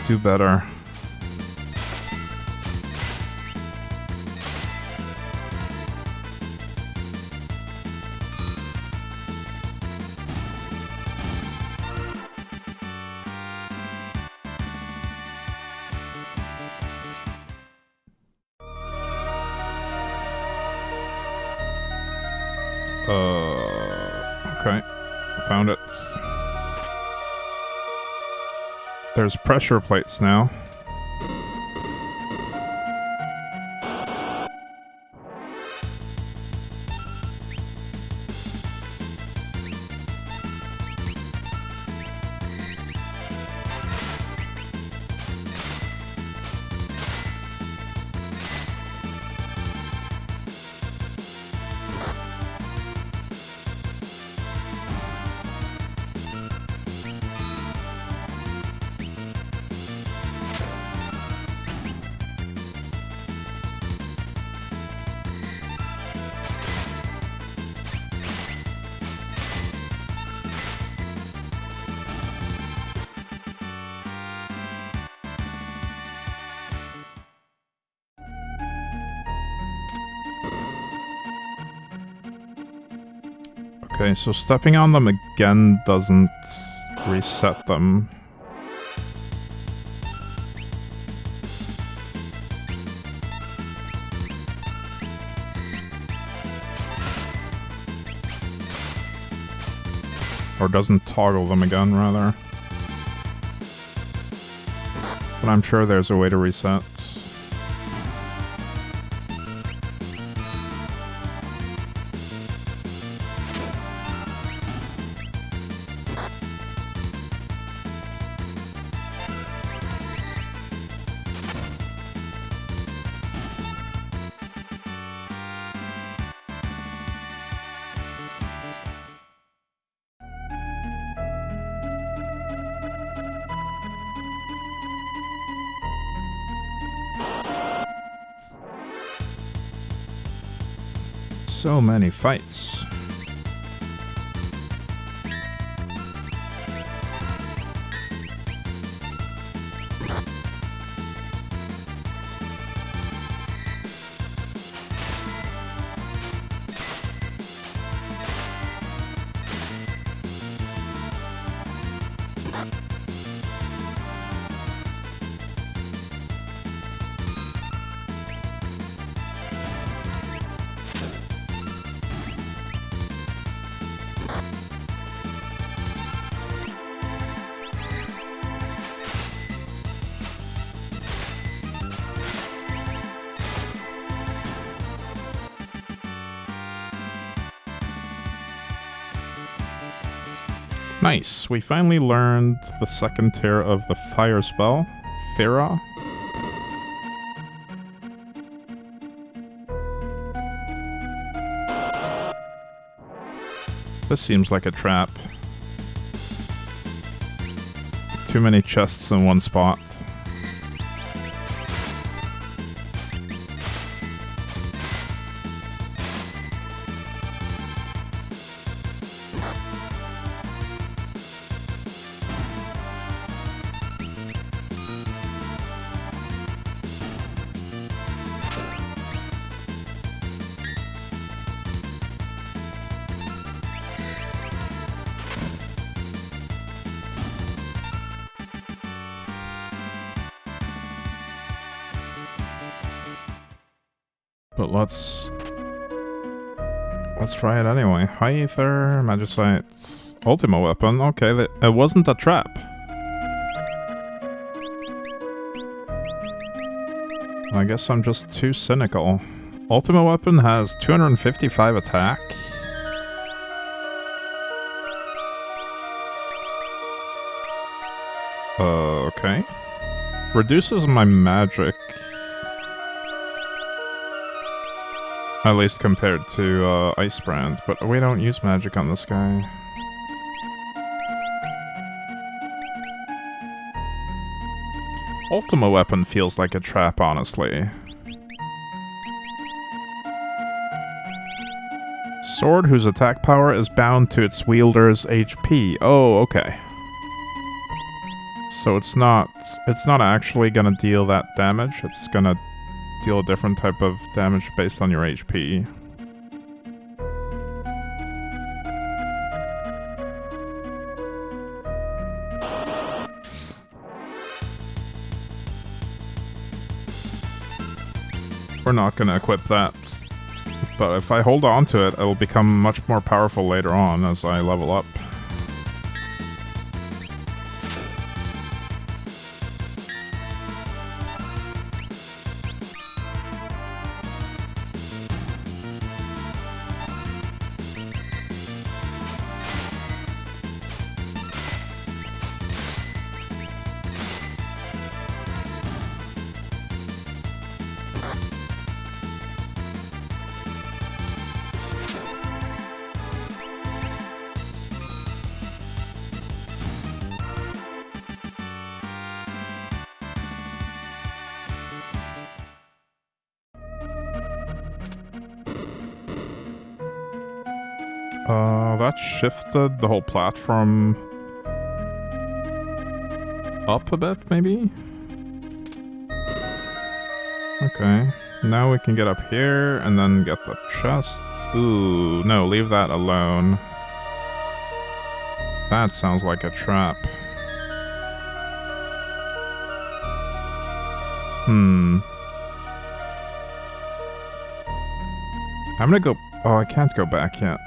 S2: Do better. Okay. Found it. There's pressure plates now. Okay, so stepping on them again doesn't reset them. Or doesn't toggle them again, rather. But I'm sure there's a way to reset. So many fights. Nice. We finally learned the second tier of the fire spell, Fira. This seems like a trap. Too many chests in one spot. But let's try it anyway. High Ether, Magicite, Ultima Weapon. Okay, it wasn't a trap. I guess I'm just too cynical. Ultima Weapon has 255 attack. Okay. Reduces my magic. At least compared to Ice Brand, but we don't use magic on this guy. Ultima Weapon feels like a trap, honestly. Sword whose attack power is bound to its wielder's HP. Oh, okay. So it's not actually gonna deal that damage, it's gonna deal a different type of damage based on your HP. We're not gonna equip that, but if I hold on to it, it will become much more powerful later on as I level up. That shifted the whole platform up a bit, maybe? Okay, now we can get up here and then get the chest. Ooh, no, leave that alone. That sounds like a trap. I'm gonna go... Oh, I can't go back yet.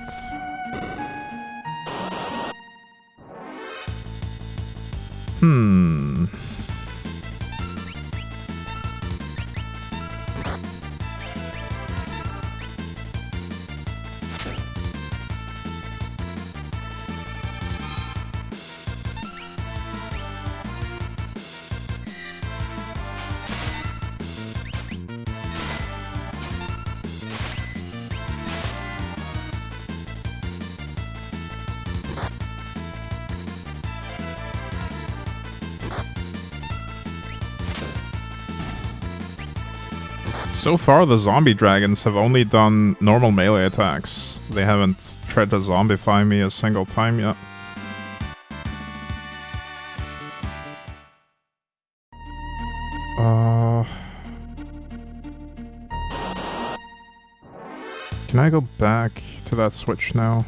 S2: So far, the zombie dragons have only done normal melee attacks. They haven't tried to zombify me a single time yet. Can I go back to that switch now?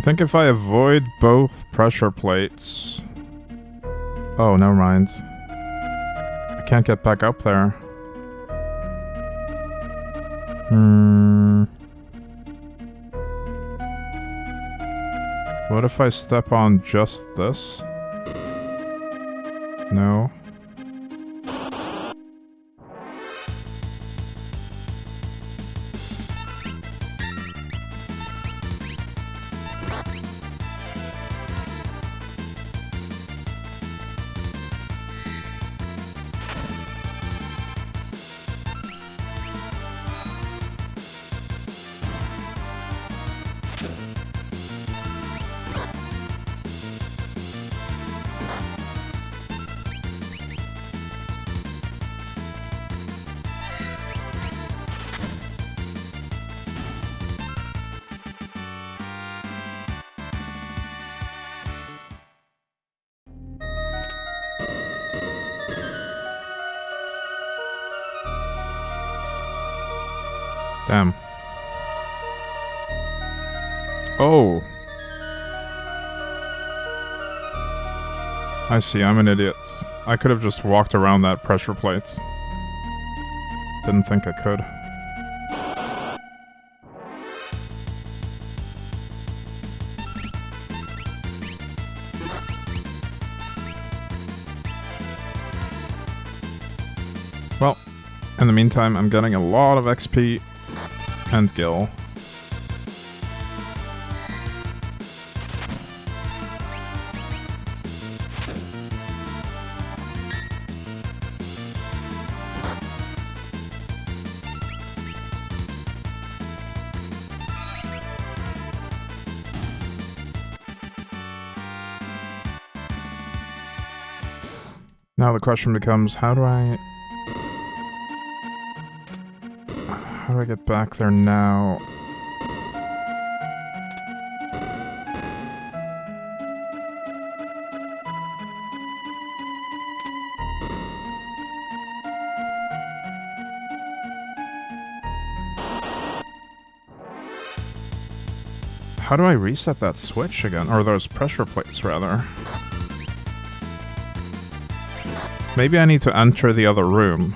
S2: I think if I avoid both pressure plates... Oh, never mind. I can't get back up there. What if I step on just this? No. Damn. Oh. I see, I'm an idiot. I could have just walked around that pressure plate. Didn't think I could. Well, in the meantime, I'm getting a lot of XP and gil. Now the question becomes, how do I get back there now? How do I reset that switch again? Or those pressure plates, rather. Maybe I need to enter the other room.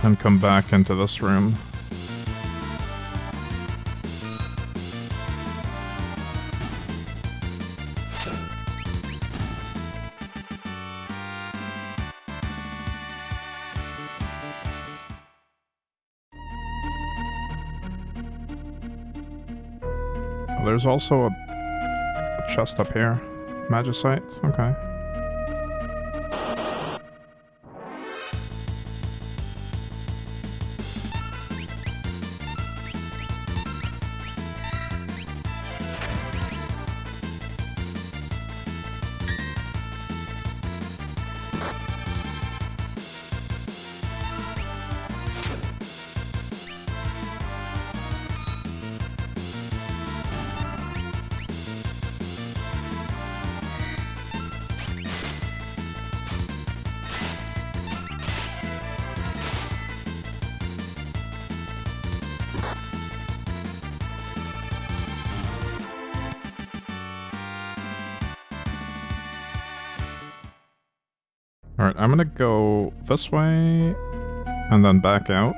S2: And come back into this room. There's also a chest up here. Magicite? Okay. Alright, I'm gonna go this way, and then back out,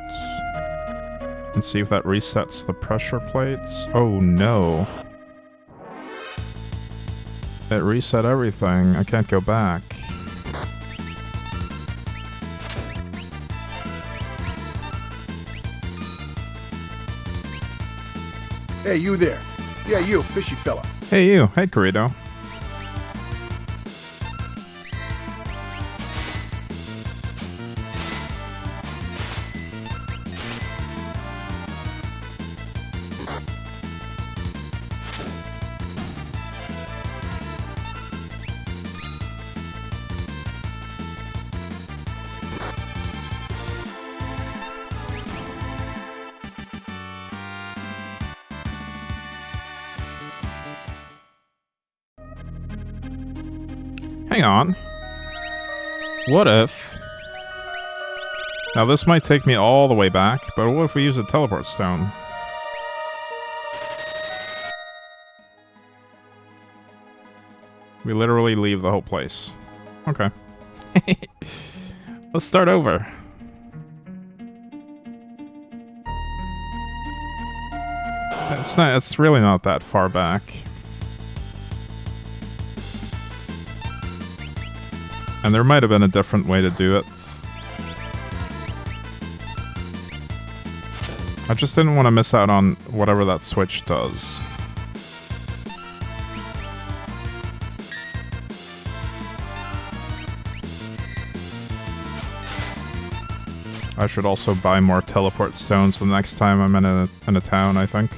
S2: and see if that resets the pressure plates. Oh no. It reset everything. I can't go back.
S4: Hey, you there. Yeah, you, fishy fella.
S2: Hey you. Hey Corrido. Hang on. What if Now this might take me all the way back, but what if we use a teleport stone? We literally leave the whole place. Okay. Let's start over. It's really not that far back. And there might have been a different way to do it. I just didn't want to miss out on whatever that switch does. I should also buy more teleport stones the next time I'm in a town, I think.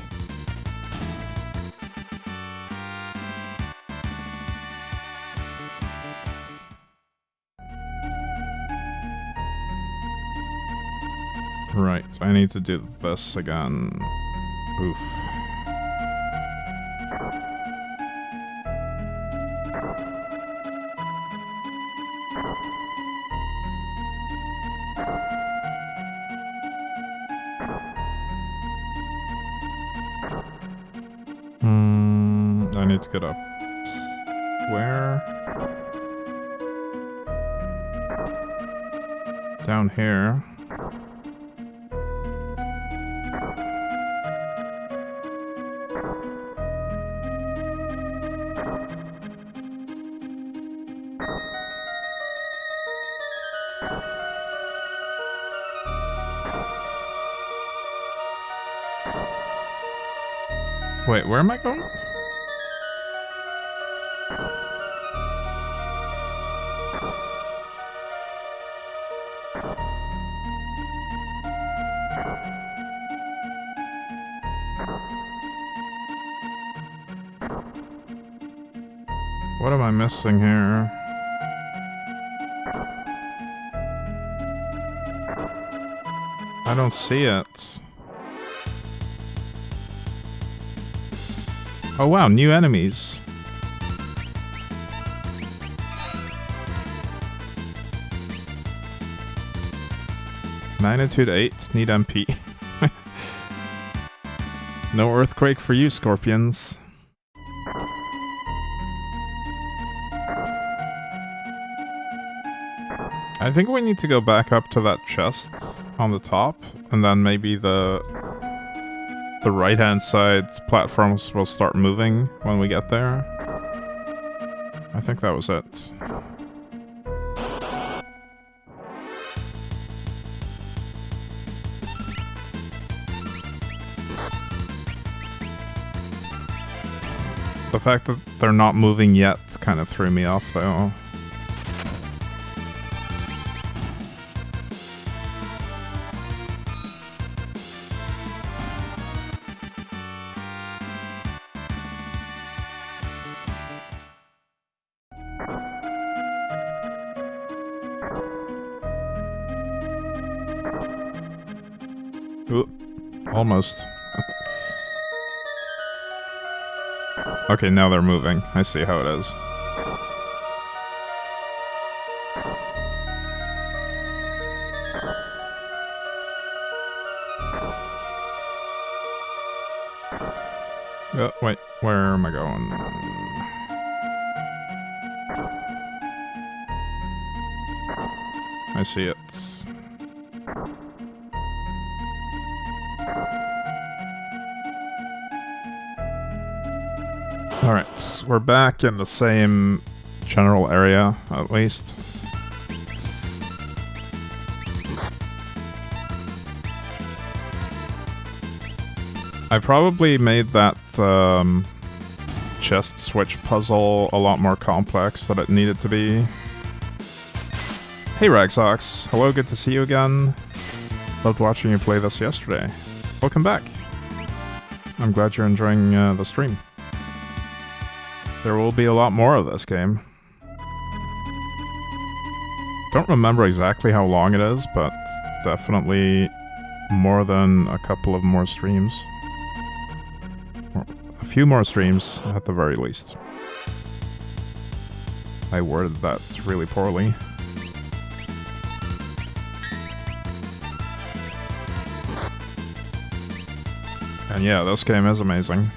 S2: Right, I need to do this again. Oof. I need to get up. Where? Down here. Wait, where am I going? What am I missing here? I don't see it. Oh wow, new enemies. Magnitude 8, need MP. No earthquake for you, scorpions. I think we need to go back up to that chest on the top, and then maybe the right-hand side platforms will start moving when we get there. I think that was it. The fact that they're not moving yet kind of threw me off, though. Ooh, almost. Okay, now they're moving. I see how it is. Oh, wait, where am I going? I see it. Alright, we're back in the same general area, at least. I probably made that chest switch puzzle a lot more complex than it needed to be. Hey Ragsox, hello, good to see you again. Loved watching you play this yesterday. Welcome back. I'm glad you're enjoying the stream. There will be a lot more of this game. Don't remember exactly how long it is, but definitely more than a couple of more streams. Or a few more streams, at the very least. I worded that really poorly. And yeah, this game is amazing.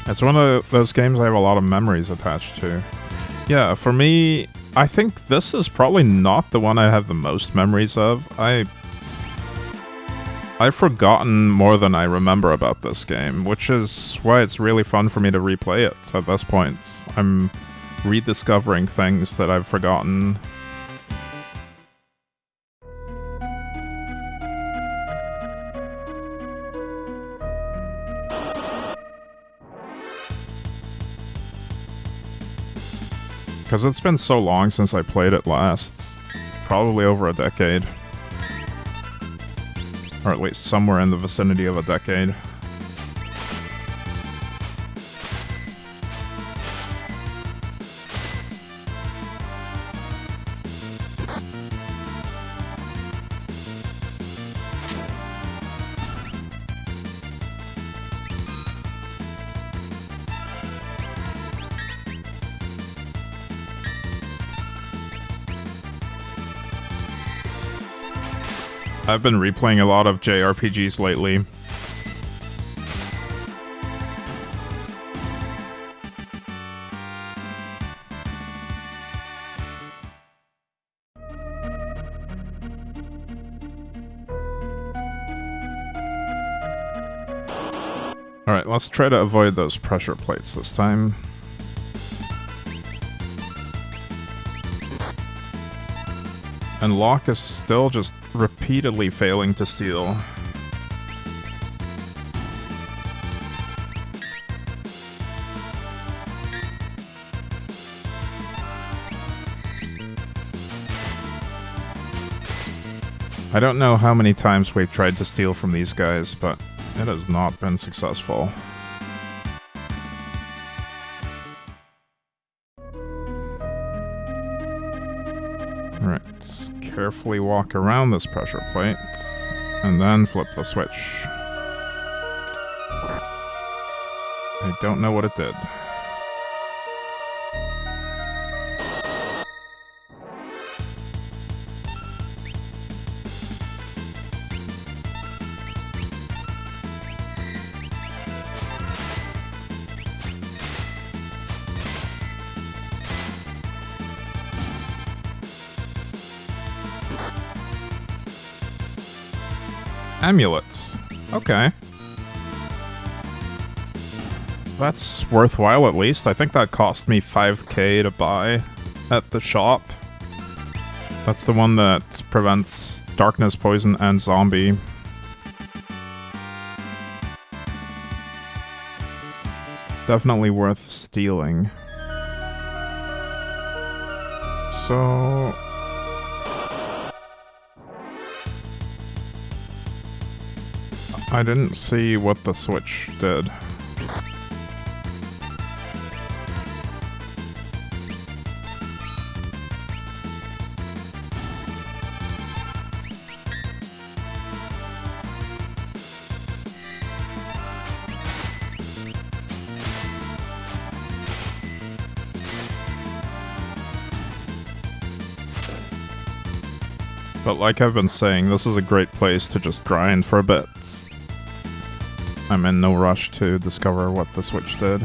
S2: It's one of those games I have a lot of memories attached to. Yeah, for me, I think this is probably not the one I have the most memories of. I've forgotten more than I remember about this game, which is why it's really fun for me to replay it at this point. I'm rediscovering things that I've forgotten. Because it's been so long since I played it last. Probably over a decade. Or at least somewhere in the vicinity of a decade. I've been replaying a lot of JRPGs lately. Alright, let's try to avoid those pressure plates this time. And Locke is still just repeatedly failing to steal. I don't know how many times we've tried to steal from these guys, but it has not been successful. Alright, let's carefully walk around this pressure plate, and then flip the switch. I don't know what it did. Amulets. Okay. That's worthwhile at least. I think that cost me 5k to buy at the shop. That's the one that prevents darkness, poison, and zombie. Definitely worth stealing. So... I didn't see what the switch did. But like I've been saying, this is a great place to just grind for a bit. I'm in no rush to discover what the switch did.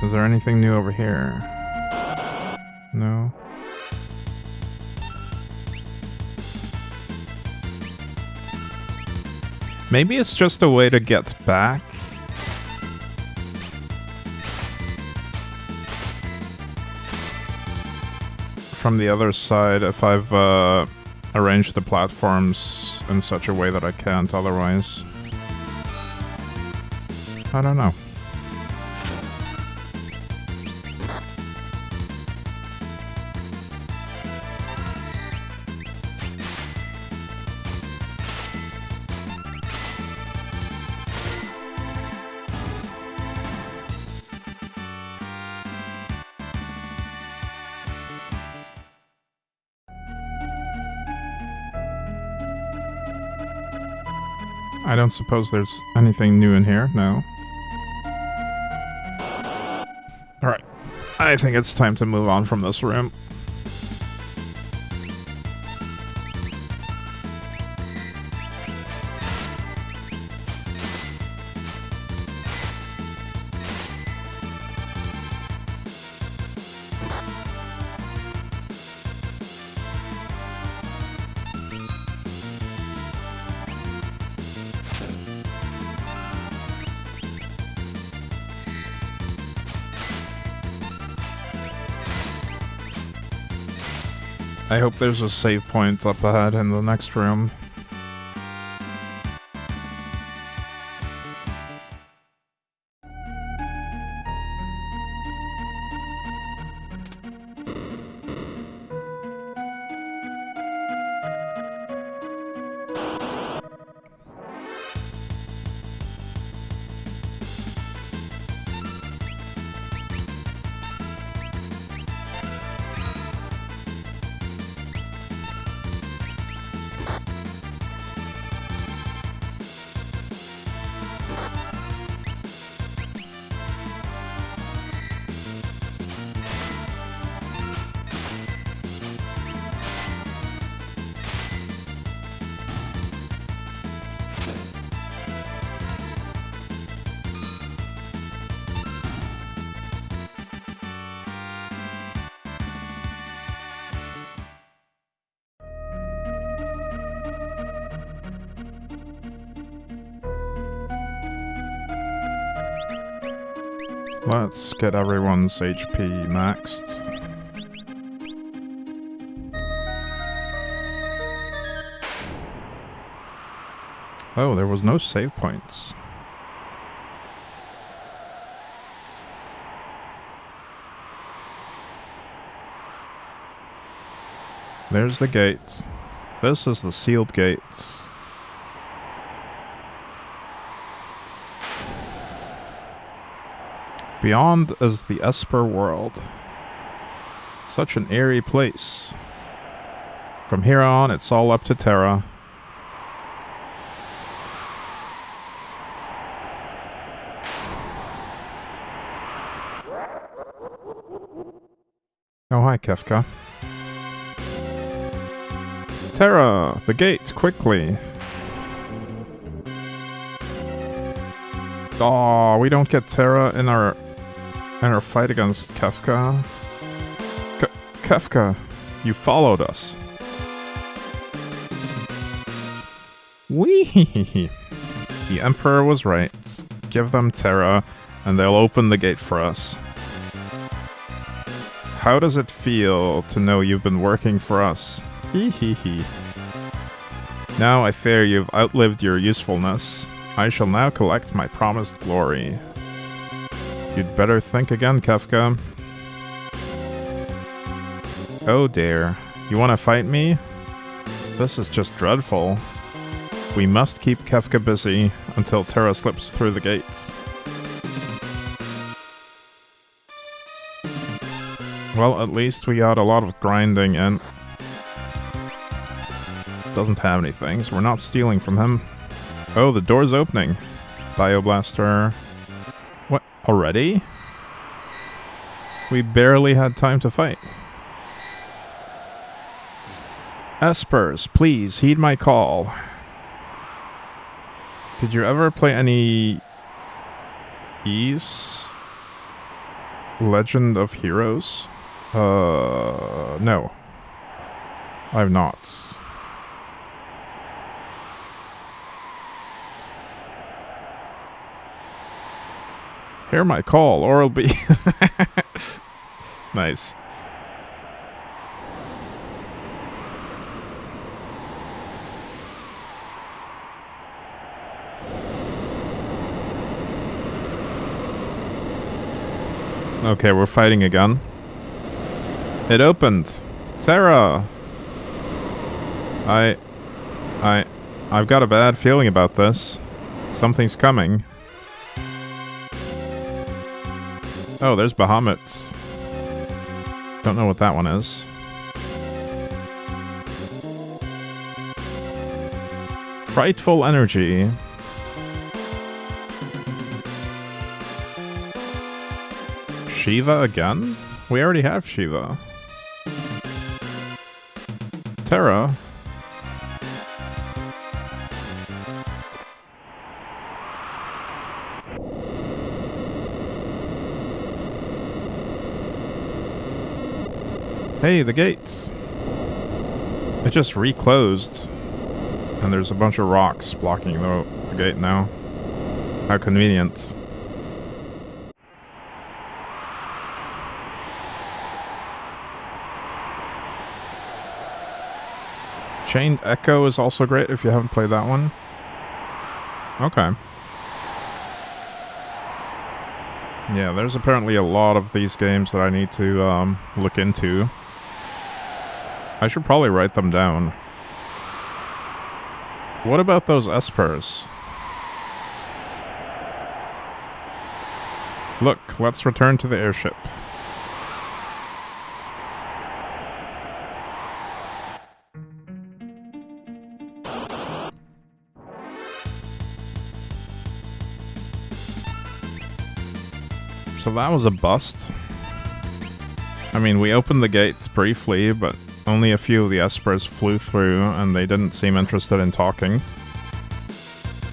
S2: Is there anything new over here? No? Maybe it's just a way to get back. From the other side if I've arranged the platforms in such a way that I can't otherwise. I don't know. I don't suppose there's anything new in here, no. Alright, I think it's time to move on from this room. I hope there's a save point up ahead in the next room. Let's get everyone's HP maxed. Oh, there was no save points. There's the gate. This is the sealed gate. Beyond is the Esper world. Such an eerie place. From here on, it's all up to Terra. Oh, hi, Kefka. Terra, the gate, quickly. Aw, we don't get Terra in our fight against Kefka. Kefka, you followed us. Wee! The Emperor was right. Give them Terra, and they'll open the gate for us. How does it feel to know you've been working for us? Hee hee hee. Now I fear you've outlived your usefulness. I shall now collect my promised glory. You'd better think again, Kefka. Oh dear. You want to fight me? This is just dreadful. We must keep Kefka busy until Terra slips through the gates. Well, at least we got a lot of grinding in. Doesn't have anything, so we're not stealing from him. Oh, the door's opening. Bioblaster. What? Already? We barely had time to fight. Espers, please heed my call. Did you ever play any Ys? Legend of Heroes? No. I've not. Hear my call, or it'll be... Nice. Okay, we're fighting again. It opened. Terra! I've got a bad feeling about this. Something's coming. Oh, there's Bahamut. Don't know what that one is. Frightful energy. Shiva again? We already have Shiva. Terra? Hey, the gates. It just reclosed. And there's a bunch of rocks blocking the gate now. How convenient. Chained Echo is also great if you haven't played that one. Okay. Yeah, there's apparently a lot of these games that I need to look into. I should probably write them down. What about those espers? Look, let's return to the airship. So that was a bust. I mean, we opened the gates briefly, but only a few of the espers flew through, and they didn't seem interested in talking.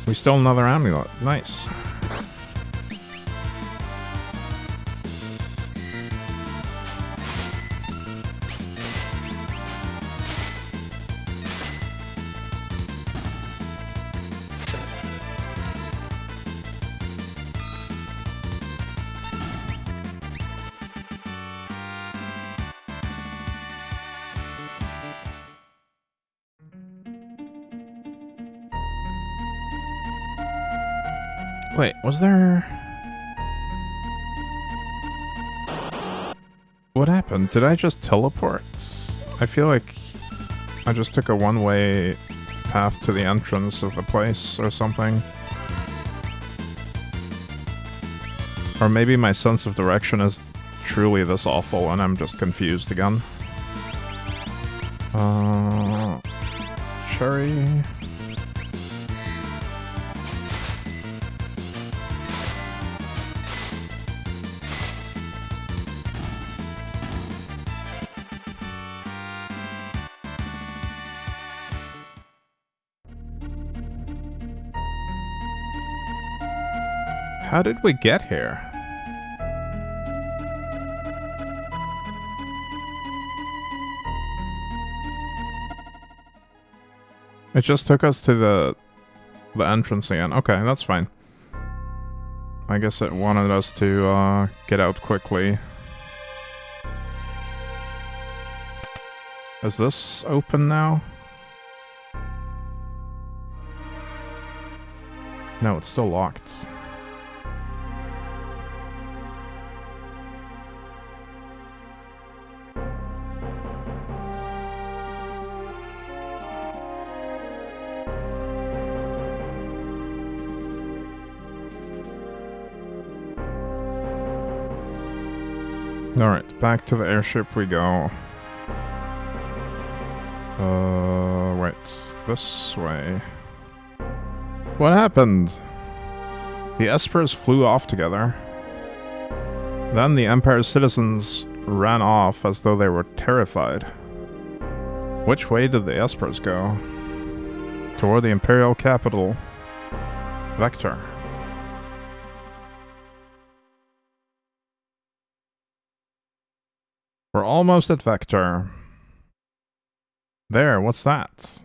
S2: We stole another amulet. Nice. Wait, was there... What happened? Did I just teleport? I feel like I just took a one-way path to the entrance of the place or something. Or maybe my sense of direction is truly this awful and I'm just confused again. Cherry... How did we get here? It just took us to the entrance again. Okay, that's fine. I guess it wanted us to get out quickly. Is this open now? No, it's still locked. Alright, back to the airship we go. Wait, this way. What happened? The espers flew off together. Then the Empire's citizens ran off as though they were terrified. Which way did the espers go? Toward the Imperial capital, Vector. We're almost at Vector. There, what's that?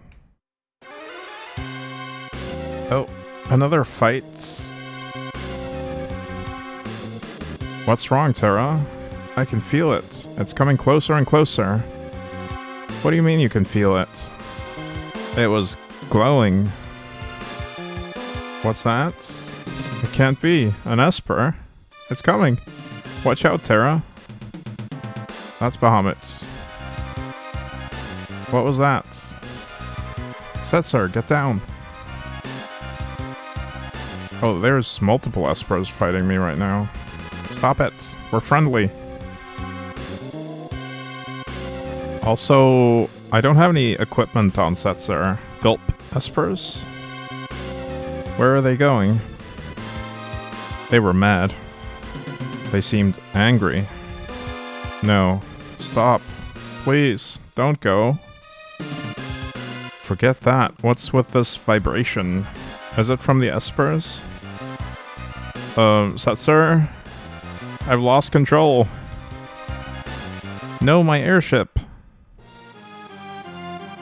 S2: Oh, another fight. What's wrong, Terra? I can feel it. It's coming closer and closer. What do you mean you can feel it? It was glowing. What's that? It can't be. An Esper. It's coming. Watch out, Terra. That's Bahamut. What was that? Setzer, get down. Oh, there's multiple Espers fighting me right now. Stop it. We're friendly. Also, I don't have any equipment on Setzer. Gulp Espers? Where are they going? They were mad. They seemed angry. No. Stop. Please, don't go. Forget that. What's with this vibration? Is it from the espers? Sir? I've lost control. No, my airship.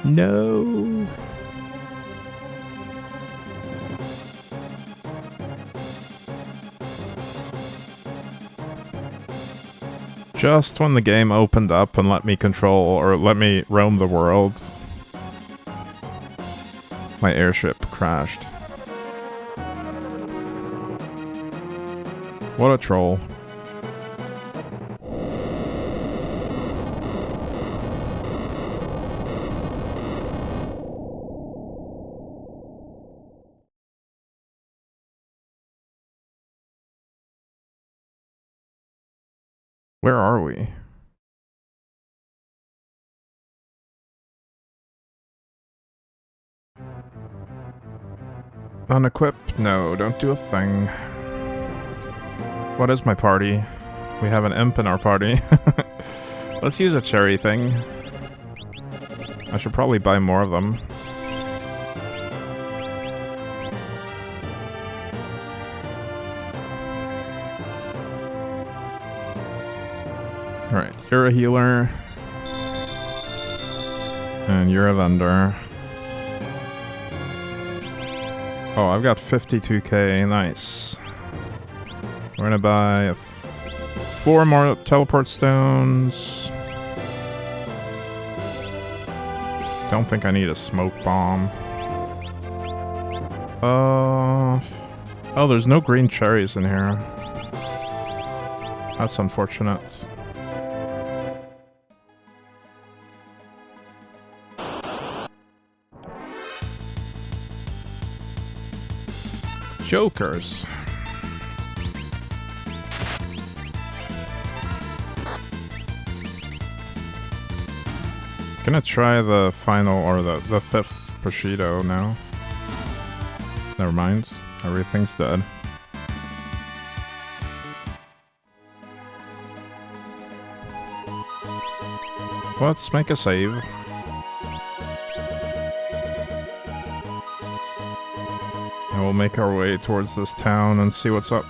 S2: No. Just when the game opened up and let me control, or let me roam the world, my airship crashed. What a troll. Where are we? Unequip? No, don't do a thing. What is my party? We have an imp in our party. Let's use a cherry thing. I should probably buy more of them. Alright, you're a healer. And you're a vendor. Oh, I've got 52k, nice. We're gonna buy 4 more teleport stones. Don't think I need a smoke bomb. Oh, there's no green cherries in here. That's unfortunate. Jokers. Gonna try the final, or the 5th Bushido now. Never mind. Everything's dead. Let's make a save. And we'll make our way towards this town and see what's up.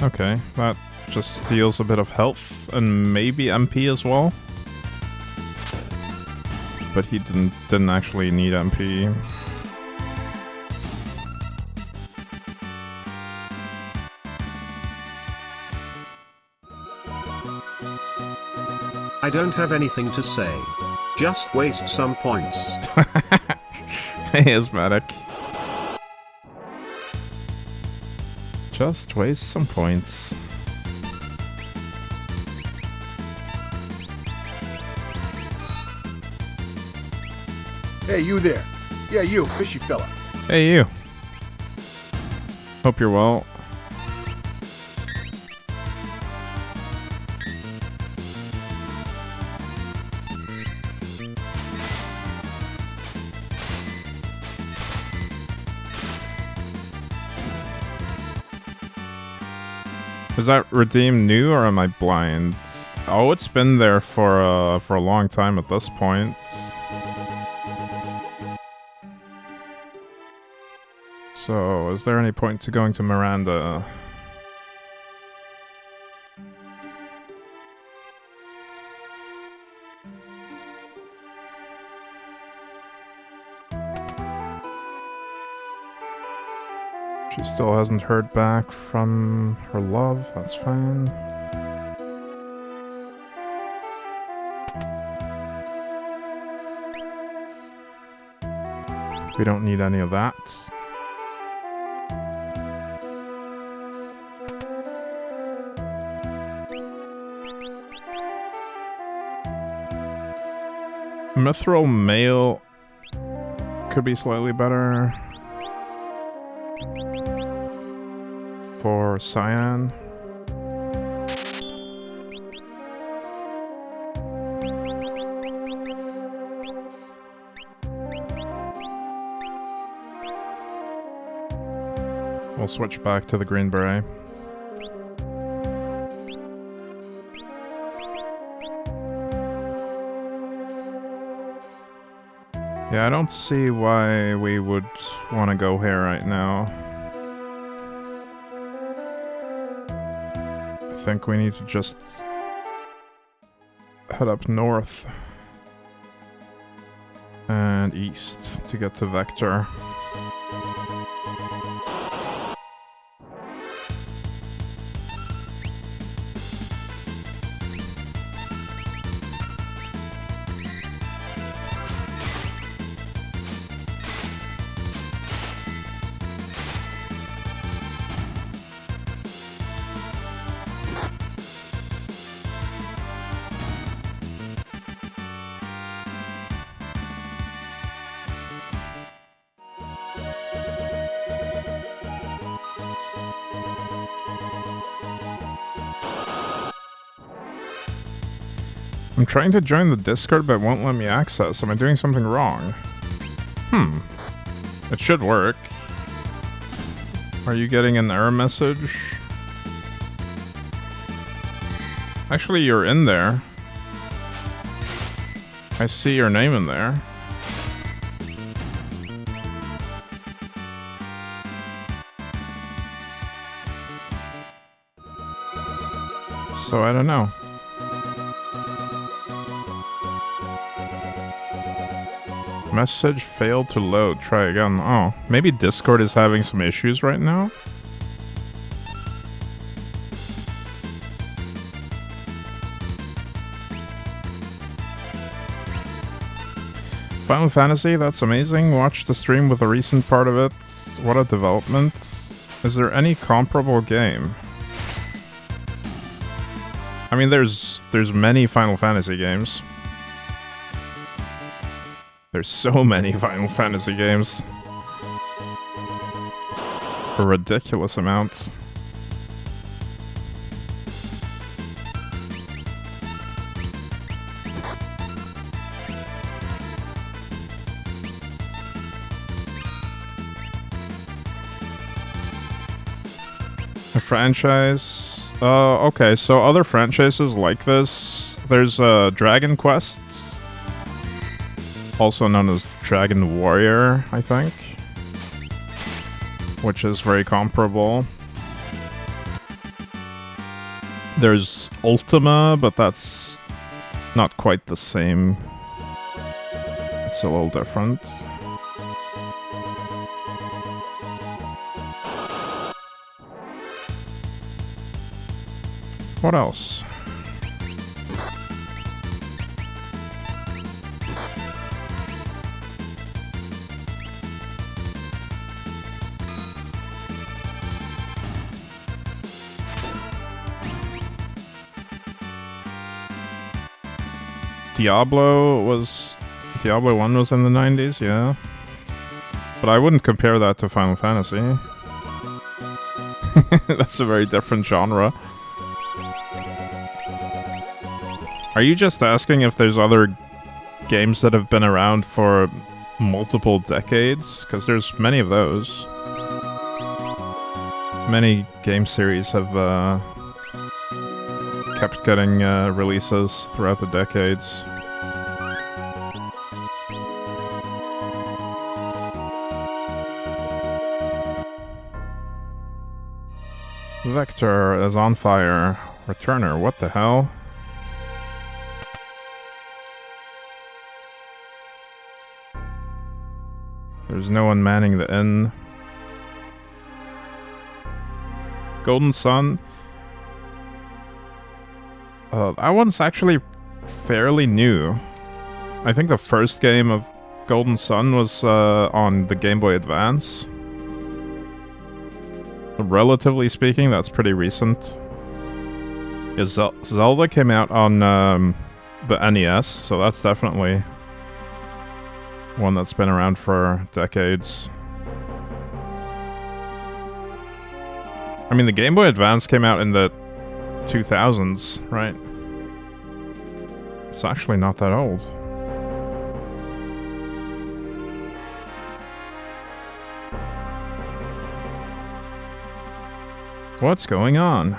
S2: Okay, that just steals a bit of health and maybe MP as well. But he didn't actually need MP.
S3: I don't have anything to say. Just waste some points.
S2: Hey, Asthmatic. Just waste some points.
S4: Hey, you there. Yeah, you, fishy fella.
S2: Hey, you. Hope you're well. Is that redeem new, or am I blind? Oh, it's been there for a long time at this point. So, is there any point to going to Miranda? She still hasn't heard back from her love, that's fine. We don't need any of that. Mithril Male could be slightly better. For Cyan. We'll switch back to the green beret. Yeah, I don't see why we would want to go here right now. I think we need to just head up north and east to get to Vector. I'm trying to join the Discord, but it won't let me access. Am I doing something wrong? It should work. Are you getting an error message? Actually, you're in there. I see your name in there. So I don't know. Message failed to load. Try again. Oh, maybe Discord is having some issues right now? Final Fantasy, that's amazing. Watch the stream with a recent part of it. What a development. Is there any comparable game? I mean, there's many Final Fantasy games. There's so many Final Fantasy games. A ridiculous amount. A franchise? Okay, so other franchises like this. There's Dragon Quest. Also known as Dragon Warrior, I think. Which is very comparable. There's Ultima, but that's not quite the same. It's a little different. What else? Diablo 1 was in the 90s, yeah. But I wouldn't compare that to Final Fantasy. That's a very different genre. Are you just asking if there's other games that have been around for multiple decades? Because there's many of those. Many game series have kept getting releases throughout the decades. Vector is on fire. Returner, what the hell? There's no one manning the inn. Golden Sun. That one's actually fairly new. I think the first game of Golden Sun was on the Game Boy Advance. Relatively speaking, that's pretty recent. Yeah, Zelda came out on the NES, so that's definitely One that's been around for decades. I mean, the Game Boy Advance came out in the 2000s, right? It's actually not that old. What's going on?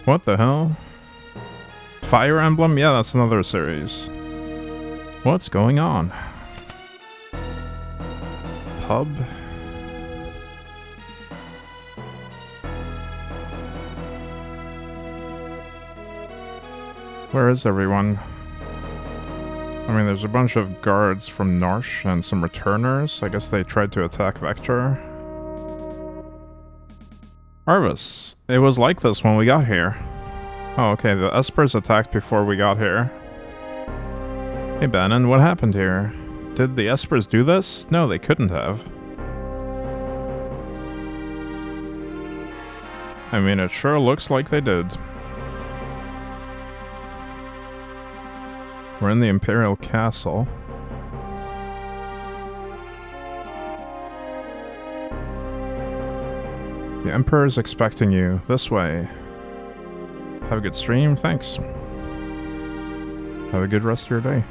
S2: What the hell? Fire Emblem? Yeah, that's another series. What's going on? Pub? Where is everyone? I mean, there's a bunch of guards from Narsh and some returners. I guess they tried to attack Vector. Arvis, it was like this when we got here. Oh, okay, the Espers attacked before we got here. Hey, Bannon, what happened here? Did the Espers do this? No, they couldn't have. I mean, it sure looks like they did. We're in the Imperial Castle. The Emperor's expecting you. This way. Have a good stream. Thanks. Have a good rest of your day.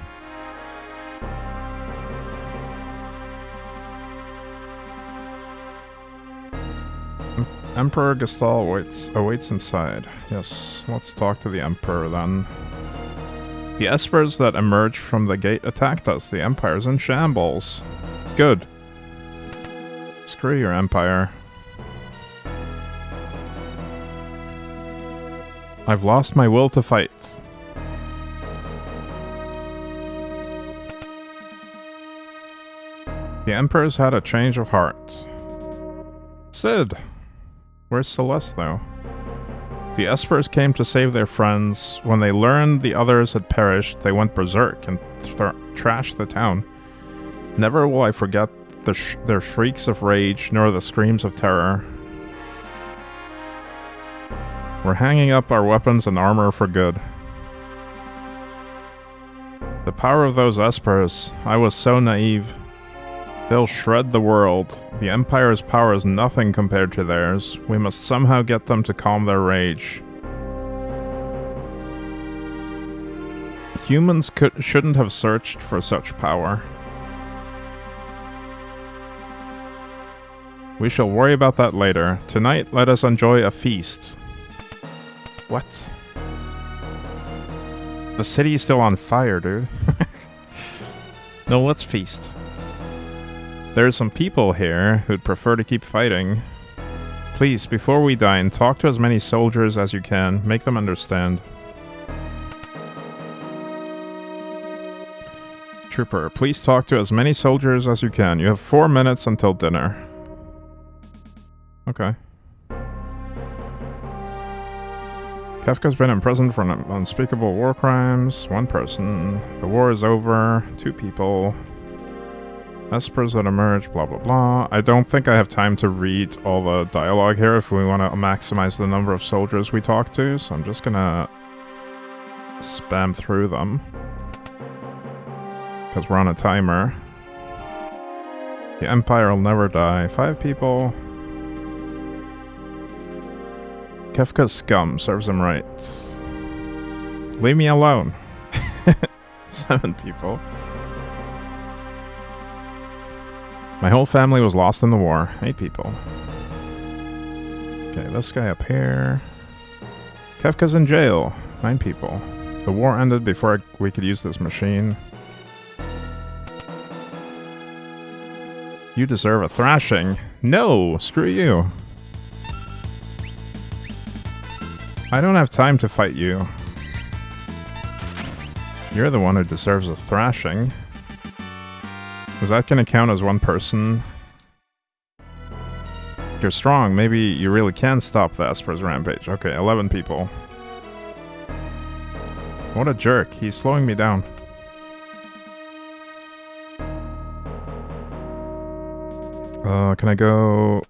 S2: Emperor Gestal awaits inside. Yes, let's talk to the Emperor then. The Espers that emerged from the gate attacked us. The Empire's in shambles. Good. Screw your Empire. I've lost my will to fight. The Emperor's had a change of heart. Sid! Where's Celeste, though? The Espers came to save their friends. When they learned the others had perished, they went berserk and trashed the town. Never will I forget their shrieks of rage, nor the screams of terror. We're hanging up our weapons and armor for good. The power of those Espers, I was so naive. They'll shred the world. The Empire's power is nothing compared to theirs. We must somehow get them to calm their rage. Humans shouldn't have searched for such power. We shall worry about that later. Tonight, let us enjoy a feast. What? The city's still on fire, dude. No, let's feast. There's some people here who'd prefer to keep fighting. Please, before we dine, talk to as many soldiers as you can. Make them understand. Trooper, please talk to as many soldiers as you can. You have 4 minutes until dinner. Okay. Kefka's been imprisoned for unspeakable war crimes. 1 person. The war is over. 2 people. Espers that emerge, blah blah blah. I don't think I have time to read all the dialogue here if we want to maximize the number of soldiers we talk to, so I'm just gonna spam through them. Because we're on a timer. The Empire will never die. 5 people. Kefka's scum serves him right. Leave me alone. 7 people. My whole family was lost in the war. 8 people. Okay, this guy up here. Kefka's in jail. 9 people. The war ended before we could use this machine. You deserve a thrashing. No! Screw you. I don't have time to fight you. You're the one who deserves a thrashing. Is that going to count as 1 person? You're strong. Maybe you really can stop the Esper's rampage. Okay, 11 people. What a jerk. He's slowing me down. Can I go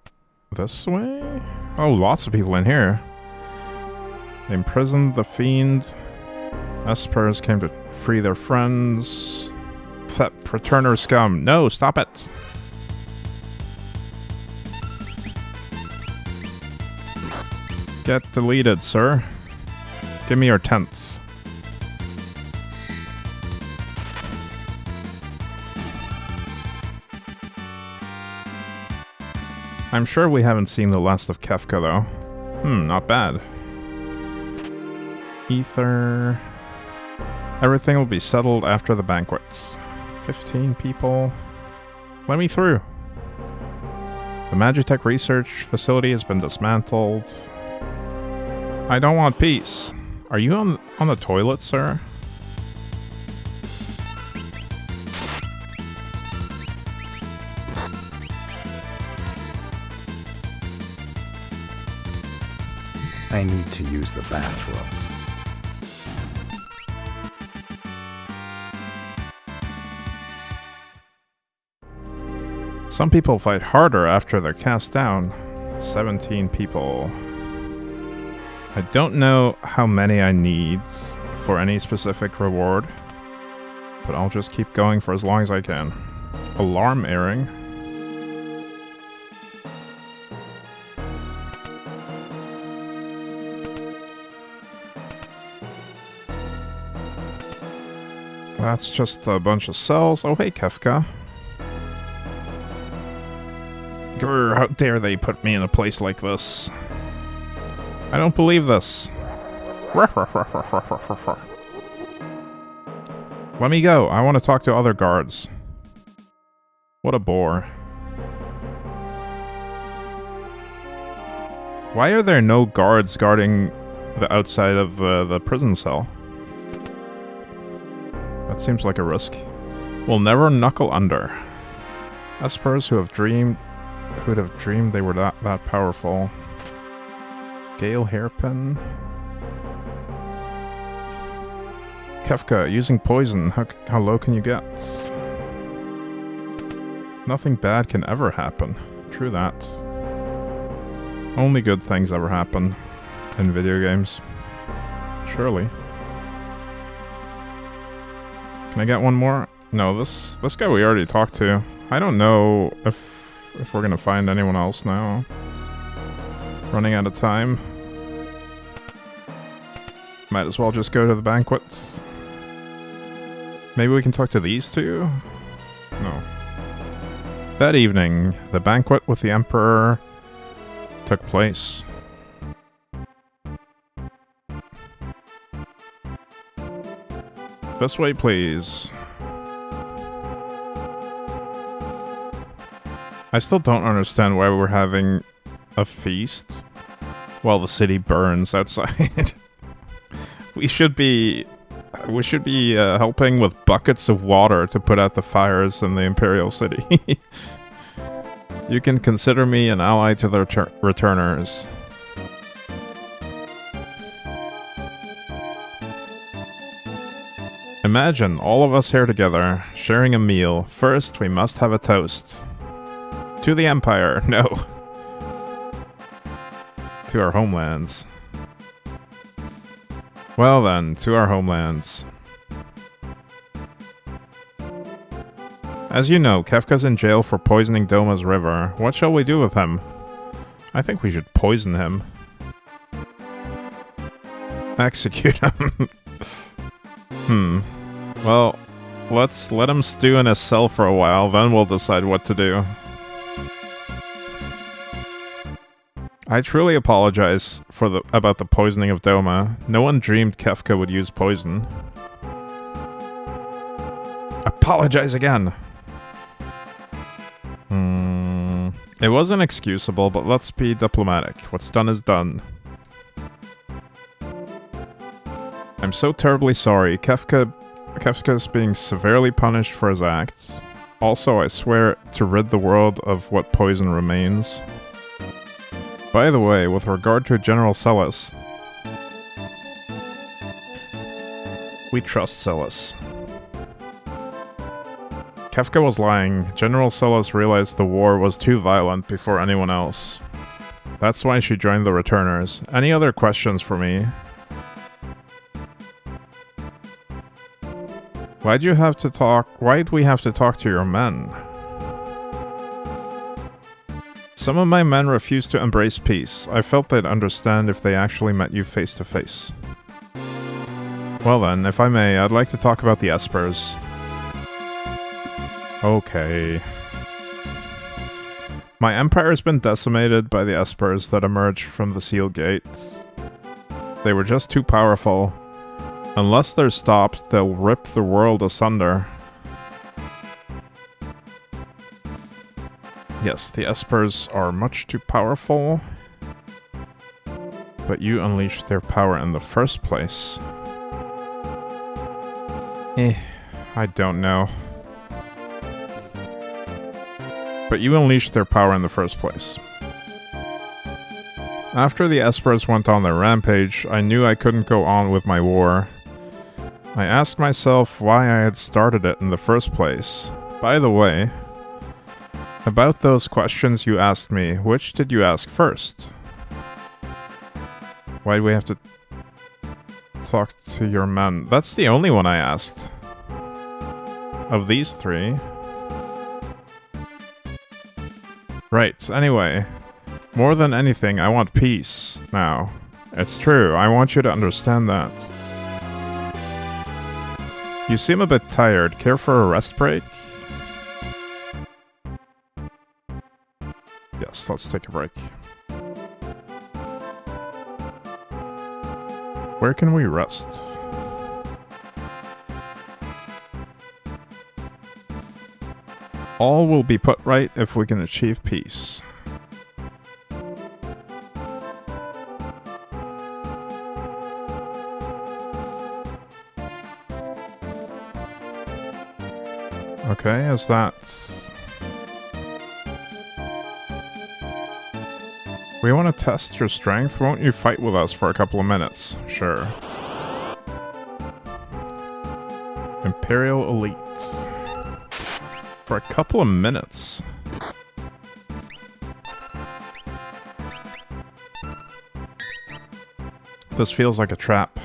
S2: this way? Oh, lots of people in here. They imprisoned the fiend. Espers came to free their friends. That returner scum. No, stop it. Get deleted, sir. Give me your tents. I'm sure we haven't seen the last of Kefka, though. Not bad. Ether. Everything will be settled after the banquets. 15 people. Let me through. The Magitech research facility has been dismantled. I don't want peace. Are you on the toilet, sir?
S5: I need to use the bathroom.
S2: Some people fight harder after they're cast down. 17 people. I don't know how many I need for any specific reward, but I'll just keep going for as long as I can. Alarm airing. That's just a bunch of cells. Oh, hey, Kefka. Grr, how dare they put me in a place like this? I don't believe this. Let me go. I want to talk to other guards. What a bore. Why are there no guards guarding the outside of the prison cell? That seems like a risk. We'll never knuckle under. Espers who'd have dreamed they were that powerful. Gale hairpin. Kefka, using poison. How low can you get? Nothing bad can ever happen. True that. Only good things ever happen in video games. Surely. Can I get one more? No, this guy we already talked to. I don't know if we're gonna find anyone else now. Running out of time. Might as well just go to the banquets. Maybe we can talk to these two? No. That evening, the banquet with the Emperor took place. This way, please. I still don't understand why we're having a feast while the city burns outside. we should be helping with buckets of water to put out the fires in the Imperial City. You can consider me an ally to the returners. Imagine all of us here together, sharing a meal. First, we must have a toast. To the Empire. No. To our homelands. Well then, to our homelands. As you know, Kefka's in jail for poisoning Doma's river. What shall we do with him? I think we should poison him. Execute him. Well, let's let him stew in his cell for a while, then we'll decide what to do. I truly apologize about the poisoning of Doma. No one dreamed Kefka would use poison. Apologize again! It wasn't excusable, but let's be diplomatic. What's done is done. I'm so terribly sorry. Kefka's being severely punished for his acts. Also, I swear to rid the world of what poison remains. By the way, with regard to General Celis, we trust Celis. Kefka was lying. General Celis realized the war was too violent before anyone else. That's why she joined the Returners. Any other questions for me? Why'd we have to talk to your men? Some of my men refused to embrace peace. I felt they'd understand if they actually met you face to face. Well then, if I may, I'd like to talk about the Espers. Okay. My empire has been decimated by the Espers that emerged from the sealed gates. They were just too powerful. Unless they're stopped, they'll rip the world asunder. Yes, the Espers are much too powerful. But you unleashed their power in the first place. I don't know. But you unleashed their power in the first place. After the Espers went on their rampage, I knew I couldn't go on with my war. I asked myself why I had started it in the first place. By the way, about those questions you asked me, which did you ask first? Why do we have to talk to your men? That's the only one I asked. Of these three. Right, anyway. More than anything, I want peace now. It's true, I want you to understand that. You seem a bit tired. Care for a rest break? Yes, let's take a break. Where can we rest? All will be put right if we can achieve peace. Okay, is that... We want to test your strength? Won't you fight with us for a couple of minutes? Sure. Imperial Elite. For a couple of minutes. This feels like a trap.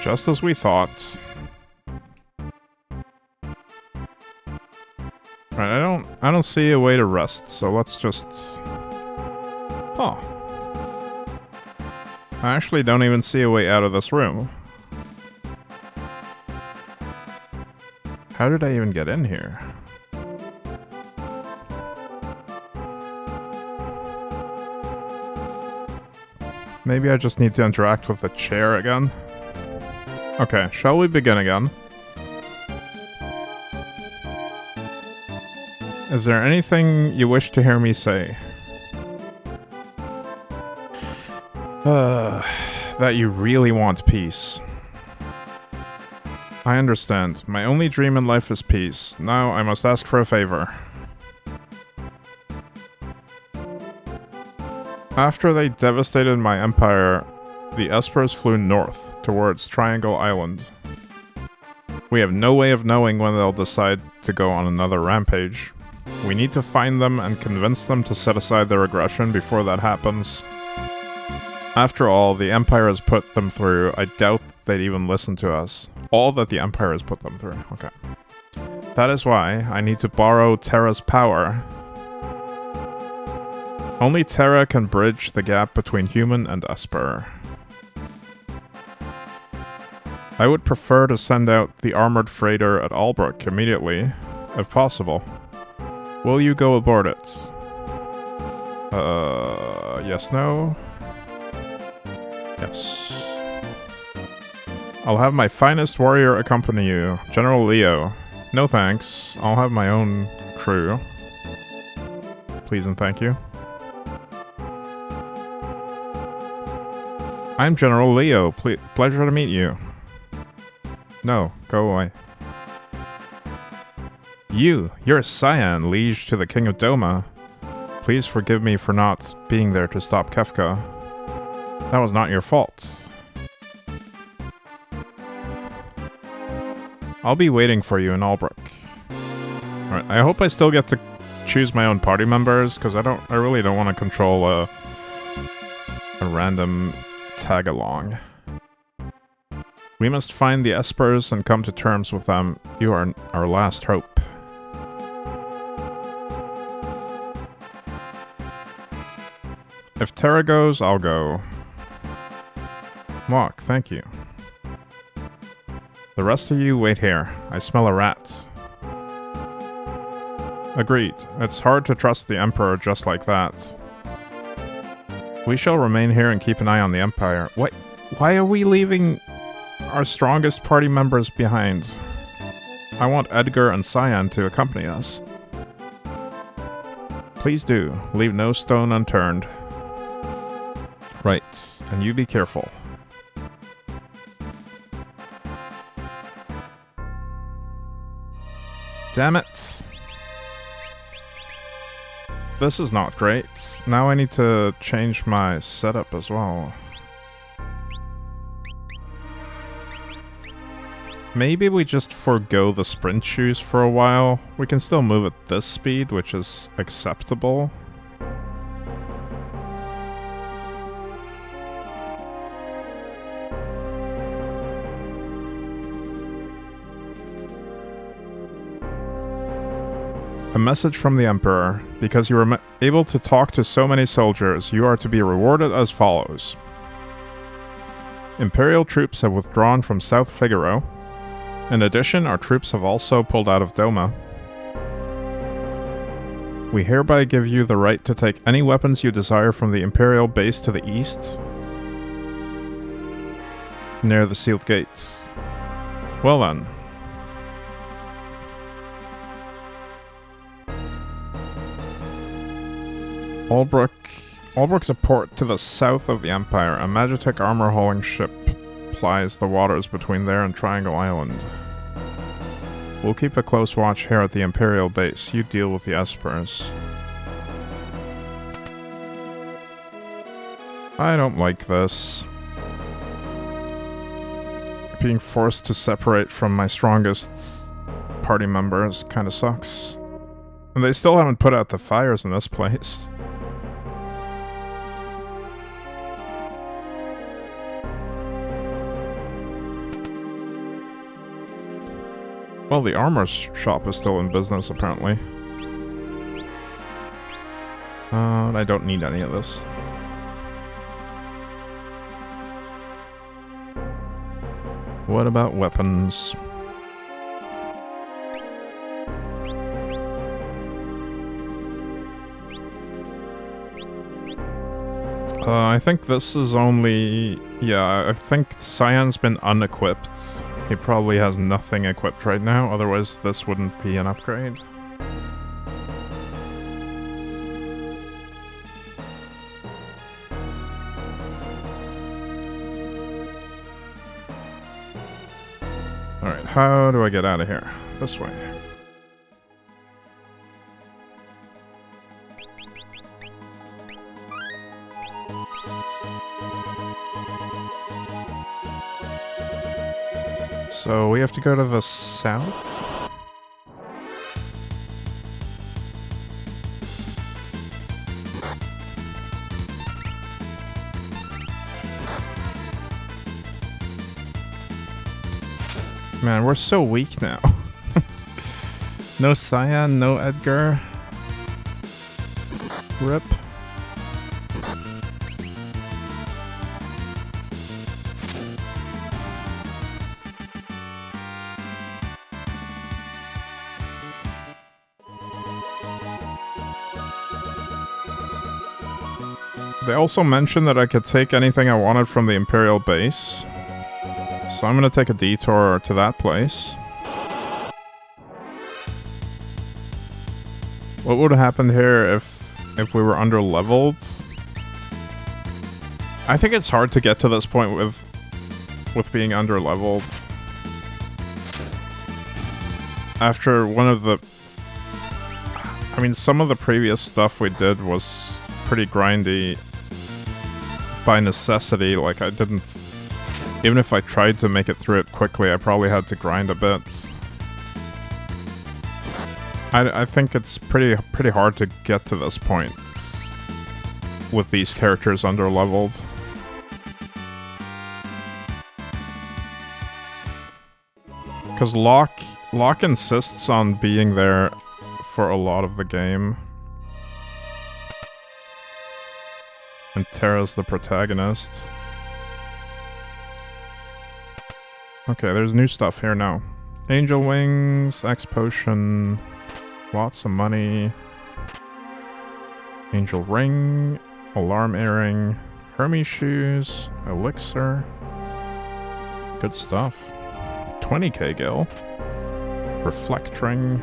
S2: Just as we thought. Right, I don't see a way to rest, so let's just... Huh. I actually don't even see a way out of this room. How did I even get in here? Maybe I just need to interact with the chair again. Okay, shall we begin again? Is there anything you wish to hear me say? That you really want peace. I understand. My only dream in life is peace. Now I must ask for a favor. After they devastated my empire, the Espers flew north, towards Triangle Island. We have no way of knowing when they'll decide to go on another rampage. We need to find them and convince them to set aside their aggression before that happens. After all, the Empire has put them through. I doubt they'd even listen to us. All that the Empire has put them through. Okay. That is why I need to borrow Terra's power. Only Terra can bridge the gap between human and Esper. I would prefer to send out the armored freighter at Albrook immediately, if possible. Will you go aboard it? Yes, no? Yes. I'll have my finest warrior accompany you, General Leo. No thanks, I'll have my own crew. Please and thank you. I'm General Leo, pleasure to meet you. No, go away. You're Cyan, liege to the King of Doma. Please forgive me for not being there to stop Kefka. That was not your fault. I'll be waiting for you in Albrook. Alright, I hope I still get to choose my own party members, because I really don't want to control a random tag-along. We must find the Espers and come to terms with them. You are our last hope. If Terra goes, I'll go. Walk, thank you. The rest of you wait here. I smell a rat. Agreed. It's hard to trust the Emperor just like that. We shall remain here and keep an eye on the Empire. Why are we leaving our strongest party members behind? I want Edgar and Cyan to accompany us. Please do. Leave no stone unturned. Right, and you be careful. Damn it. This is not great. Now I need to change my setup as well. Maybe we just forego the sprint shoes for a while. We can still move at this speed, which is acceptable. A message from the Emperor. Because you were able to talk to so many soldiers, you are to be rewarded as follows. Imperial troops have withdrawn from South Figaro. In addition, our troops have also pulled out of Doma. We hereby give you the right to take any weapons you desire from the Imperial base to the east, near the sealed gates. Well then. Albrook's a port to the south of the Empire. A Magitech armor-hauling ship plies the waters between there and Triangle Island. We'll keep a close watch here at the Imperial base. You deal with the Espers. I don't like this. Being forced to separate from my strongest party members kinda sucks. And they still haven't put out the fires in this place. Well, the armor shop is still in business, apparently. I don't need any of this. What about weapons? I think this is only... Yeah, I think Cyan's been unequipped. He probably has nothing equipped right now, otherwise this wouldn't be an upgrade. Alright, how do I get out of here? This way. So we have to go to the south? Man, we're so weak now. No Cyan, no Edgar. Rip. They also mentioned that I could take anything I wanted from the Imperial base. So I'm gonna take a detour to that place. What would have happened here if we were under-leveled? I think it's hard to get to this point with being under-leveled. After one of the... I mean, some of the previous stuff we did was pretty grindy by necessity. Like, I didn't... Even if I tried to make it through it quickly, I probably had to grind a bit. I think it's pretty hard to get to this point with these characters under-leveled. Because Locke insists on being there for a lot of the game. And Terra's the protagonist. Okay, there's new stuff here now. Angel Wings, X Potion, lots of money. Angel Ring, Alarm Earring, Hermes Shoes, Elixir. Good stuff. 20k gil. Reflect Ring.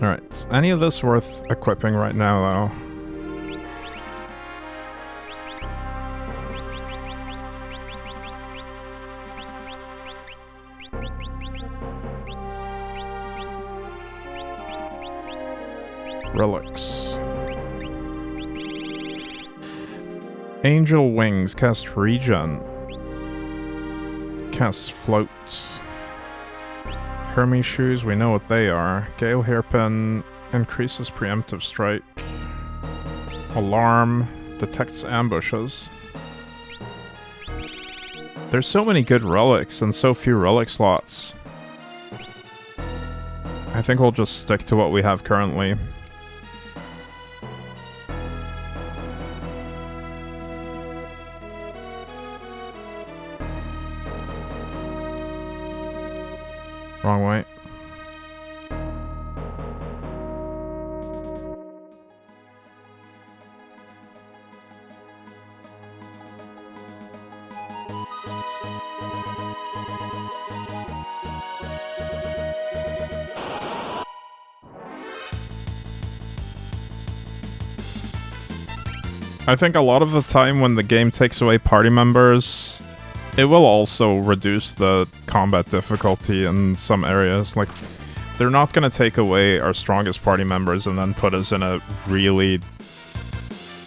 S2: Alright, any of this worth equipping right now, though? Relics. Angel Wings, cast Regen. Cast Float. Hermes Shoes, we know what they are. Gale Hairpin increases preemptive strike. Alarm detects ambushes. There's so many good relics and so few relic slots. I think we'll just stick to what we have currently. Wrong way. I think a lot of the time when the game takes away party members, it will also reduce the combat difficulty in some areas. Like, they're not going to take away our strongest party members and then put us in a really,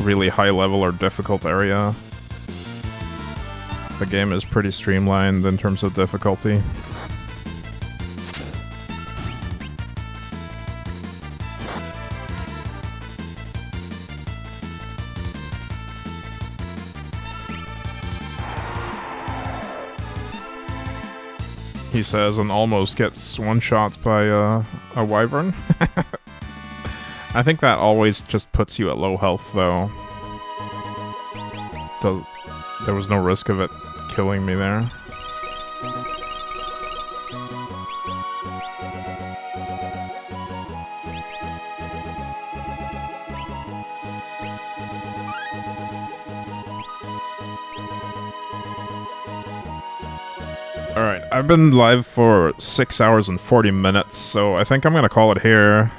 S2: really high level or difficult area. The game is pretty streamlined in terms of difficulty. He says, and almost gets one-shot by a wyvern. I think that always just puts you at low health, though. There was no risk of it killing me there. Alright, I've been live for 6 hours and 40 minutes, so I think I'm gonna call it here.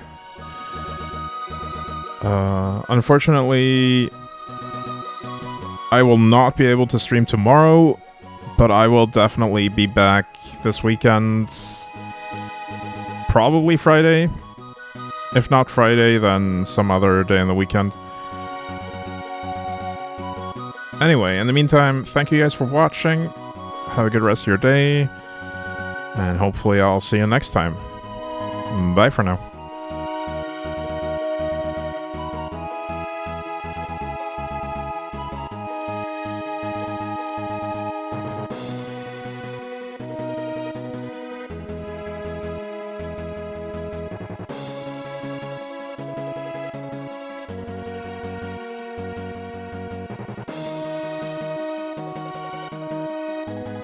S2: Unfortunately, I will not be able to stream tomorrow, but I will definitely be back this weekend. Probably Friday. If not Friday, then some other day in the weekend. Anyway, in the meantime, thank you guys for watching. Have a good rest of your day, and hopefully I'll see you next time. Bye for now.